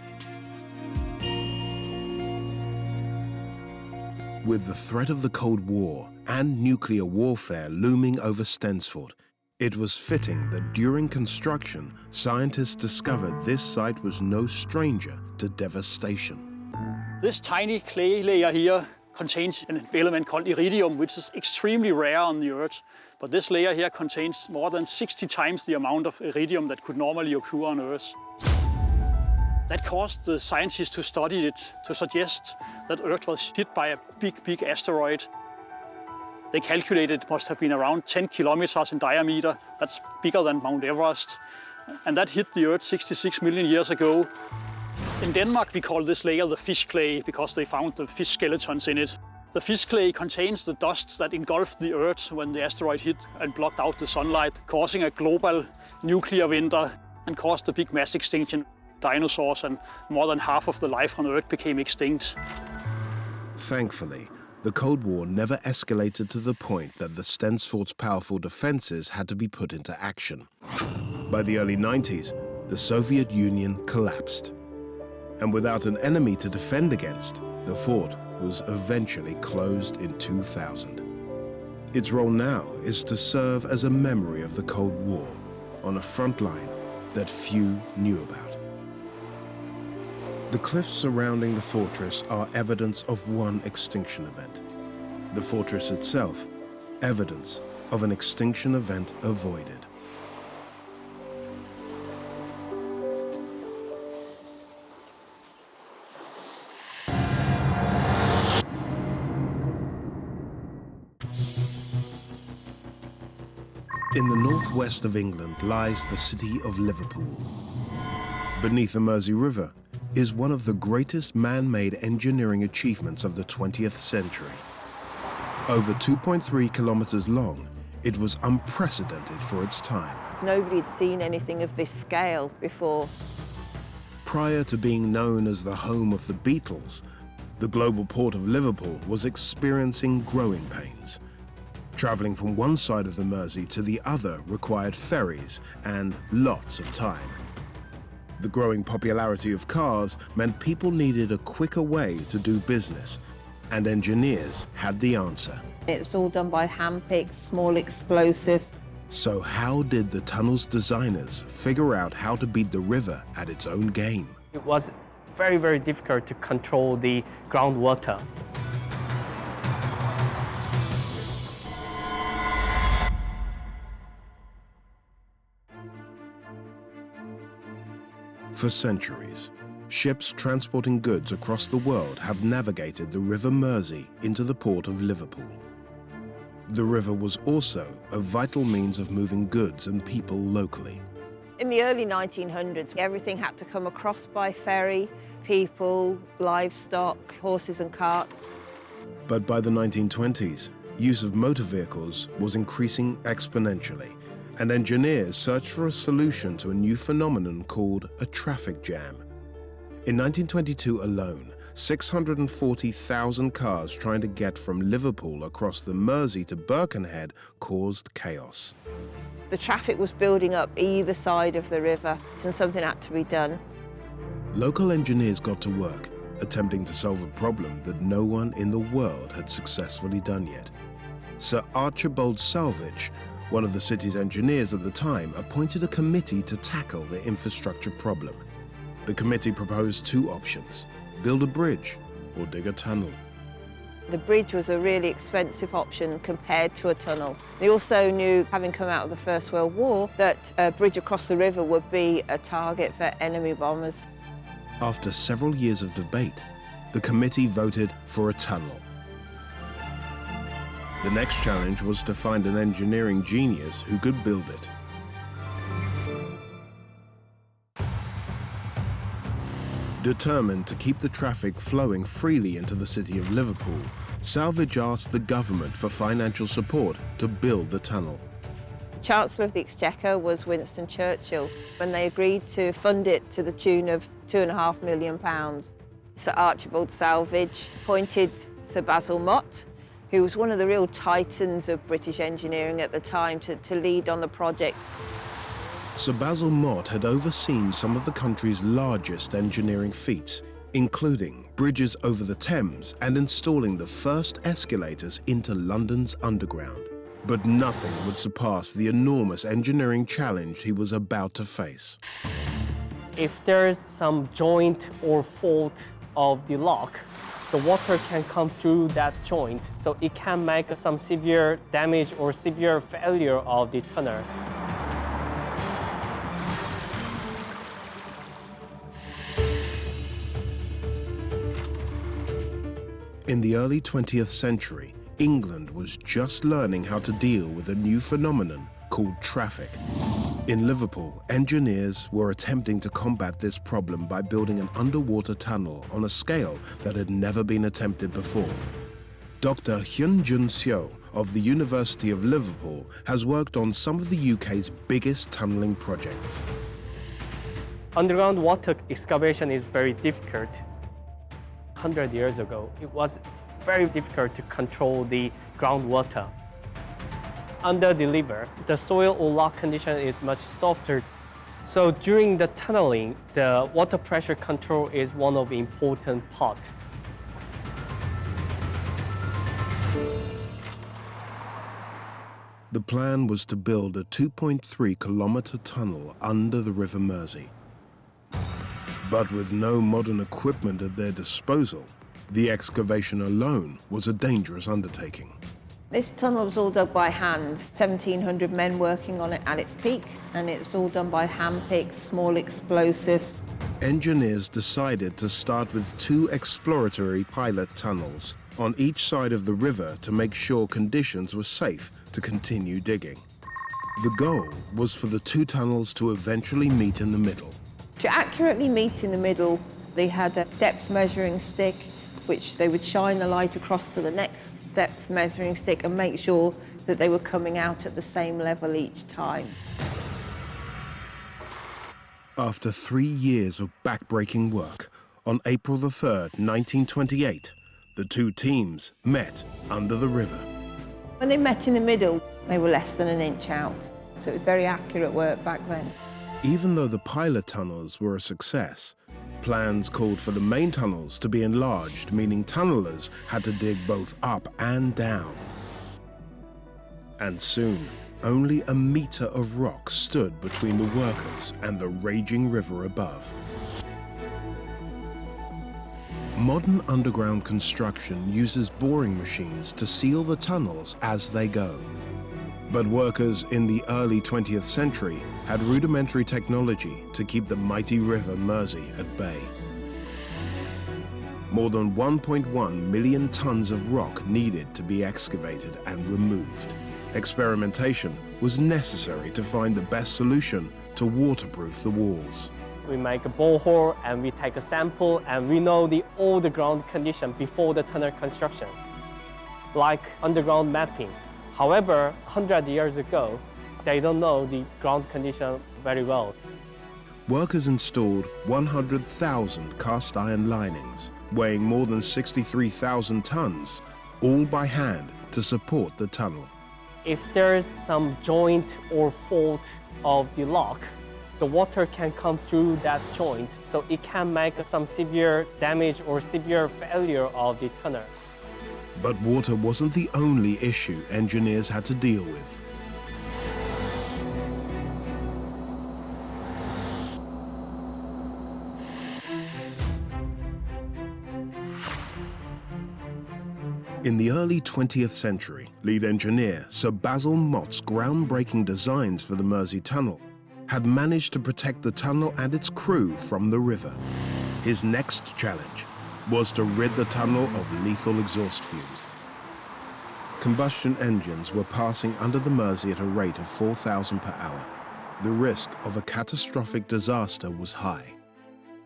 With the threat of the Cold War and nuclear warfare looming over Stensford, it was fitting that during construction, scientists discovered this site was no stranger to devastation. This tiny clay layer here contains an element called iridium, which is extremely rare on the Earth. But this layer here contains more than 60 times the amount of iridium that could normally occur on Earth. That caused the scientists to study it, to suggest that Earth was hit by a big asteroid. They calculated it must have been around 10 kilometers in diameter. That's bigger than Mount Everest. And that hit the Earth 66 million years ago. In Denmark, we call this layer the fish clay because they found the fish skeletons in it. The fish clay contains the dust that engulfed the Earth when the asteroid hit and blocked out the sunlight, causing a global nuclear winter and caused a big mass extinction. Dinosaurs and more than half of the life on Earth became extinct. Thankfully, the Cold War never escalated to the point that the Stensford's powerful defenses had to be put into action. By the early 90s, the Soviet Union collapsed. And without an enemy to defend against, the fort was eventually closed in 2000. Its role now is to serve as a memory of the Cold War on a front line that few knew about. The cliffs surrounding the fortress are evidence of one extinction event. The fortress itself, evidence of an extinction event avoided. In the northwest of England lies the city of Liverpool. Beneath the Mersey River is one of the greatest man-made engineering achievements of the 20th century. Over 2.3 kilometers long, it was unprecedented for its time. Nobody had seen anything of this scale before. Prior to being known as the home of the Beatles, the global port of Liverpool was experiencing growing pains. Traveling from one side of the Mersey to the other required ferries and lots of time. The growing popularity of cars meant people needed a quicker way to do business, and engineers had the answer. It's all done by hand picks, small explosives. So how did the tunnel's designers figure out how to beat the river at its own game? It was very, very difficult to control the groundwater. For centuries, ships transporting goods across the world have navigated the River Mersey into the port of Liverpool. The river was also a vital means of moving goods and people locally. In the early 1900s, everything had to come across by ferry, people, livestock, horses and carts. But by the 1920s, use of motor vehicles was increasing exponentially, and engineers searched for a solution to a new phenomenon called a traffic jam. In 1922 alone, 640,000 cars trying to get from Liverpool across the Mersey to Birkenhead caused chaos. The traffic was building up either side of the river, and something had to be done. Local engineers got to work, attempting to solve a problem that no one in the world had successfully done yet. Sir Archibald Salvage, one of the city's engineers at the time, appointed a committee to tackle the infrastructure problem. The committee proposed two options: build a bridge or dig a tunnel. The bridge was a really expensive option compared to a tunnel. They also knew, having come out of the First World War, that a bridge across the river would be a target for enemy bombers. After several years of debate, the committee voted for a tunnel. The next challenge was to find an engineering genius who could build it. Determined to keep the traffic flowing freely into the city of Liverpool, Salvage asked the government for financial support to build the tunnel. Chancellor of the Exchequer was Winston Churchill, when they agreed to fund it to the tune of £2.5 million. Sir Archibald Salvage appointed Sir Basil Mott, who was one of the real titans of British engineering at the time, to lead on the project. Sir Basil Mott had overseen some of the country's largest engineering feats, including bridges over the Thames and installing the first escalators into London's underground. But nothing would surpass the enormous engineering challenge he was about to face. If there's some joint or fault of the lock, the water can come through that joint, so it can make some severe damage or severe failure of the tunnel. In the early 20th century, England was just learning how to deal with a new phenomenon called traffic. In Liverpool, engineers were attempting to combat this problem by building an underwater tunnel on a scale that had never been attempted before. Dr. Hyun-Jun Seo of the University of Liverpool has worked on some of the UK's biggest tunneling projects. Underground water excavation is very difficult. 100 years ago, it was very difficult to control the groundwater. Under the river, the soil or rock condition is much softer. So during the tunneling, the water pressure control is one of the important parts. The plan was to build a 2.3-kilometer tunnel under the River Mersey. But with no modern equipment at their disposal, the excavation alone was a dangerous undertaking. This tunnel was all dug by hand, 1,700 men working on it at its peak, and it's all done by hand picks, small explosives. Engineers decided to start with 2 exploratory pilot tunnels on each side of the river to make sure conditions were safe to continue digging. The goal was for the two tunnels to eventually meet in the middle. To accurately meet in the middle, they had a depth measuring stick, which they would shine the light across to the next depth measuring stick and make sure that they were coming out at the same level each time. After 3 years of back-breaking work, on April the 3rd, 1928, the two teams met under the river. When they met in the middle, they were less than an inch out, so it was very accurate work back then. Even though the pilot tunnels were a success, plans called for the main tunnels to be enlarged, meaning tunnelers had to dig both up and down. And soon, only a meter of rock stood between the workers and the raging river above. Modern underground construction uses boring machines to seal the tunnels as they go. But workers in the early 20th century had rudimentary technology to keep the mighty river Mersey at bay. More than 1.1 million tons of rock needed to be excavated and removed. Experimentation was necessary to find the best solution to waterproof the walls. We make a borehole and we take a sample and we know all the ground condition before the tunnel construction, like underground mapping. However, 100 years ago, they don't know the ground condition very well. Workers installed 100,000 cast iron linings, weighing more than 63,000 tons, all by hand to support the tunnel. If there's some joint or fault of the lock, the water can come through that joint, so it can make some severe damage or severe failure of the tunnel. But water wasn't the only issue engineers had to deal with. In the early 20th century, lead engineer Sir Basil Mott's groundbreaking designs for the Mersey Tunnel had managed to protect the tunnel and its crew from the river. His next challenge was to rid the tunnel of lethal exhaust fumes. Combustion engines were passing under the Mersey at a rate of 4,000 per hour. The risk of a catastrophic disaster was high.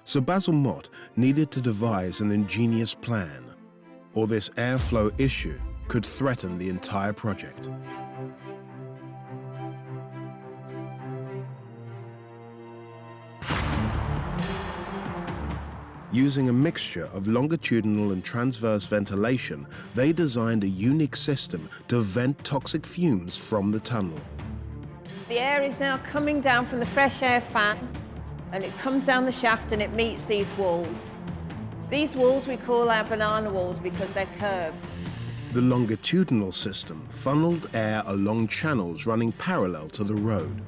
Sir Basil Mott needed to devise an ingenious plan, or this airflow issue could threaten the entire project. Using a mixture of longitudinal and transverse ventilation, they designed a unique system to vent toxic fumes from the tunnel. The air is now coming down from the fresh air fan, and it comes down the shaft and it meets these walls. These walls we call our banana walls because they're curved. The longitudinal system funneled air along channels running parallel to the road.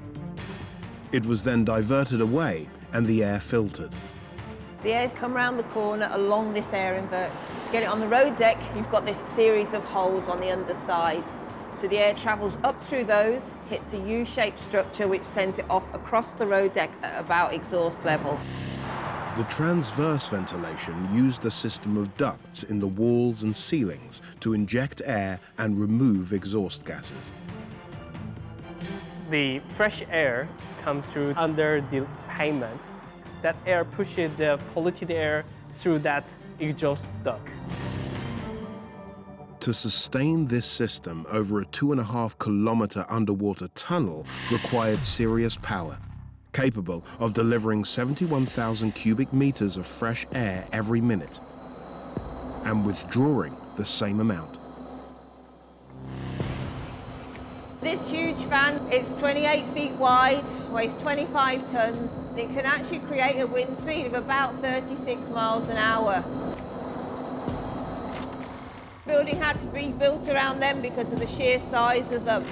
It was then diverted away and the air filtered. The air's come round the corner along this air invert. To get it on the road deck, you've got this series of holes on the underside. So the air travels up through those, hits a U-shaped structure which sends it off across the road deck at about exhaust level. The transverse ventilation used a system of ducts in the walls and ceilings to inject air and remove exhaust gases. The fresh air comes through under the pavement. That air pushes the polluted air through that exhaust duct. To sustain this system over a 2.5-kilometer underwater tunnel required serious power, capable of delivering 71,000 cubic meters of fresh air every minute, and withdrawing the same amount. This huge fan, it's 28 feet wide, weighs 25 tons. It can actually create a wind speed of about 36 miles an hour. The building had to be built around them because of the sheer size of them.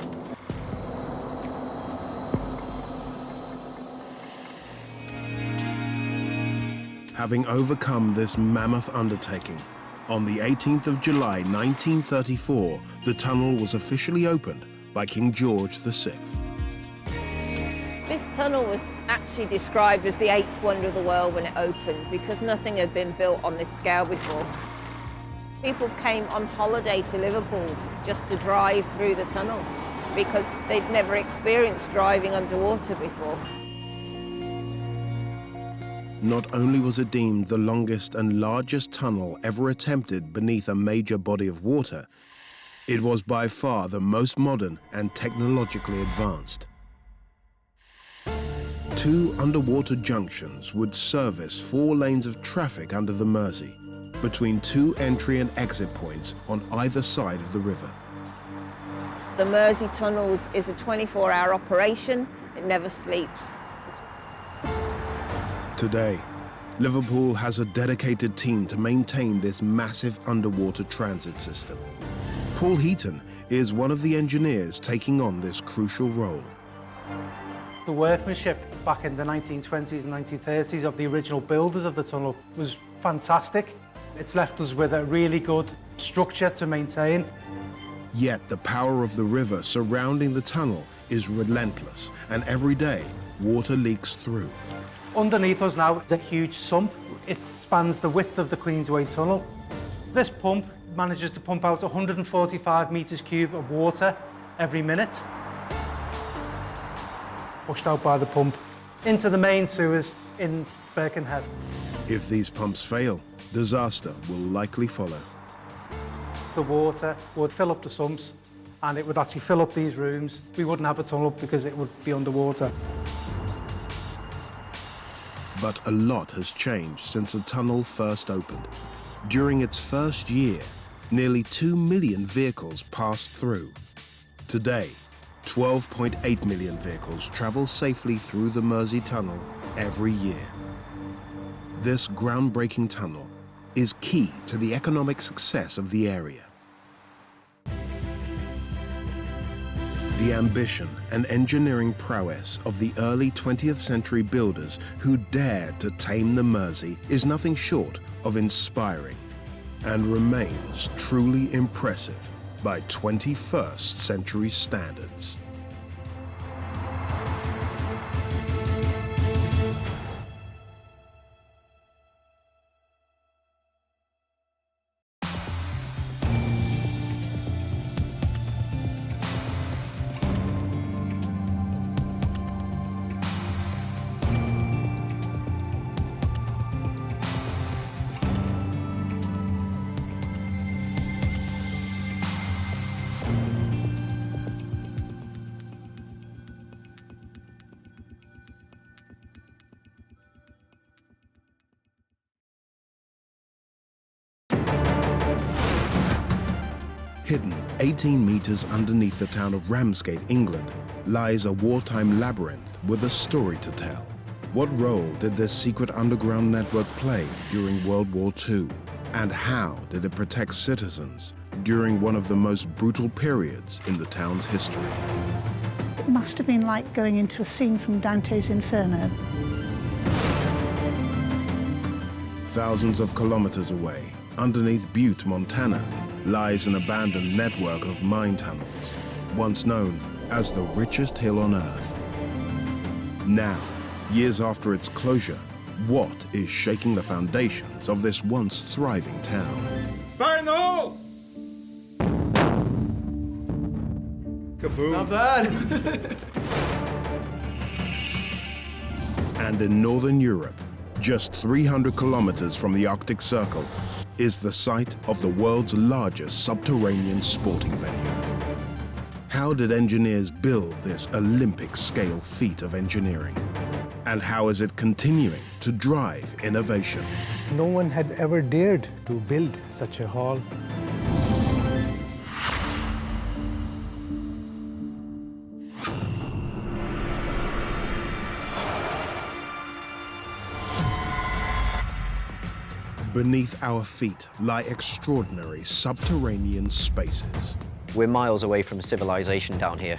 Having overcome this mammoth undertaking, on the 18th of July 1934, the tunnel was officially opened by King George VI. This tunnel was actually described as the 8th wonder of the world when it opened because nothing had been built on this scale before. People came on holiday to Liverpool just to drive through the tunnel. because they'd never experienced driving underwater before. Not only was it deemed the longest and largest tunnel ever attempted beneath a major body of water, it was by far the most modern and technologically advanced. 2 underwater junctions would service 4 lanes of traffic under the Mersey, between 2 entry and exit points on either side of the river. The Mersey tunnels is a 24-hour operation. It never sleeps. Today, Liverpool has a dedicated team to maintain this massive underwater transit system. Paul Heaton is one of the engineers taking on this crucial role. The workmanship back in the 1920s and 1930s of the original builders of the tunnel was fantastic. It's left us with a really good structure to maintain. Yet the power of the river surrounding the tunnel is relentless, and every day, water leaks through. Underneath us now is a huge sump. It spans the width of the Queensway Tunnel. This pump manages to pump out 145 metres cube of water every minute, pushed out by the pump into the main sewers in Birkenhead. If these pumps fail, disaster will likely follow. The water would fill up the sumps and it would actually fill up these rooms. We wouldn't have a tunnel because it would be underwater. But a lot has changed since the tunnel first opened. During its first year, nearly 2 million vehicles passed through. Today, 12.8 million vehicles travel safely through the Mersey Tunnel every year. This groundbreaking tunnel is key to the economic success of the area. The ambition and engineering prowess of the early 20th century builders who dared to tame the Mersey is nothing short of inspiring and remains truly impressive by 21st century standards. Hidden 18 meters underneath the town of Ramsgate, England, lies a wartime labyrinth with a story to tell. What role did this secret underground network play during World War II? And how did it protect citizens during one of the most brutal periods in the town's history? It must have been like going into a scene from Dante's Inferno. Thousands of kilometers away, underneath Butte, Montana, lies an abandoned network of mine tunnels, once known as the richest hill on Earth. Now, years after its closure, what is shaking the foundations of this once thriving town? Burn all! Kaboom. Not bad. And in northern Europe, just 300 kilometers from the Arctic Circle, is the site of the world's largest subterranean sporting venue. How did engineers build this Olympic-scale feat of engineering? And how is it continuing to drive innovation? No one had ever dared to build such a hall. Beneath our feet lie extraordinary subterranean spaces. We're miles away from civilization down here.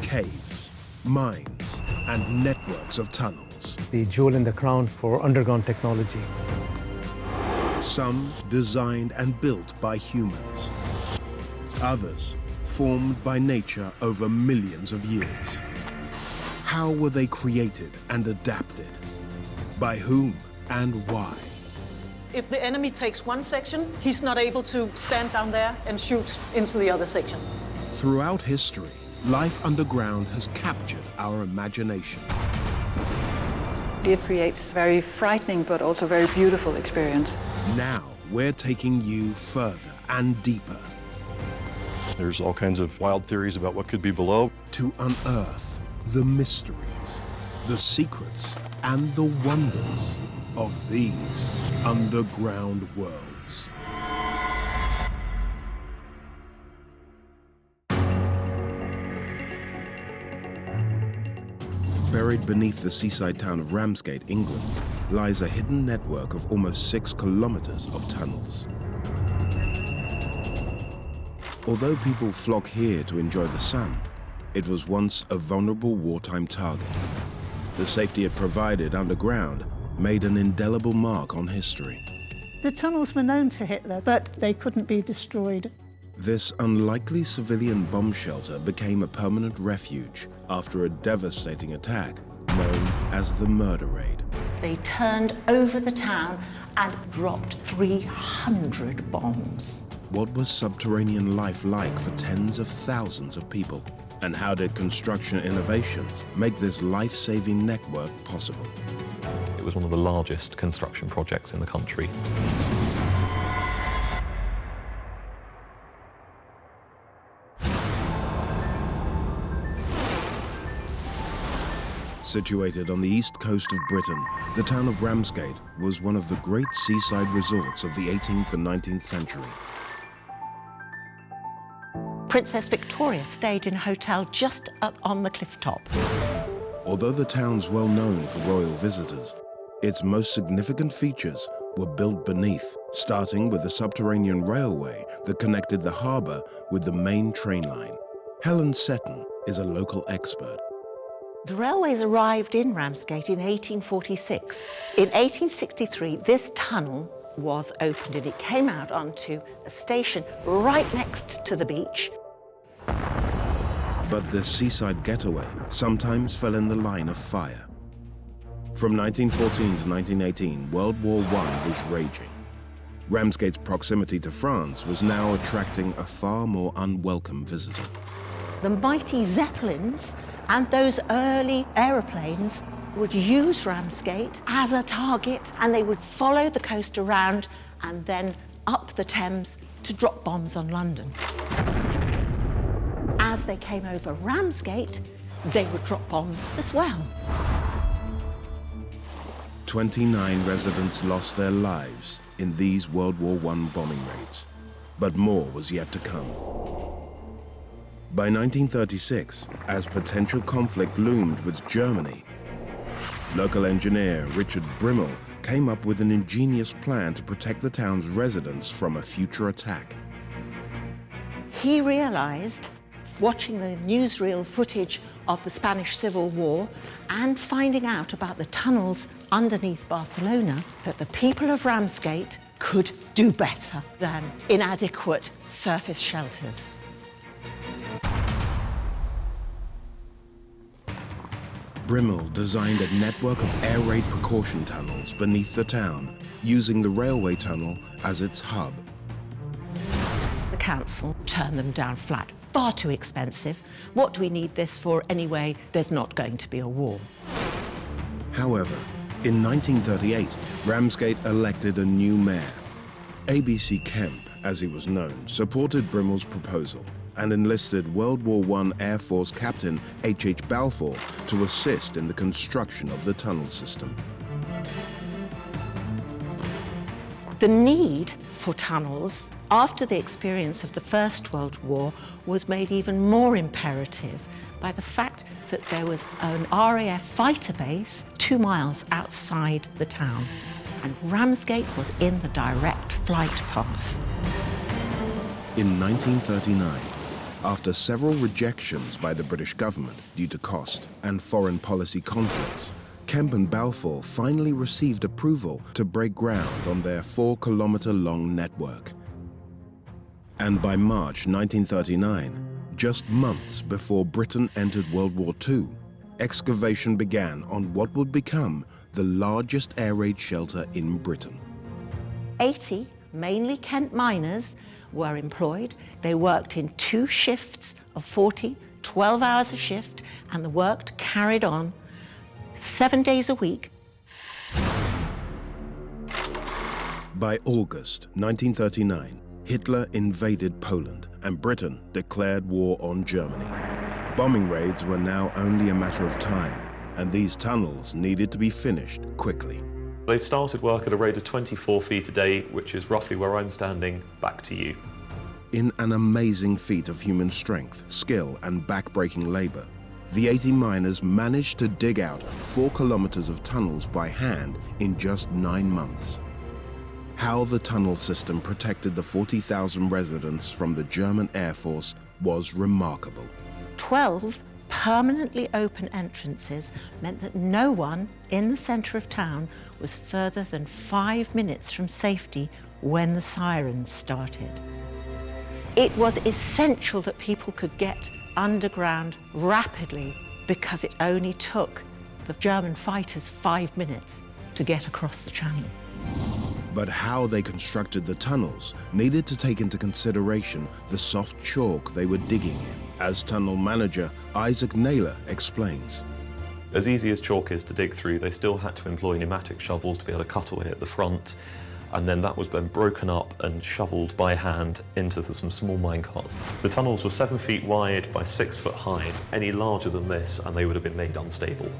Caves, mines, and networks of tunnels. The jewel in the crown for underground technology. Some designed and built by humans. Others formed by nature over millions of years. How were they created and adapted? By whom and why? If the enemy takes one section, he's not able to stand down there and shoot into the other section. Throughout history, life underground has captured our imagination. It creates a very frightening but also very beautiful experience. Now we're taking you further and deeper. There's all kinds of wild theories about what could be below. To unearth the mysteries, the secrets, and the wonders of these underground worlds. Buried beneath the seaside town of Ramsgate, England, lies a hidden network of almost 6 kilometers of tunnels. Although people flock here to enjoy the sun, it was once a vulnerable wartime target. The safety it provided underground made an indelible mark on history. The tunnels were known to Hitler, but they couldn't be destroyed. This unlikely civilian bomb shelter became a permanent refuge after a devastating attack known as the Murder Raid. They turned over the town and dropped 300 bombs. What was subterranean life like for tens of thousands of people? And how did construction innovations make this life-saving network possible? It was one of the largest construction projects in the country. Situated on the east coast of Britain, the town of Ramsgate was one of the great seaside resorts of the 18th and 19th century. Princess Victoria stayed in a hotel just up on the cliff top. Although the town's well known for royal visitors, its most significant features were built beneath, starting with the subterranean railway that connected the harbour with the main train line. Helen Seton is a local expert. The railways arrived in Ramsgate in 1846. In 1863, this tunnel was opened and it came out onto a station right next to the beach. But this seaside getaway sometimes fell in the line of fire. From 1914 to 1918, World War I was raging. Ramsgate's proximity to France was now attracting a far more unwelcome visitor. The mighty Zeppelins and those early aeroplanes would use Ramsgate as a target, and they would follow the coast around and then up the Thames to drop bombs on London. As they came over Ramsgate, they would drop bombs as well. 29 residents lost their lives in these World War I bombing raids, but more was yet to come. By 1936, as potential conflict loomed with Germany, local engineer Richard Brimmel came up with an ingenious plan to protect the town's residents from a future attack. He realized, watching the newsreel footage of the Spanish Civil War and finding out about the tunnels underneath Barcelona, that the people of Ramsgate could do better than inadequate surface shelters. Brimmel designed a network of air raid precaution tunnels beneath the town, using the railway tunnel as its hub. The council turned them down flat. Far too expensive. What do we need this for anyway? There's not going to be a war. However, in 1938, Ramsgate elected a new mayor. ABC Kemp, as he was known, supported Brimmel's proposal and enlisted World War I Air Force Captain H.H. Balfour to assist in the construction of the tunnel system. The need for tunnels after the experience of the First World War was made even more imperative by the fact that there was an RAF fighter base 2 miles outside the town, and Ramsgate was in the direct flight path. In 1939, after several rejections by the British government due to cost and foreign policy conflicts, Kemp and Balfour finally received approval to break ground on their 4-kilometer-long network. And by March 1939, just months before Britain entered World War II, excavation began on what would become the largest air raid shelter in Britain. 80, mainly Kent miners, were employed. They worked in 2 shifts of 40, 12 hours a shift, and the work carried on 7 days a week. By August 1939, Hitler invaded Poland and Britain declared war on Germany. Bombing raids were now only a matter of time, and these tunnels needed to be finished quickly. They started work at a rate of 24 feet a day, which is roughly where I'm standing, back to you. In an amazing feat of human strength, skill, and back-breaking labor, the 80 miners managed to dig out 4 kilometers of tunnels by hand in just 9 months. How the tunnel system protected the 40,000 residents from the German Air Force was remarkable. 12 permanently open entrances meant that no one in the centre of town was further than 5 minutes from safety when the sirens started. It was essential that people could get underground rapidly because it only took the German fighters 5 minutes to get across the channel. But how they constructed the tunnels needed to take into consideration the soft chalk they were digging in, as tunnel manager Isaac Naylor explains. As easy as chalk is to dig through, they still had to employ pneumatic shovels to be able to cut away at the front, and then that was then broken up and shoveled by hand into some small minecarts. The tunnels were 7 feet wide by 6 foot high. Any larger than this and they would have been made unstable.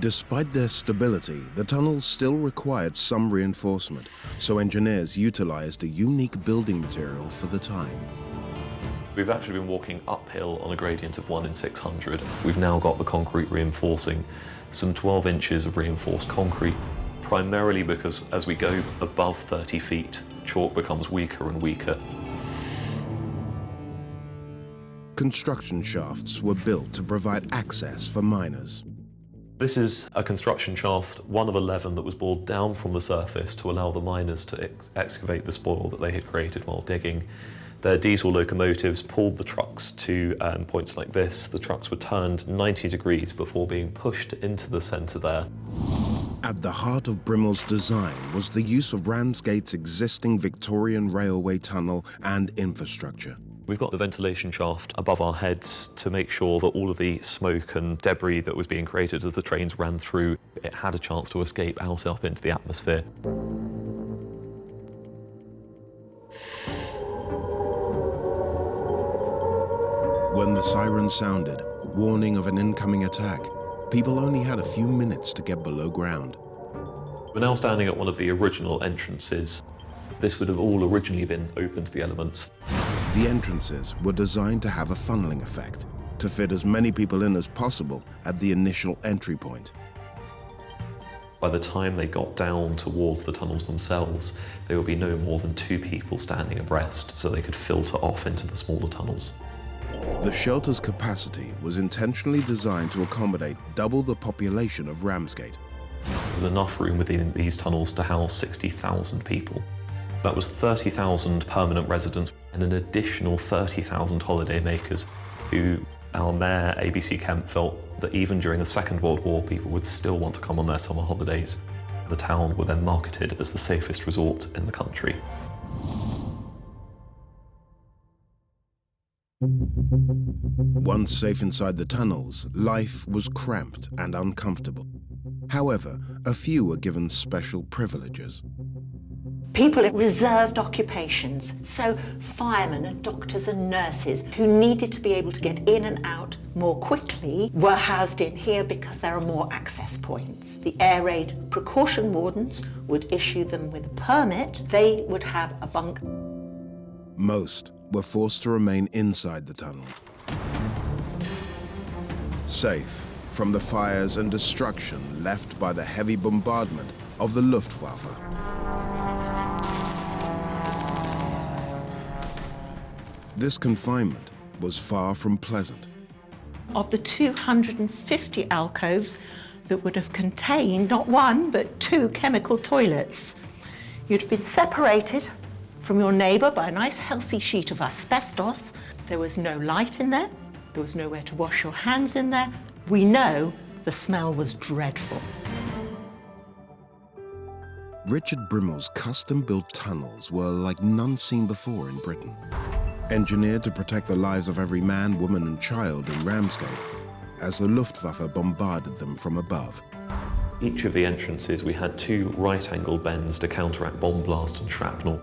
Despite their stability, the tunnels still required some reinforcement, so engineers utilized a unique building material for the time. We've actually been walking uphill on a gradient of 1 in 600. We've now got the concrete reinforcing, some 12 inches of reinforced concrete, primarily because as we go above 30 feet, chalk becomes weaker and weaker. Construction shafts were built to provide access for miners. This is a construction shaft, one of 11, that was bored down from the surface to allow the miners to excavate the spoil that they had created while digging. Their diesel locomotives pulled the trucks to points like this. The trucks were turned 90 degrees before being pushed into the centre there. At the heart of Brimmel's design was the use of Ramsgate's existing Victorian railway tunnel and infrastructure. We've got the ventilation shaft above our heads to make sure that all of the smoke and debris that was being created as the trains ran through, it had a chance to escape out up into the atmosphere. When the siren sounded, warning of an incoming attack, people only had a few minutes to get below ground. We're now standing at one of the original entrances. This would have all originally been open to the elements. The entrances were designed to have a funneling effect, to fit as many people in as possible at the initial entry point. By the time they got down towards the tunnels themselves, there would be no more than 2 people standing abreast, so they could filter off into the smaller tunnels. The shelter's capacity was intentionally designed to accommodate double the population of Ramsgate. There's enough room within these tunnels to house 60,000 people. That was 30,000 permanent residents and an additional 30,000 holidaymakers who our mayor, ABC Kemp, felt that even during the Second World War, people would still want to come on their summer holidays. The town were then marketed as the safest resort in the country. Once safe inside the tunnels, life was cramped and uncomfortable. However, a few were given special privileges. People in reserved occupations, so firemen and doctors and nurses who needed to be able to get in and out more quickly were housed in here because there are more access points. The air raid precaution wardens would issue them with a permit. They would have a bunk. Most were forced to remain inside the tunnel, safe from the fires and destruction left by the heavy bombardment of the Luftwaffe. This confinement was far from pleasant. Of the 250 alcoves that would have contained not 1 but 2 chemical toilets, you'd been separated from your neighbour by a nice healthy sheet of asbestos. There was no light in there. There was nowhere to wash your hands in there. We know the smell was dreadful. Richard Brimmel's custom-built tunnels were like none seen before in Britain. engineered to protect the lives of every man, woman and child in Ramsgate as the Luftwaffe bombarded them from above. Each of the entrances, we had 2 right-angle bends to counteract bomb blast and shrapnel.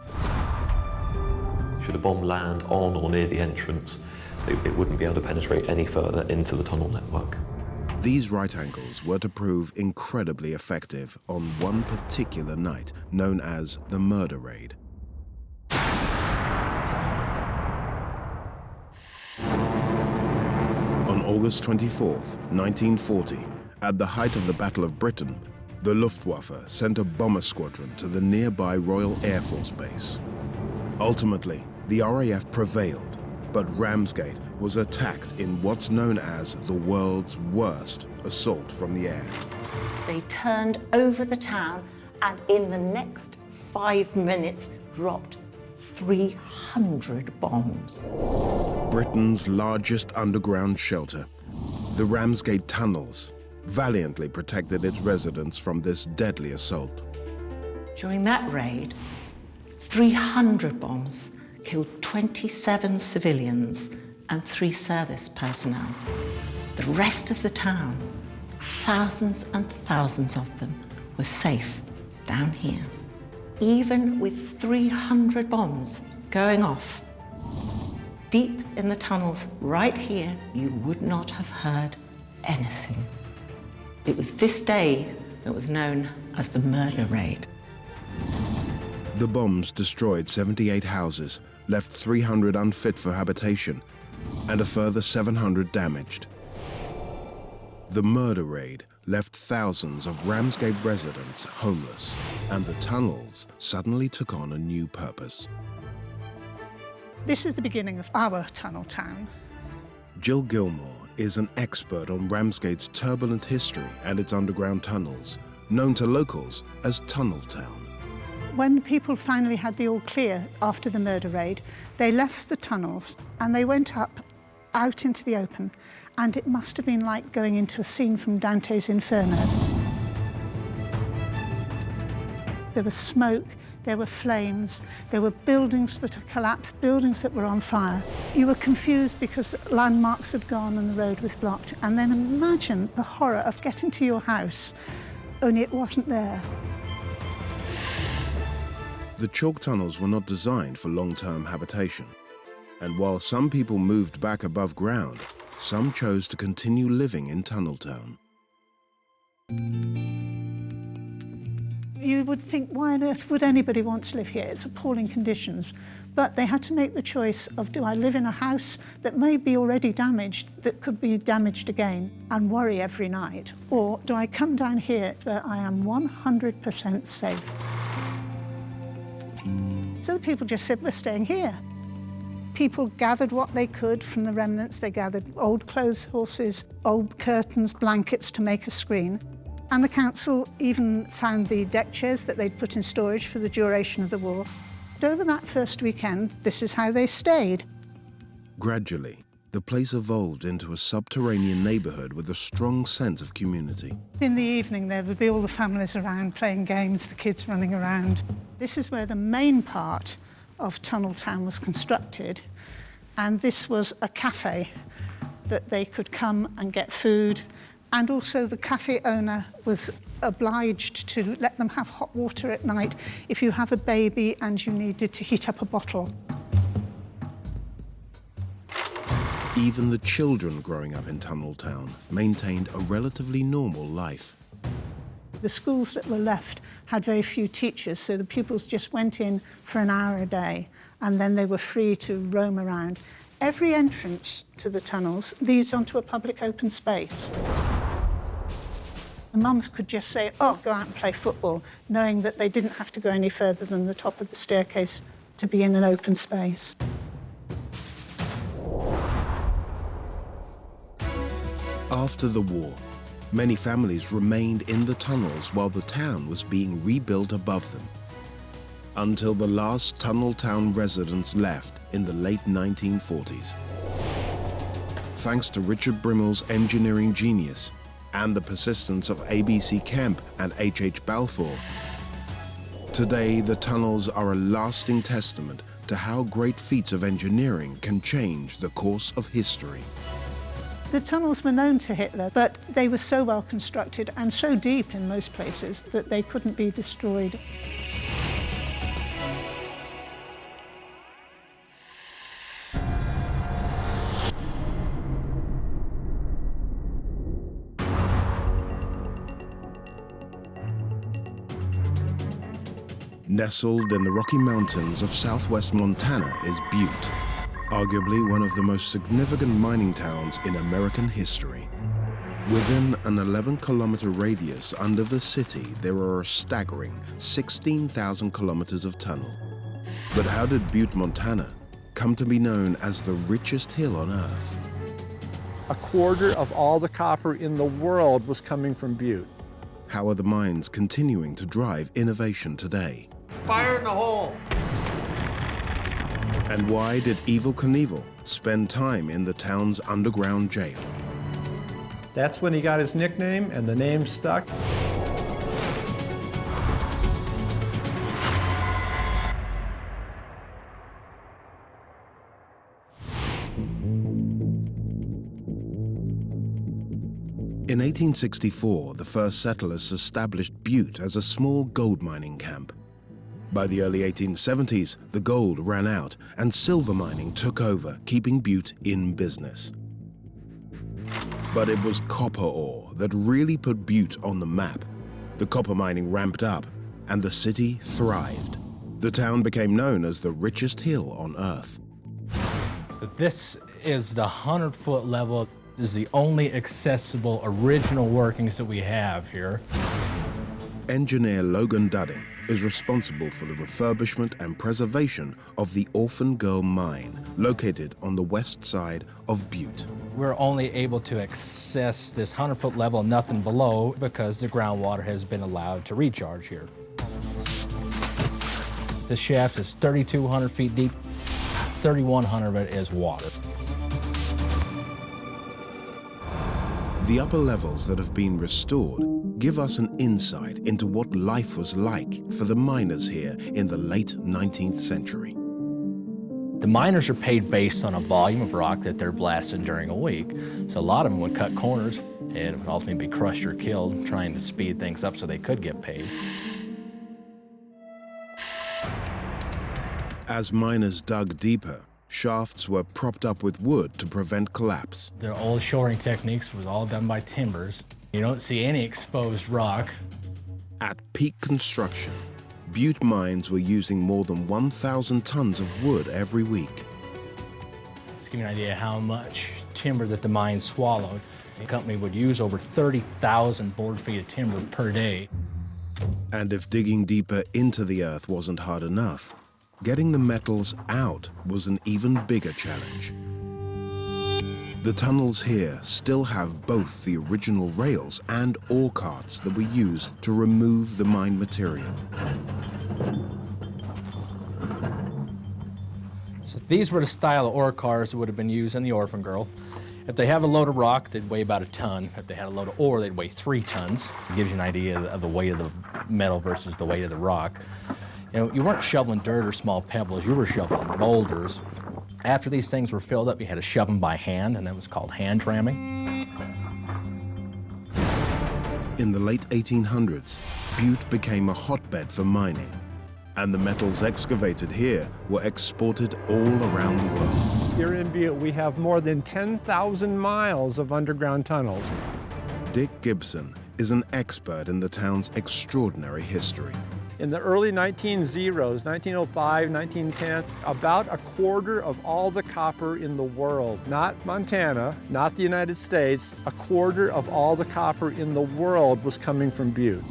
Should a bomb land on or near the entrance, it wouldn't be able to penetrate any further into the tunnel network. These right angles were to prove incredibly effective on one particular night, known as the Murder Raid. On August 24th, 1940, at the height of the Battle of Britain, the Luftwaffe sent a bomber squadron to the nearby Royal Air Force Base. Ultimately, the RAF prevailed, but Ramsgate was attacked in what's known as the world's worst assault from the air. They turned over the town and in the next 5 minutes dropped 300 bombs. Britain's largest underground shelter, the Ramsgate tunnels, valiantly protected its residents from this deadly assault. During that raid, 300 bombs killed 27 civilians and 3 service personnel. The rest of the town, thousands and thousands of them, were safe down here. Even with 300 bombs going off, deep in the tunnels right here, you would not have heard anything. It was this day that was known as the Murder Raid. The bombs destroyed 78 houses, left 300 unfit for habitation, and a further 700 damaged. The Murder Raid left thousands of Ramsgate residents homeless, and the tunnels suddenly took on a new purpose. This is the beginning of our tunnel town. Jill Gilmore is an expert on Ramsgate's turbulent history and its underground tunnels, known to locals as Tunnel Town. When people finally had the all clear after the Murder Raid, they left the tunnels and they went up out into the open, and it must have been like going into a scene from Dante's Inferno. There was smoke, there were flames, there were buildings that had collapsed, buildings that were on fire. You were confused because landmarks had gone and the road was blocked. And then imagine the horror of getting to your house, only it wasn't there. The chalk tunnels were not designed for long-term habitation, and while some people moved back above ground, some chose to continue living in Tunnel Town. You would think, why on earth would anybody want to live here? It's appalling conditions. But they had to make the choice of, do I live in a house that may be already damaged, that could be damaged again, and worry every night? Or do I come down here where I am 100% safe? So the people just said, we're staying here. People gathered what they could from the remnants. They gathered old clothes horses, old curtains, blankets to make a screen. And the council even found the deck chairs that they'd put in storage for the duration of the war. But over that first weekend, this is how they stayed. Gradually, the place evolved into a subterranean neighborhood with a strong sense of community. In the evening, there would be all the families around playing games, the kids running around. This is where the main part of Tunnel Town was constructed, and this was a cafe that they could come and get food, and also the cafe owner was obliged to let them have hot water at night if you have a baby and you needed to heat up a bottle. Even the children growing up in Tunnel Town maintained a relatively normal life. The schools that were left had very few teachers, so the pupils just went in for an hour a day, and then they were free to roam around. Every entrance to the tunnels leads onto a public open space. The mums could just say, oh, go out and play football, knowing that they didn't have to go any further than the top of the staircase to be in an open space. After the war, many families remained in the tunnels while the town was being rebuilt above them, until the last Tunnel Town residents left in the late 1940s. Thanks to Richard Brimmel's engineering genius and the persistence of ABC Kemp and H.H. Balfour, today the tunnels are a lasting testament to how great feats of engineering can change the course of history. The tunnels were known to Hitler, but they were so well constructed and so deep in most places that they couldn't be destroyed. Nestled in the Rocky Mountains of southwest Montana is Butte, arguably one of the most significant mining towns in American history. Within an 11-kilometer radius under the city, there are a staggering 16,000 kilometers of tunnel. But how did Butte, Montana, come to be known as the richest hill on Earth? A quarter of all the copper in the world was coming from Butte. How are the mines continuing to drive innovation today? Fire in the hole! And why did Evel Knievel spend time in the town's underground jail? That's when he got his nickname, and the name stuck. In 1864, the first settlers established Butte as a small gold mining camp. By the early 1870s, the gold ran out and silver mining took over, keeping Butte in business. But it was copper ore that really put Butte on the map. The copper mining ramped up and the city thrived. The town became known as the richest hill on Earth. So this is the 100-foot level. This is the only accessible original workings that we have here. Engineer Logan Dudding is responsible for the refurbishment and preservation of the Orphan Girl Mine, located on the west side of Butte. We're only able to access this 100-foot level, nothing below, because the groundwater has been allowed to recharge here. This shaft is 3,200 feet deep. 3,100 of it is water. The upper levels that have been restored give us an insight into what life was like for the miners here in the late 19th century. The miners are paid based on a volume of rock that they're blasting during a week. So a lot of them would cut corners and would ultimately be crushed or killed, trying to speed things up so they could get paid. As miners dug deeper, shafts were propped up with wood to prevent collapse. The old shoring techniques was all done by timbers. You don't see any exposed rock. At peak construction, Butte mines were using more than 1,000 tons of wood every week. To give you an idea how much timber that the mine swallowed, the company would use over 30,000 board feet of timber per day. And if digging deeper into the earth wasn't hard enough, getting the metals out was an even bigger challenge. The tunnels here still have both the original rails and ore carts that were used to remove the mine material. So these were the style of ore cars that would have been used in the Orphan Girl. If they have a load of rock, they'd weigh about a ton. If they had a load of ore, they'd weigh 3 tons. It gives you an idea of the weight of the metal versus the weight of the rock. You know, you weren't shoveling dirt or small pebbles, you were shoveling boulders. After these things were filled up, you had to shove them by hand, and that was called hand ramming. In the late 1800s, Butte became a hotbed for mining, and the metals excavated here were exported all around the world. Here in Butte, we have more than 10,000 miles of underground tunnels. Dick Gibson is an expert in the town's extraordinary history. In the early 1900s, 1905, 1910, about a quarter of all the copper in the world, not Montana, not the United States, a quarter of all the copper in the world was coming from Butte.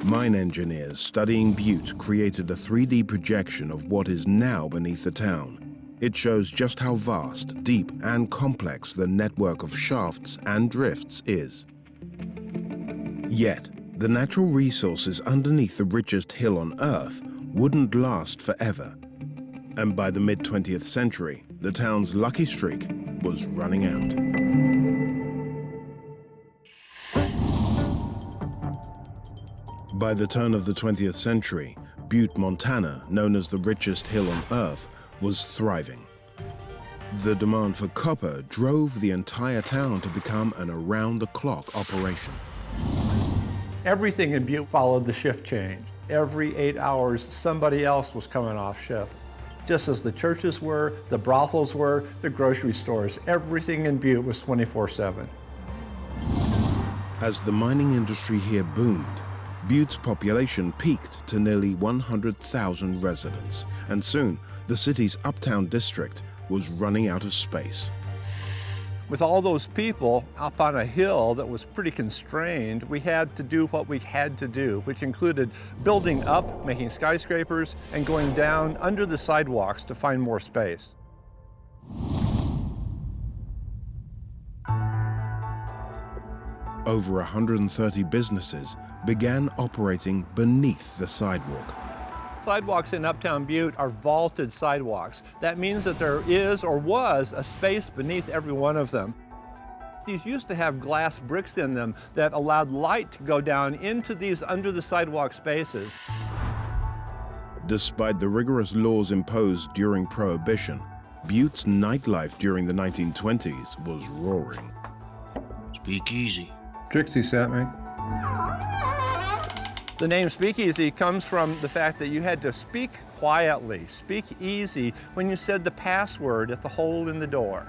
Mine engineers studying Butte created a 3D projection of what is now beneath the town. It shows just how vast, deep, and complex the network of shafts and drifts is. Yet, the natural resources underneath the richest hill on Earth wouldn't last forever. And by the mid-20th century, the town's lucky streak was running out. By the turn of the 20th century, Butte, Montana, known as the richest hill on Earth, was thriving. The demand for copper drove the entire town to become an around-the-clock operation. Everything in Butte followed the shift change. Every 8 hours, somebody else was coming off shift. Just as the churches were, the brothels were, the grocery stores, everything in Butte was 24/7. As the mining industry here boomed, Butte's population peaked to nearly 100,000 residents, and soon the city's uptown district was running out of space. With all those people up on a hill that was pretty constrained, we had to do what we had to do, which included building up, making skyscrapers, and going down under the sidewalks to find more space. Over 130 businesses began operating beneath the sidewalk. Sidewalks in Uptown Butte are vaulted sidewalks. That means that there is or was a space beneath every one of them. These used to have glass bricks in them that allowed light to go down into these under the sidewalk spaces. Despite the rigorous laws imposed during Prohibition, Butte's nightlife during the 1920s was roaring. Speakeasy. Trixie sent me. The name Speakeasy comes from the fact that you had to speak quietly, speak easy when you said the password at the hole in the door.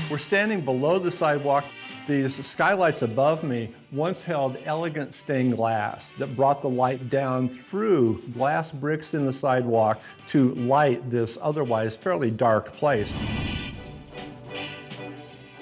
We're standing below the sidewalk. These skylights above me once held elegant stained glass that brought the light down through glass bricks in the sidewalk to light this otherwise fairly dark place.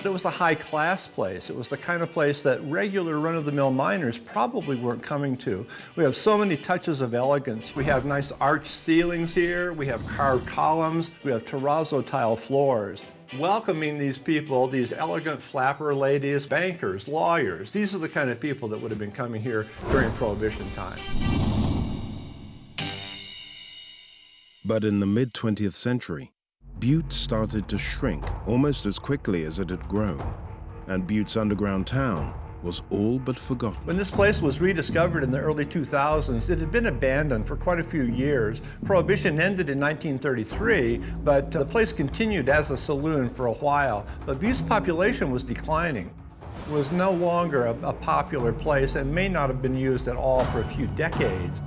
It was a high-class place. It was the kind of place that regular run-of-the-mill miners probably weren't coming to. We have so many touches of elegance. We have nice arched ceilings here. We have carved columns. We have terrazzo tile floors. Welcoming these people, these elegant flapper ladies, bankers, lawyers. These are the kind of people that would have been coming here during Prohibition time. But in the mid-20th century, Butte started to shrink almost as quickly as it had grown, and Butte's underground town was all but forgotten. When this place was rediscovered in the early 2000s, it had been abandoned for quite a few years. Prohibition ended in 1933, but the place continued as a saloon for a while. But Butte's population was declining. It was no longer a popular place and may not have been used at all for a few decades.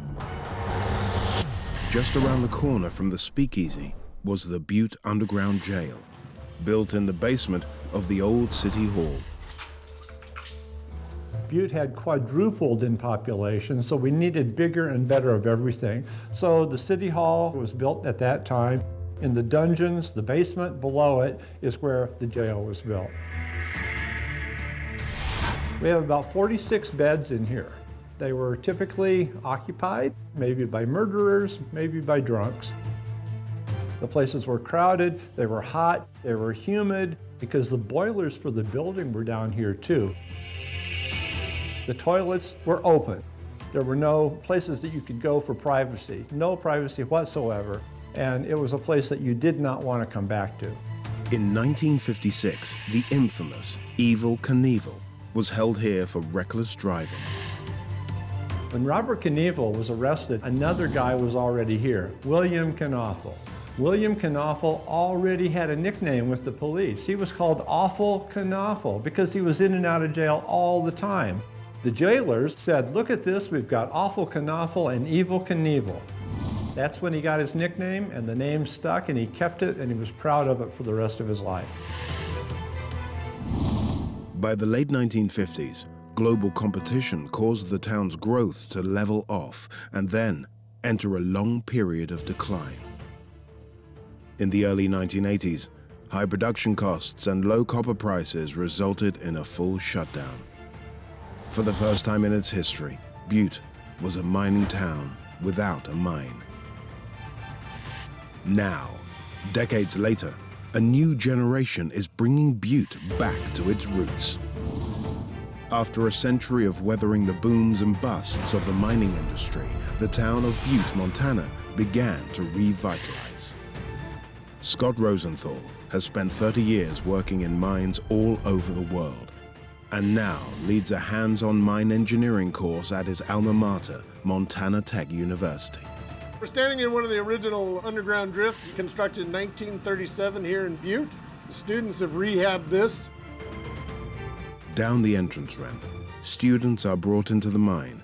Just around the corner from the Speakeasy was the Butte Underground Jail, built in the basement of the old City Hall. Butte had quadrupled in population, so we needed bigger and better of everything. So the City Hall was built at that time. In the dungeons, the basement below it is where the jail was built. We have about 46 beds in here. They were typically occupied, maybe by murderers, maybe by drunks. The places were crowded, they were hot, they were humid, because the boilers for the building were down here too. The toilets were open. There were no places that you could go for privacy, no privacy whatsoever, and it was a place that you did not want to come back to. In 1956, the infamous Evel Knievel was held here for reckless driving. When Robert Knievel was arrested, another guy was already here, William Knaufel. William Knaufel already had a nickname with the police. He was called Awful Knaufel because he was in and out of jail all the time. The jailers said, look at this, we've got Awful Knaufel and Evel Knievel. That's when he got his nickname, and the name stuck, and he kept it, and he was proud of it for the rest of his life. By the late 1950s, global competition caused the town's growth to level off and then enter a long period of decline. In the early 1980s, high production costs and low copper prices resulted in a full shutdown. For the first time in its history, Butte was a mining town without a mine. Now, decades later, a new generation is bringing Butte back to its roots. After a century of weathering the booms and busts of the mining industry, the town of Butte, Montana, began to revitalize. Scott Rosenthal has spent 30 years working in mines all over the world. and now leads a hands-on mine engineering course at his alma mater, Montana Tech University. We're standing in one of the original underground drifts constructed in 1937 here in Butte. The students have rehabbed this. Down the entrance ramp, students are brought into the mine,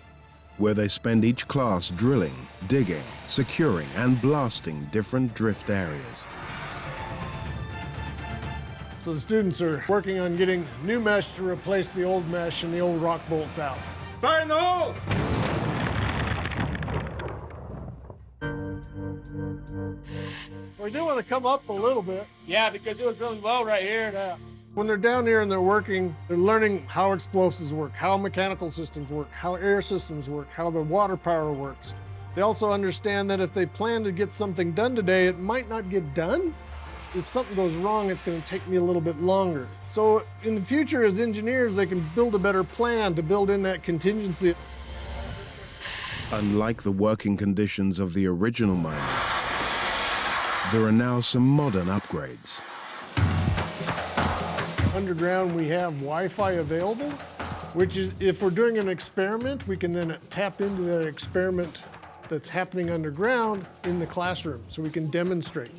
where they spend each class drilling, digging, securing, and blasting different drift areas. So the students are working on getting new mesh to replace the old mesh and the old rock bolts out. Fire in the hole! We do want to come up a little bit. Yeah, because it was really low right here now. When they're down here and they're working, they're learning how explosives work, how mechanical systems work, how air systems work, how the water power works. They also understand that if they plan to get something done today, it might not get done. If something goes wrong, it's going to take me a little bit longer. So in the future, as engineers, they can build a better plan to build in that contingency. Unlike the working conditions of the original miners, there are now some modern upgrades. Underground, we have Wi-Fi available, which is, if we're doing an experiment, we can then tap into that experiment that's happening underground in the classroom, so we can demonstrate.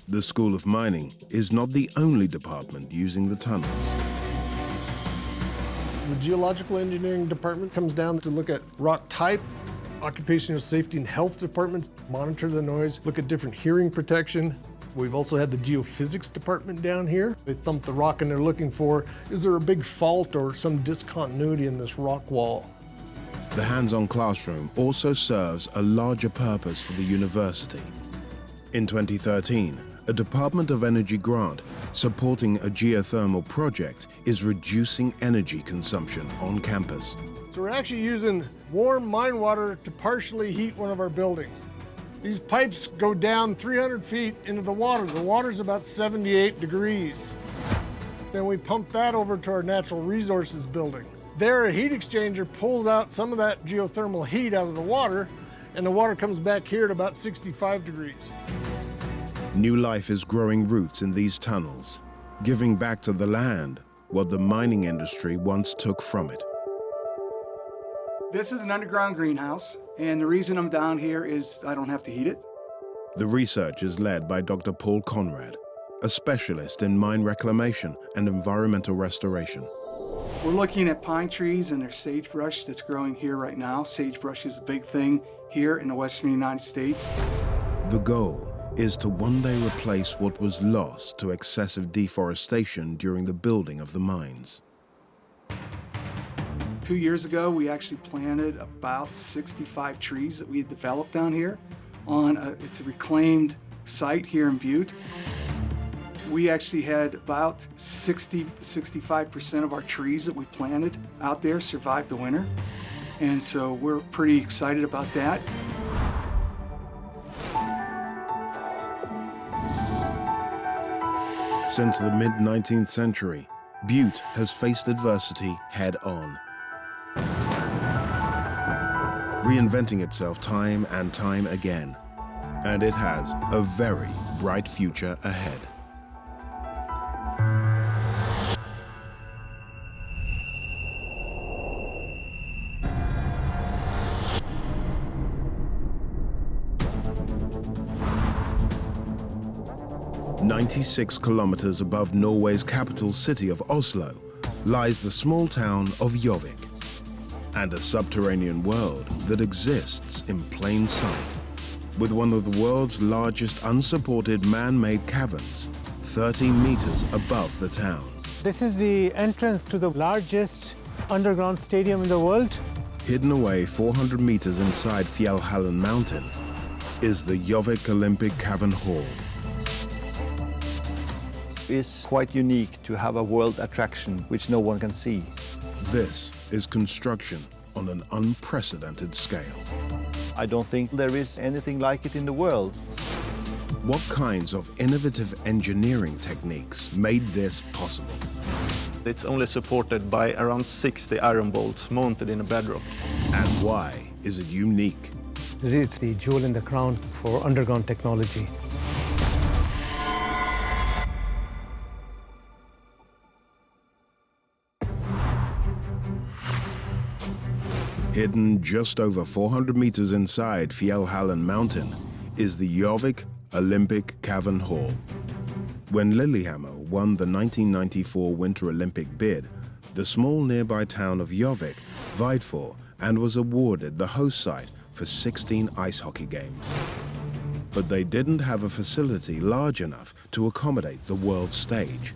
The School of Mining is not the only department using the tunnels. The Geological Engineering Department comes down to look at rock type. Occupational Safety and Health Departments monitor the noise, look at different hearing protection. We've also had the Geophysics Department down here. They thump the rock and they're looking for, is there a big fault or some discontinuity in this rock wall? The hands-on classroom also serves a larger purpose for the university. In 2013, a Department of Energy grant supporting a geothermal project is reducing energy consumption on campus. So we're actually using warm mine water to partially heat one of our buildings. These pipes go down 300 feet into the water. The water's about 78 degrees. Then we pump that over to our natural resources building. There, a heat exchanger pulls out some of that geothermal heat out of the water, and the water comes back here at about 65 degrees. New life is growing roots in these tunnels, giving back to the land what the mining industry once took from it. This is an underground greenhouse, and the reason I'm down here is I don't have to heat it. The research is led by Dr. Paul Conrad, a specialist in mine reclamation and environmental restoration. We're looking at pine trees and there's sagebrush that's growing here right now. Sagebrush is a big thing here in the western United States. The goal is to one day replace what was lost to excessive deforestation during the building of the mines. 2 years ago, we actually planted about 65 trees that we had developed down here on it's a reclaimed site here in Butte. We actually had about 60 to 65% of our trees that we planted out there survived the winter. And so we're pretty excited about that. Since the mid-19th century, Butte has faced adversity head-on, reinventing itself time and time again, and it has a very bright future ahead. "96 kilometers above Norway's capital city of Oslo lies the small town of Gjøvik, and a subterranean world that exists in plain sight, with one of the world's largest unsupported man-made caverns, 30 meters above the town. This is the entrance to the largest underground stadium in the world. Hidden away 400 meters inside Fjellhallen Mountain is the Gjøvik Olympic Cavern Hall. It's quite unique to have a world attraction which no one can see. This is construction on an unprecedented scale. I don't think there is anything like it in the world. What kinds of innovative engineering techniques made this possible? It's only supported by around 60 iron bolts mounted in a bedrock. And why is it unique? It is the jewel in the crown for underground technology. Hidden just over 400 meters inside Fjellhallen Mountain is the Gjøvik Olympic Cavern Hall. When Lillehammer won the 1994 Winter Olympic bid, the small nearby town of Gjøvik vied for and was awarded the host site for 16 ice hockey games. But they didn't have a facility large enough to accommodate the world stage.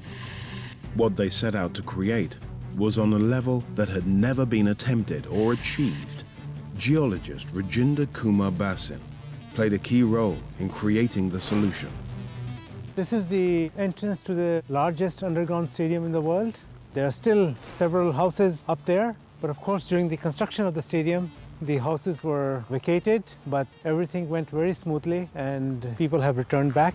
What they set out to create was on a level that had never been attempted or achieved. Geologist Rajinder Kumar Basin played a key role in creating the solution. This is the entrance to the largest underground stadium in the world. There are still several houses up there, but of course during the construction of the stadium, the houses were vacated, but everything went very smoothly and people have returned back.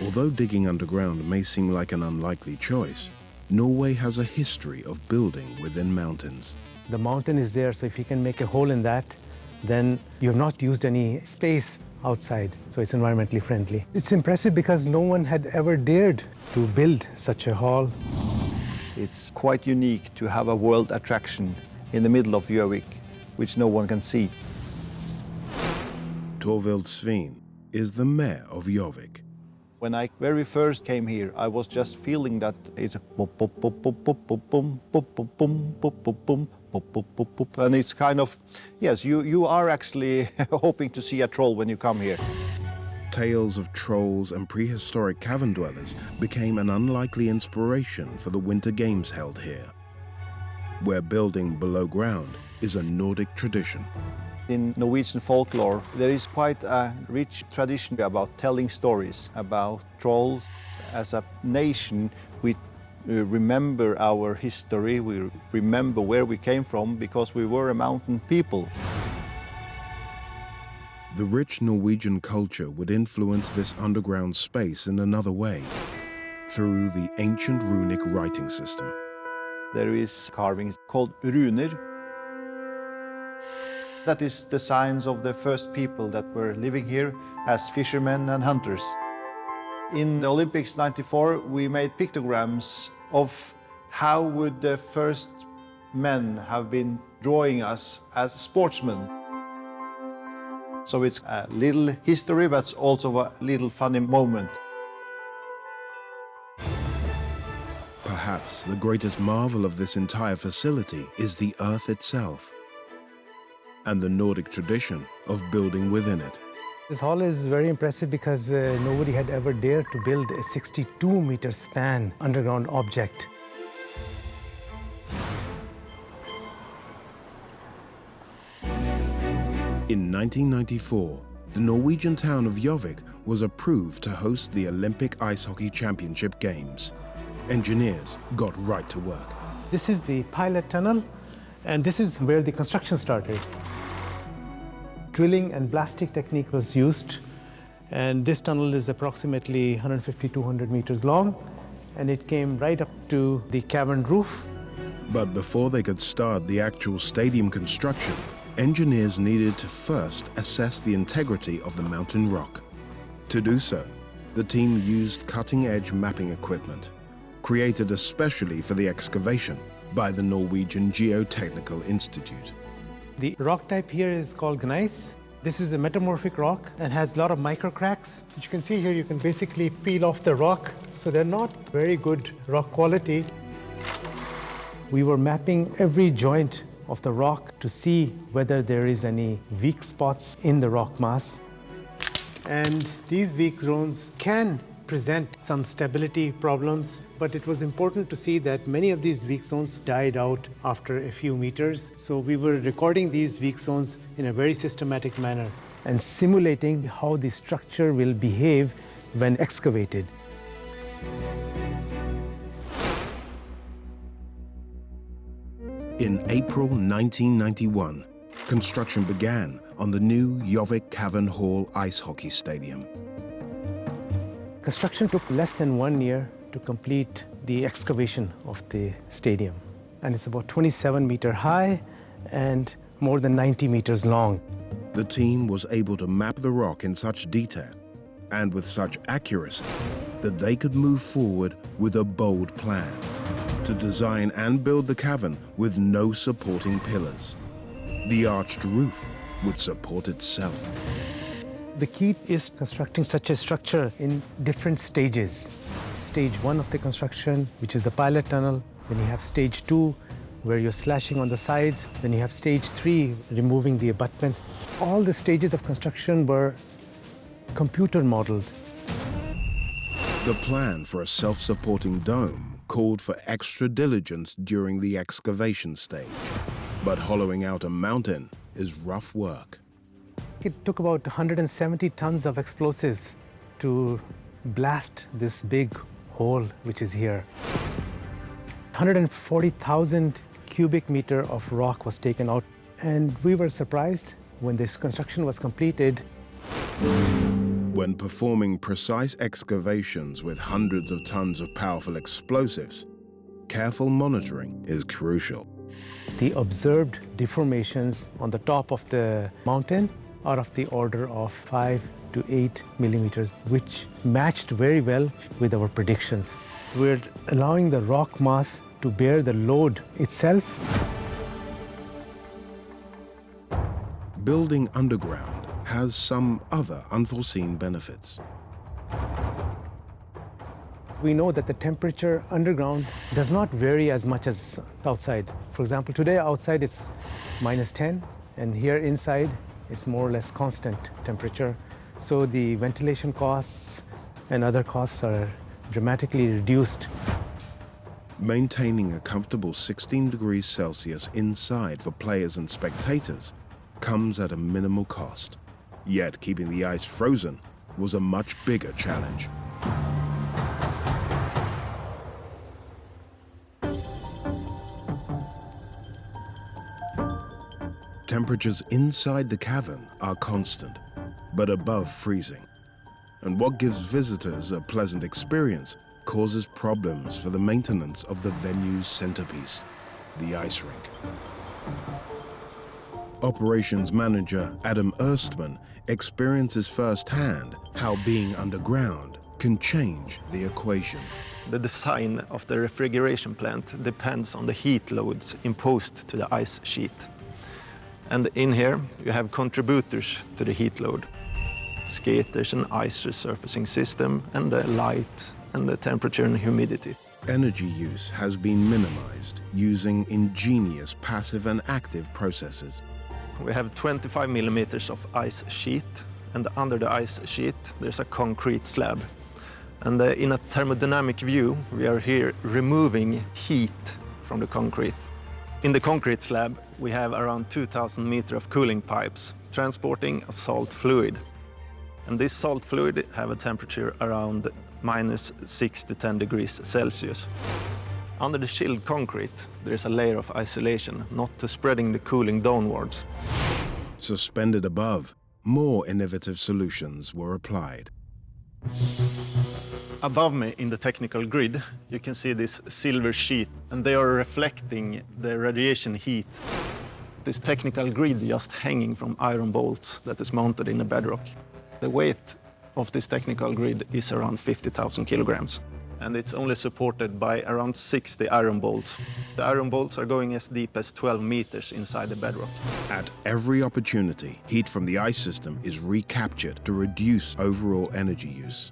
Although digging underground may seem like an unlikely choice, Norway has a history of building within mountains. The mountain is there, so if you can make a hole in that, then you have not used any space outside, so it's environmentally friendly. It's impressive because no one had ever dared to build such a hall. It's quite unique to have a world attraction in the middle of Gjøvik, which no one can see. Torvild Sveen is the mayor of Gjøvik. When I very first came here, I was just feeling that it's a boom, boom, boom, boom, boom, boom, boom, boom, boom, boom, boom, boom, boom, boom, boom, boom, and it's kind of, yes, you are actually hoping to see a troll when you come here. Tales of trolls and prehistoric cavern dwellers became an unlikely inspiration for the Winter Games held here, where building below ground is a Nordic tradition. In Norwegian folklore, there is quite a rich tradition about telling stories about trolls. As a nation, we remember our history, we remember where we came from because we were a mountain people. The rich Norwegian culture would influence this underground space in another way, through the ancient runic writing system. There is carvings called runer. That is the signs of the first people that were living here as fishermen and hunters. In the Olympics '94, we made pictograms of how would the first men have been drawing us as sportsmen. So it's a little history, but also a little funny moment. Perhaps the greatest marvel of this entire facility is the earth itself, and the Nordic tradition of building within it. This hall is very impressive because nobody had ever dared to build a 62-meter span underground object. In 1994, the Norwegian town of Gjøvik was approved to host the Olympic Ice Hockey Championship Games. Engineers got right to work. This is the pilot tunnel, and this is where the construction started. Drilling and blasting technique was used, and this tunnel is approximately 150-200 meters long, and it came right up to the cavern roof. But before they could start the actual stadium construction, engineers needed to first assess the integrity of the mountain rock. To do so, the team used cutting-edge mapping equipment, created especially for the excavation by the Norwegian Geotechnical Institute. The rock type here is called gneiss. This is a metamorphic rock and has a lot of micro cracks. As you can see here, you can basically peel off the rock, so they're not very good rock quality. We were mapping every joint of the rock to see whether there is any weak spots in the rock mass. And these weak zones can present some stability problems, but it was important to see that many of these weak zones died out after a few meters. So we were recording these weak zones in a very systematic manner and simulating how the structure will behave when excavated. In April 1991, construction began on the new Gjøvik Cavern Hall Ice Hockey Stadium. Construction took less than 1 year to complete the excavation of the stadium. And it's about 27 meters high and more than 90 meters long. The team was able to map the rock in such detail and with such accuracy that they could move forward with a bold plan to design and build the cavern with no supporting pillars. the arched roof would support itself. The key is constructing such a structure in different stages. Stage 1 of the construction, which is the pilot tunnel. Then you have stage 2, where you're slashing on the sides. Then you have stage 3, removing the abutments. All the stages of construction were computer modeled. The plan for a self-supporting dome called for extra diligence during the excavation stage. But hollowing out a mountain is rough work. It took about 170 tons of explosives to blast this big hole, which is here. 140,000 cubic meter of rock was taken out. And we were surprised when this construction was completed. When performing precise excavations with hundreds of tons of powerful explosives, careful monitoring is crucial. The observed deformations on the top of the mountain are of the order of 5 to 8 millimeters, which matched very well with our predictions. We're allowing the rock mass to bear the load itself. Building underground has some other unforeseen benefits. We know that the temperature underground does not vary as much as outside. For example, today outside it's -10, and here inside it's more or less constant temperature. So the ventilation costs and other costs are dramatically reduced. Maintaining a comfortable 16 degrees Celsius inside for players and spectators comes at a minimal cost. Yet keeping the ice frozen was a much bigger challenge. Temperatures inside the cavern are constant, but above freezing. And what gives visitors a pleasant experience causes problems for the maintenance of the venue's centerpiece, the ice rink. Operations manager Adam Erstman experiences firsthand how being underground can change the equation. The design of the refrigeration plant depends on the heat loads imposed to the ice sheet. And in here, you have contributors to the heat load. Skaters and ice resurfacing system, and the light, and the temperature and humidity. Energy use has been minimized using ingenious passive and active processes. We have 25 millimeters of ice sheet, and under the ice sheet, there's a concrete slab. And in a thermodynamic view, we are here removing heat from the concrete. In the concrete slab, we have around 2,000 meters of cooling pipes transporting a salt fluid. And this salt fluid have a temperature around -6 to 10 degrees Celsius. Under the chilled concrete, there is a layer of isolation, not to spreading the cooling downwards. Suspended above, more innovative solutions were applied. Above me in the technical grid, you can see this silver sheet, and they are reflecting the radiation heat. This technical grid just hanging from iron bolts that is mounted in the bedrock. The weight of this technical grid is around 50,000 kilograms, and it's only supported by around 60 iron bolts. The iron bolts are going as deep as 12 meters inside the bedrock. At every opportunity, heat from the ice system is recaptured to reduce overall energy use.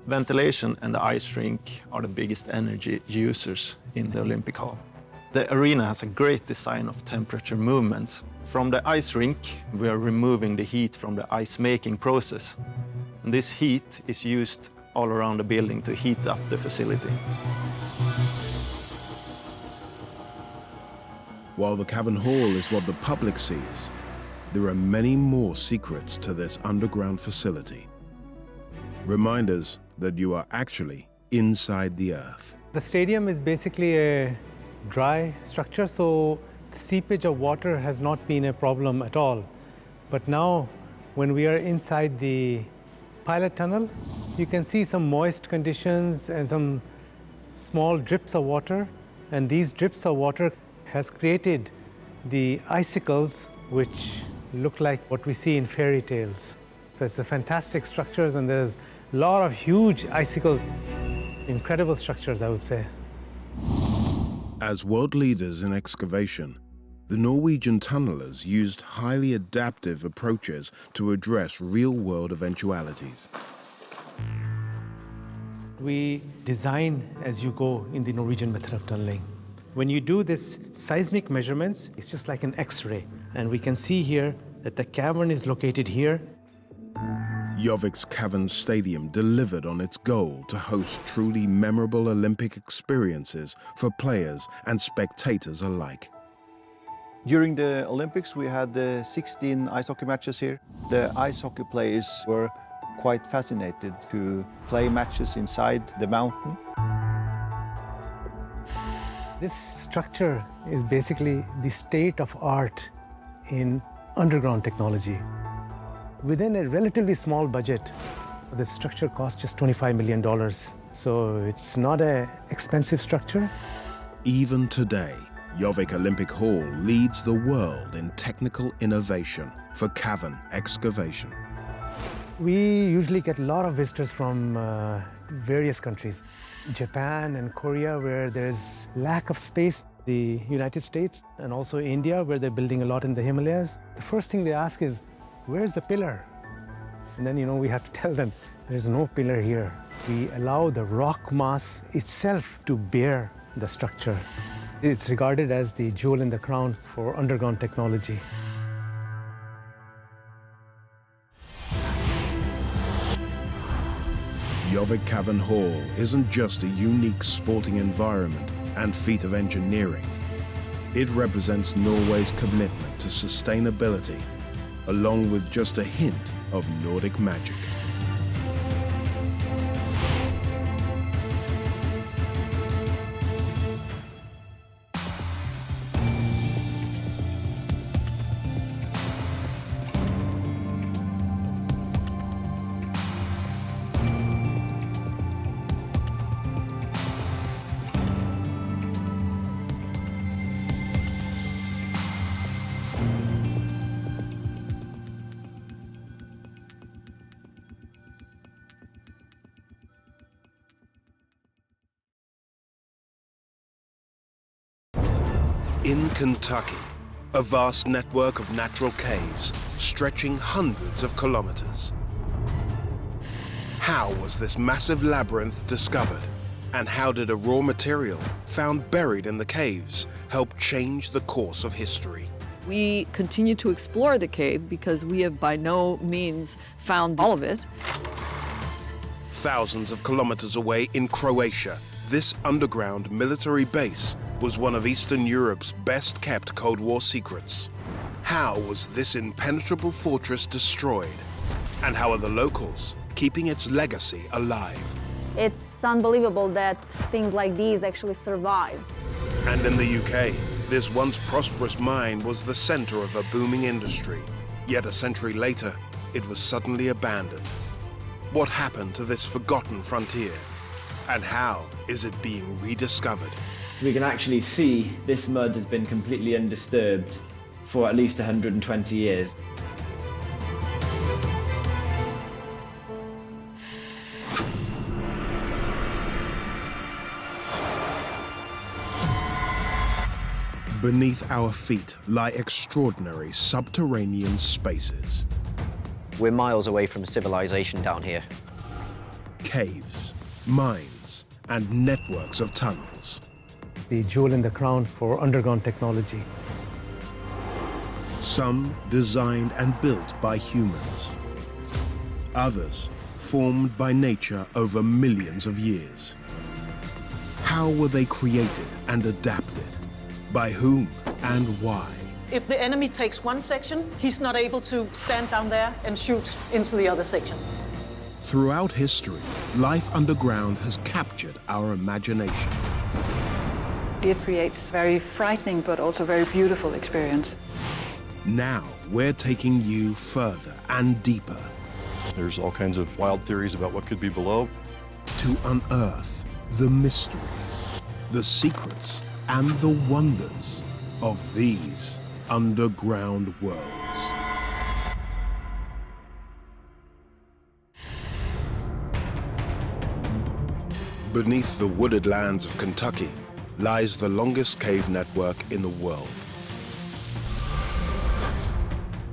Ventilation and the ice rink are the biggest energy users in the Olympic Hall. The arena has a great design of temperature movements. From the ice rink, we are removing the heat from the ice-making process. And this heat is used all around the building to heat up the facility. While the cavern hall is what the public sees, there are many more secrets to this underground facility. Reminders that you are actually inside the earth. The stadium is basically a dry structure, so the seepage of water has not been a problem at all. But now, when we are inside the pilot tunnel, you can see some moist conditions and some small drips of water. And these drips of water has created the icicles, which look like what we see in fairy tales. So it's a fantastic structures, and there's a lot of huge icicles. Incredible structures, I would say. As world leaders in excavation, the Norwegian tunnelers used highly adaptive approaches to address real-world eventualities. We design as you go in the Norwegian method of tunneling. When you do this seismic measurements, it's just like an X-ray. And we can see here that the cavern is located here. Gjøvik's Cavern Stadium delivered on its goal to host truly memorable Olympic experiences for players and spectators alike. During the Olympics, we had 16 ice hockey matches here. The ice hockey players were quite fascinated to play matches inside the mountain. This structure is basically the state of art in underground technology. Within a relatively small budget, the structure cost just $25 million. So it's not an expensive structure. Even today, Gjøvik Olympic Hall leads the world in technical innovation for cavern excavation. We usually get a lot of visitors from various countries. Japan and Korea, where there's lack of space. The United States and also India, where they're building a lot in the Himalayas. The first thing they ask is, where's the pillar? And then, we have to tell them, there's no pillar here. We allow the rock mass itself to bear the structure. It's regarded as the jewel in the crown for underground technology. Gjøvik Cavern Hall isn't just a unique sporting environment and feat of engineering. It represents Norway's commitment to sustainability, along with just a hint of Nordic magic. In Kentucky, a vast network of natural caves stretching hundreds of kilometers. How was this massive labyrinth discovered? And how did a raw material found buried in the caves help change the course of history? We continue to explore the cave because we have by no means found all of it. Thousands of kilometers away in Croatia, this underground military base was one of Eastern Europe's best-kept Cold War secrets. How was this impenetrable fortress destroyed? And how are the locals keeping its legacy alive? It's unbelievable that things like these actually survive. And in the UK, this once prosperous mine was the center of a booming industry. Yet a century later, it was suddenly abandoned. What happened to this forgotten frontier? And how is it being rediscovered? We can actually see this mud has been completely undisturbed for at least 120 years. Beneath our feet lie extraordinary subterranean spaces. We're miles away from civilization down here. Caves, mines, and networks of tunnels. The jewel in the crown for underground technology. Some designed and built by humans. Others formed by nature over millions of years. How were they created and adapted? By whom and why? If the enemy takes one section, he's not able to stand down there and shoot into the other section. Throughout history, life underground has captured our imagination. It creates very frightening but also very beautiful experience. Now we're taking you further and deeper. There's all kinds of wild theories about what could be below. To unearth the mysteries, the secrets, and the wonders of these underground worlds. Beneath the wooded lands of Kentucky lies the longest cave network in the world.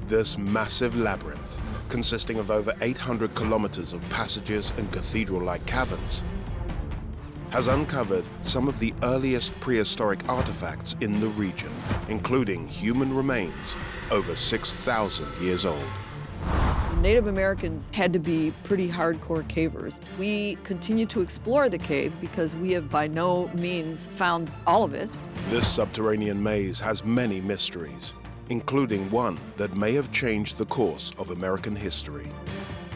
This massive labyrinth, consisting of over 800 kilometers of passages and cathedral-like caverns, has uncovered some of the earliest prehistoric artifacts in the region, including human remains over 6,000 years old. Native Americans had to be pretty hardcore cavers. We continue to explore the cave because we have by no means found all of it. This subterranean maze has many mysteries, including one that may have changed the course of American history.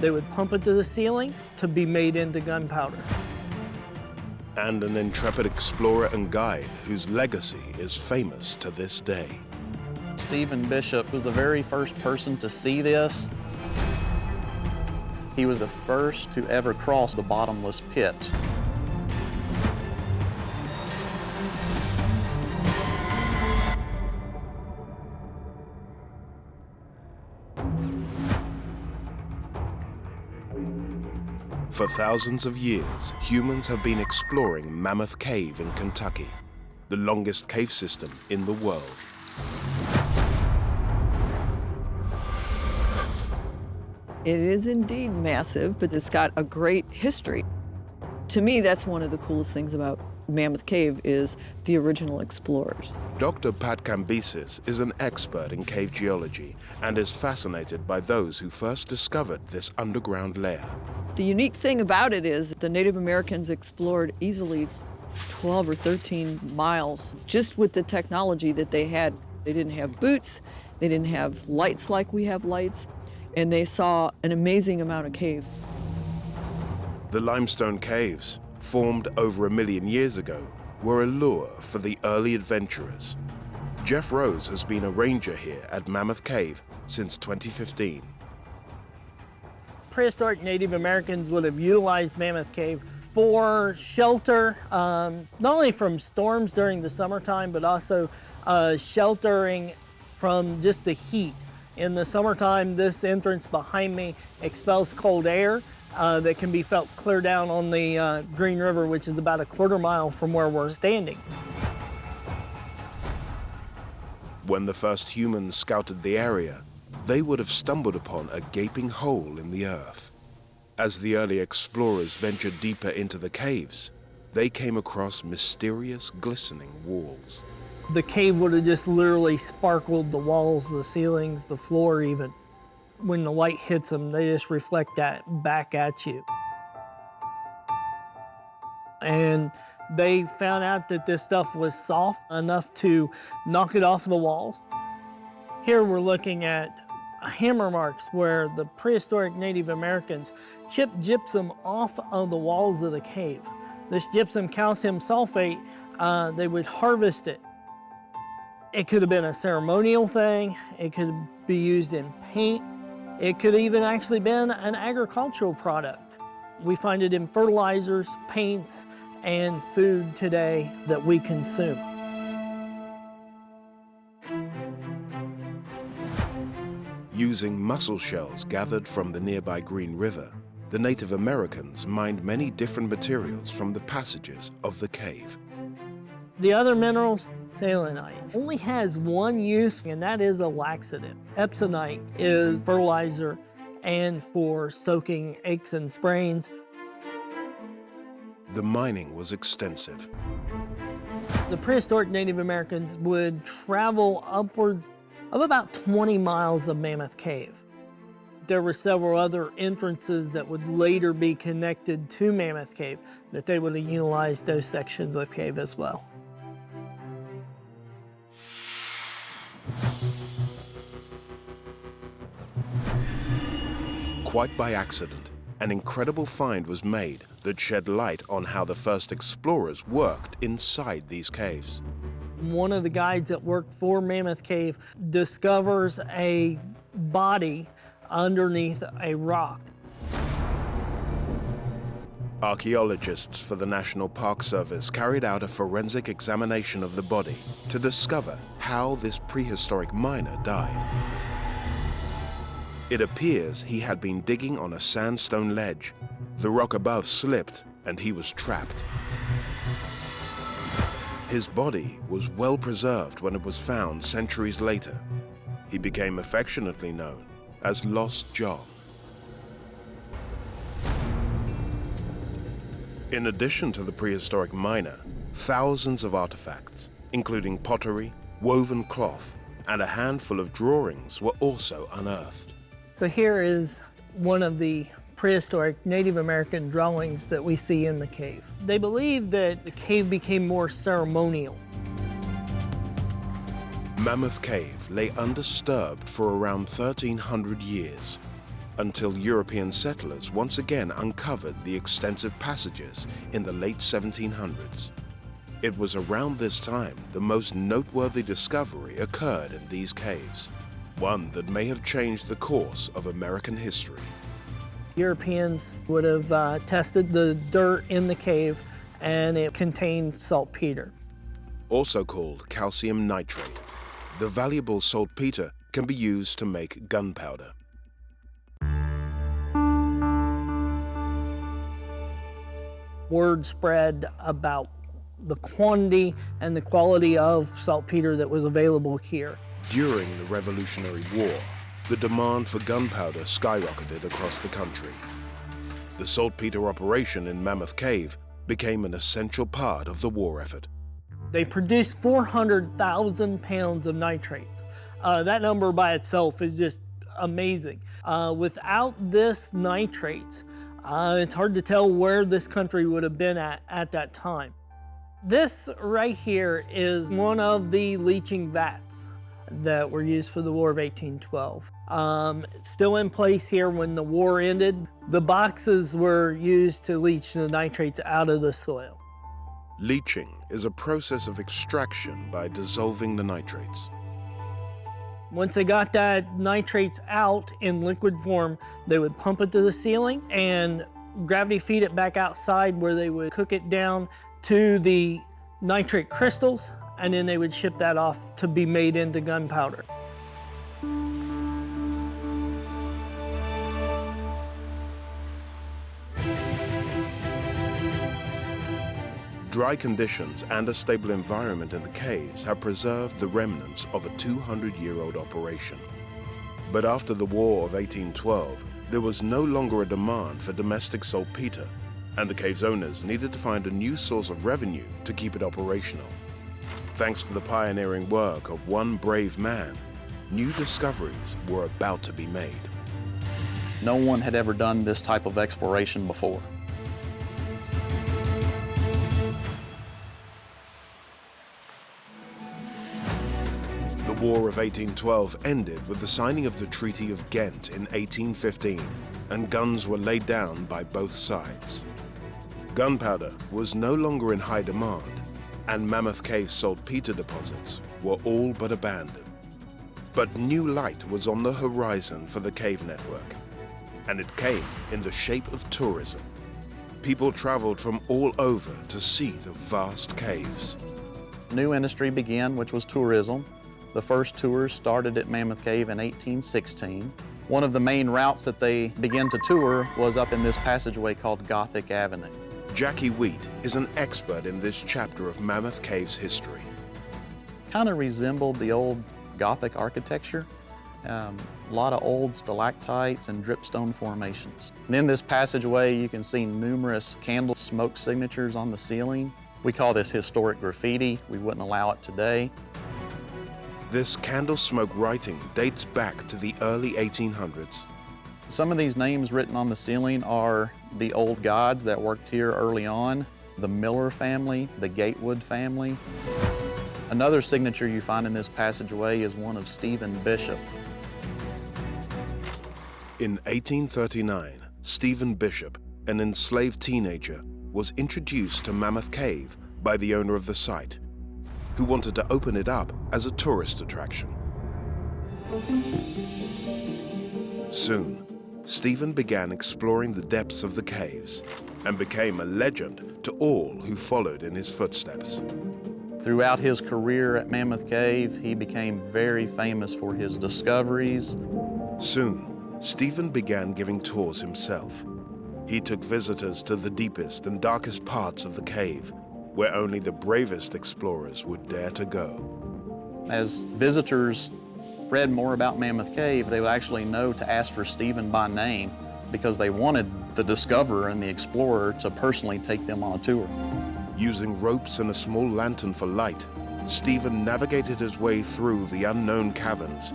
They would pump it to the ceiling to be made into gunpowder. And an intrepid explorer and guide whose legacy is famous to this day. Stephen Bishop was the very first person to see this. He was the first to ever cross the bottomless pit. For thousands of years, humans have been exploring Mammoth Cave in Kentucky, the longest cave system in the world. It is indeed massive, but it's got a great history. To me, that's one of the coolest things about Mammoth Cave is the original explorers. Dr. Pat Cambyses is an expert in cave geology and is fascinated by those who first discovered this underground layer. The unique thing about it is the Native Americans explored easily 12 or 13 miles just with the technology that they had. They didn't have boots, they didn't have lights like we have lights, and they saw an amazing amount of cave. The limestone caves, formed over 1 million years ago, were a lure for the early adventurers. Jeff Rose has been a ranger here at Mammoth Cave since 2015. Prehistoric Native Americans would have utilized Mammoth Cave for shelter, not only from storms during the summertime, but also sheltering from just the heat. In the summertime, this entrance behind me expels cold air that can be felt clear down on the Green River, which is about a quarter mile from where we're standing. When the first humans scouted the area, they would have stumbled upon a gaping hole in the earth. As the early explorers ventured deeper into the caves, they came across mysterious, glistening walls. The cave would have just literally sparkled, the walls, the ceilings, the floor even. When the light hits them, they just reflect that back at you. And they found out that this stuff was soft enough to knock it off the walls. Here we're looking at hammer marks where the prehistoric Native Americans chipped gypsum off of the walls of the cave. This gypsum calcium sulfate, they would harvest it. It could have been a ceremonial thing, it could be used in paint, it could even actually been an agricultural product. We find it in fertilizers, paints, and food today that we consume. Using mussel shells gathered from the nearby Green River, the Native Americans mined many different materials from the passages of the cave. The other minerals, selenite, only has one use, and that is a laxative. Epsonite is fertilizer and for soaking aches and sprains. The mining was extensive. The prehistoric Native Americans would travel upwards of about 20 miles of Mammoth Cave. There were several other entrances that would later be connected to Mammoth Cave, that they would have utilized those sections of cave as well. Quite by accident, an incredible find was made that shed light on how the first explorers worked inside these caves. One of the guides that worked for Mammoth Cave discovers a body underneath a rock. Archaeologists for the National Park Service carried out a forensic examination of the body to discover how this prehistoric miner died. It appears he had been digging on a sandstone ledge. The rock above slipped and he was trapped. His body was well preserved when it was found centuries later. He became affectionately known as Lost John. In addition to the prehistoric miner, thousands of artifacts, including pottery, woven cloth, and a handful of drawings were also unearthed. So here is one of the prehistoric Native American drawings that we see in the cave. They believe that the cave became more ceremonial. Mammoth Cave lay undisturbed for around 1,300 years, until European settlers once again uncovered the extensive passages in the late 1700s. It was around this time the most noteworthy discovery occurred in these caves, one that may have changed the course of American history. Europeans would have tested the dirt in the cave, and it contained saltpeter. Also called calcium nitrate, the valuable saltpeter can be used to make gunpowder. Word spread about the quantity and the quality of saltpeter that was available here. During the Revolutionary War, the demand for gunpowder skyrocketed across the country. The saltpeter operation in Mammoth Cave became an essential part of the war effort. They produced 400,000 pounds of nitrates. That number by itself is just amazing. Without this nitrates, it's hard to tell where this country would have been at that time. This right here is one of the leaching vats that were used for the War of 1812. Still in place here when the war ended. The boxes were used to leach the nitrates out of the soil. Leaching is a process of extraction by dissolving the nitrates. Once they got that nitrates out in liquid form, they would pump it to the ceiling and gravity feed it back outside, where they would cook it down to the nitrate crystals, and then they would ship that off to be made into gunpowder. Dry conditions and a stable environment in the caves have preserved the remnants of a 200-year-old operation. But after the War of 1812, there was no longer a demand for domestic saltpeter, and the cave's owners needed to find a new source of revenue to keep it operational. Thanks to the pioneering work of one brave man, new discoveries were about to be made. No one had ever done this type of exploration before. The War of 1812 ended with the signing of the Treaty of Ghent in 1815, and guns were laid down by both sides. Gunpowder was no longer in high demand, and Mammoth Cave saltpeter deposits were all but abandoned. But new light was on the horizon for the cave network, and it came in the shape of tourism. People traveled from all over to see the vast caves. New industry began, which was tourism. The first tours started at Mammoth Cave in 1816. One of the main routes that they began to tour was up in this passageway called Gothic Avenue. Jackie Wheat is an expert in this chapter of Mammoth Cave's history. Kind of resembled the old Gothic architecture. A lot of old stalactites and dripstone formations. And in this passageway, you can see numerous candle smoke signatures on the ceiling. We call this historic graffiti. We wouldn't allow it today. This candle smoke writing dates back to the early 1800s. Some of these names written on the ceiling are the old gods that worked here early on, the Miller family, the Gatewood family. Another signature you find in this passageway is one of Stephen Bishop. In 1839, Stephen Bishop, an enslaved teenager, was introduced to Mammoth Cave by the owner of the site, who wanted to open it up as a tourist attraction. Soon, Stephen began exploring the depths of the caves and became a legend to all who followed in his footsteps. Throughout his career at Mammoth Cave, he became very famous for his discoveries. Soon, Stephen began giving tours himself. He took visitors to the deepest and darkest parts of the cave, where only the bravest explorers would dare to go. As visitors read more about Mammoth Cave, they would actually know to ask for Stephen by name because they wanted the discoverer and the explorer to personally take them on a tour. Using ropes and a small lantern for light, Stephen navigated his way through the unknown caverns,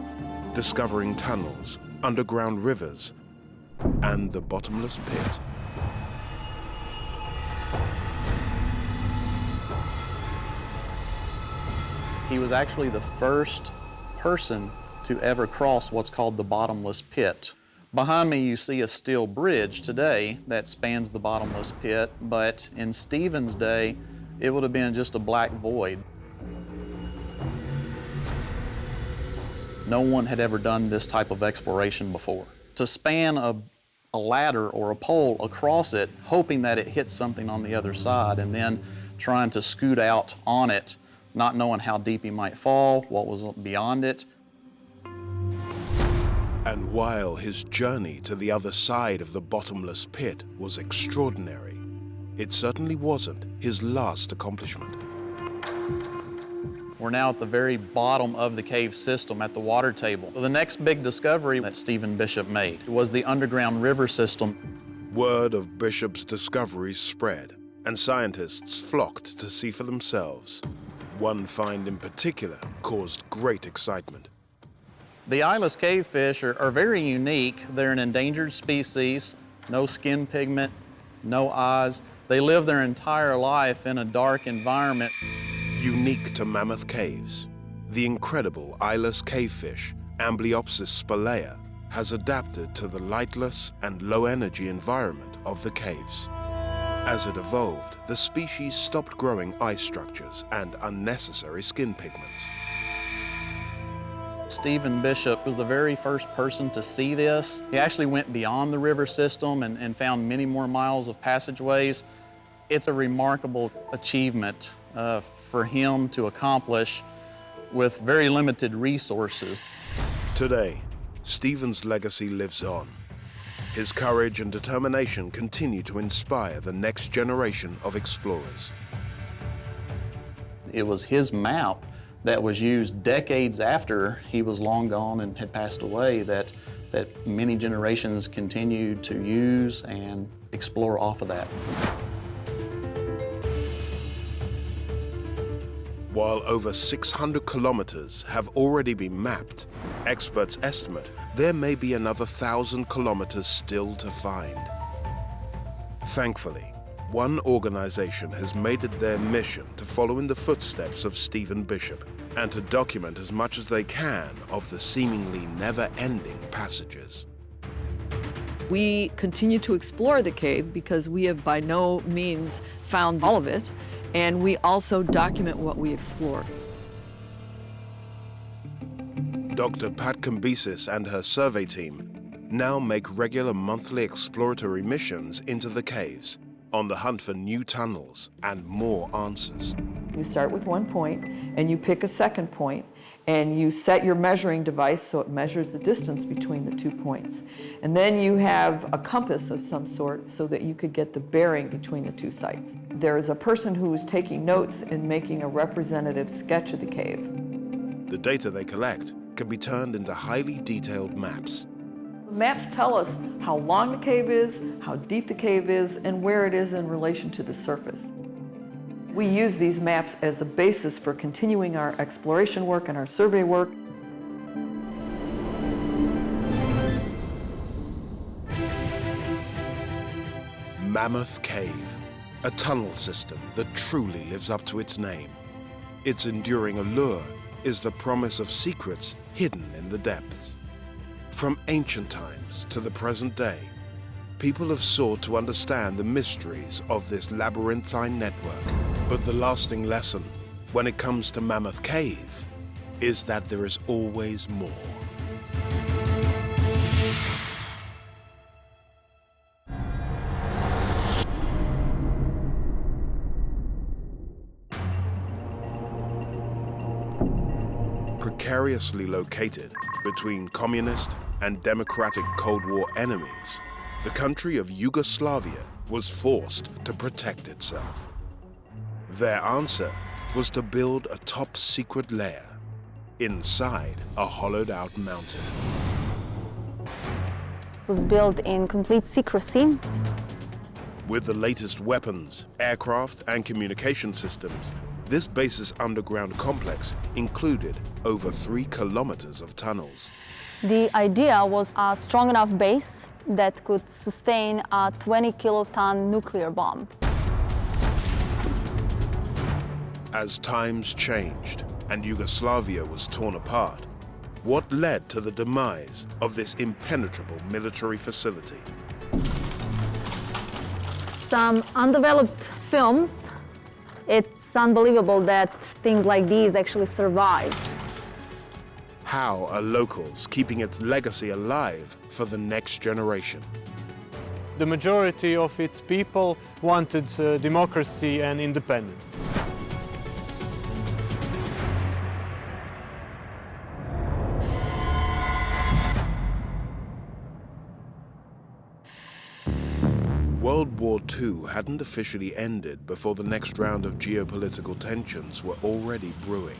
discovering tunnels, underground rivers, and the bottomless pit. He was actually the first person to ever cross what's called the bottomless pit. Behind me you see a steel bridge today that spans the bottomless pit, but in Stephen's day, it would have been just a black void. No one had ever done this type of exploration before. To span a ladder or a pole across it, hoping that it hits something on the other side, and then trying to scoot out on it, not knowing how deep he might fall, what was beyond it. And while his journey to the other side of the bottomless pit was extraordinary, it certainly wasn't his last accomplishment. We're now at the very bottom of the cave system at the water table. The next big discovery that Stephen Bishop made was the underground river system. Word of Bishop's discoveries spread, and scientists flocked to see for themselves. One find in particular caused great excitement. The eyeless cavefish are very unique. They're an endangered species, no skin pigment, no eyes. They live their entire life in a dark environment. Unique to Mammoth Caves, the incredible eyeless cavefish, Amblyopsis spalaea, has adapted to the lightless and low-energy environment of the caves. As it evolved, the species stopped growing eye structures and unnecessary skin pigments. Stephen Bishop was the very first person to see this. He actually went beyond the river system and found many more miles of passageways. It's a remarkable achievement for him to accomplish with very limited resources. Today, Stephen's legacy lives on. His courage and determination continue to inspire the next generation of explorers. It was his map that was used decades after he was long gone and had passed away that many generations continued to use and explore off of that. While over 600 kilometers have already been mapped, experts estimate there may be another 1,000 kilometers still to find. Thankfully, one organization has made it their mission to follow in the footsteps of Stephen Bishop and to document as much as they can of the seemingly never-ending passages. We continue to explore the cave because we have by no means found all of it, and we also document what we explore. Dr. Pat Kambisis and her survey team now make regular monthly exploratory missions into the caves on the hunt for new tunnels and more answers. You start with one point and you pick a second point and you set your measuring device so it measures the distance between the 2 points. And then you have a compass of some sort so that you could get the bearing between the 2 sites. There is a person who is taking notes and making a representative sketch of the cave. The data they collect can be turned into highly detailed maps. The maps tell us how long the cave is, how deep the cave is, and where it is in relation to the surface. We use these maps as the basis for continuing our exploration work and our survey work. Mammoth Cave, a tunnel system that truly lives up to its name. Its enduring allure is the promise of secrets hidden in the depths. From ancient times to the present day, people have sought to understand the mysteries of this labyrinthine network. But the lasting lesson when it comes to Mammoth Cave is that there is always more. Precariously located between communist and democratic Cold War enemies, the country of Yugoslavia was forced to protect itself. Their answer was to build a top-secret lair, inside a hollowed-out mountain. It was built in complete secrecy. With the latest weapons, aircraft, and communication systems, this base's underground complex included over 3 kilometers of tunnels. The idea was a strong enough base that could sustain a 20-kiloton nuclear bomb. As times changed and Yugoslavia was torn apart, what led to the demise of this impenetrable military facility? Some undeveloped films. It's unbelievable that things like these actually survived. How are locals keeping its legacy alive for the next generation? The majority of its people wanted democracy and independence. World War II hadn't officially ended before the next round of geopolitical tensions were already brewing.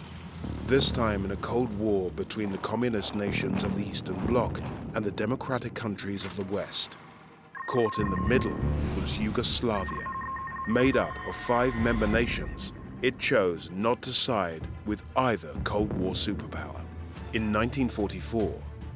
This time in a Cold War between the communist nations of the Eastern Bloc and the democratic countries of the West. Caught in the middle was Yugoslavia. Made up of 5 member nations, it chose not to side with either Cold War superpower. In 1944,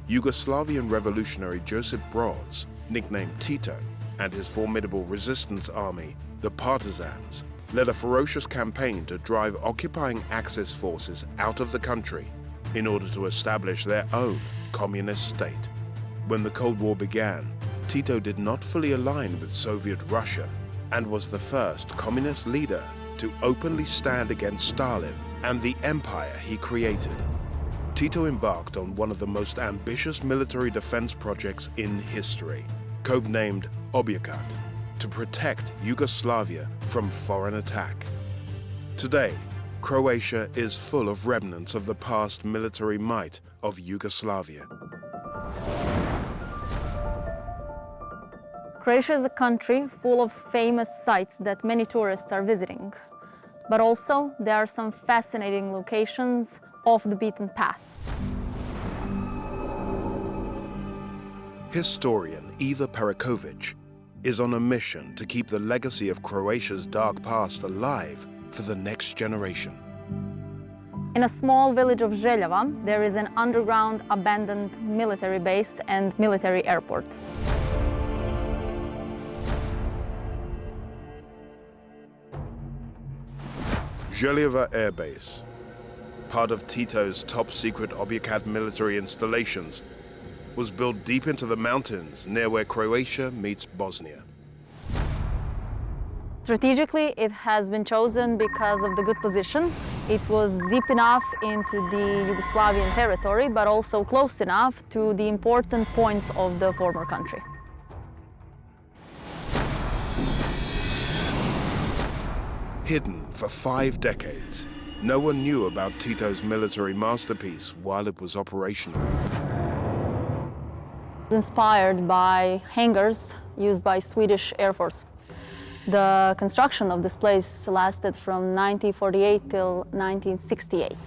Yugoslavian revolutionary Josip Broz, nicknamed Tito, and his formidable resistance army, the Partisans, led a ferocious campaign to drive occupying Axis forces out of the country in order to establish their own communist state. When the Cold War began, Tito did not fully align with Soviet Russia and was the first communist leader to openly stand against Stalin and the empire he created. Tito embarked on one of the most ambitious military defense projects in history, codenamed Objekat, to protect Yugoslavia from foreign attack. Today, Croatia is full of remnants of the past military might of Yugoslavia. Croatia is a country full of famous sites that many tourists are visiting. But also, there are some fascinating locations off the beaten path. Historian Eva Perikovic is on a mission to keep the legacy of Croatia's dark past alive for the next generation. In a small village of Željava, there is an underground abandoned military base and military airport. Željava Air Base, part of Tito's top-secret Objekat military installations, was built deep into the mountains near where Croatia meets Bosnia. Strategically, it has been chosen because of the good position. It was deep enough into the Yugoslavian territory, but also close enough to the important points of the former country. Hidden for 5 decades, no one knew about Tito's military masterpiece while it was operational. Inspired by hangars used by Swedish Air Force. The construction of this place lasted from 1948 till 1968. It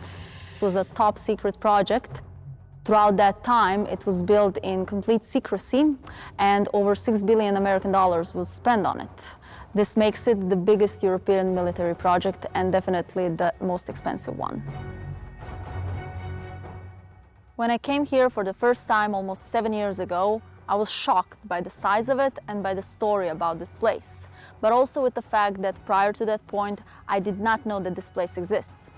was a top secret project. Throughout that time, it was built in complete secrecy, and over $6 billion American was spent on it. This makes it the biggest European military project and definitely the most expensive one. When I came here for the first time almost 7 years ago, I was shocked by the size of it and by the story about this place, but also with the fact that prior to that point, I did not know that this place exists.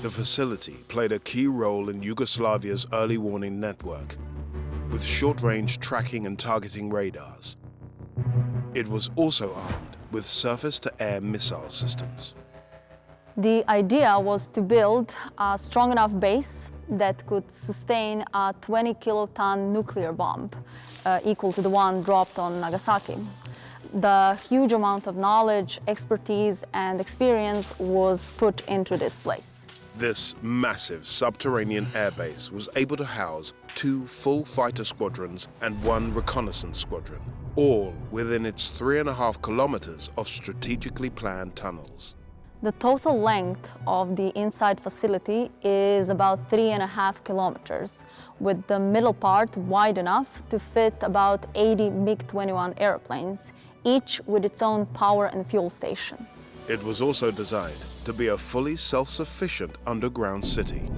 The facility played a key role in Yugoslavia's early warning network, with short-range tracking and targeting radars. It was also armed with surface-to-air missile systems. The idea was to build a strong enough base that could sustain a 20-kiloton nuclear bomb, equal to the one dropped on Nagasaki. The huge amount of knowledge, expertise, and experience was put into this place. This massive subterranean airbase was able to house 2 full fighter squadrons and 1 reconnaissance squadron, all within its 3.5 kilometers of strategically planned tunnels. The total length of the inside facility is about 3.5 kilometers, with the middle part wide enough to fit about 80 MiG-21 airplanes, each with its own power and fuel station. It was also designed to be a fully self-sufficient underground city.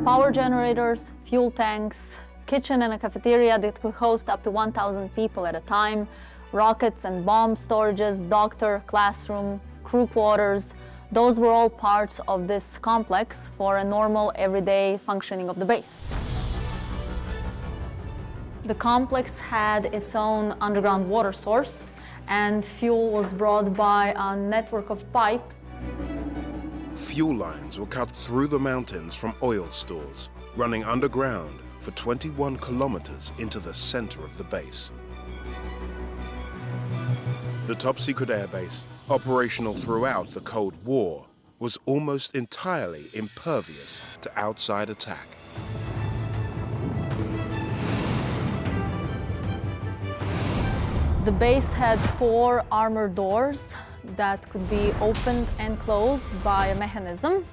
Power generators, fuel tanks, kitchen and a cafeteria that could host up to 1,000 people at a time, rockets and bomb storages, doctor, classroom, crew quarters. Those were all parts of this complex for a normal, everyday functioning of the base. The complex had its own underground water source, and fuel was brought by a network of pipes. Fuel lines were cut through the mountains from oil stores, running underground for 21 kilometers into the center of the base. The top-secret airbase, operational throughout the Cold War, was almost entirely impervious to outside attack. The base had 4 armored doors that could be opened and closed by a mechanism.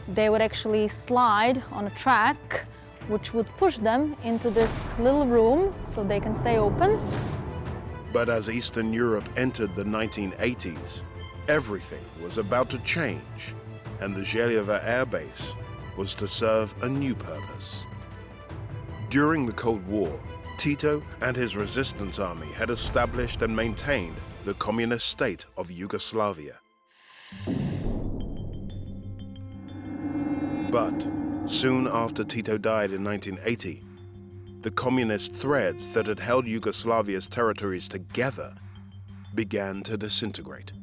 They would actually slide on a track, which would push them into this little room so they can stay open. But as Eastern Europe entered the 1980s, everything was about to change, and the Željava Air Base was to serve a new purpose. During the Cold War, Tito and his resistance army had established and maintained the communist state of Yugoslavia. But soon after Tito died in 1980, the communist threads that had held Yugoslavia's territories together began to disintegrate.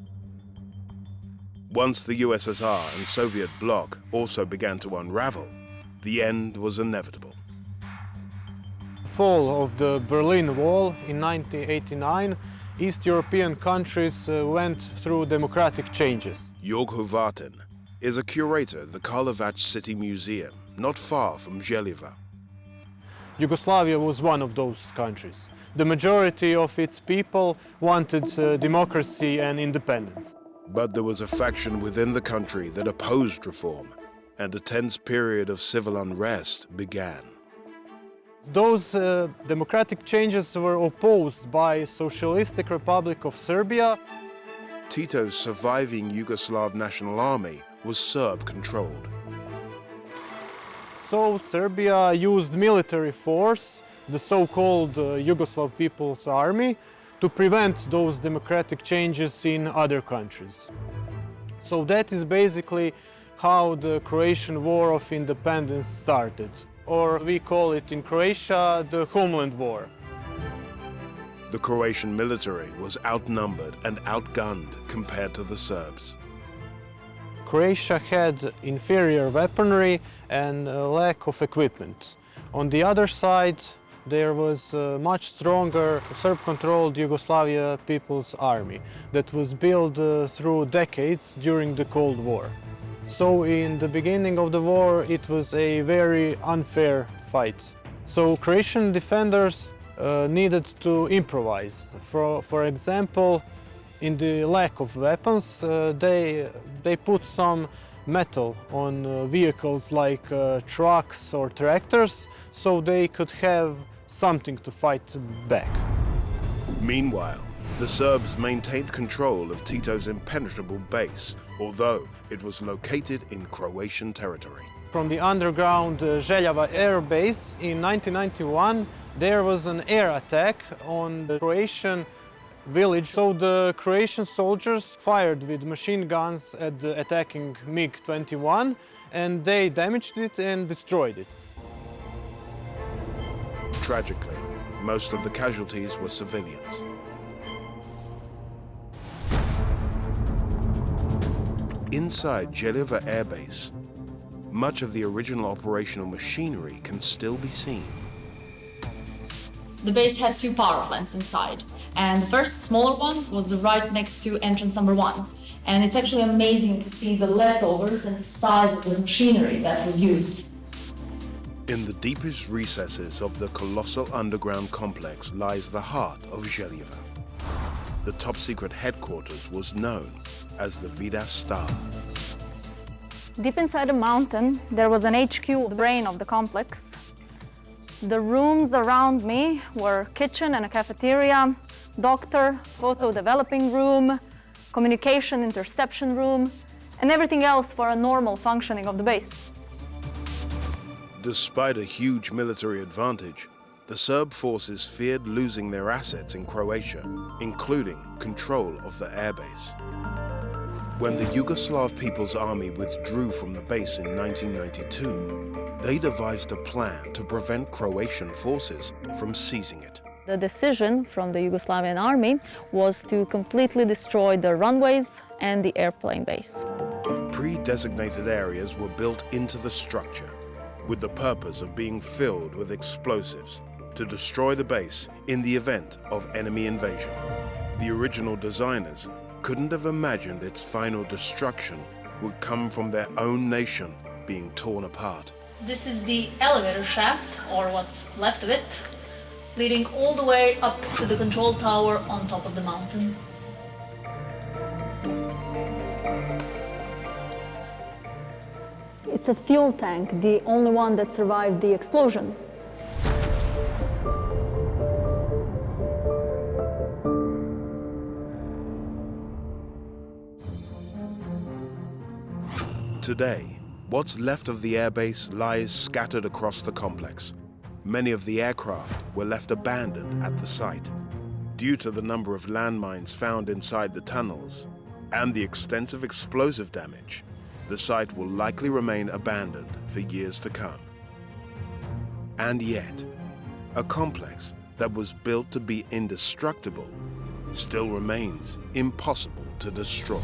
Once the USSR and Soviet bloc also began to unravel, the end was inevitable. Fall of the Berlin Wall in 1989, East European countries went through democratic changes. Jörg Hovatin is a curator at the Karlovac City Museum, not far from Željava. Yugoslavia was one of those countries. The majority of its people wanted democracy and independence. But there was a faction within the country that opposed reform, and a tense period of civil unrest began. Those democratic changes were opposed by Socialistic Republic of Serbia. Tito's surviving Yugoslav National Army was Serb-controlled. So Serbia used military force, the so-called Yugoslav People's Army, to prevent those democratic changes in other countries. So that is basically how the Croatian War of Independence started. Or we call it in Croatia the Homeland War. The Croatian military was outnumbered and outgunned compared to the Serbs. Croatia had inferior weaponry and a lack of equipment. On the other side, there was a much stronger Serb-controlled Yugoslavia People's Army that was built through decades during the Cold War. So in the beginning of the war, it was a very unfair fight. So Croatian defenders needed to improvise. For example, in the lack of weapons, they put some metal on vehicles like trucks or tractors, so they could have something to fight back. Meanwhile, the Serbs maintained control of Tito's impenetrable base, although it was located in Croatian territory. From the underground Željava Air Base in 1991, there was an air attack on the Croatian village. So the Croatian soldiers fired with machine guns at the attacking MiG-21, and they damaged it and destroyed it. Tragically, most of the casualties were civilians. Inside Željava Air Base, much of the original operational machinery can still be seen. The base had 2 power plants inside, and the first smaller one was right next to entrance number 1. And it's actually amazing to see the leftovers and the size of the machinery that was used. In the deepest recesses of the colossal underground complex lies the heart of Željevo. The top-secret headquarters was known as the Vidas Star. Deep inside the mountain, there was an HQ, the brain of the complex. The rooms around me were kitchen and a cafeteria, doctor, photo developing room, communication interception room, and everything else for a normal functioning of the base. Despite a huge military advantage, the Serb forces feared losing their assets in Croatia, including control of the airbase. When the Yugoslav People's Army withdrew from the base in 1992, they devised a plan to prevent Croatian forces from seizing it. The decision from the Yugoslavian army was to completely destroy the runways and the airplane base. Pre-designated areas were built into the structure with the purpose of being filled with explosives to destroy the base in the event of enemy invasion. The original designers couldn't have imagined its final destruction would come from their own nation being torn apart. This is the elevator shaft, or what's left of it, leading all the way up to the control tower on top of the mountain. It's a fuel tank, the only one that survived the explosion. Today, what's left of the airbase lies scattered across the complex. Many of the aircraft were left abandoned at the site. Due to the number of landmines found inside the tunnels and the extensive explosive damage, the site will likely remain abandoned for years to come. And yet, a complex that was built to be indestructible still remains impossible to destroy.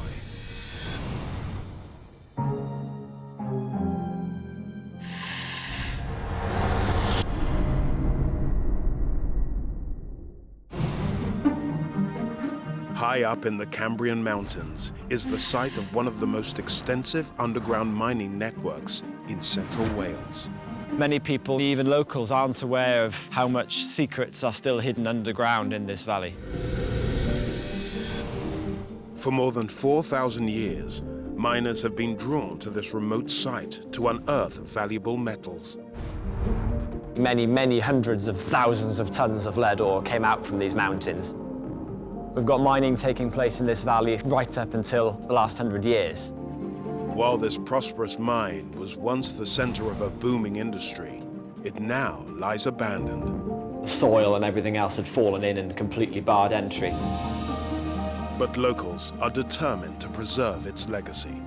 High up in the Cambrian Mountains is the site of one of the most extensive underground mining networks in central Wales. Many people, even locals, aren't aware of how much secrets are still hidden underground in this valley. For more than 4,000 years, miners have been drawn to this remote site to unearth valuable metals. Many hundreds of thousands of tons of lead ore came out from these mountains. We've got mining taking place in this valley right up until the last 100 years. While this prosperous mine was once the center of a booming industry, it now lies abandoned. The soil and everything else had fallen in and completely barred entry. But locals are determined to preserve its legacy.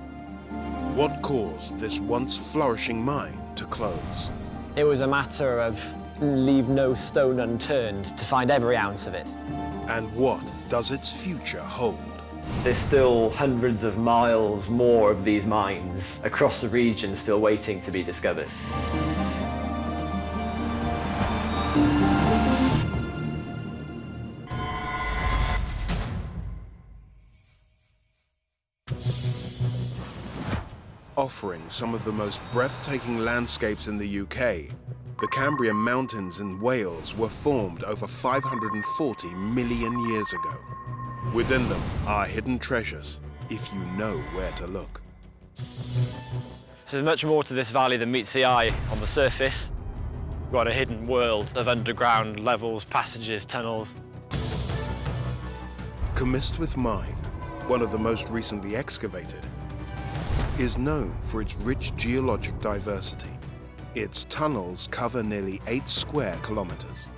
What caused this once flourishing mine to close? It was a matter of leave no stone unturned to find every ounce of it. And what does its future hold? There's still hundreds of miles more of these mines across the region still waiting to be discovered. Offering some of the most breathtaking landscapes in the UK, the Cambrian Mountains in Wales were formed over 540 million years ago. Within them are hidden treasures, if you know where to look. So there's much more to this valley than meets the eye on the surface. We've got a hidden world of underground levels, passages, tunnels. Cwmystwyth Mine, one of the most recently excavated, is known for its rich geologic diversity. Its tunnels cover nearly 8 square kilometers.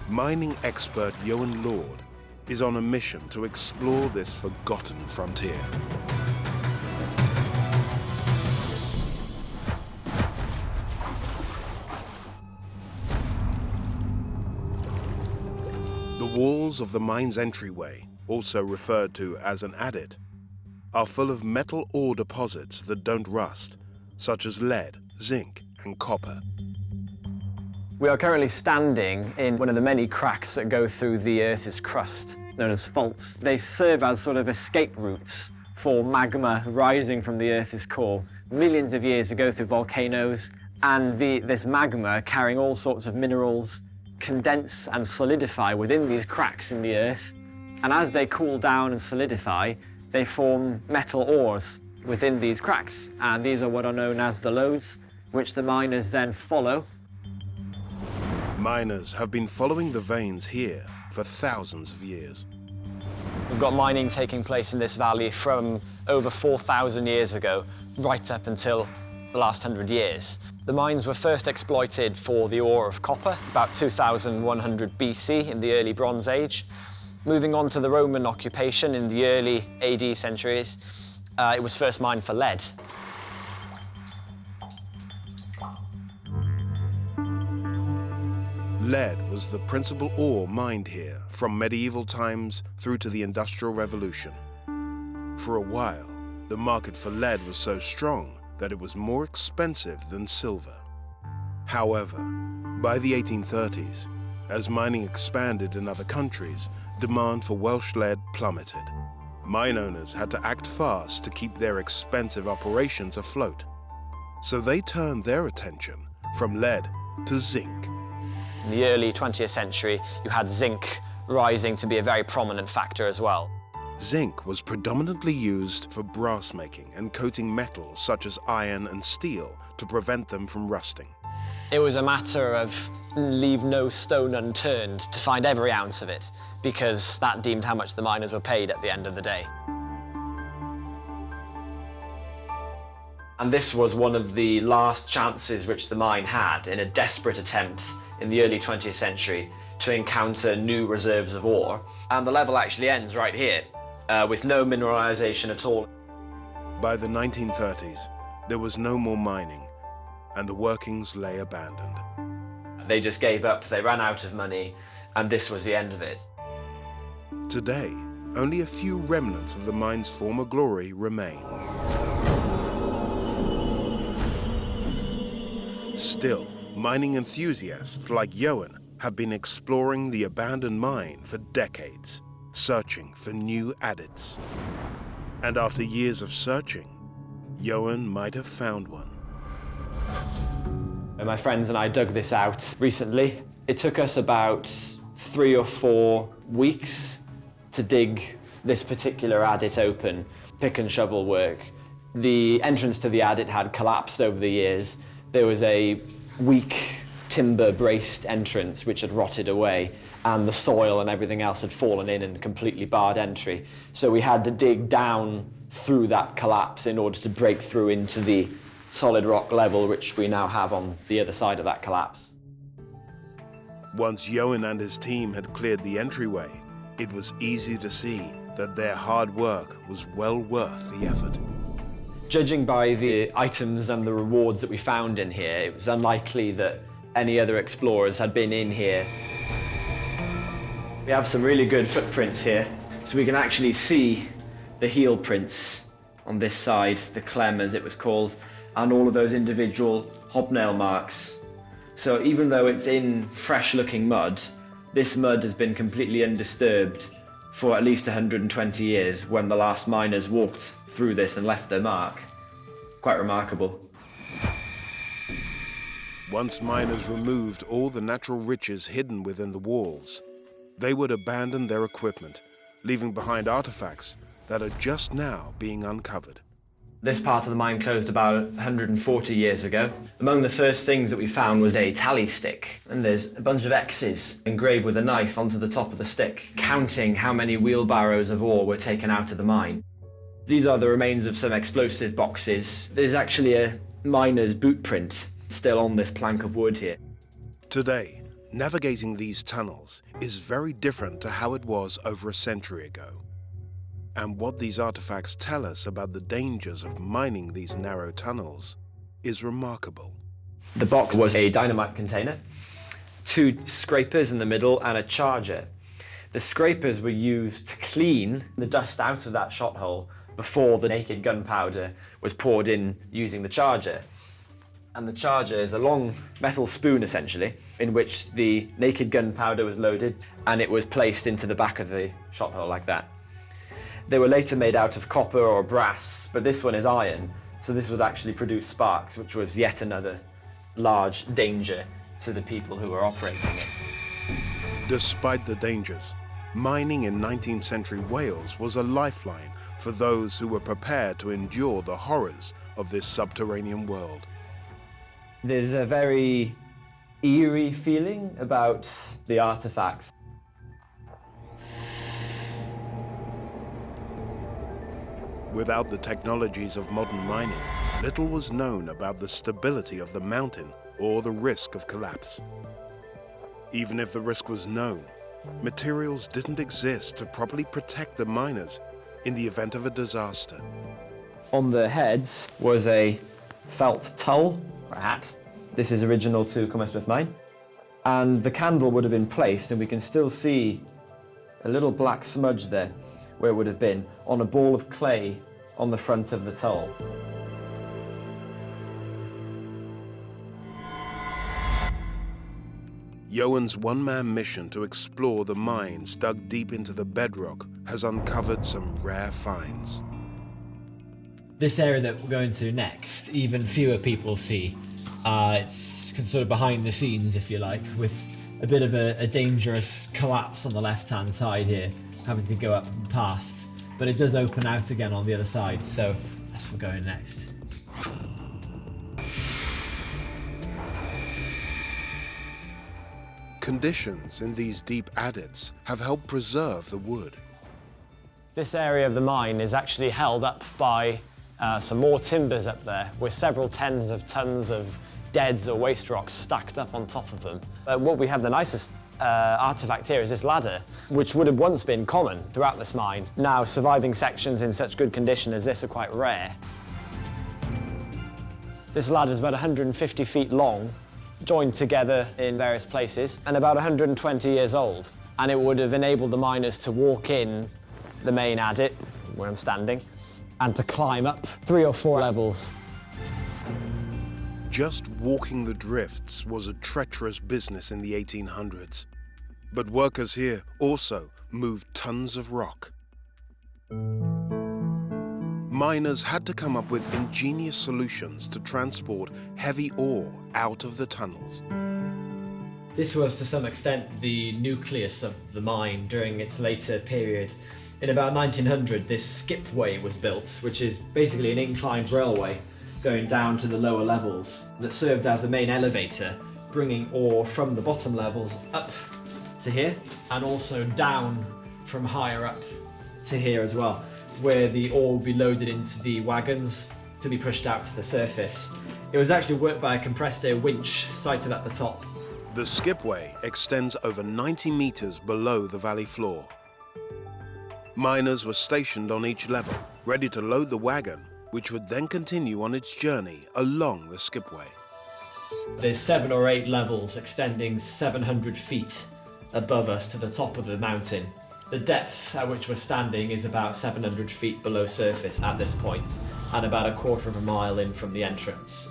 Mining expert Johan Lord is on a mission to explore this forgotten frontier. The walls of the mine's entryway, also referred to as an adit, are full of metal ore deposits that don't rust, such as lead, zinc, and copper. We are currently standing in one of the many cracks that go through the Earth's crust. known as faults. They serve as sort of escape routes for magma rising from the Earth's core millions of years ago through volcanoes, and this magma, carrying all sorts of minerals, condense and solidify within these cracks in the Earth, and as they cool down and solidify, they form metal ores within these cracks, and these are what are known as the lodes, which the miners then follow. Miners have been following the veins here for thousands of years. We've got mining taking place in this valley from over 4,000 years ago, right up until the last 100 years. The mines were first exploited for the ore of copper, about 2100 BC in the early Bronze Age. Moving on to the Roman occupation in the early AD centuries, it was first mined for lead. Lead was the principal ore mined here from medieval times through to the Industrial Revolution. For a while, the market for lead was so strong that it was more expensive than silver. However, by the 1830s, as mining expanded in other countries, demand for Welsh lead plummeted. Mine owners had to act fast to keep their expensive operations afloat. So they turned their attention from lead to zinc. In the early 20th century, you had zinc rising to be a very prominent factor as well. Zinc was predominantly used for brass making and coating metals such as iron and steel to prevent them from rusting. It was a matter of leave no stone unturned to find every ounce of it, because that deemed how much the miners were paid at the end of the day. And this was one of the last chances which the mine had in a desperate attempt in the early 20th century to encounter new reserves of ore. And the level actually ends right here, with no mineralization at all. By the 1930s, there was no more mining, and the workings lay abandoned. They just gave up, they ran out of money, and this was the end of it. Today, only a few remnants of the mine's former glory remain. Still, mining enthusiasts like Johan have been exploring the abandoned mine for decades, searching for new adits. And after years of searching, Johan might have found one. My friends and I dug this out recently. It took us about 3 or 4 weeks to dig this particular adit open, pick and shovel work. The entrance to the adit had collapsed over the years. There was a weak timber-braced entrance which had rotted away, and the soil and everything else had fallen in and completely barred entry. So we had to dig down through that collapse in order to break through into the solid rock level which we now have on the other side of that collapse. Once Johan and his team had cleared the entryway, it was easy to see that their hard work was well worth the effort. Judging by the items and the rewards that we found in here, it was unlikely that any other explorers had been in here. We have some really good footprints here, so we can actually see the heel prints on this side, the clem as it was called, and all of those individual hobnail marks. So even though it's in fresh-looking mud, this mud has been completely undisturbed for at least 120 years when the last miners walked through this and left their mark. Quite remarkable. Once miners removed all the natural riches hidden within the walls, they would abandon their equipment, leaving behind artifacts that are just now being uncovered. This part of the mine closed about 140 years ago. Among the first things that we found was a tally stick, and there's a bunch of X's engraved with a knife onto the top of the stick, counting how many wheelbarrows of ore were taken out of the mine. These are the remains of some explosive boxes. There's actually a miner's boot print still on this plank of wood here. Today, navigating these tunnels is very different to how it was over a century ago. And what these artifacts tell us about the dangers of mining these narrow tunnels is remarkable. The box was a dynamite container, 2 scrapers in the middle, and a charger. The scrapers were used to clean the dust out of that shot hole before the naked gunpowder was poured in using the charger. And the charger is a long metal spoon, essentially, in which the naked gunpowder was loaded and it was placed into the back of the shot hole like that. They were later made out of copper or brass, but this one is iron, so this would actually produce sparks, which was yet another large danger to the people who were operating it. Despite the dangers, mining in 19th century Wales was a lifeline for those who were prepared to endure the horrors of this subterranean world. There's a very eerie feeling about the artifacts. Without the technologies of modern mining, little was known about the stability of the mountain or the risk of collapse. Even if the risk was known, materials didn't exist to properly protect the miners in the event of a disaster. On the heads was a felt tulle, or a hat. This is original to Cwm Mine. And the candle would have been placed, and we can still see a little black smudge there, where it would have been, on a ball of clay on the front of the tulle. Ioan's one-man mission to explore the mines dug deep into the bedrock has uncovered some rare finds. This area that we're going to next, even fewer people see. It's sort of behind the scenes, if you like, with a bit of a dangerous collapse on the left-hand side here, having to go up and past. But it does open out again on the other side, so that's where we're going next. Conditions in these deep adits have helped preserve the wood. This area of the mine is actually held up by some more timbers up there, with several tens of tons of deads or waste rocks stacked up on top of them. What we have the nicest artifact here is this ladder, which would have once been common throughout this mine. Now, surviving sections in such good condition as this are quite rare. This ladder is about 150 feet long, joined together in various places, and about 120 years old. And it would have enabled the miners to walk in the main adit, where I'm standing, and to climb up 3 or 4 levels. Just walking the drifts was a treacherous business in the 1800s. But workers here also moved tons of rock. Miners had to come up with ingenious solutions to transport heavy ore out of the tunnels. This was to some extent the nucleus of the mine during its later period. In about 1900, this skipway was built, which is basically an inclined railway going down to the lower levels that served as a main elevator, bringing ore from the bottom levels up to here and also down from higher up to here as well, where the ore would be loaded into the wagons to be pushed out to the surface. It was actually worked by a compressed air winch sited at the top. The skipway extends over 90 meters below the valley floor. Miners were stationed on each level, ready to load the wagon, which would then continue on its journey along the skipway. There's 7 or 8 levels extending 700 feet above us to the top of the mountain. The depth at which we're standing is about 700 feet below surface at this point, and about a quarter of a mile in from the entrance.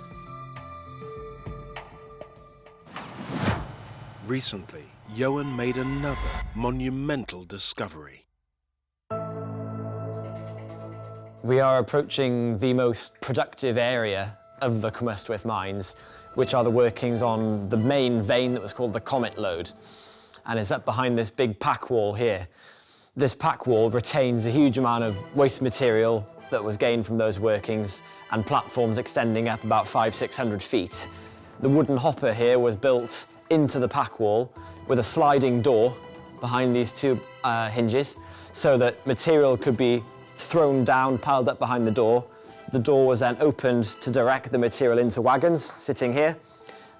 Recently, Ioan made another monumental discovery. We are approaching the most productive area of the Cwm mines, which are the workings on the main vein that was called the Comet Lode, and it's up behind this big pack wall here. This pack wall retains a huge amount of waste material that was gained from those workings, and platforms extending up about 500-600 feet. The wooden hopper here was built into the pack wall with a sliding door behind these 2 hinges, so that material could be thrown down, piled up behind the door. The door was then opened to direct the material into wagons sitting here,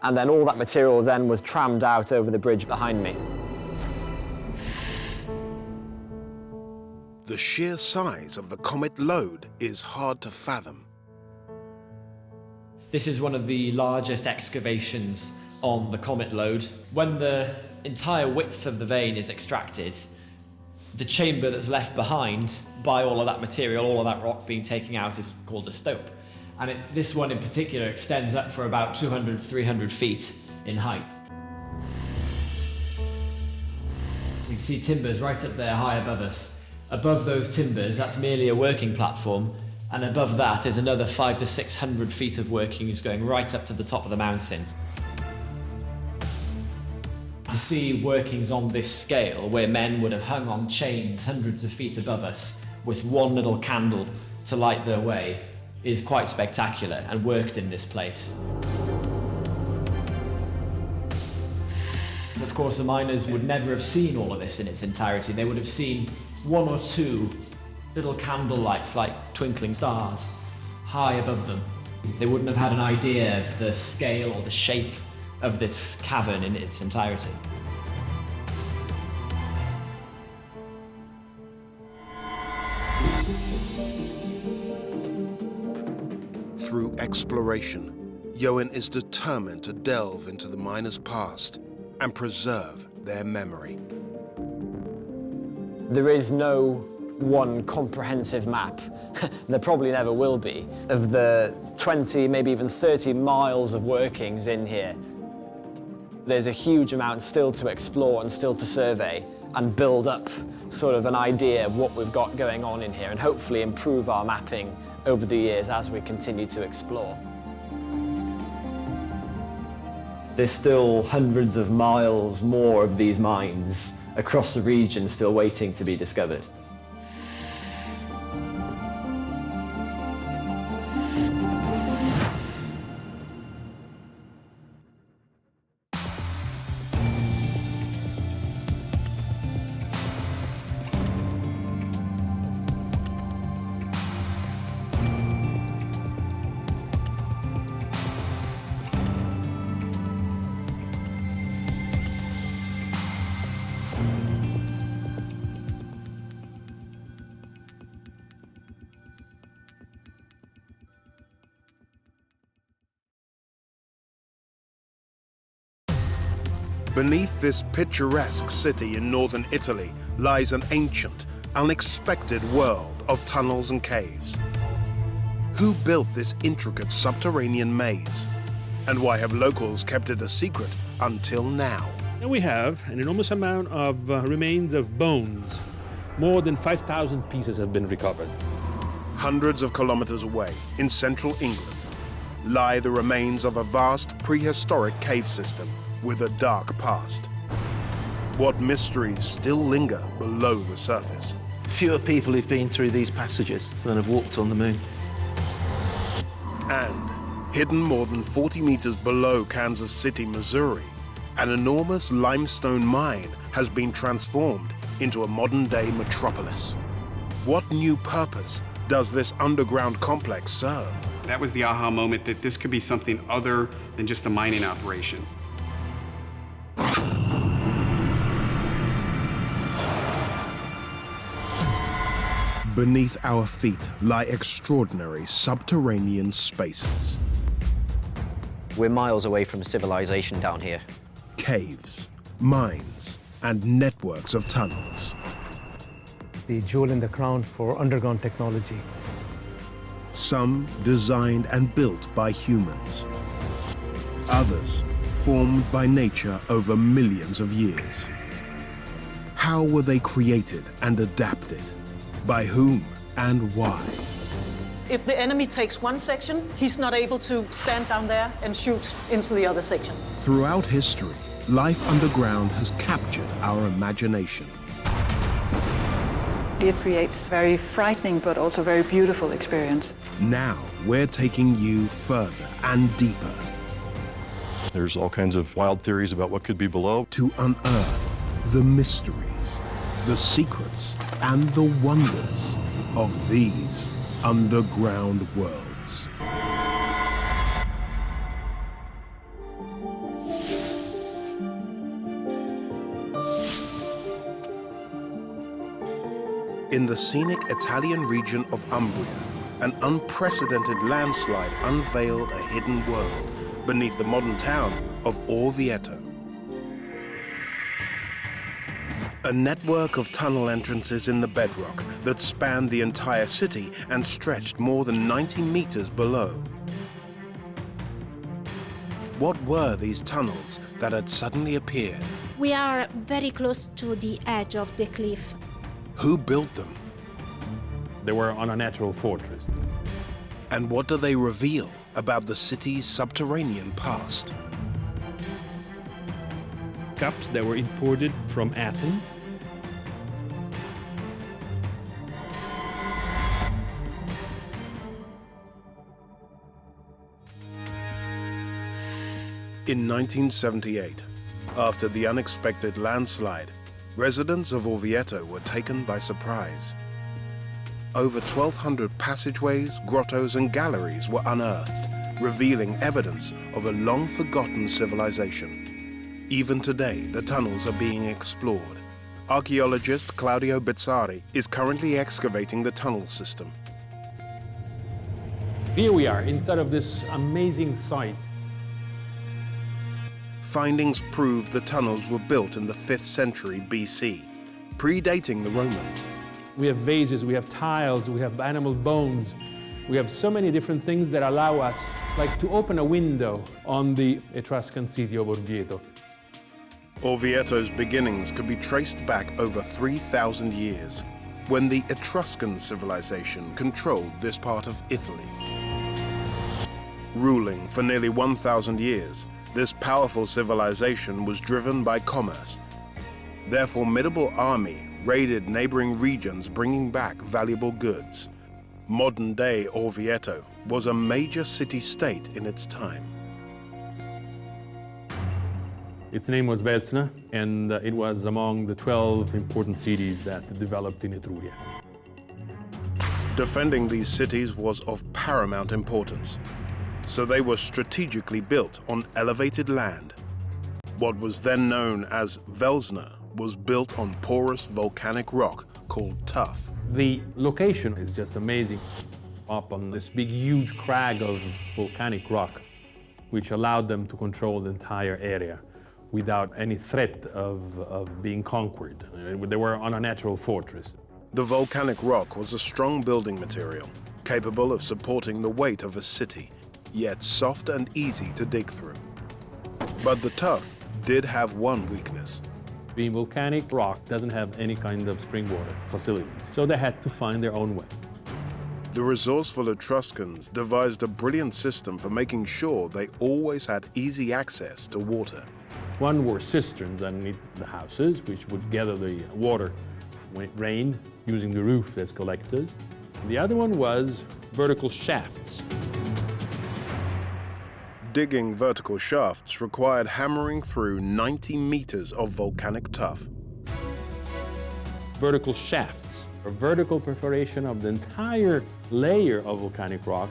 and then all that material then was trammed out over the bridge behind me. The sheer size of the Comet Lode is hard to fathom. This is one of the largest excavations on the Comet Lode. When the entire width of the vein is extracted, the chamber that's left behind by all of that material, all of that rock being taken out, is called a stope. And this one in particular extends up for about 200, 300 feet in height. So you can see timbers right up there high above us. Above those timbers, that's merely a working platform, and above that is another 500 to 600 feet of workings going right up to the top of the mountain. To see workings on this scale, where men would have hung on chains hundreds of feet above us with one little candle to light their way, is quite spectacular and worked in this place. Of course, the miners would never have seen all of this in its entirety. They would have seen one or two little candle lights like twinkling stars high above them. They wouldn't have had an idea of the scale or the shape of this cavern in its entirety. Through exploration, Johan is determined to delve into the miners' past and preserve their memory. There is no one comprehensive map, there probably never will be, of the 20, maybe even 30 miles of workings in here. There's a huge amount still to explore and still to survey and build up sort of an idea of what we've got going on in here and hopefully improve our mapping over the years as we continue to explore. There's still hundreds of miles more of these mines across the region still waiting to be discovered. Beneath this picturesque city in northern Italy lies an ancient, unexpected world of tunnels and caves. Who built this intricate subterranean maze? And why have locals kept it a secret until now? And we have an enormous amount of remains of bones. More than 5,000 pieces have been recovered. Hundreds of kilometers away, in central England, lie the remains of a vast prehistoric cave system with a dark past. What mysteries still linger below the surface? Fewer people have been through these passages than have walked on the moon. And hidden more than 40 meters below Kansas City, Missouri, an enormous limestone mine has been transformed into a modern-day metropolis. What new purpose does this underground complex serve? That was the aha moment that this could be something other than just a mining operation. Beneath our feet lie extraordinary subterranean spaces. We're miles away from civilization down here. Caves, mines, and networks of tunnels. The jewel in the crown for underground technology. Some designed and built by humans. Others formed by nature over millions of years. How were they created and adapted? By whom and why? If the enemy takes one section, he's not able to stand down there and shoot into the other section. Throughout history, life underground has captured our imagination. It creates a very frightening but also very beautiful experience. Now we're taking you further and deeper. There's all kinds of wild theories about what could be below. To unearth the mysteries, the secrets, and the wonders of these underground worlds. In the scenic Italian region of Umbria, an unprecedented landslide unveiled a hidden world beneath the modern town of Orvieto. A network of tunnel entrances in the bedrock that spanned the entire city and stretched more than 90 meters below. What were these tunnels that had suddenly appeared? We are very close to the edge of the cliff. Who built them? They were on a natural fortress. And what do they reveal about the city's subterranean past? Cups that were imported from Athens. In 1978, after the unexpected landslide, residents of Orvieto were taken by surprise. Over 1,200 passageways, grottos, and galleries were unearthed, revealing evidence of a long-forgotten civilization. Even today, the tunnels are being explored. Archaeologist Claudio Bizzarri is currently excavating the tunnel system. Here we are, inside of this amazing site. Findings prove the tunnels were built in the 5th century BC, predating the Romans. We have vases, we have tiles, we have animal bones. We have so many different things that allow us, like, to open a window on the Etruscan city of Orvieto. Orvieto's beginnings could be traced back over 3,000 years, when the Etruscan civilization controlled this part of Italy. Ruling for nearly 1,000 years, this powerful civilization was driven by commerce. Their formidable army raided neighboring regions, bringing back valuable goods. Modern-day Orvieto was a major city-state in its time. Its name was Vesna, and it was among the 12 important cities that developed in Etruria. Defending these cities was of paramount importance, so they were strategically built on elevated land. What was then known as Vesna was built on porous volcanic rock called tuff. The location is just amazing. Up on this big, huge crag of volcanic rock, which allowed them to control the entire area without any threat of being conquered. They were on a natural fortress. The volcanic rock was a strong building material, capable of supporting the weight of a city, yet soft and easy to dig through. But the tuff did have one weakness. Being volcanic rock doesn't have any kind of spring water facilities, so they had to find their own way. The resourceful Etruscans devised a brilliant system for making sure they always had easy access to water. One were cisterns underneath the houses, which would gather the water when it rained, using the roof as collectors. The other one was vertical shafts. Digging vertical shafts required hammering through 90 meters of volcanic tuff. Vertical shafts, a vertical perforation of the entire layer of volcanic rock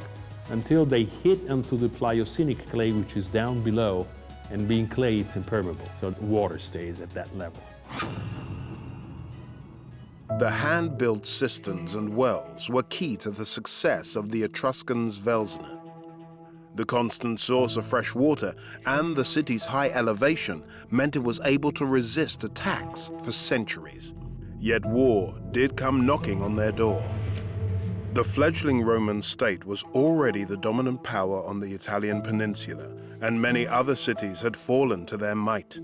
until they hit into the Pliocenic clay, which is down below, and being clay, it's impermeable, so water stays at that level. The hand-built cisterns and wells were key to the success of the Etruscans' Vesna. The constant source of fresh water and the city's high elevation meant it was able to resist attacks for centuries. Yet war did come knocking on their door. The fledgling Roman state was already the dominant power on the Italian peninsula, and many other cities had fallen to their might.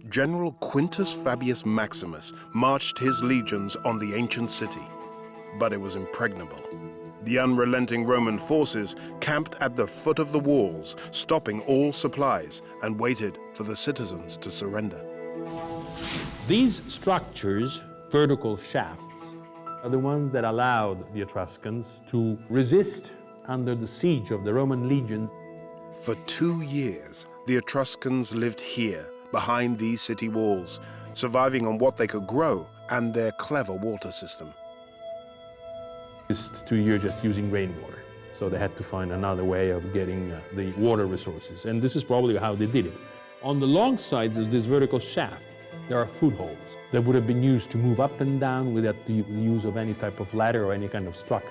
General Quintus Fabius Maximus marched his legions on the ancient city, but it was impregnable. The unrelenting Roman forces camped at the foot of the walls, stopping all supplies, and waited for the citizens to surrender. These structures, vertical shafts, are the ones that allowed the Etruscans to resist under the siege of the Roman legions. For 2 years, the Etruscans lived here, behind these city walls, surviving on what they could grow and their clever water system. It's 2 years just using rainwater, so they had to find another way of getting the water resources, and this is probably how they did it. On the long sides of this vertical shaft, there are footholds that would have been used to move up and down without the use of any type of ladder or any kind of structure.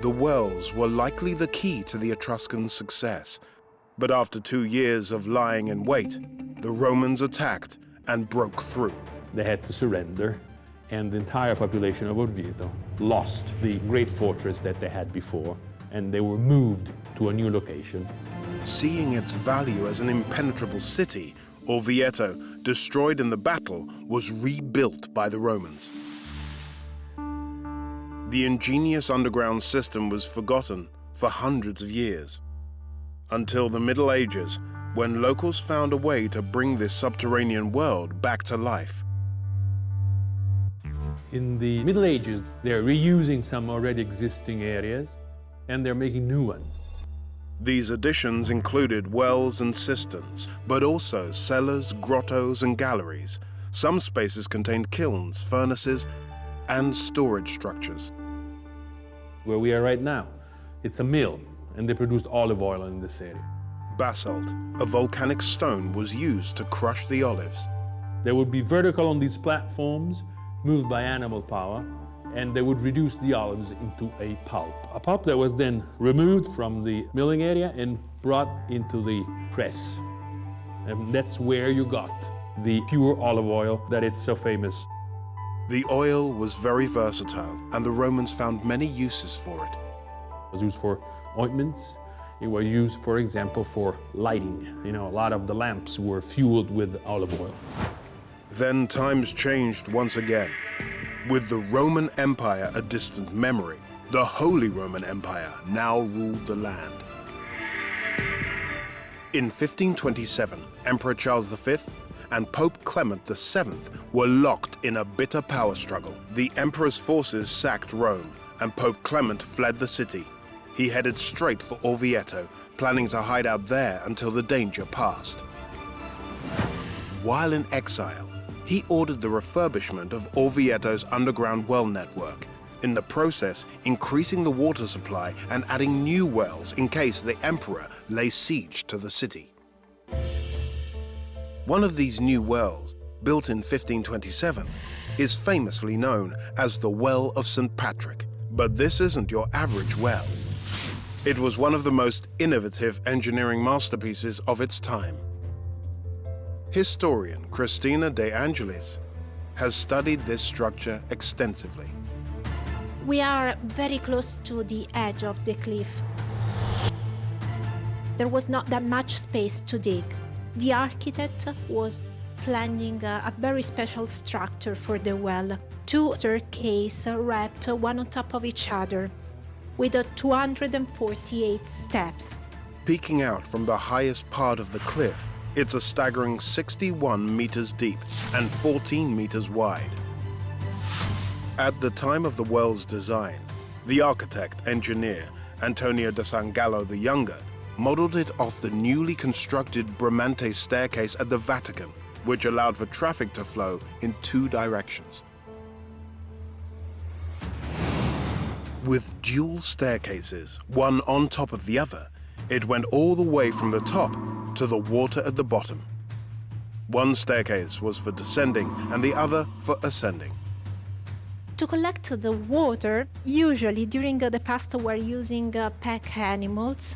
The wells were likely the key to the Etruscans' success, but after 2 years of lying in wait, the Romans attacked and broke through. They had to surrender, and the entire population of Orvieto lost the great fortress that they had before, and they were moved to a new location. Seeing its value as an impenetrable city, Orvieto, destroyed in the battle, was rebuilt by the Romans. The ingenious underground system was forgotten for hundreds of years, until the Middle Ages, when locals found a way to bring this subterranean world back to life. In the Middle Ages, they're reusing some already existing areas, and they're making new ones. These additions included wells and cisterns, but also cellars, grottos, and galleries. Some spaces contained kilns, furnaces, and storage structures. Where we are right now, it's a mill, and they produced olive oil in this area. Basalt, a volcanic stone, was used to crush the olives. They would be vertical on these platforms, moved by animal power, and they would reduce the olives into a pulp that was then removed from the milling area and brought into the press. And that's where you got the pure olive oil that is so famous. The oil was very versatile, and the Romans found many uses for it. It was used for ointments. It was used, for example, for lighting. You know, a lot of the lamps were fueled with olive oil. Then times changed once again. With the Roman Empire a distant memory, the Holy Roman Empire now ruled the land. In 1527, Emperor Charles V and Pope Clement VII were locked in a bitter power struggle. The emperor's forces sacked Rome, and Pope Clement fled the city. He headed straight for Orvieto, planning to hide out there until the danger passed. While in exile, he ordered the refurbishment of Orvieto's underground well network, in the process increasing the water supply and adding new wells in case the emperor lay siege to the city. One of these new wells, built in 1527, is famously known as the Well of St. Patrick. But this isn't your average well. It was one of the most innovative engineering masterpieces of its time. Historian Christina De Angelis has studied this structure extensively. We are very close to the edge of the cliff. There was not that much space to dig. The architect was planning a very special structure for the well. 2 staircases wrapped one on top of each other, with 248 steps. Peeking out from the highest part of the cliff, it's a staggering 61 meters deep and 14 meters wide. At the time of the well's design, the architect-engineer Antonio da San Gallo the Younger modeled it off the newly constructed Bramante staircase at the Vatican, which allowed for traffic to flow in 2 directions. With dual staircases, one on top of the other, it went all the way from the top to the water at the bottom. One staircase was for descending and the other for ascending. To collect the water, usually during the past we're using pack animals.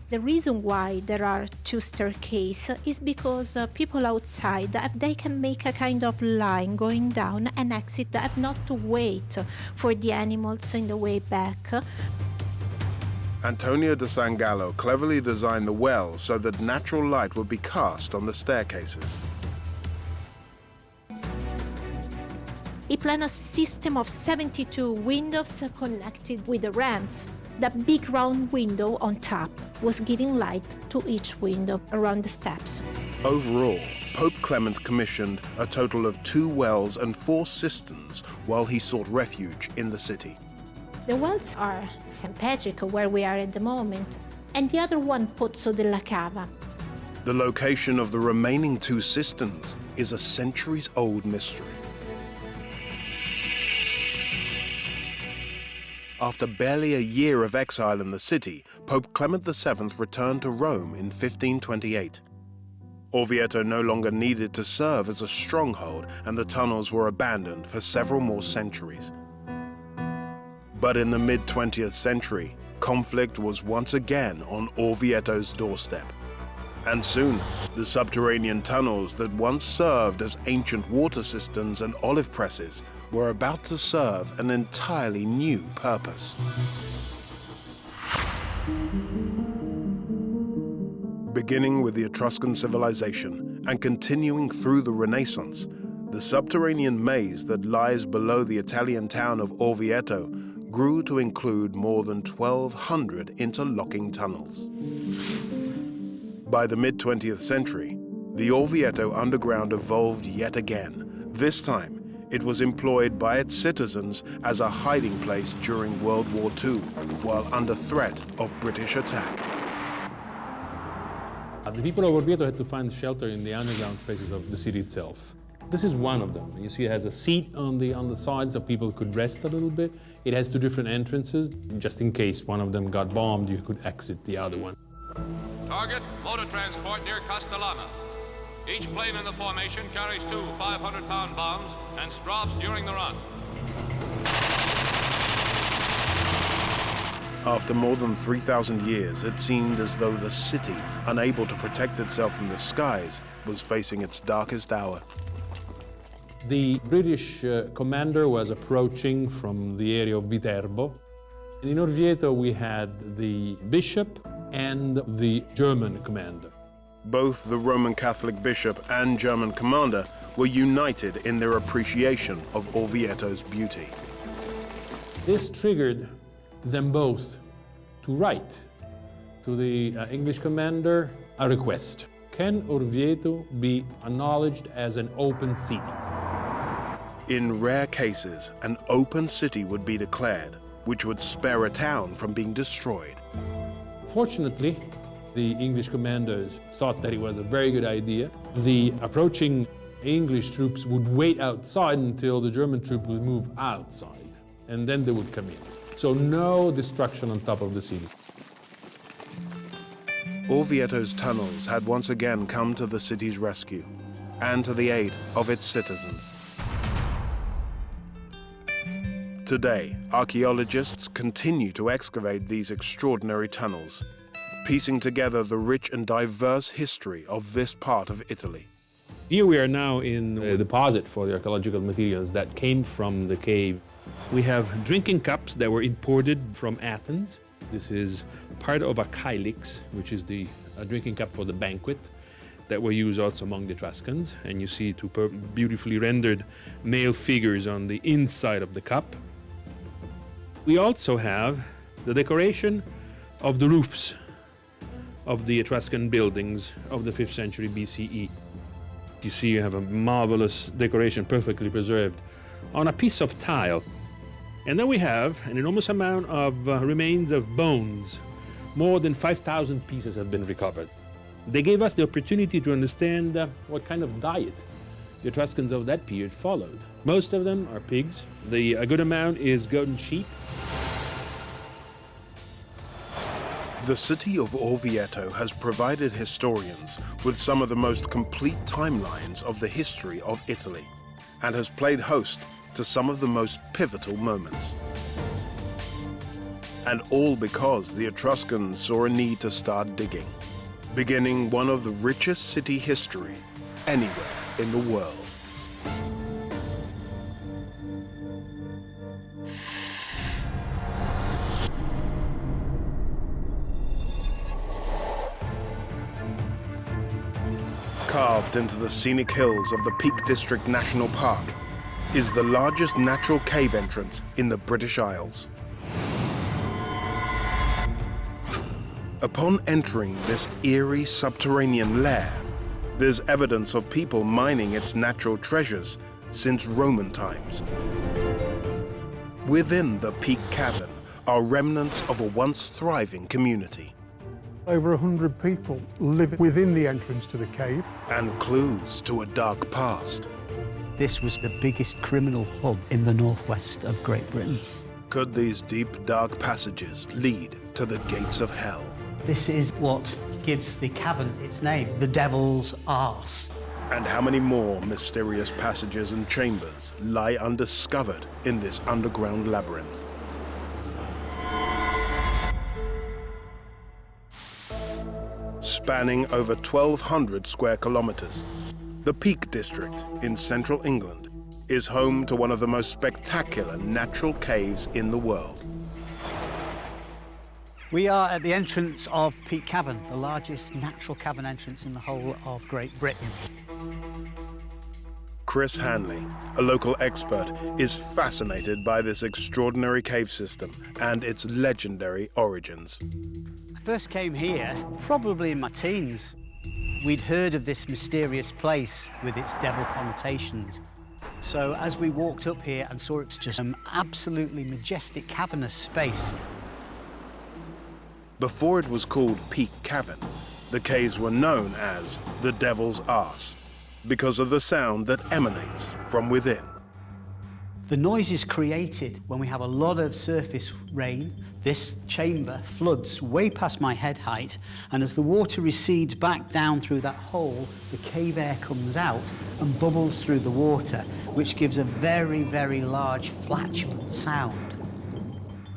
The reason why there are 2 staircases is because people outside, they can make a kind of line going down and exit, they have not to wait for the animals in the way back. Antonio da San Gallo cleverly designed the well so that natural light would be cast on the staircases. He planned a system of 72 windows connected with the ramps. That big round window on top was giving light to each window around the steps. Overall, Pope Clement commissioned a total of 2 wells and 4 cisterns while he sought refuge in the city. The wells are St. Patrick, where we are at the moment, and the other one Pozzo della Cava. The location of the remaining 2 cisterns is a centuries-old mystery. After barely a year of exile in the city, Pope Clement VII returned to Rome in 1528. Orvieto no longer needed to serve as a stronghold, and the tunnels were abandoned for several more centuries. But in the mid-20th century, conflict was once again on Orvieto's doorstep. And soon, the subterranean tunnels that once served as ancient water cisterns and olive presses were about to serve an entirely new purpose. Beginning with the Etruscan civilization and continuing through the Renaissance, the subterranean maze that lies below the Italian town of Orvieto grew to include more than 1,200 interlocking tunnels. By the mid-20th century, the Orvieto Underground evolved yet again. This time, it was employed by its citizens as a hiding place during World War II, while under threat of British attack. The people of Orvieto had to find shelter in the underground spaces of the city itself. This is one of them. You see it has a seat on the side so people could rest a little bit. It has two different entrances. Just in case one of them got bombed, you could exit the other one. Target, motor transport near Castellana. Each plane in the formation carries two 500-pound bombs and drops during the run. After more than 3,000 years, it seemed as though the city, unable to protect itself from the skies, was facing its darkest hour. The British commander was approaching from the area of Viterbo. In Orvieto, we had the bishop and the German commander. Both the Roman Catholic bishop and German commander were united in their appreciation of Orvieto's beauty. This triggered them both to write to the English commander a request. Can Orvieto be acknowledged as an open city? In rare cases, an open city would be declared, which would spare a town from being destroyed. Fortunately, the English commanders thought that it was a very good idea. The approaching English troops would wait outside until the German troops would move outside, and then they would come in. So no destruction on top of the city. Orvieto's tunnels had once again come to the city's rescue and to the aid of its citizens. Today, archaeologists continue to excavate these extraordinary tunnels, piecing together the rich and diverse history of this part of Italy. Here we are now in a deposit for the archaeological materials that came from the cave. We have drinking cups that were imported from Athens. This is part of a kylix, which is a drinking cup for the banquet that were used also among the Etruscans. And you see two beautifully rendered male figures on the inside of the cup. We also have the decoration of the roofs of the Etruscan buildings of the 5th century BCE. You see you have a marvelous decoration, perfectly preserved, on a piece of tile. And then we have an enormous amount of remains of bones. More than 5,000 pieces have been recovered. They gave us the opportunity to understand what kind of diet the Etruscans of that period followed. Most of them are pigs. A good amount is goat and sheep. The city of Orvieto has provided historians with some of the most complete timelines of the history of Italy and has played host to some of the most pivotal moments. And all because the Etruscans saw a need to start digging, beginning one of the richest city history anywhere in the world. Carved into the scenic hills of the Peak District National Park is the largest natural cave entrance in the British Isles. Upon entering this eerie subterranean lair, there's evidence of people mining its natural treasures since Roman times. Within the Peak Cavern are remnants of a once thriving community. Over 100 people live within the entrance to the cave. And clues to a dark past. This was the biggest criminal hub in the northwest of Great Britain. Could these deep, dark passages lead to the gates of hell? This is what gives the cavern its name, the Devil's Arse. And how many more mysterious passages and chambers lie undiscovered in this underground labyrinth? spanning over 1,200 square kilometers. The Peak District in central England is home to one of the most spectacular natural caves in the world. We are at the entrance of Peak Cavern, the largest natural cavern entrance in the whole of Great Britain. Chris Hanley, a local expert, is fascinated by this extraordinary cave system and its legendary origins. I first came here probably in my teens. We'd heard of this mysterious place with its devil connotations. So as we walked up here and saw it's just an absolutely majestic cavernous space. Before it was called Peak Cavern, the caves were known as the Devil's Arse because of the sound that emanates from within. The noise is created when we have a lot of surface rain. This chamber floods way past my head height, and as the water recedes back down through that hole, the cave air comes out and bubbles through the water, which gives a very, very large flatulent sound.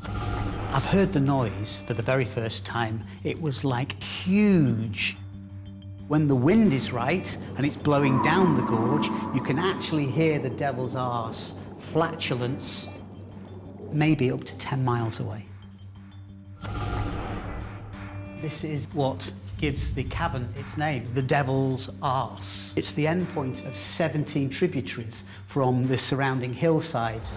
I've heard the noise for the very first time. It was like huge. When the wind is right and it's blowing down the gorge, you can actually hear the Devil's Arse flatulence maybe up to 10 miles away. This is what gives the cavern its name, the Devil's Arse. It's the endpoint of 17 tributaries from the surrounding hillsides.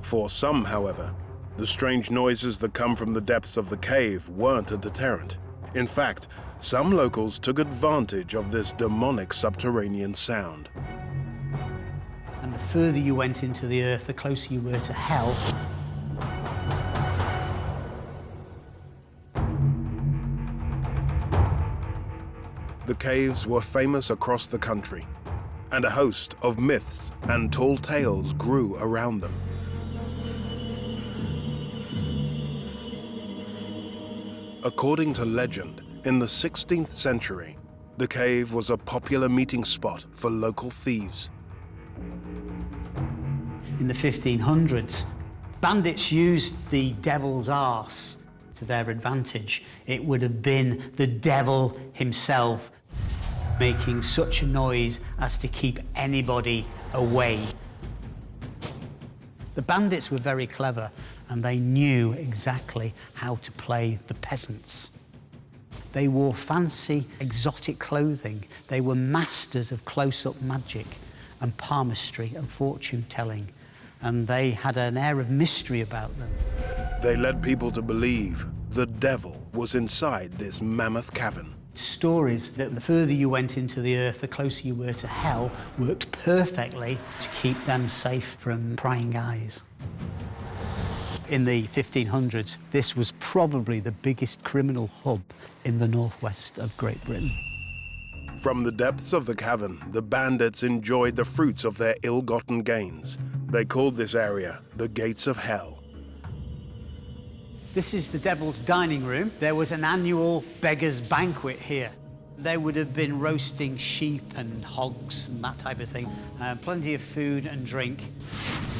For some, however, the strange noises that come from the depths of the cave weren't a deterrent. In fact, some locals took advantage of this demonic subterranean sound. And the further you went into the earth, the closer you were to hell. The caves were famous across the country, and a host of myths and tall tales grew around them. According to legend, in the 16th century, the cave was a popular meeting spot for local thieves. In the 1500s, bandits used the Devil's Arse to their advantage. It would have been the devil himself making such a noise as to keep anybody away. The bandits were very clever, and they knew exactly how to play the peasants. They wore fancy, exotic clothing. They were masters of close-up magic and palmistry and fortune-telling, and they had an air of mystery about them. They led people to believe the devil was inside this mammoth cavern. Stories that the further you went into the earth, the closer you were to hell, worked perfectly to keep them safe from prying eyes. In the 1500s, this was probably the biggest criminal hub in the northwest of Great Britain. From the depths of the cavern, the bandits enjoyed the fruits of their ill-gotten gains. They called this area the Gates of Hell. This is the Devil's Dining Room. There was an annual beggar's banquet here. They would have been roasting sheep and hogs and that type of thing. Plenty of food and drink.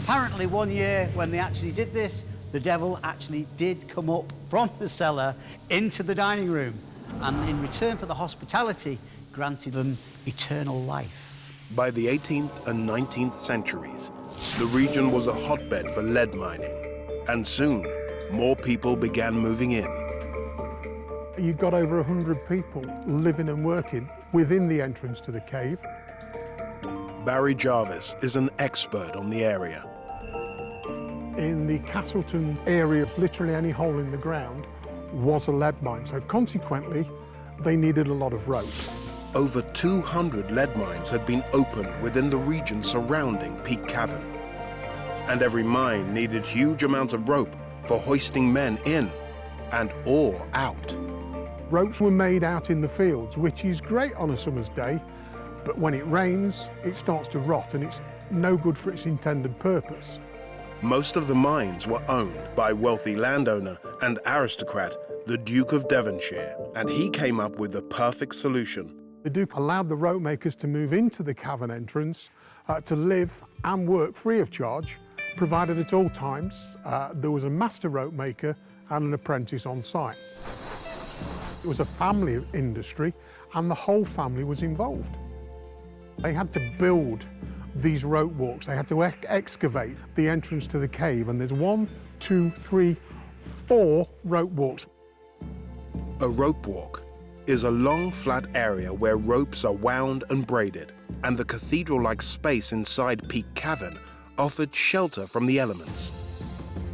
Apparently one year when they actually did this, the devil actually did come up from the cellar into the dining room, and in return for the hospitality, granted them eternal life. By the 18th and 19th centuries, the region was a hotbed for lead mining, and soon, more people began moving in. You got over 100 people living and working within the entrance to the cave. Barry Jarvis is an expert on the area. In the Castleton area, literally any hole in the ground was a lead mine, so consequently, they needed a lot of rope. Over 200 lead mines had been opened within the region surrounding Peak Cavern, and every mine needed huge amounts of rope for hoisting men in and ore out. Ropes were made out in the fields, which is great on a summer's day, but when it rains, it starts to rot and it's no good for its intended purpose. Most of the mines were owned by wealthy landowner and aristocrat, the Duke of Devonshire, and he came up with the perfect solution. The Duke allowed the rope makers to move into the cavern entrance to live and work free of charge, provided at all times there was a master rope maker and an apprentice on site. It was a family industry, and the whole family was involved. They had to build these rope walks. They had to excavate the entrance to the cave, and there's 1, 2, 3, 4 rope walks. A rope walk is a long, flat area where ropes are wound and braided, and the cathedral-like space inside Peak Cavern offered shelter from the elements.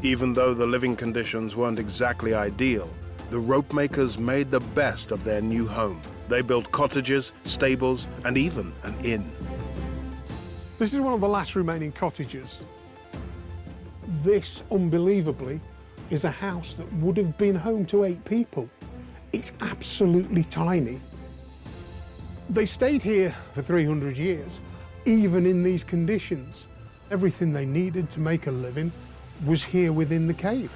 Even though the living conditions weren't exactly ideal, the rope makers made the best of their new home. They built cottages, stables, and even an inn. This is one of the last remaining cottages. This, unbelievably, is a house that would have been home to 8 people. It's absolutely tiny. They stayed here for 300 years, even in these conditions. Everything they needed to make a living was here within the cave.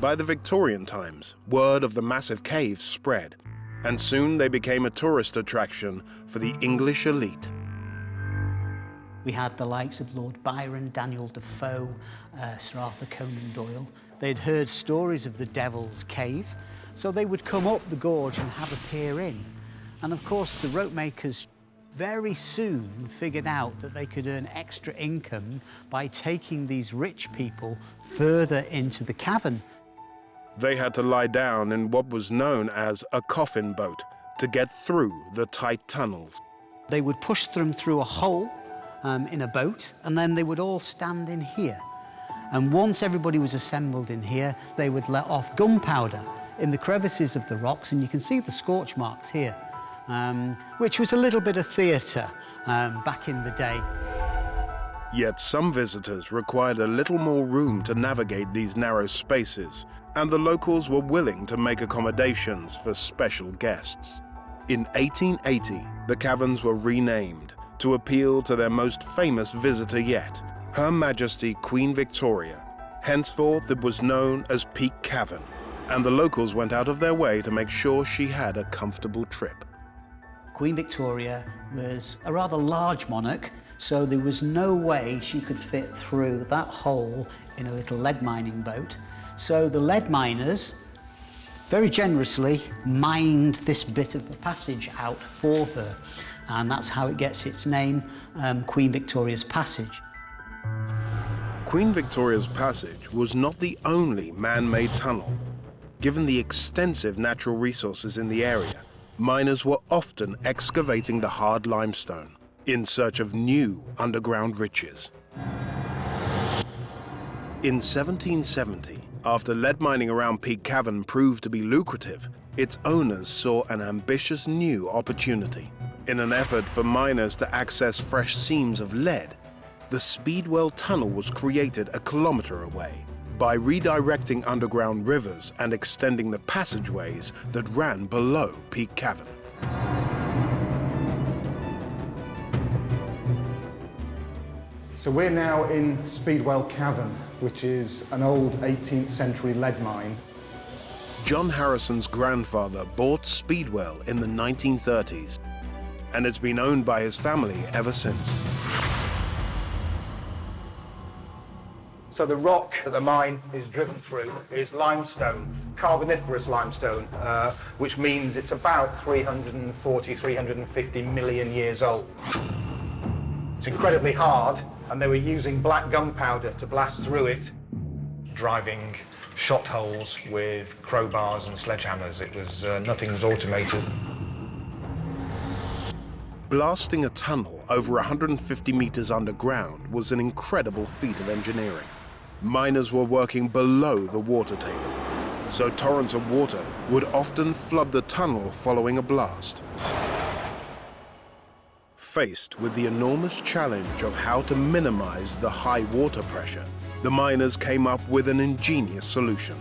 By the Victorian times, word of the massive caves spread, and soon they became a tourist attraction for the English elite. We had the likes of Lord Byron, Daniel Defoe, Sir Arthur Conan Doyle. They'd heard stories of the Devil's Cave, so they would come up the gorge and have a peer in. And of course, the rope makers very soon figured out that they could earn extra income by taking these rich people further into the cavern. They had to lie down in what was known as a coffin boat to get through the tight tunnels. They would push them through a hole in a boat, and then they would all stand in here. And once everybody was assembled in here, they would let off gunpowder in the crevices of the rocks, and you can see the scorch marks here, which was a little bit of theatre back in the day. Yet some visitors required a little more room to navigate these narrow spaces, and the locals were willing to make accommodations for special guests. In 1880, the caverns were renamed to appeal to their most famous visitor yet, Her Majesty Queen Victoria. Henceforth, it was known as Peak Cavern, and the locals went out of their way to make sure she had a comfortable trip. Queen Victoria was a rather large monarch, so there was no way she could fit through that hole in a little lead mining boat. So the lead miners very generously mined this bit of the passage out for her, and that's how it gets its name, Queen Victoria's Passage. Queen Victoria's Passage was not the only man-made tunnel. Given the extensive natural resources in the area, miners were often excavating the hard limestone in search of new underground riches. In 1770, after lead mining around Peak Cavern proved to be lucrative, its owners saw an ambitious new opportunity. In an effort for miners to access fresh seams of lead, the Speedwell Tunnel was created a kilometer away by redirecting underground rivers and extending the passageways that ran below Peak Cavern. So we're now in Speedwell Cavern, which is an old 18th century lead mine. John Harrison's grandfather bought Speedwell in the 1930s, and it's been owned by his family ever since. So the rock that the mine is driven through is limestone, carboniferous limestone, which means it's about 340, 350 million years old. It's incredibly hard, and they were using black gunpowder to blast through it, driving shot holes with crowbars and sledgehammers. It was, nothing was automated. Blasting a tunnel over 150 meters underground was an incredible feat of engineering. Miners were working below the water table, so torrents of water would often flood the tunnel following a blast. Faced with the enormous challenge of how to minimize the high water pressure, the miners came up with an ingenious solution.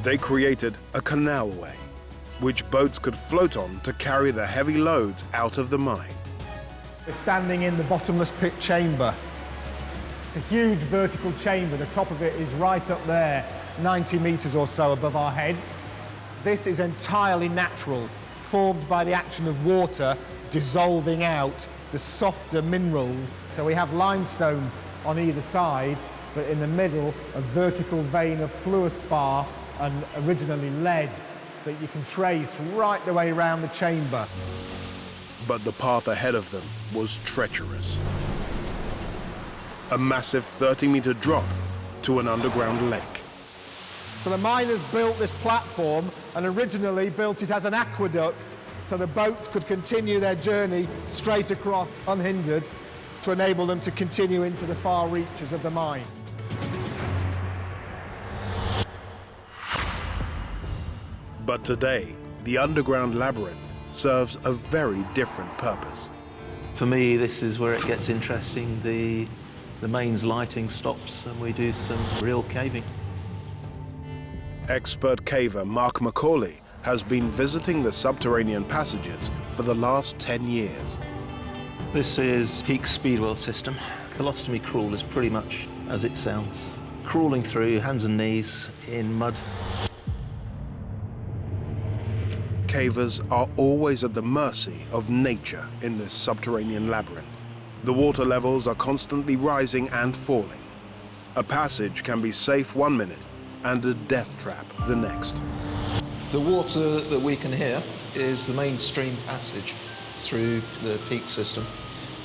They created a canalway, which boats could float on to carry the heavy loads out of the mine. We're standing in the bottomless pit chamber. It's a huge vertical chamber. The top of it is right up there, 90 meters or so above our heads. This is entirely natural, formed by the action of water dissolving out the softer minerals. So we have limestone on either side, but in the middle, a vertical vein of fluorspar and originally lead that you can trace right the way around the chamber. But the path ahead of them was treacherous. A massive 30-meter drop to an underground lake. So the miners built this platform and originally built it as an aqueduct so the boats could continue their journey straight across unhindered to enable them to continue into the far reaches of the mine. But today, the underground labyrinth serves a very different purpose. For me, this is where it gets interesting. The mains lighting stops and we do some real caving. Expert caver Mark Macaulay has been visiting the subterranean passages for the last 10 years. This is Peak Speedwell system. Colostomy crawl is pretty much as it sounds. Crawling through hands and knees in mud. Cavers are always at the mercy of nature in this subterranean labyrinth. The water levels are constantly rising and falling. A passage can be safe 1 minute and a death trap the next. The water that we can hear is the mainstream passage through the Peak system,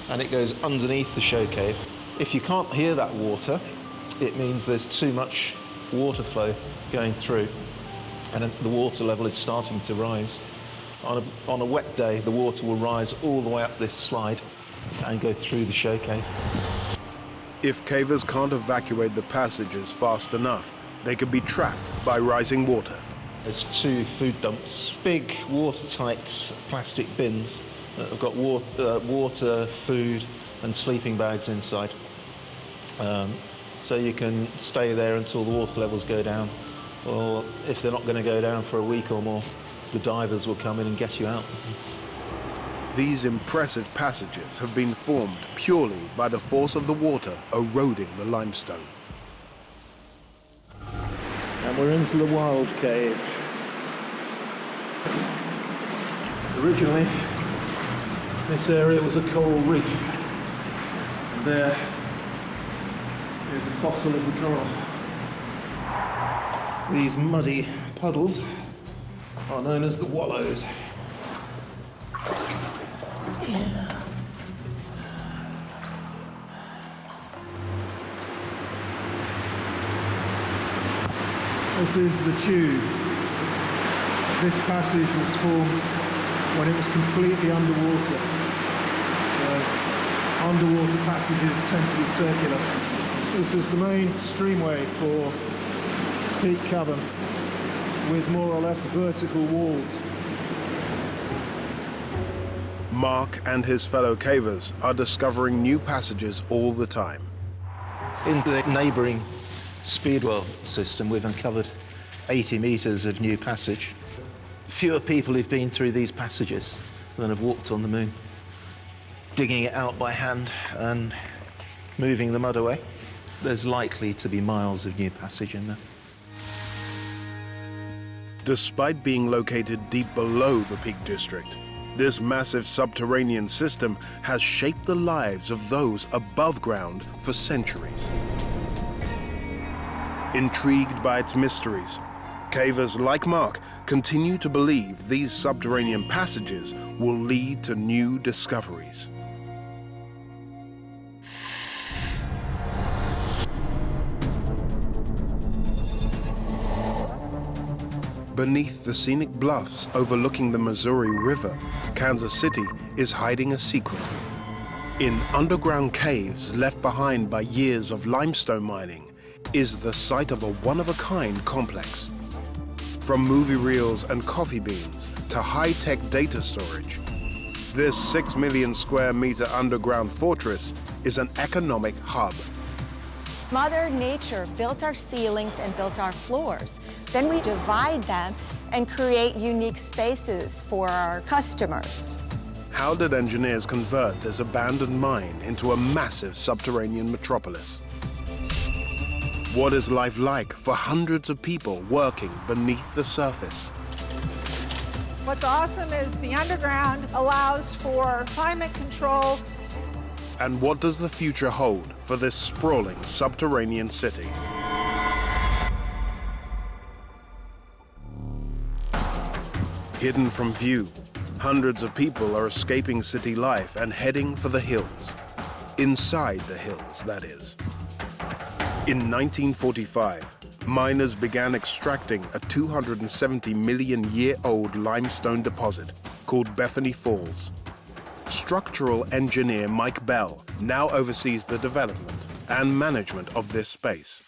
and it goes underneath the show cave. If you can't hear that water, it means there's too much water flow going through, and the water level is starting to rise. On a wet day, the water will rise all the way up this slide and go through the show cave. If cavers can't evacuate the passages fast enough, they could be trapped by rising water. There's 2 food dumps, big watertight plastic bins that have got water, food and sleeping bags inside. So you can stay there until the water levels go down, or if they're not going to go down for a week or more, the divers will come in and get you out. These impressive passages have been formed purely by the force of the water eroding the limestone. And we're into the wild cave. Originally, this area was a coral reef. And there is a fossil of the coral. These muddy puddles are known as the wallows. This is the tube. This passage was formed when it was completely underwater. So underwater passages tend to be circular. This is the main streamway for Peak Cavern with more or less vertical walls. Mark and his fellow cavers are discovering new passages all the time. In the neighbouring Speedwell system, we've uncovered 80 metres of new passage. Fewer people have been through these passages than have walked on the moon. Digging it out by hand and moving the mud away, there's likely to be miles of new passage in there. Despite being located deep below the Peak District, this massive subterranean system has shaped the lives of those above ground for centuries. Intrigued by its mysteries, cavers like Mark continue to believe these subterranean passages will lead to new discoveries. Beneath the scenic bluffs overlooking the Missouri River, Kansas City is hiding a secret. In underground caves left behind by years of limestone mining is the site of a one-of-a-kind complex. From movie reels and coffee beans to high-tech data storage, this 6 million square meter underground fortress is an economic hub. Mother Nature built our ceilings and built our floors. Then we divide them and create unique spaces for our customers. How did engineers convert this abandoned mine into a massive subterranean metropolis? What is life like for hundreds of people working beneath the surface? What's awesome is the underground allows for climate control. And what does the future hold for this sprawling subterranean city? Hidden from view, hundreds of people are escaping city life and heading for the hills. Inside the hills, that is. In 1945, miners began extracting a 270-million-year-old limestone deposit called Bethany Falls. Structural engineer Mike Bell now oversees the development and management of this space.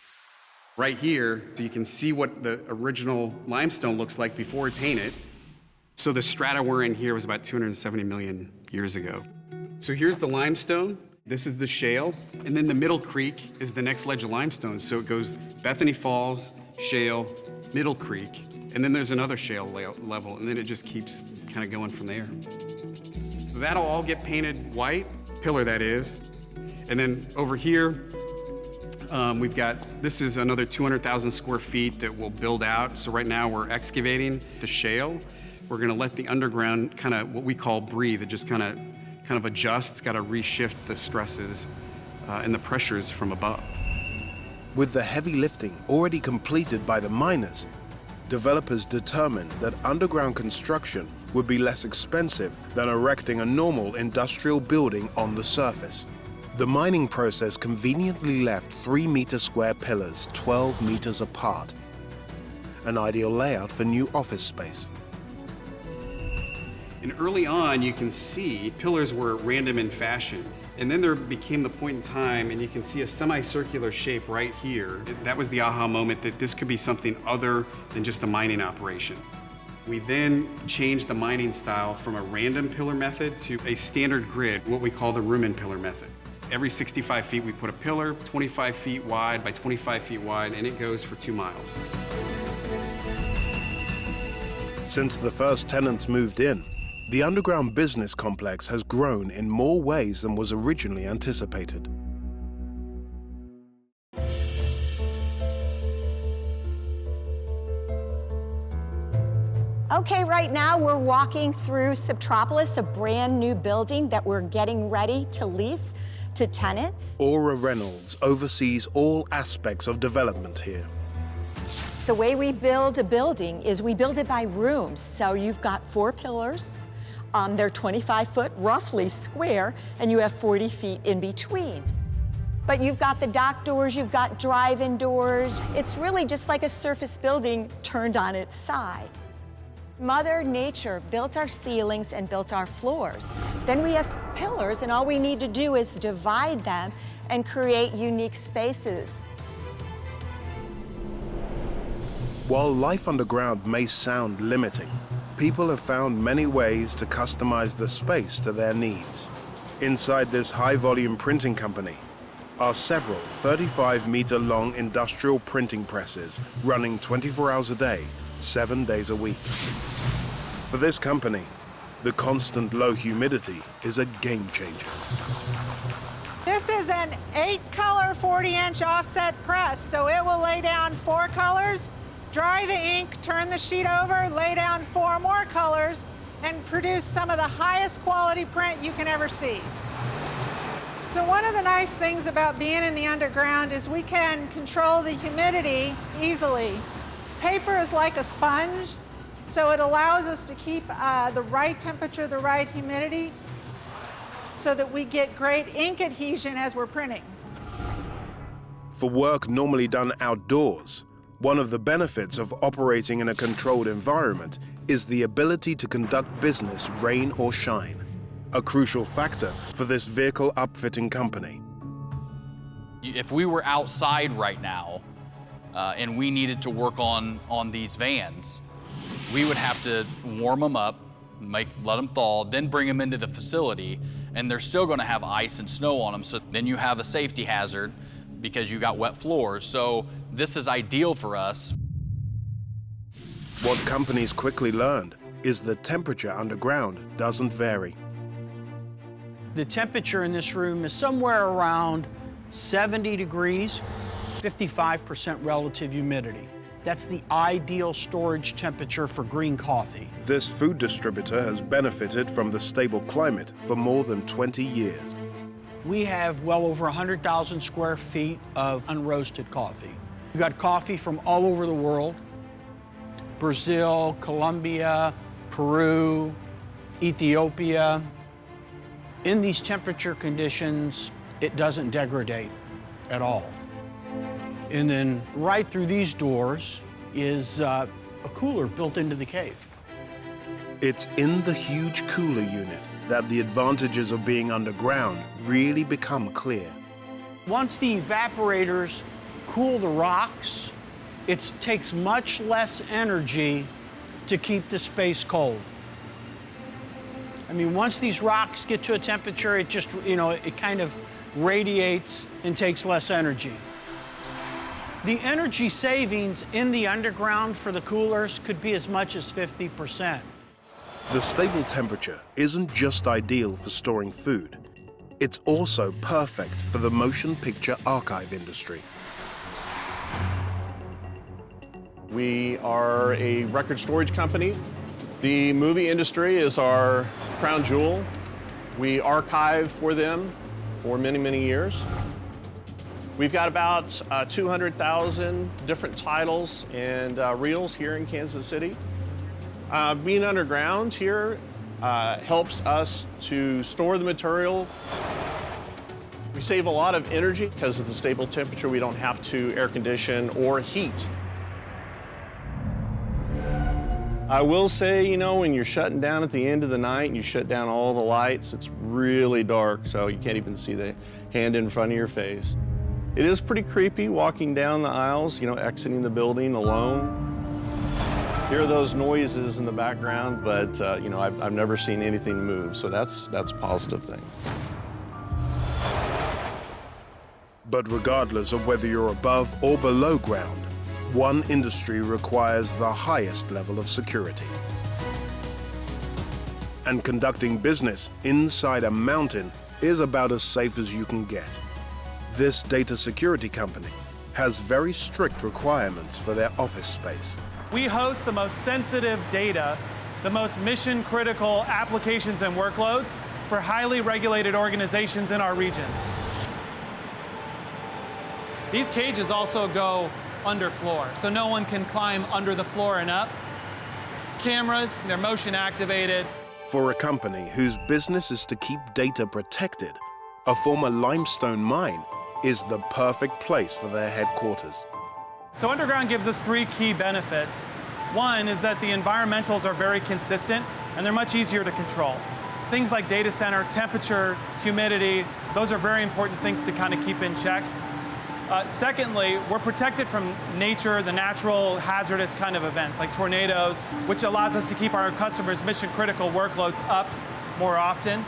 Right here, you can see what the original limestone looks like before we paint it. So the strata we're in here was about 270 million years ago. So here's the limestone. This is the shale, and then the Middle Creek is the next ledge of limestone. So it goes Bethany Falls, shale, Middle Creek, and then there's another shale level, and then it just keeps kind of going from there. So that'll all get painted white, pillar that is. And then over here, we've got, this is another 200,000 square feet that we'll build out. So right now we're excavating the shale. We're gonna let the underground kind of what we call breathe. It just kind of adjusts. It's got to reshift the stresses and the pressures from above. With the heavy lifting already completed by the miners, developers determined that underground construction would be less expensive than erecting a normal industrial building on the surface. The mining process conveniently left 3-meter square pillars 12 meters apart, an ideal layout for new office space. And early on, you can see pillars were random in fashion. And then there became the point in time, and you can see a semicircular shape right here. That was the aha moment that this could be something other than just a mining operation. We then changed the mining style from a random pillar method to a standard grid, what we call the Rumen pillar method. Every 65 feet, we put a pillar, 25 feet wide by 25 feet wide, and it goes for 2 miles. Since the first tenants moved in, the underground business complex has grown in more ways than was originally anticipated. Okay, right now we're walking through Subtropolis, a brand new building that we're getting ready to lease to tenants. Aura Reynolds oversees all aspects of development here. The way we build a building is we build it by rooms. So you've got 4 pillars. They're 25 foot, roughly square, and you have 40 feet in between. But you've got the dock doors, you've got drive-in doors. It's really just like a surface building turned on its side. Mother Nature built our ceilings and built our floors. Then we have pillars, and all we need to do is divide them and create unique spaces. While life underground may sound limiting, people have found many ways to customize the space to their needs. Inside this high-volume printing company are several 35-meter-long industrial printing presses running 24 hours a day, 7 days a week. For this company, the constant low humidity is a game changer. This is an 8-color 40-inch offset press, so it will lay down 4 colors, dry the ink, turn the sheet over, lay down 4 more colors, and produce some of the highest quality print you can ever see. So one of the nice things about being in the underground is we can control the humidity easily. Paper is like a sponge, so it allows us to keep the right temperature, the right humidity, so that we get great ink adhesion as we're printing. For work normally done outdoors, one of the benefits of operating in a controlled environment is the ability to conduct business rain or shine, a crucial factor for this vehicle upfitting company. If we were outside right now and we needed to work on these vans, we would have to warm them up, let them thaw, then bring them into the facility, and they're still gonna have ice and snow on them, so then you have a safety hazard because you got wet floors. So this is ideal for us. What companies quickly learned is the temperature underground doesn't vary. The temperature in this room is somewhere around 70 degrees, 55% relative humidity. That's the ideal storage temperature for green coffee. This food distributor has benefited from the stable climate for more than 20 years. We have well over 100,000 square feet of unroasted coffee. We've got coffee from all over the world: Brazil, Colombia, Peru, Ethiopia. In these temperature conditions, it doesn't degrade at all. And then right through these doors is a cooler built into the cave. It's in the huge cooler unit that the advantages of being underground really become clear. Once the evaporators cool the rocks, it takes much less energy to keep the space cold. I mean, once these rocks get to a temperature, it just, it kind of radiates and takes less energy. The energy savings in the underground for the coolers could be as much as 50%. The stable temperature isn't just ideal for storing food. It's also perfect for the motion picture archive industry. We are a record storage company. The movie industry is our crown jewel. We archive for them for many, many years. We've got about 200,000 different titles and reels here in Kansas City. Being underground here helps us to store the material. We save a lot of energy because of the stable temperature. We don't have to air condition or heat. I will say, when you're shutting down at the end of the night and you shut down all the lights, it's really dark, so you can't even see the hand in front of your face. It is pretty creepy walking down the aisles, exiting the building alone. Hear those noises in the background, but I've never seen anything move, so that's a positive thing. But regardless of whether you're above or below ground, one industry requires the highest level of security. And conducting business inside a mountain is about as safe as you can get. This data security company has very strict requirements for their office space. We host the most sensitive data, the most mission-critical applications and workloads for highly regulated organizations in our regions. These cages also go underfloor, so no one can climb under the floor and up. Cameras, they're motion activated. For a company whose business is to keep data protected, a former limestone mine is the perfect place for their headquarters. So underground gives us three key benefits. One is that the environmentals are very consistent and they're much easier to control. Things like data center, temperature, humidity, those are very important things to kind of keep in check. Secondly, we're protected from nature, the natural hazardous kind of events like tornadoes, which allows us to keep our customers' mission-critical workloads up more often.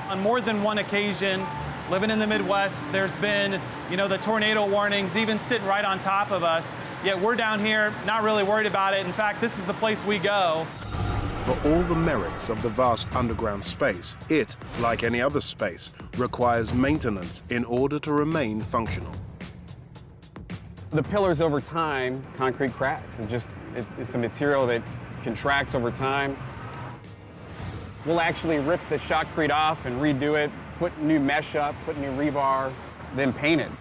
On more than one occasion, living in the Midwest, there's been, the tornado warnings even sitting right on top of us, yet we're down here not really worried about it. In fact, this is the place we go. For all the merits of the vast underground space, it, like any other space, requires maintenance in order to remain functional. The pillars over time, concrete cracks. It's a material that contracts over time. We'll actually rip the shotcrete off and redo it, put new mesh up, put new rebar, then paint it.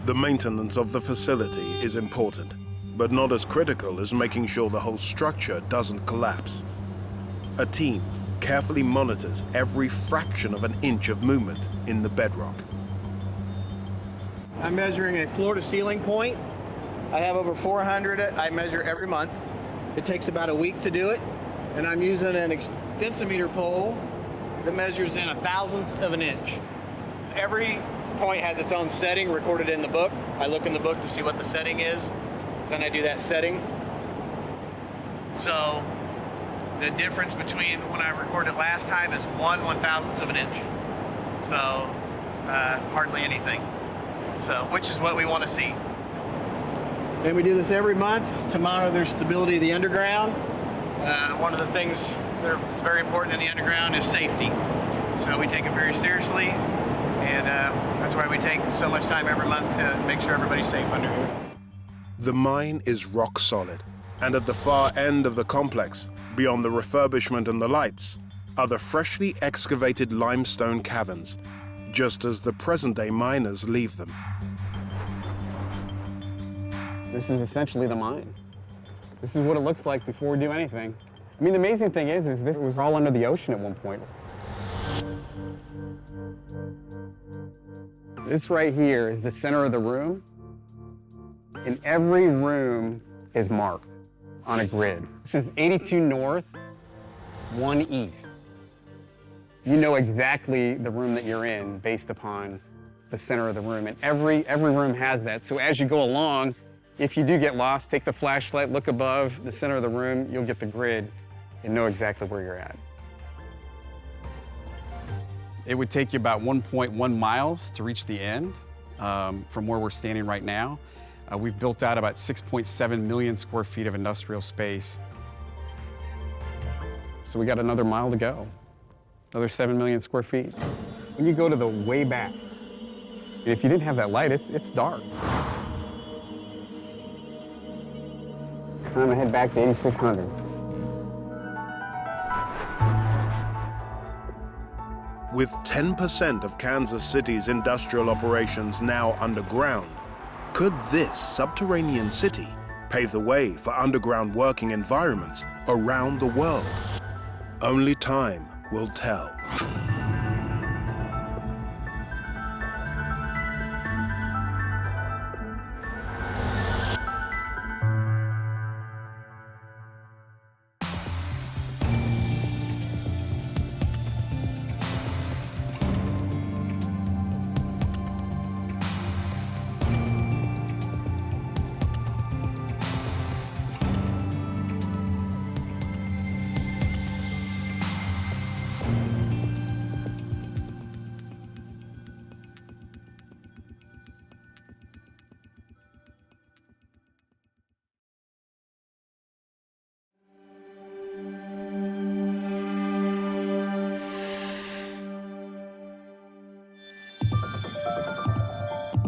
The maintenance of the facility is important, but not as critical as making sure the whole structure doesn't collapse. A team carefully monitors every fraction of an inch of movement in the bedrock. I'm measuring a floor-to-ceiling point. I have over 400. I measure every month. It takes about a week to do it, and I'm using an densimeter pole that measures in 1/1000th of an inch. Every point has its own setting recorded in the book. I look in the book to see what the setting is, then I do that setting. So the difference between when I recorded last time is 1/1000th of an inch. So hardly anything. So, which is what we want to see. And we do this every month to monitor stability of the underground. One of the things that's very important in the underground is safety. So we take it very seriously, and that's why we take so much time every month to make sure everybody's safe under here. The mine is rock solid, and at the far end of the complex, beyond the refurbishment and the lights, are the freshly excavated limestone caverns, just as the present-day miners leave them. This is essentially the mine. This is what it looks like before we do anything. I mean, the amazing thing is this was all under the ocean at one point. This right here is the center of the room, and every room is marked on a grid. This is 82 north, 1 east. You know exactly the room that you're in based upon the center of the room, and every room has that. So as you go along, if you do get lost, take the flashlight, look above the center of the room, you'll get the grid and know exactly where you're at. It would take you about 1.1 miles to reach the end from where we're standing right now. We've built out about 6.7 million square feet of industrial space. So we got another mile to go, another 7 million square feet. When you go to the way back, if you didn't have that light, it's dark. It's time to head back to 8600. With 10% of Kansas City's industrial operations now underground, could this subterranean city pave the way for underground working environments around the world? Only time will tell.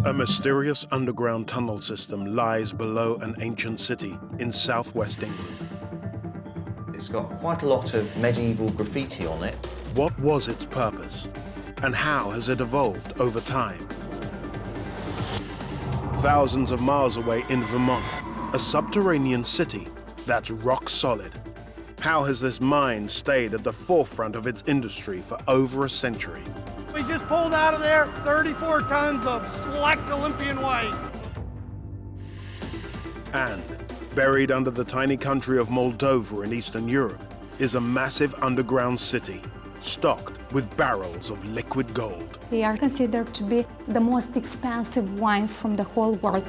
A mysterious underground tunnel system lies below an ancient city in southwest England. It's got quite a lot of medieval graffiti on it. What was its purpose, and how has it evolved over time? Thousands of miles away in Vermont, a subterranean city that's rock solid. How has this mine stayed at the forefront of its industry for over a century? We just pulled out of there 34 tons of select Olympian white. And buried under the tiny country of Moldova in Eastern Europe is a massive underground city stocked with barrels of liquid gold. They are considered to be the most expensive wines from the whole world.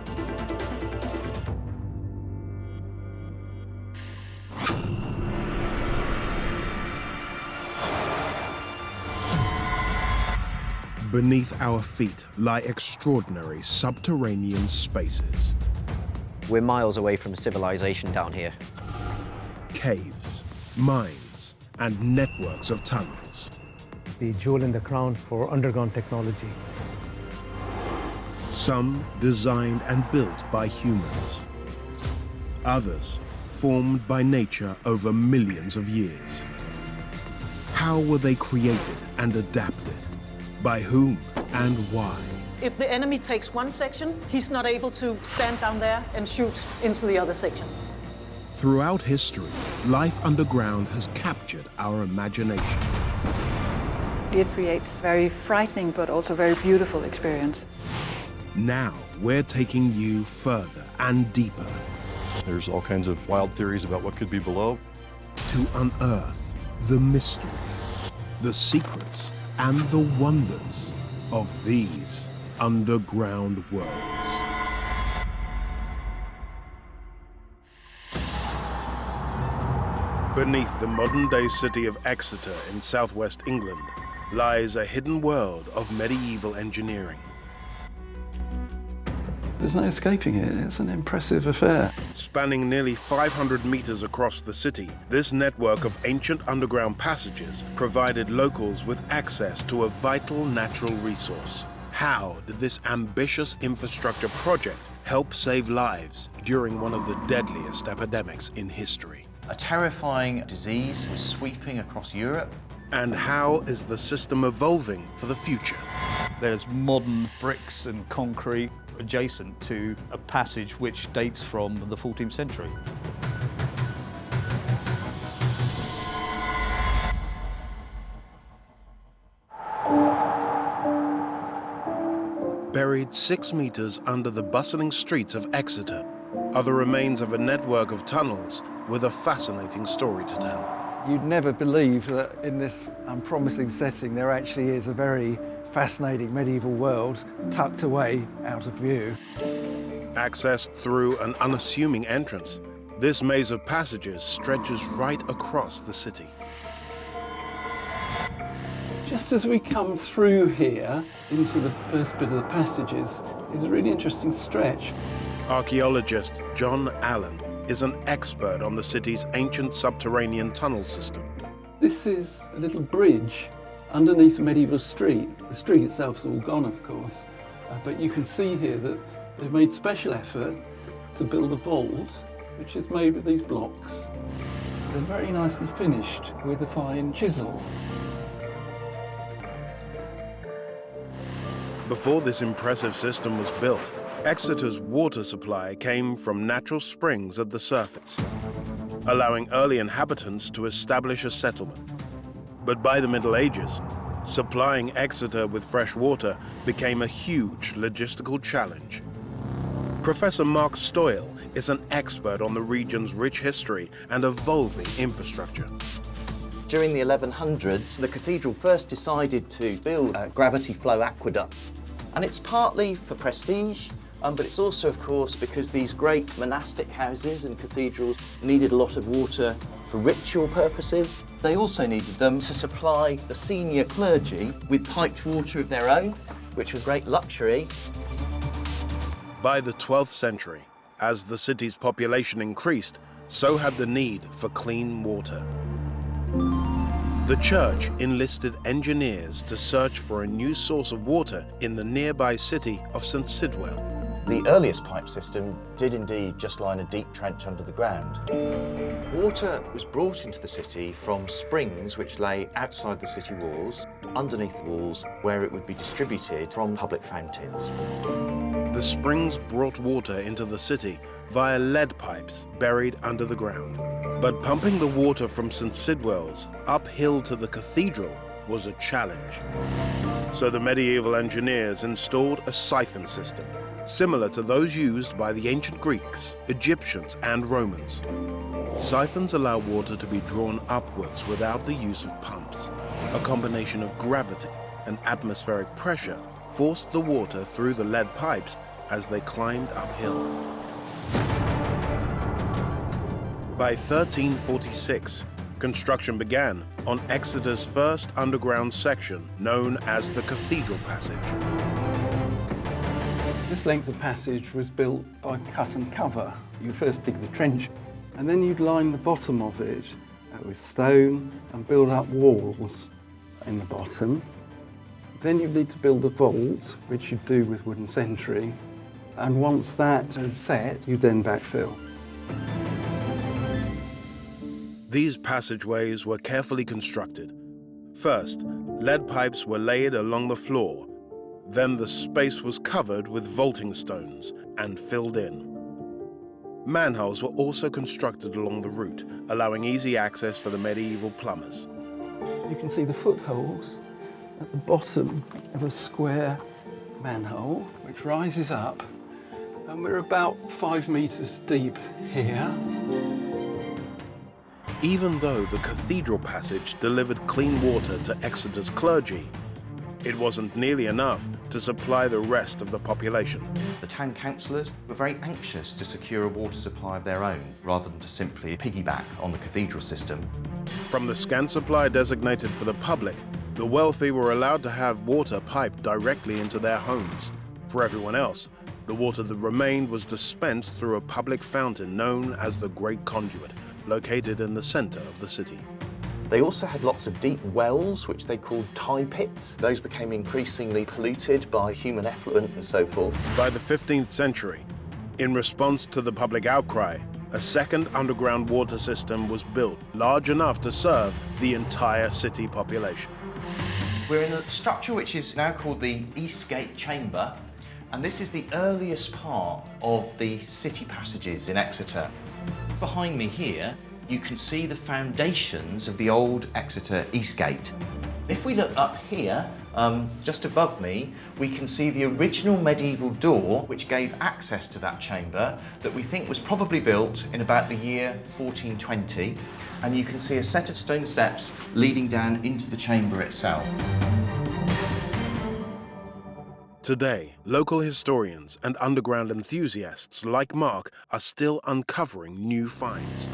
Beneath our feet lie extraordinary subterranean spaces. We're miles away from civilization down here. Caves, mines, and networks of tunnels. The jewel in the crown for underground technology. Some designed and built by humans. Others formed by nature over millions of years. How were they created and adapted? By whom and why? If the enemy takes one section, he's not able to stand down there and shoot into the other section. Throughout history, life underground has captured our imagination. It creates very frightening but also very beautiful experience. Now we're taking you further and deeper. There's all kinds of wild theories about what could be below. To unearth the mysteries, the secrets, and the wonders of these underground worlds. Beneath the modern-day city of Exeter in southwest England lies a hidden world of medieval engineering. There's no escaping it. It's an impressive affair. Spanning nearly 500 meters across the city, this network of ancient underground passages provided locals with access to a vital natural resource. How did this ambitious infrastructure project help save lives during one of the deadliest epidemics in history? A terrifying disease is sweeping across Europe. And how is the system evolving for the future? There's modern bricks and concrete adjacent to a passage which dates from the 14th century. Buried 6 meters under the bustling streets of Exeter are the remains of a network of tunnels with a fascinating story to tell. You'd never believe that in this unpromising setting there actually is a very fascinating medieval world tucked away out of view. Accessed through an unassuming entrance, this maze of passages stretches right across the city. Just as we come through here into the first bit of the passages is a really interesting stretch. Archaeologist John Allen is an expert on the city's ancient subterranean tunnel system. This is a little bridge underneath the medieval street. The street itself is all gone, of course, but you can see here that they've made special effort to build a vault, which is made with these blocks. They're very nicely finished with a fine chisel. Before this impressive system was built, Exeter's water supply came from natural springs at the surface, allowing early inhabitants to establish a settlement. But by the Middle Ages, supplying Exeter with fresh water became a huge logistical challenge. Professor Mark Stoyle is an expert on the region's rich history and evolving infrastructure. During the 1100s, the cathedral first decided to build a gravity flow aqueduct. And it's partly for prestige, but it's also, of course, because these great monastic houses and cathedrals needed a lot of water for ritual purposes. They also needed them to supply the senior clergy with piped water of their own, which was great luxury. By the 12th century, as the city's population increased, so had the need for clean water. The church enlisted engineers to search for a new source of water in the nearby city of St. Sidwell. The earliest pipe system did indeed just line a deep trench under the ground. Water was brought into the city from springs which lay outside the city walls, underneath the walls, where it would be distributed from public fountains. The springs brought water into the city via lead pipes buried under the ground. But pumping the water from St. Sidwell's uphill to the cathedral was a challenge. So the medieval engineers installed a siphon system, similar to those used by the ancient Greeks, Egyptians, and Romans. Siphons allow water to be drawn upwards without the use of pumps. A combination of gravity and atmospheric pressure forced the water through the lead pipes as they climbed uphill. By 1346, construction began on Exeter's first underground section, known as the Cathedral Passage. This length of passage was built by cut and cover. You'd first dig the trench, and then you'd line the bottom of it with stone and build up walls in the bottom. Then you'd need to build a vault, which you'd do with wooden sentry, and once that had set, you'd then backfill. These passageways were carefully constructed. First, lead pipes were laid along the floor. Then the space was covered with vaulting stones and filled in. Manholes were also constructed along the route, allowing easy access for the medieval plumbers. You can see the footholes at the bottom of a square manhole, which rises up, and we're about 5 meters deep here. Even though the Cathedral Passage delivered clean water to Exeter's clergy, it wasn't nearly enough to supply the rest of the population. The town councillors were very anxious to secure a water supply of their own, rather than to simply piggyback on the cathedral system. From the scant supply designated for the public, the wealthy were allowed to have water piped directly into their homes. For everyone else, the water that remained was dispensed through a public fountain known as the Great Conduit, located in the centre of the city. They also had lots of deep wells, which they called tie pits. Those became increasingly polluted by human effluent and so forth. By the 15th century, in response to the public outcry, a second underground water system was built, large enough to serve the entire city population. We're in a structure which is now called the East Gate Chamber, and this is the earliest part of the city passages in Exeter. Behind me here, you can see the foundations of the old Exeter East Gate. If we look up here Just above me, we can see the original medieval door which gave access to that chamber that we think was probably built in about the year 1420. And you can see a set of stone steps leading down into the chamber itself. Today, local historians and underground enthusiasts like Mark are still uncovering new finds.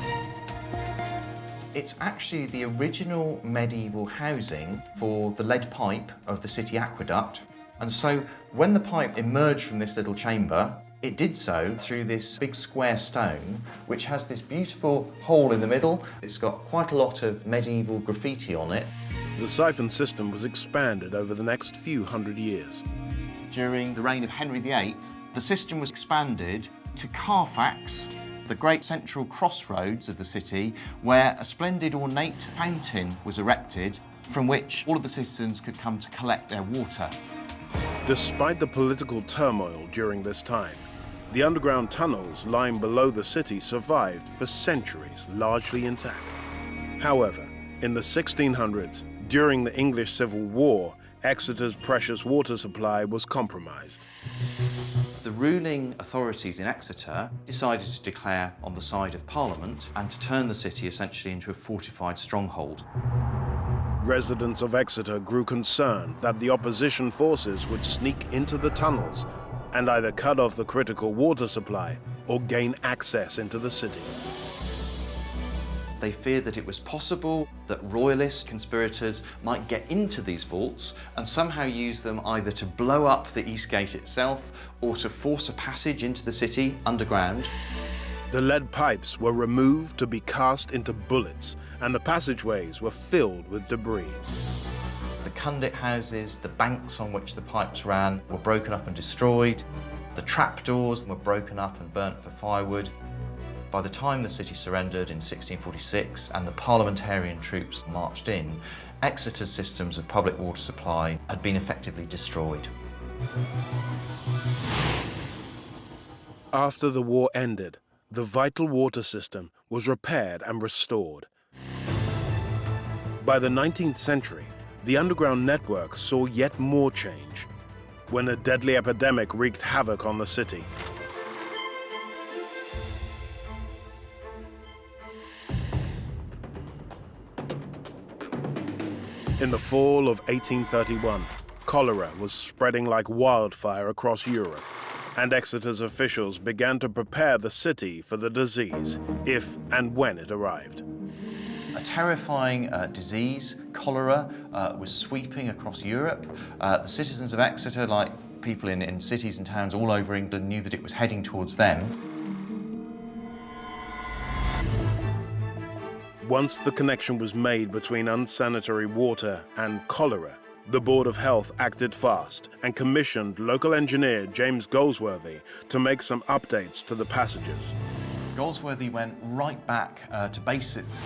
It's actually the original medieval housing for the lead pipe of the city aqueduct. And so when the pipe emerged from this little chamber, it did so through this big square stone, which has this beautiful hole in the middle. It's got quite a lot of medieval graffiti on it. The siphon system was expanded over the next few hundred years. During the reign of Henry VIII, the system was expanded to Carfax, the great central crossroads of the city, where a splendid ornate fountain was erected from which all of the citizens could come to collect their water. Despite the political turmoil during this time, the underground tunnels lying below the city survived for centuries, largely intact. However, in the 1600s, during the English Civil War, Exeter's precious water supply was compromised. The ruling authorities in Exeter decided to declare on the side of Parliament and to turn the city essentially into a fortified stronghold. Residents of Exeter grew concerned that the opposition forces would sneak into the tunnels and either cut off the critical water supply or gain access into the city. They feared that it was possible that royalist conspirators might get into these vaults and somehow use them either to blow up the East Gate itself or to force a passage into the city underground. The lead pipes were removed to be cast into bullets, and the passageways were filled with debris. The conduit houses, the banks on which the pipes ran were broken up and destroyed. The trapdoors were broken up and burnt for firewood. By the time the city surrendered in 1646 and the parliamentarian troops marched in, Exeter's systems of public water supply had been effectively destroyed. After the war ended, the vital water system was repaired and restored. By the 19th century, the underground network saw yet more change when a deadly epidemic wreaked havoc on the city. In the fall of 1831, cholera was spreading like wildfire across Europe, and Exeter's officials began to prepare the city for the disease, if and when it arrived. A terrifying disease, cholera, was sweeping across Europe. The citizens of Exeter, like people in cities and towns all over England, knew that it was heading towards them. Once the connection was made between unsanitary water and cholera, the Board of Health acted fast and commissioned local engineer James Goldsworthy to make some updates to the passages. Goldsworthy went right back to basics.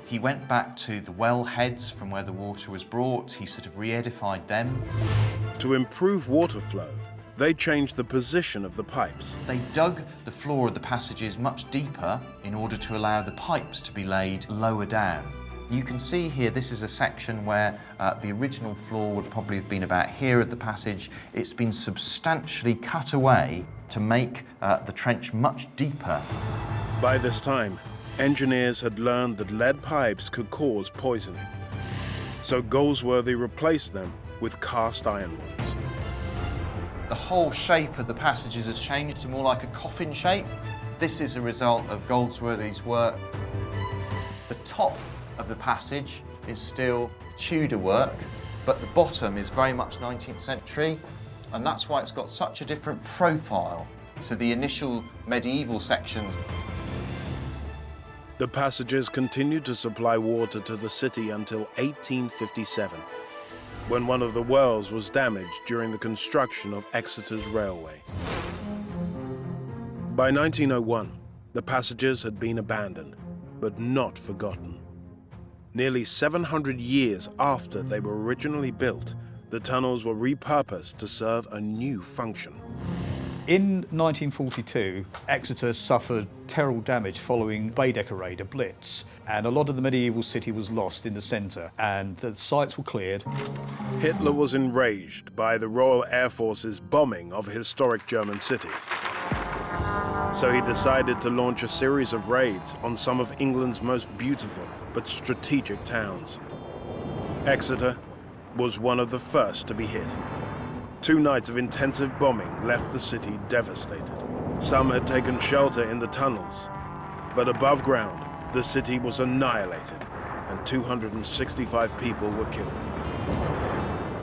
He went back to the well heads from where the water was brought. He sort of re-edified them. To improve water flow, they changed the position of the pipes. They dug the floor of the passages much deeper in order to allow the pipes to be laid lower down. You can see here, this is a section where the original floor would probably have been about here at the passage. It's been substantially cut away to make the trench much deeper. By this time, engineers had learned that lead pipes could cause poisoning. So Goldsworthy replaced them with cast iron ones. The whole shape of the passages has changed to more like a coffin shape. This is a result of Goldsworthy's work. The top of the passage is still Tudor work, but the bottom is very much 19th century, and that's why it's got such a different profile to the initial medieval sections. The passages continued to supply water to the city until 1857, when one of the wells was damaged during the construction of Exeter's railway. By 1901, the passages had been abandoned, but not forgotten. Nearly 700 years after they were originally built, the tunnels were repurposed to serve a new function. In 1942, Exeter suffered terrible damage following Baedeker raid, a blitz, and a lot of the medieval city was lost in the centre, and the sites were cleared. Hitler was enraged by the Royal Air Force's bombing of historic German cities. So he decided to launch a series of raids on some of England's most beautiful but strategic towns. Exeter was one of the first to be hit. 2 nights of intensive bombing left the city devastated. Some had taken shelter in the tunnels, but above ground, the city was annihilated and 265 people were killed.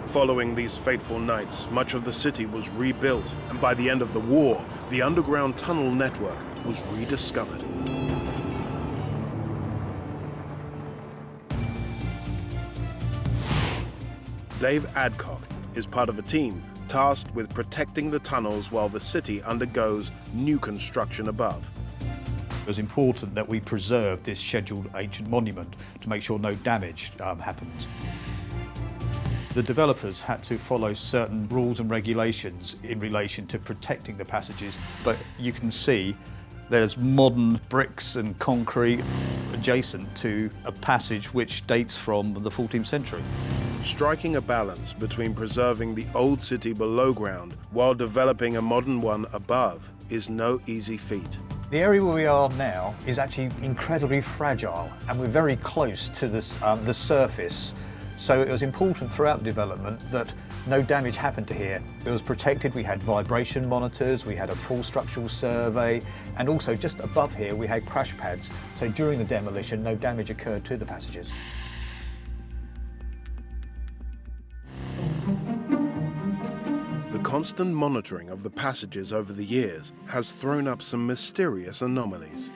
Following these fateful nights, much of the city was rebuilt, and by the end of the war, the underground tunnel network was rediscovered. Dave Adcock is part of a team tasked with protecting the tunnels while the city undergoes new construction above. It was important that we preserve this scheduled ancient monument to make sure no damage happens. The developers had to follow certain rules and regulations in relation to protecting the passages, but you can see there's modern bricks and concrete adjacent to a passage which dates from the 14th century. Striking a balance between preserving the old city below ground while developing a modern one above is no easy feat. The area where we are now is actually incredibly fragile, and we're very close to the surface. So it was important throughout the development that no damage happened to here. It was protected, we had vibration monitors, we had a full structural survey, and also just above here we had crash pads, so during the demolition no damage occurred to the passages. The constant monitoring of the passages over the years has thrown up some mysterious anomalies.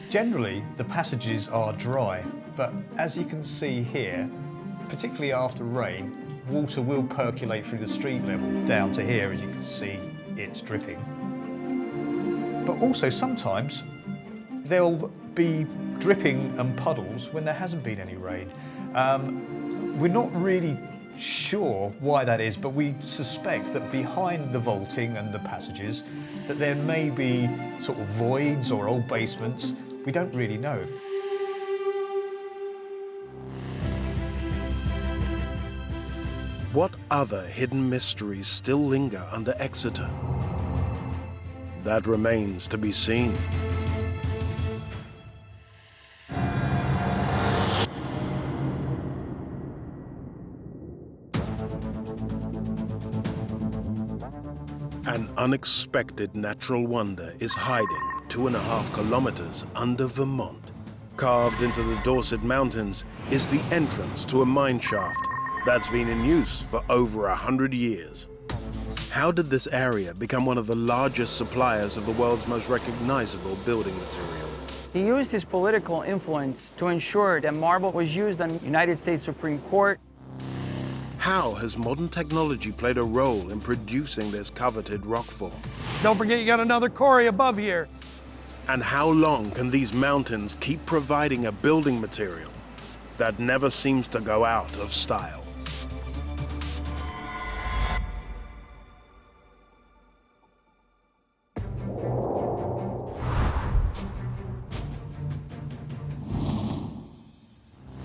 Generally, the passages are dry, but as you can see here, particularly after rain, water will percolate through the street level down to here. As you can see, it's dripping. But also sometimes there'll be dripping and puddles when there hasn't been any rain. We're not really sure why that is, but we suspect that behind the vaulting and the passages that there may be sort of voids or old basements. We don't really know. What other hidden mysteries still linger under Exeter? That remains to be seen. An unexpected natural wonder is hiding 2.5 kilometers under Vermont. Carved into the Dorset Mountains is the entrance to a mine shaft that's been in use for over 100 years. How did this area become one of the largest suppliers of the world's most recognizable building material? He used his political influence to ensure that marble was used on the United States Supreme Court. How has modern technology played a role in producing this coveted rock form? Don't forget you got another quarry above here. And how long can these mountains keep providing a building material that never seems to go out of style?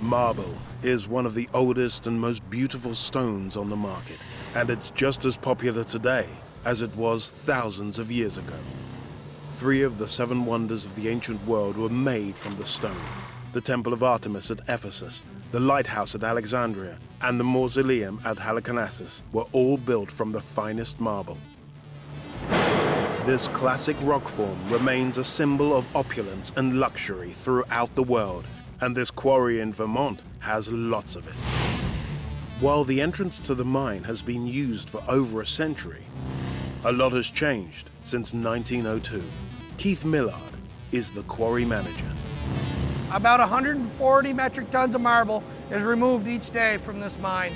Marble is one of the oldest and most beautiful stones on the market, and it's just as popular today as it was thousands of years ago. 3 of the 7 wonders of the ancient world were made from the stone. The Temple of Artemis at Ephesus, the lighthouse at Alexandria, and the mausoleum at Halicarnassus were all built from the finest marble. This classic rock form remains a symbol of opulence and luxury throughout the world, and this quarry in Vermont has lots of it. While the entrance to the mine has been used for over a century, a lot has changed since 1902. Keith Millard is the quarry manager. About 140 metric tons of marble is removed each day from this mine.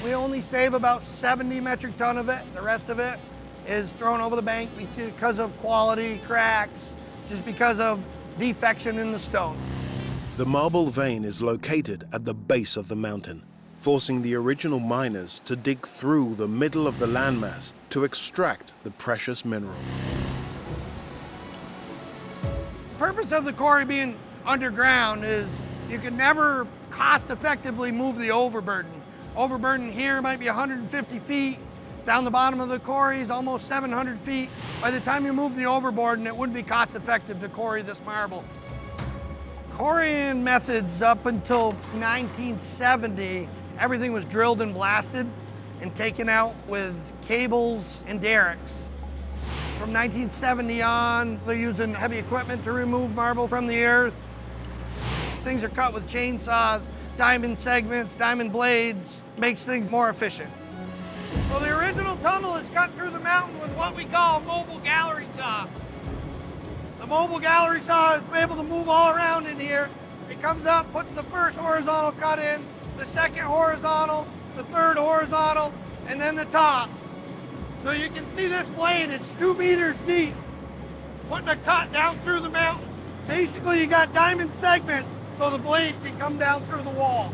We only save about 70 metric ton of it. The rest of it is thrown over the bank because of quality, cracks, just because of defection in the stone. The marble vein is located at the base of the mountain. forcing the original miners to dig through the middle of the landmass to extract the precious mineral. The purpose of the quarry being underground is you can never cost-effectively move the overburden. Overburden here might be 150 feet. Down the bottom of the quarry is almost 700 feet. By the time you move the overburden, it wouldn't be cost-effective to quarry this marble. Quarrying methods up until 1970, everything was drilled and blasted and taken out with cables and derricks. From 1970 on, they're using heavy equipment to remove marble from the earth. Things are cut with chainsaws, diamond segments, diamond blades, makes things more efficient. So the original tunnel is cut through the mountain with what we call a mobile gallery saw. The mobile gallery saw is able to move all around in here. It comes up, puts the first horizontal cut in, the second horizontal, the third horizontal, and then the top. So you can see this blade, it's 2 meters deep, putting a cut down through the mountain. Basically, you got diamond segments, so the blade can come down through the wall.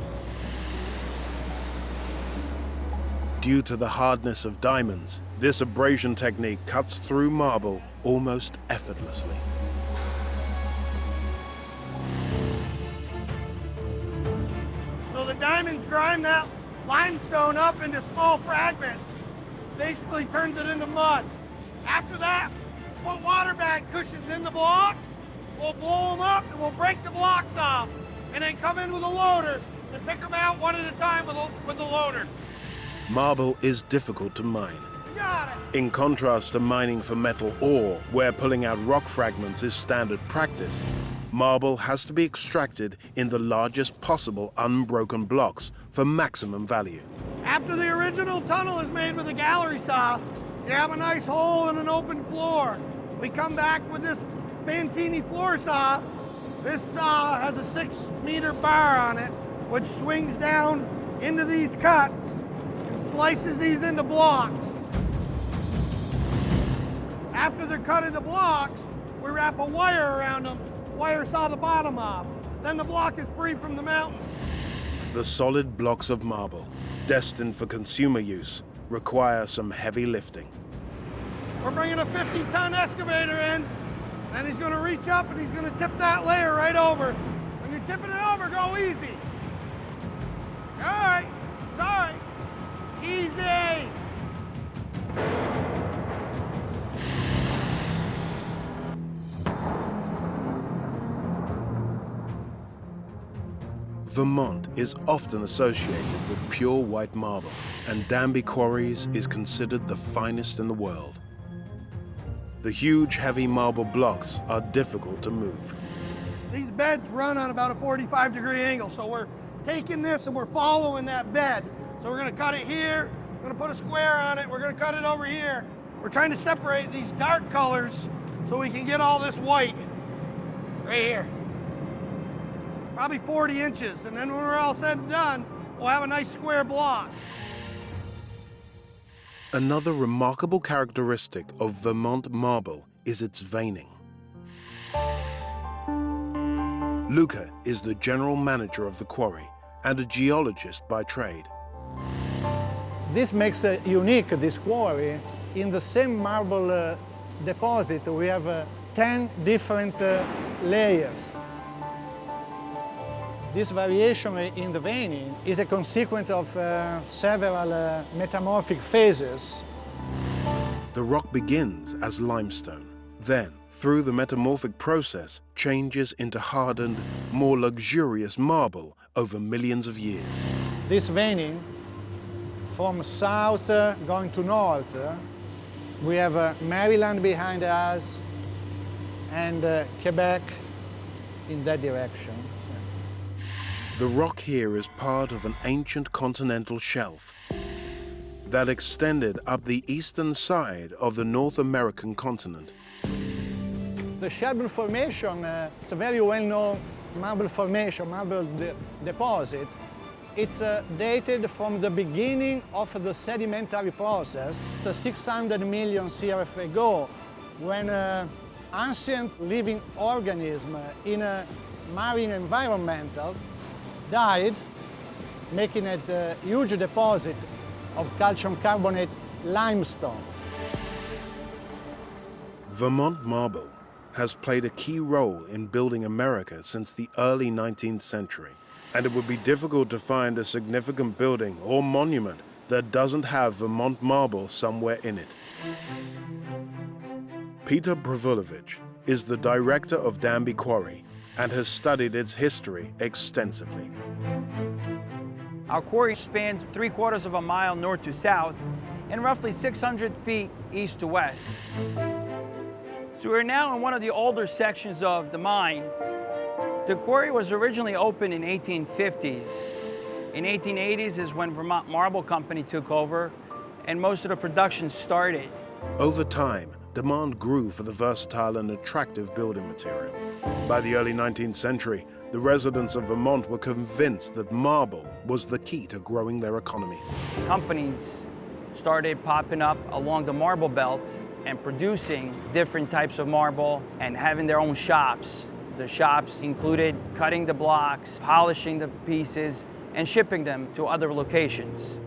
Due to the hardness of diamonds, this abrasion technique cuts through marble almost effortlessly. So the diamonds grind that limestone up into small fragments, basically turns it into mud. After that, put water bag cushions in the blocks, we'll blow them up and we'll break the blocks off, and then come in with a loader and pick them out one at a time with the loader. Marble is difficult to mine. Got it. In contrast to mining for metal ore, where pulling out rock fragments is standard practice, marble has to be extracted in the largest possible unbroken blocks for maximum value. After the original tunnel is made with a gallery saw, you have a nice hole and an open floor. We come back with this Fantini floor saw. This saw has a 6-meter bar on it, which swings down into these cuts and slices these into blocks. After they're cut into blocks, we wrap a wire around them, wire saw the bottom off. Then the block is free from the mountain. The solid blocks of marble, destined for consumer use, require some heavy lifting. We're bringing a 50-ton excavator in, and he's gonna reach up and he's gonna tip that layer right over. When you're tipping it over, go easy. All right, it's all right. Easy. Vermont is often associated with pure white marble, and Danby Quarries is considered the finest in the world. The huge, heavy marble blocks are difficult to move. These beds run on about a 45-degree angle, so we're taking this and we're following that bed. So we're gonna cut it here, we're gonna put a square on it, we're gonna cut it over here. We're trying to separate these dark colors so we can get all this white right here. Probably 40 inches, and then when we're all said and done, we'll have a nice square block. Another remarkable characteristic of Vermont marble is its veining. Luca is the general manager of the quarry and a geologist by trade. This makes unique this quarry. In the same marble deposit, we have 10 different layers. This variation in the veining is a consequence of several metamorphic phases. The rock begins as limestone, then, through the metamorphic process, changes into hardened, more luxurious marble over millions of years. This veining, from south going to north, we have Maryland behind us and Quebec in that direction. The rock here is part of an ancient continental shelf that extended up the eastern side of the North American continent. The Shelburne Formation, it's a very well-known marble formation, marble deposit. It's dated from the beginning of the sedimentary process, the 600 million years ago, when ancient living organism in a marine environment died, making it a huge deposit of calcium carbonate limestone. Vermont marble has played a key role in building America since the early 19th century, and it would be difficult to find a significant building or monument that doesn't have Vermont marble somewhere in it. Peter Pravulovich is the director of Danby Quarry and has studied its history extensively. Our quarry spans 3/4 of a mile north to south and roughly 600 feet east to west. So we're now in one of the older sections of the mine. The quarry was originally opened in 1850s. In 1880s is when Vermont Marble Company took over and most of the production started. Over time, demand grew for the versatile and attractive building material. By the early 19th century, the residents of Vermont were convinced that marble was the key to growing their economy. Companies started popping up along the marble belt and producing different types of marble and having their own shops. The shops included cutting the blocks, polishing the pieces, and shipping them to other locations.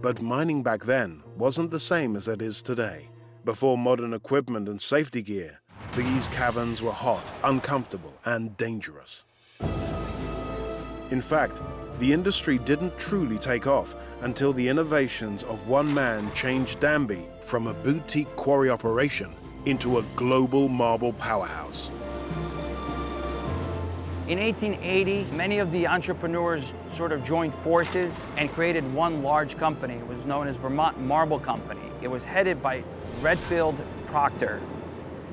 But mining back then wasn't the same as it is today. Before modern equipment and safety gear, these caverns were hot, uncomfortable, and dangerous. In fact, the industry didn't truly take off until the innovations of one man changed Danby from a boutique quarry operation into a global marble powerhouse. In 1880, many of the entrepreneurs sort of joined forces and created one large company. It was known as Vermont Marble Company. It was headed by Redfield Proctor.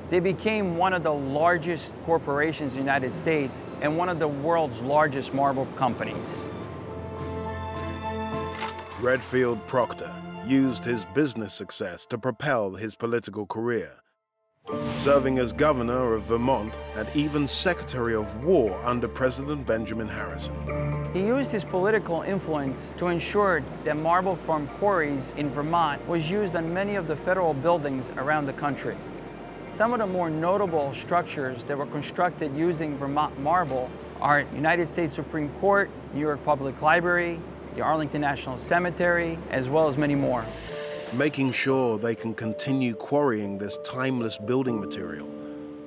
They became one of the largest corporations in the United States and one of the world's largest marble companies. Redfield Proctor used his business success to propel his political career, serving as governor of Vermont and even Secretary of War under President Benjamin Harrison. He used his political influence to ensure that marble from quarries in Vermont was used on many of the federal buildings around the country. Some of the more notable structures that were constructed using Vermont marble are United States Supreme Court, New York Public Library, the Arlington National Cemetery, as well as many more. Making sure they can continue quarrying this timeless building material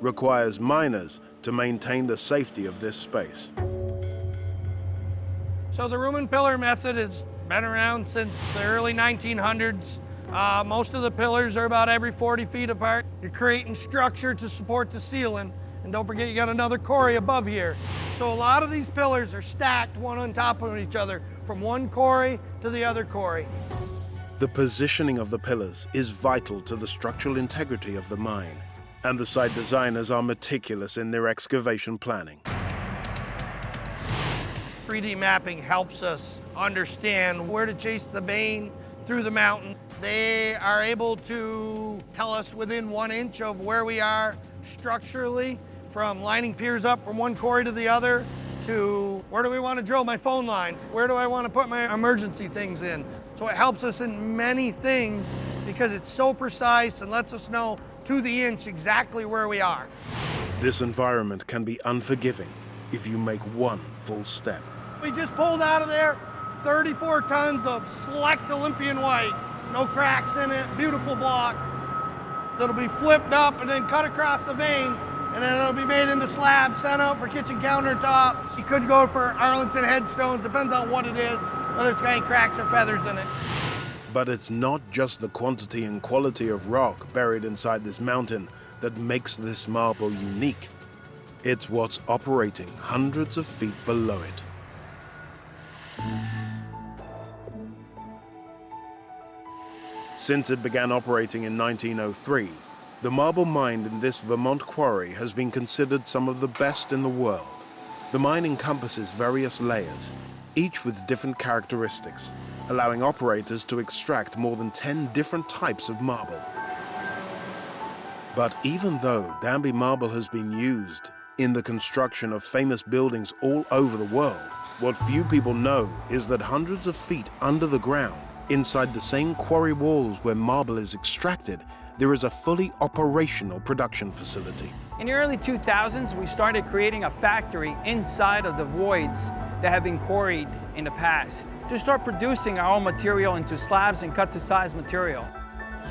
requires miners to maintain the safety of this space. So the room and pillar method has been around since the early 1900s. Most of the pillars are about every 40 feet apart. You're creating structure to support the ceiling. And don't forget, you got another quarry above here. So a lot of these pillars are stacked one on top of each other from one quarry to the other quarry. The positioning of the pillars is vital to the structural integrity of the mine, and the site designers are meticulous in their excavation planning. 3D mapping helps us understand where to chase the vein through the mountain. They are able to tell us within 1 inch of where we are structurally, from lining piers up from one quarry to the other, to where do we want to drill my phone line? Where do I want to put my emergency things in? So it helps us in many things because it's so precise and lets us know to the inch exactly where we are. This environment can be unforgiving if you make one full step. We just pulled out of there 34 tons of select Olympian white. No cracks in it, beautiful block. That'll be flipped up and then cut across the vein, and then it'll be made into slabs, sent out for kitchen countertops. You could go for Arlington headstones, depends on what it is, whether it's got any cracks or feathers in it. But it's not just the quantity and quality of rock buried inside this mountain that makes this marble unique. It's what's operating hundreds of feet below it. Since it began operating in 1903, the marble mined in this Vermont quarry has been considered some of the best in the world. The mine encompasses various layers, each with different characteristics, allowing operators to extract more than 10 different types of marble. But even though Danby marble has been used in the construction of famous buildings all over the world, what few people know is that hundreds of feet under the ground, inside the same quarry walls where marble is extracted, there is a fully operational production facility. In the early 2000s, we started creating a factory inside of the voids that have been quarried in the past to start producing our own material into slabs and cut to size material.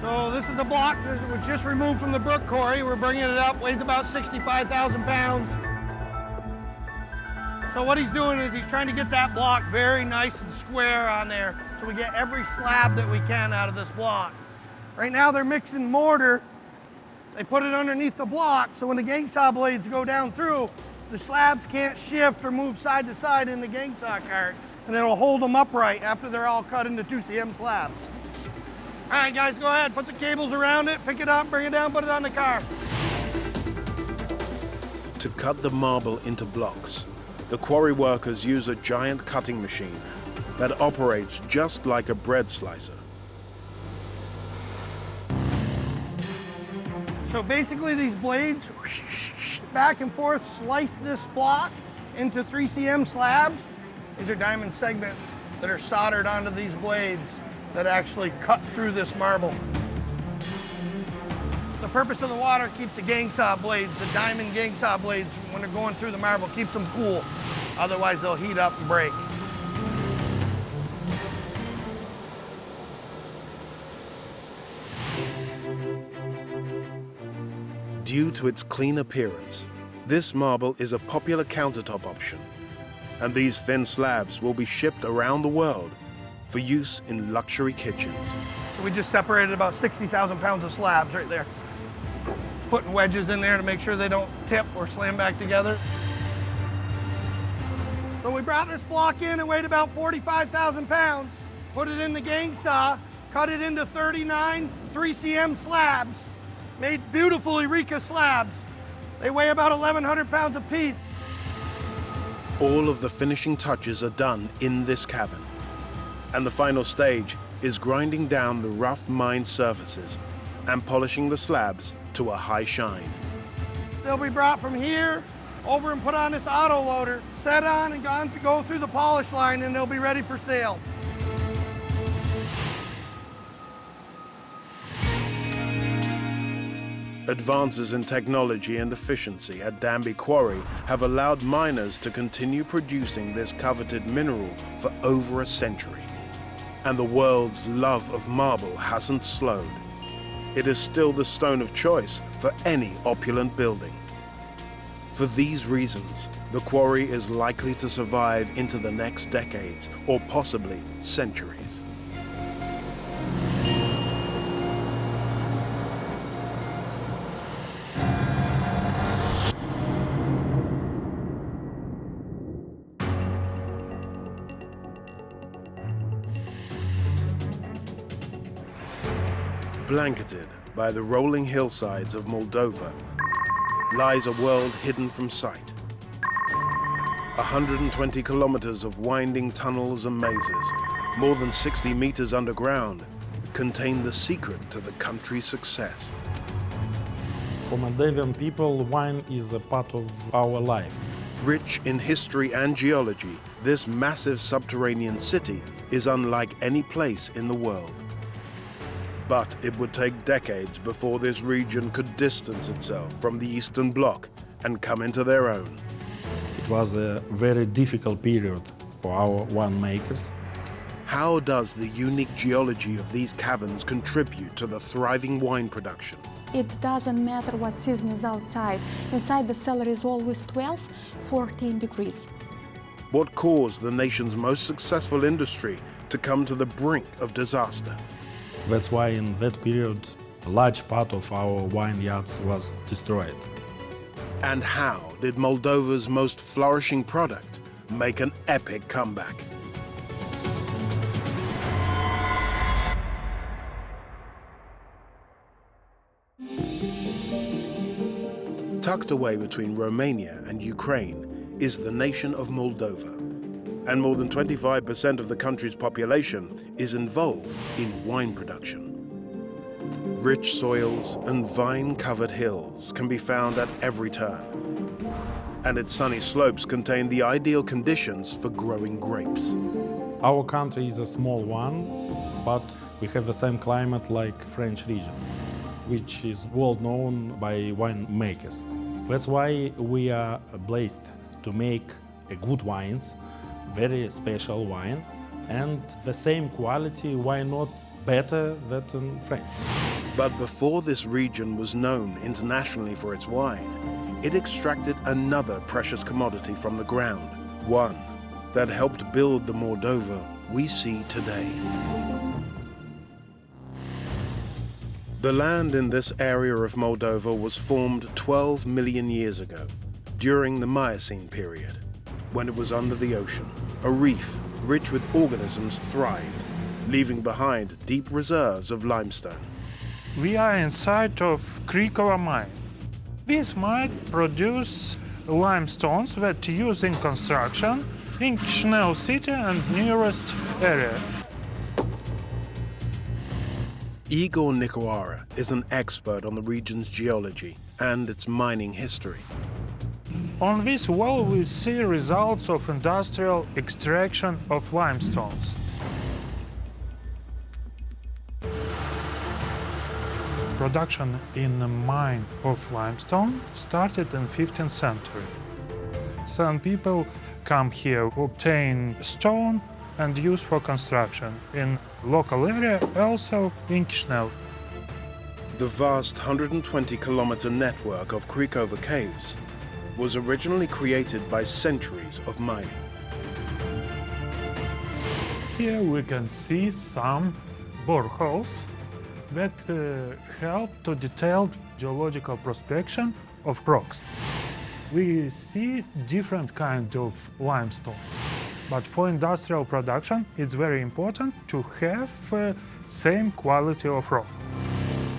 So this is a block that was just removed from the Brook Quarry. We're bringing it up, weighs about 65,000 pounds. So what he's doing is he's trying to get that block very nice and square on there so we get every slab that we can out of this block. Right now they're mixing mortar. They put it underneath the block so when the gang saw blades go down through, the slabs can't shift or move side to side in the gang saw cart, and it'll hold them upright after they're all cut into 2 cm slabs. All right, guys, go ahead, put the cables around it, pick it up, bring it down, put it on the car. To cut the marble into blocks, the quarry workers use a giant cutting machine that operates just like a bread slicer. So basically these blades, back and forth, slice this block into 3 cm slabs. These are diamond segments that are soldered onto these blades that actually cut through this marble. The purpose of the water keeps the gang saw blades, the diamond gang saw blades, when they're going through the marble, keeps them cool. Otherwise they'll heat up and break. Due to its clean appearance, this marble is a popular countertop option, and these thin slabs will be shipped around the world for use in luxury kitchens. We just separated about 60,000 pounds of slabs right there. Putting wedges in there to make sure they don't tip or slam back together. So we brought this block in, it weighed about 45,000 pounds, put it in the gang saw, cut it into 39 3 cm slabs, made beautiful Eureka slabs. They weigh about 1,100 pounds apiece. All of the finishing touches are done in this cavern, and the final stage is grinding down the rough mined surfaces and polishing the slabs to a high shine. They'll be brought from here over and put on this auto loader, set on and gone to go through the polish line, and they'll be ready for sale. Advances in technology and efficiency at Danby Quarry have allowed miners to continue producing this coveted mineral for over a century. And the world's love of marble hasn't slowed. It is still the stone of choice for any opulent building. For these reasons, the quarry is likely to survive into the next decades, or possibly centuries. Blanketed by the rolling hillsides of Moldova lies a world hidden from sight. 120 kilometers of winding tunnels and mazes, more than 60 meters underground, contain the secret to the country's success. For Moldavian people, wine is a part of our life. Rich in history and geology, this massive subterranean city is unlike any place in the world. But it would take decades before this region could distance itself from the Eastern Bloc and come into their own. It was a very difficult period for our winemakers. How does the unique geology of these caverns contribute to the thriving wine production? It doesn't matter what season is outside. Inside the cellar is always 12, 14 degrees. What caused the nation's most successful industry to come to the brink of disaster? That's why in that period, a large part of our vineyards was destroyed. And how did Moldova's most flourishing product make an epic comeback? Tucked away between Romania and Ukraine is the nation of Moldova. And more than 25% of the country's population is involved in wine production. Rich soils and vine-covered hills can be found at every turn, and its sunny slopes contain the ideal conditions for growing grapes. Our country is a small one, but we have the same climate like French region, which is well known by winemakers. That's why we are blessed to make good wines very special wine, and the same quality, why not better than French? But before this region was known internationally for its wine, it extracted another precious commodity from the ground, one that helped build the Moldova we see today. The land in this area of Moldova was formed 12 million years ago, during the Miocene period, when it was under the ocean. A reef rich with organisms thrived, leaving behind deep reserves of limestone. We are inside of Krikova mine. This mine produces limestones that used in construction in Kishinev city and nearest area. Igor Nicoara is an expert on the region's geology and its mining history. On this wall we see results of industrial extraction of limestones. Production in a mine of limestone started in 15th century. Some people come here, obtain stone and use for construction in local area, also in Kishinev. The vast 120-kilometer network of Krikova caves was originally created by centuries of mining. Here we can see some boreholes that help to detailed geological prospection of rocks. We see different kinds of limestones, but for industrial production it's very important to have same quality of rock.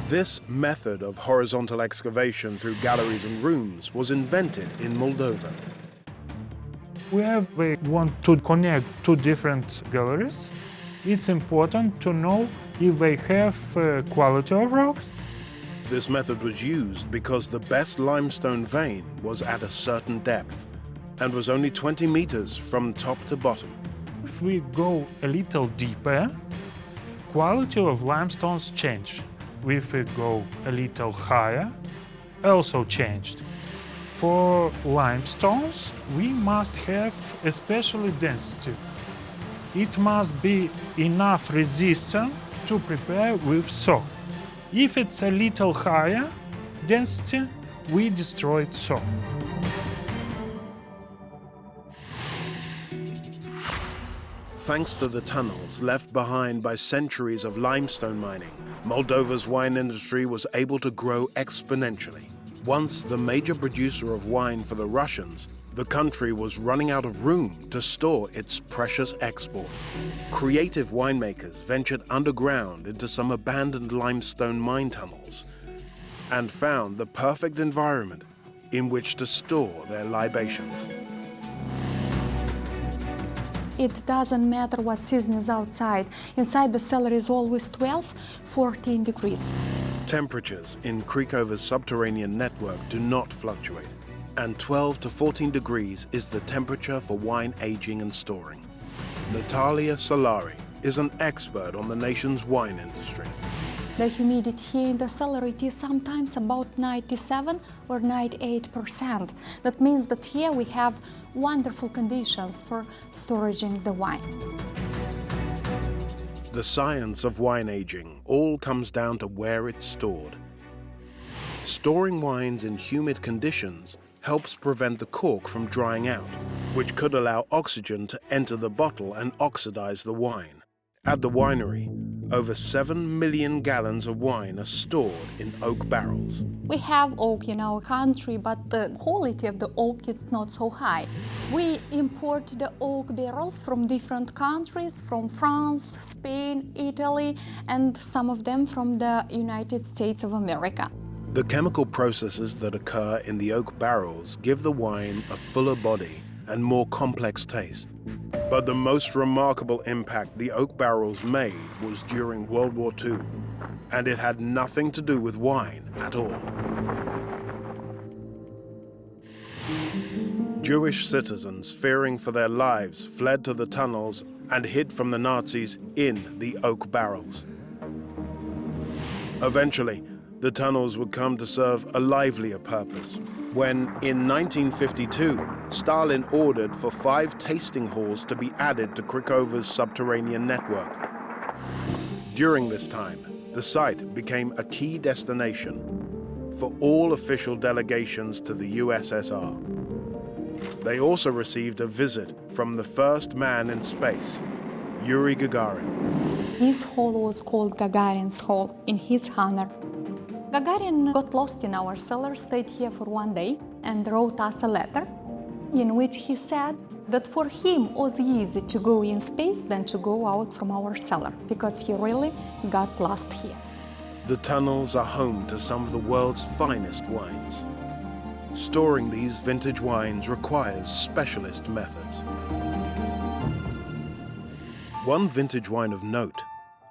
This method of horizontal excavation through galleries and rooms was invented in Moldova. We want to connect two different galleries. It's important to know if they have quality of rocks. This method was used because the best limestone vein was at a certain depth and was only 20 meters from top to bottom. If we go a little deeper, quality of limestones change. If we go a little higher, also changed. For limestones, we must have especially density. It must be enough resistant to prepare with soil. If it's a little higher density, we destroy soil. Thanks to the tunnels left behind by centuries of limestone mining, Moldova's wine industry was able to grow exponentially. Once the major producer of wine for the Russians, the country was running out of room to store its precious export. Creative winemakers ventured underground into some abandoned limestone mine tunnels and found the perfect environment in which to store their libations. It doesn't matter what season is outside. Inside the cellar is always 12, 14 degrees. Temperatures in Krikova's subterranean network do not fluctuate, and 12 to 14 degrees is the temperature for wine aging and storing. Natalia Solari is an expert on the nation's wine industry. The humidity here in the cellar it is sometimes about 97 or 98%. That means that here we have wonderful conditions for storing the wine. The science of wine aging all comes down to where it's stored. Storing wines in humid conditions helps prevent the cork from drying out, which could allow oxygen to enter the bottle and oxidize the wine. At the winery, over 7 million gallons of wine are stored in oak barrels. We have oak in our country, but the quality of the oak is not so high. We import the oak barrels from different countries, from France, Spain, Italy, and some of them from the United States of America. The chemical processes that occur in the oak barrels give the wine a fuller body and more complex taste. But the most remarkable impact the oak barrels made was during World War II, and it had nothing to do with wine at all. Jewish citizens, fearing for their lives, fled to the tunnels and hid from the Nazis in the oak barrels. Eventually, the tunnels would come to serve a livelier purpose, when, in 1952, Stalin ordered for 5 tasting halls to be added to Krikova's subterranean network. During this time, the site became a key destination for all official delegations to the USSR. They also received a visit from the first man in space, Yuri Gagarin. This hall was called Gagarin's Hall in his honor. Gagarin got lost in our cellar, stayed here for 1 day, and wrote us a letter in which he said that for him it was easier to go in space than to go out from our cellar, because he really got lost here. The tunnels are home to some of the world's finest wines. Storing these vintage wines requires specialist methods. One vintage wine of note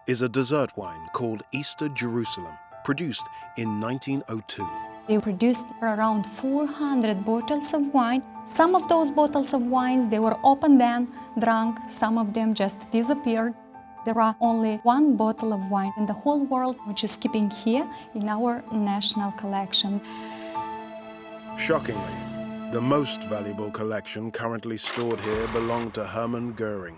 is a dessert wine called Easter Jerusalem, produced in 1902. They produced around 400 bottles of wine. Some of those bottles of wines, they were opened then, drunk, some of them just disappeared. There are only 1 bottle of wine in the whole world which is keeping here in our national collection. Shockingly, the most valuable collection currently stored here belonged to Hermann Goering,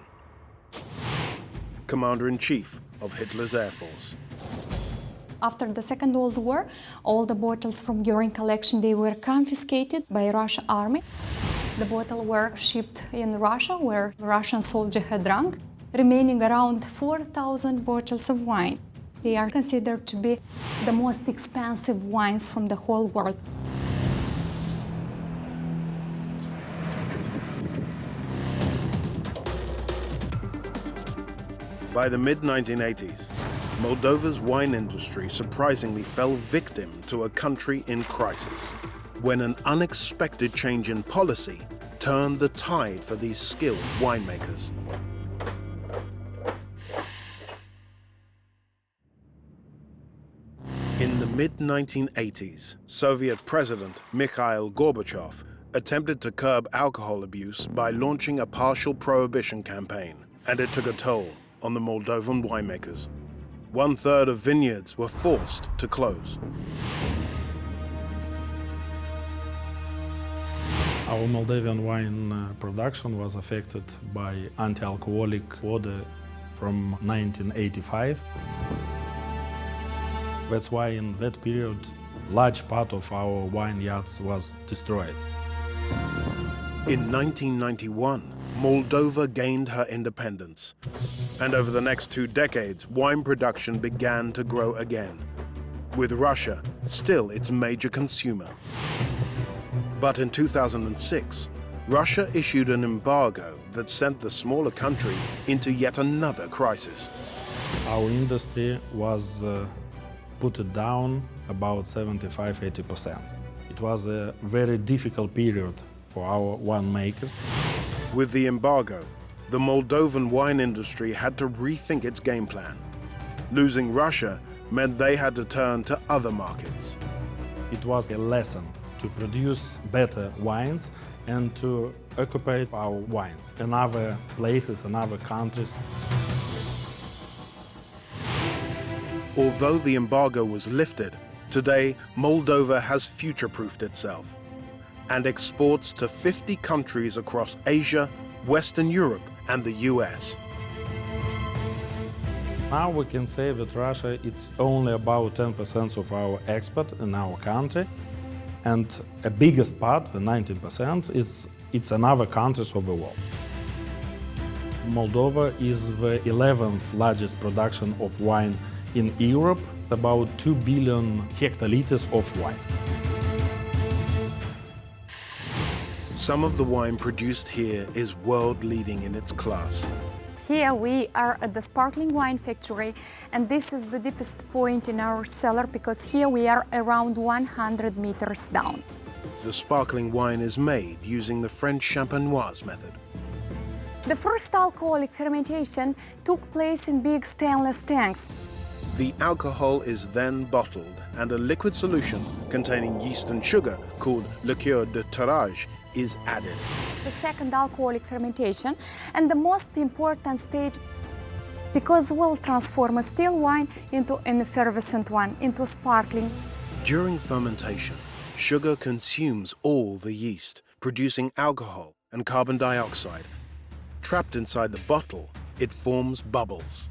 Commander-in-Chief of Hitler's Air Force. After the Second World War, all the bottles from Goering collection, they were confiscated by Russian army. The bottles were shipped in Russia, where Russian soldiers had drunk, remaining around 4,000 bottles of wine. They are considered to be the most expensive wines from the whole world. By the mid-1980s, Moldova's wine industry surprisingly fell victim to a country in crisis, when an unexpected change in policy turned the tide for these skilled winemakers. In the mid-1980s, Soviet President Mikhail Gorbachev attempted to curb alcohol abuse by launching a partial prohibition campaign, and it took a toll on the Moldovan winemakers. 1/3 of vineyards were forced to close. Our Moldovan wine production was affected by anti-alcoholic order from 1985. That's why in that period, large part of our vineyards was destroyed. In 1991, Moldova gained her independence, and over the next 2 decades, wine production began to grow again, with Russia still its major consumer. But in 2006, Russia issued an embargo that sent the smaller country into yet another crisis. Our industry was put down about 75–80%. It was a very difficult period for our winemakers. With the embargo, the Moldovan wine industry had to rethink its game plan. Losing Russia meant they had to turn to other markets. It was a lesson to produce better wines and to occupy our wines in other places, in other countries. Although the embargo was lifted, today Moldova has future-proofed itself and exports to 50 countries across Asia, Western Europe, and the US. Now we can say that Russia, it's only about 10% of our export in our country, and a biggest part, the 19%, it's in other countries of the world. Moldova is the 11th largest production of wine in Europe, about 2 billion hectoliters of wine. Some of the wine produced here is world-leading in its class. Here we are at the sparkling wine factory, and this is the deepest point in our cellar because here we are around 100 meters down. The sparkling wine is made using the French champenoise method. The first alcoholic fermentation took place in big stainless tanks. The alcohol is then bottled, and a liquid solution containing yeast and sugar called liqueur de tirage is added. The second alcoholic fermentation, and the most important stage, because we'll transform a still wine into an effervescent one, into sparkling. During fermentation, sugar consumes all the yeast, producing alcohol and carbon dioxide. Trapped inside the bottle, it forms bubbles.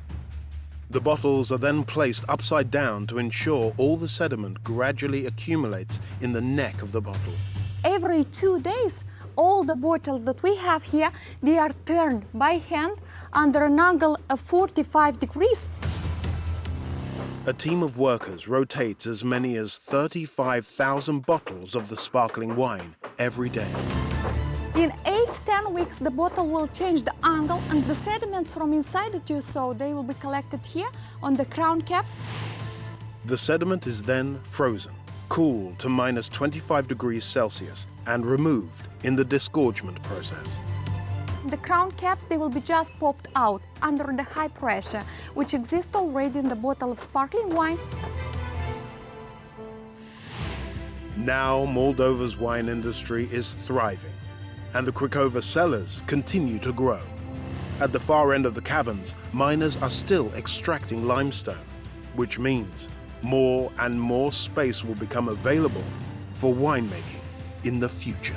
The bottles are then placed upside down to ensure all the sediment gradually accumulates in the neck of the bottle. Every 2 days, all the bottles that we have here, they are turned by hand under an angle of 45 degrees. A team of workers rotates as many as 35,000 bottles of the sparkling wine every day. In 8-10 weeks, the bottle will change the angle and the sediments from inside it, so they will be collected here on the crown caps. The sediment is then frozen, cooled to minus 25 degrees Celsius, and removed in the disgorgement process. The crown caps, they will be just popped out under the high pressure, which exists already in the bottle of sparkling wine. Now Moldova's wine industry is thriving, and the Craiova cellars continue to grow. At the far end of the caverns, miners are still extracting limestone, which means more and more space will become available for winemaking in the future.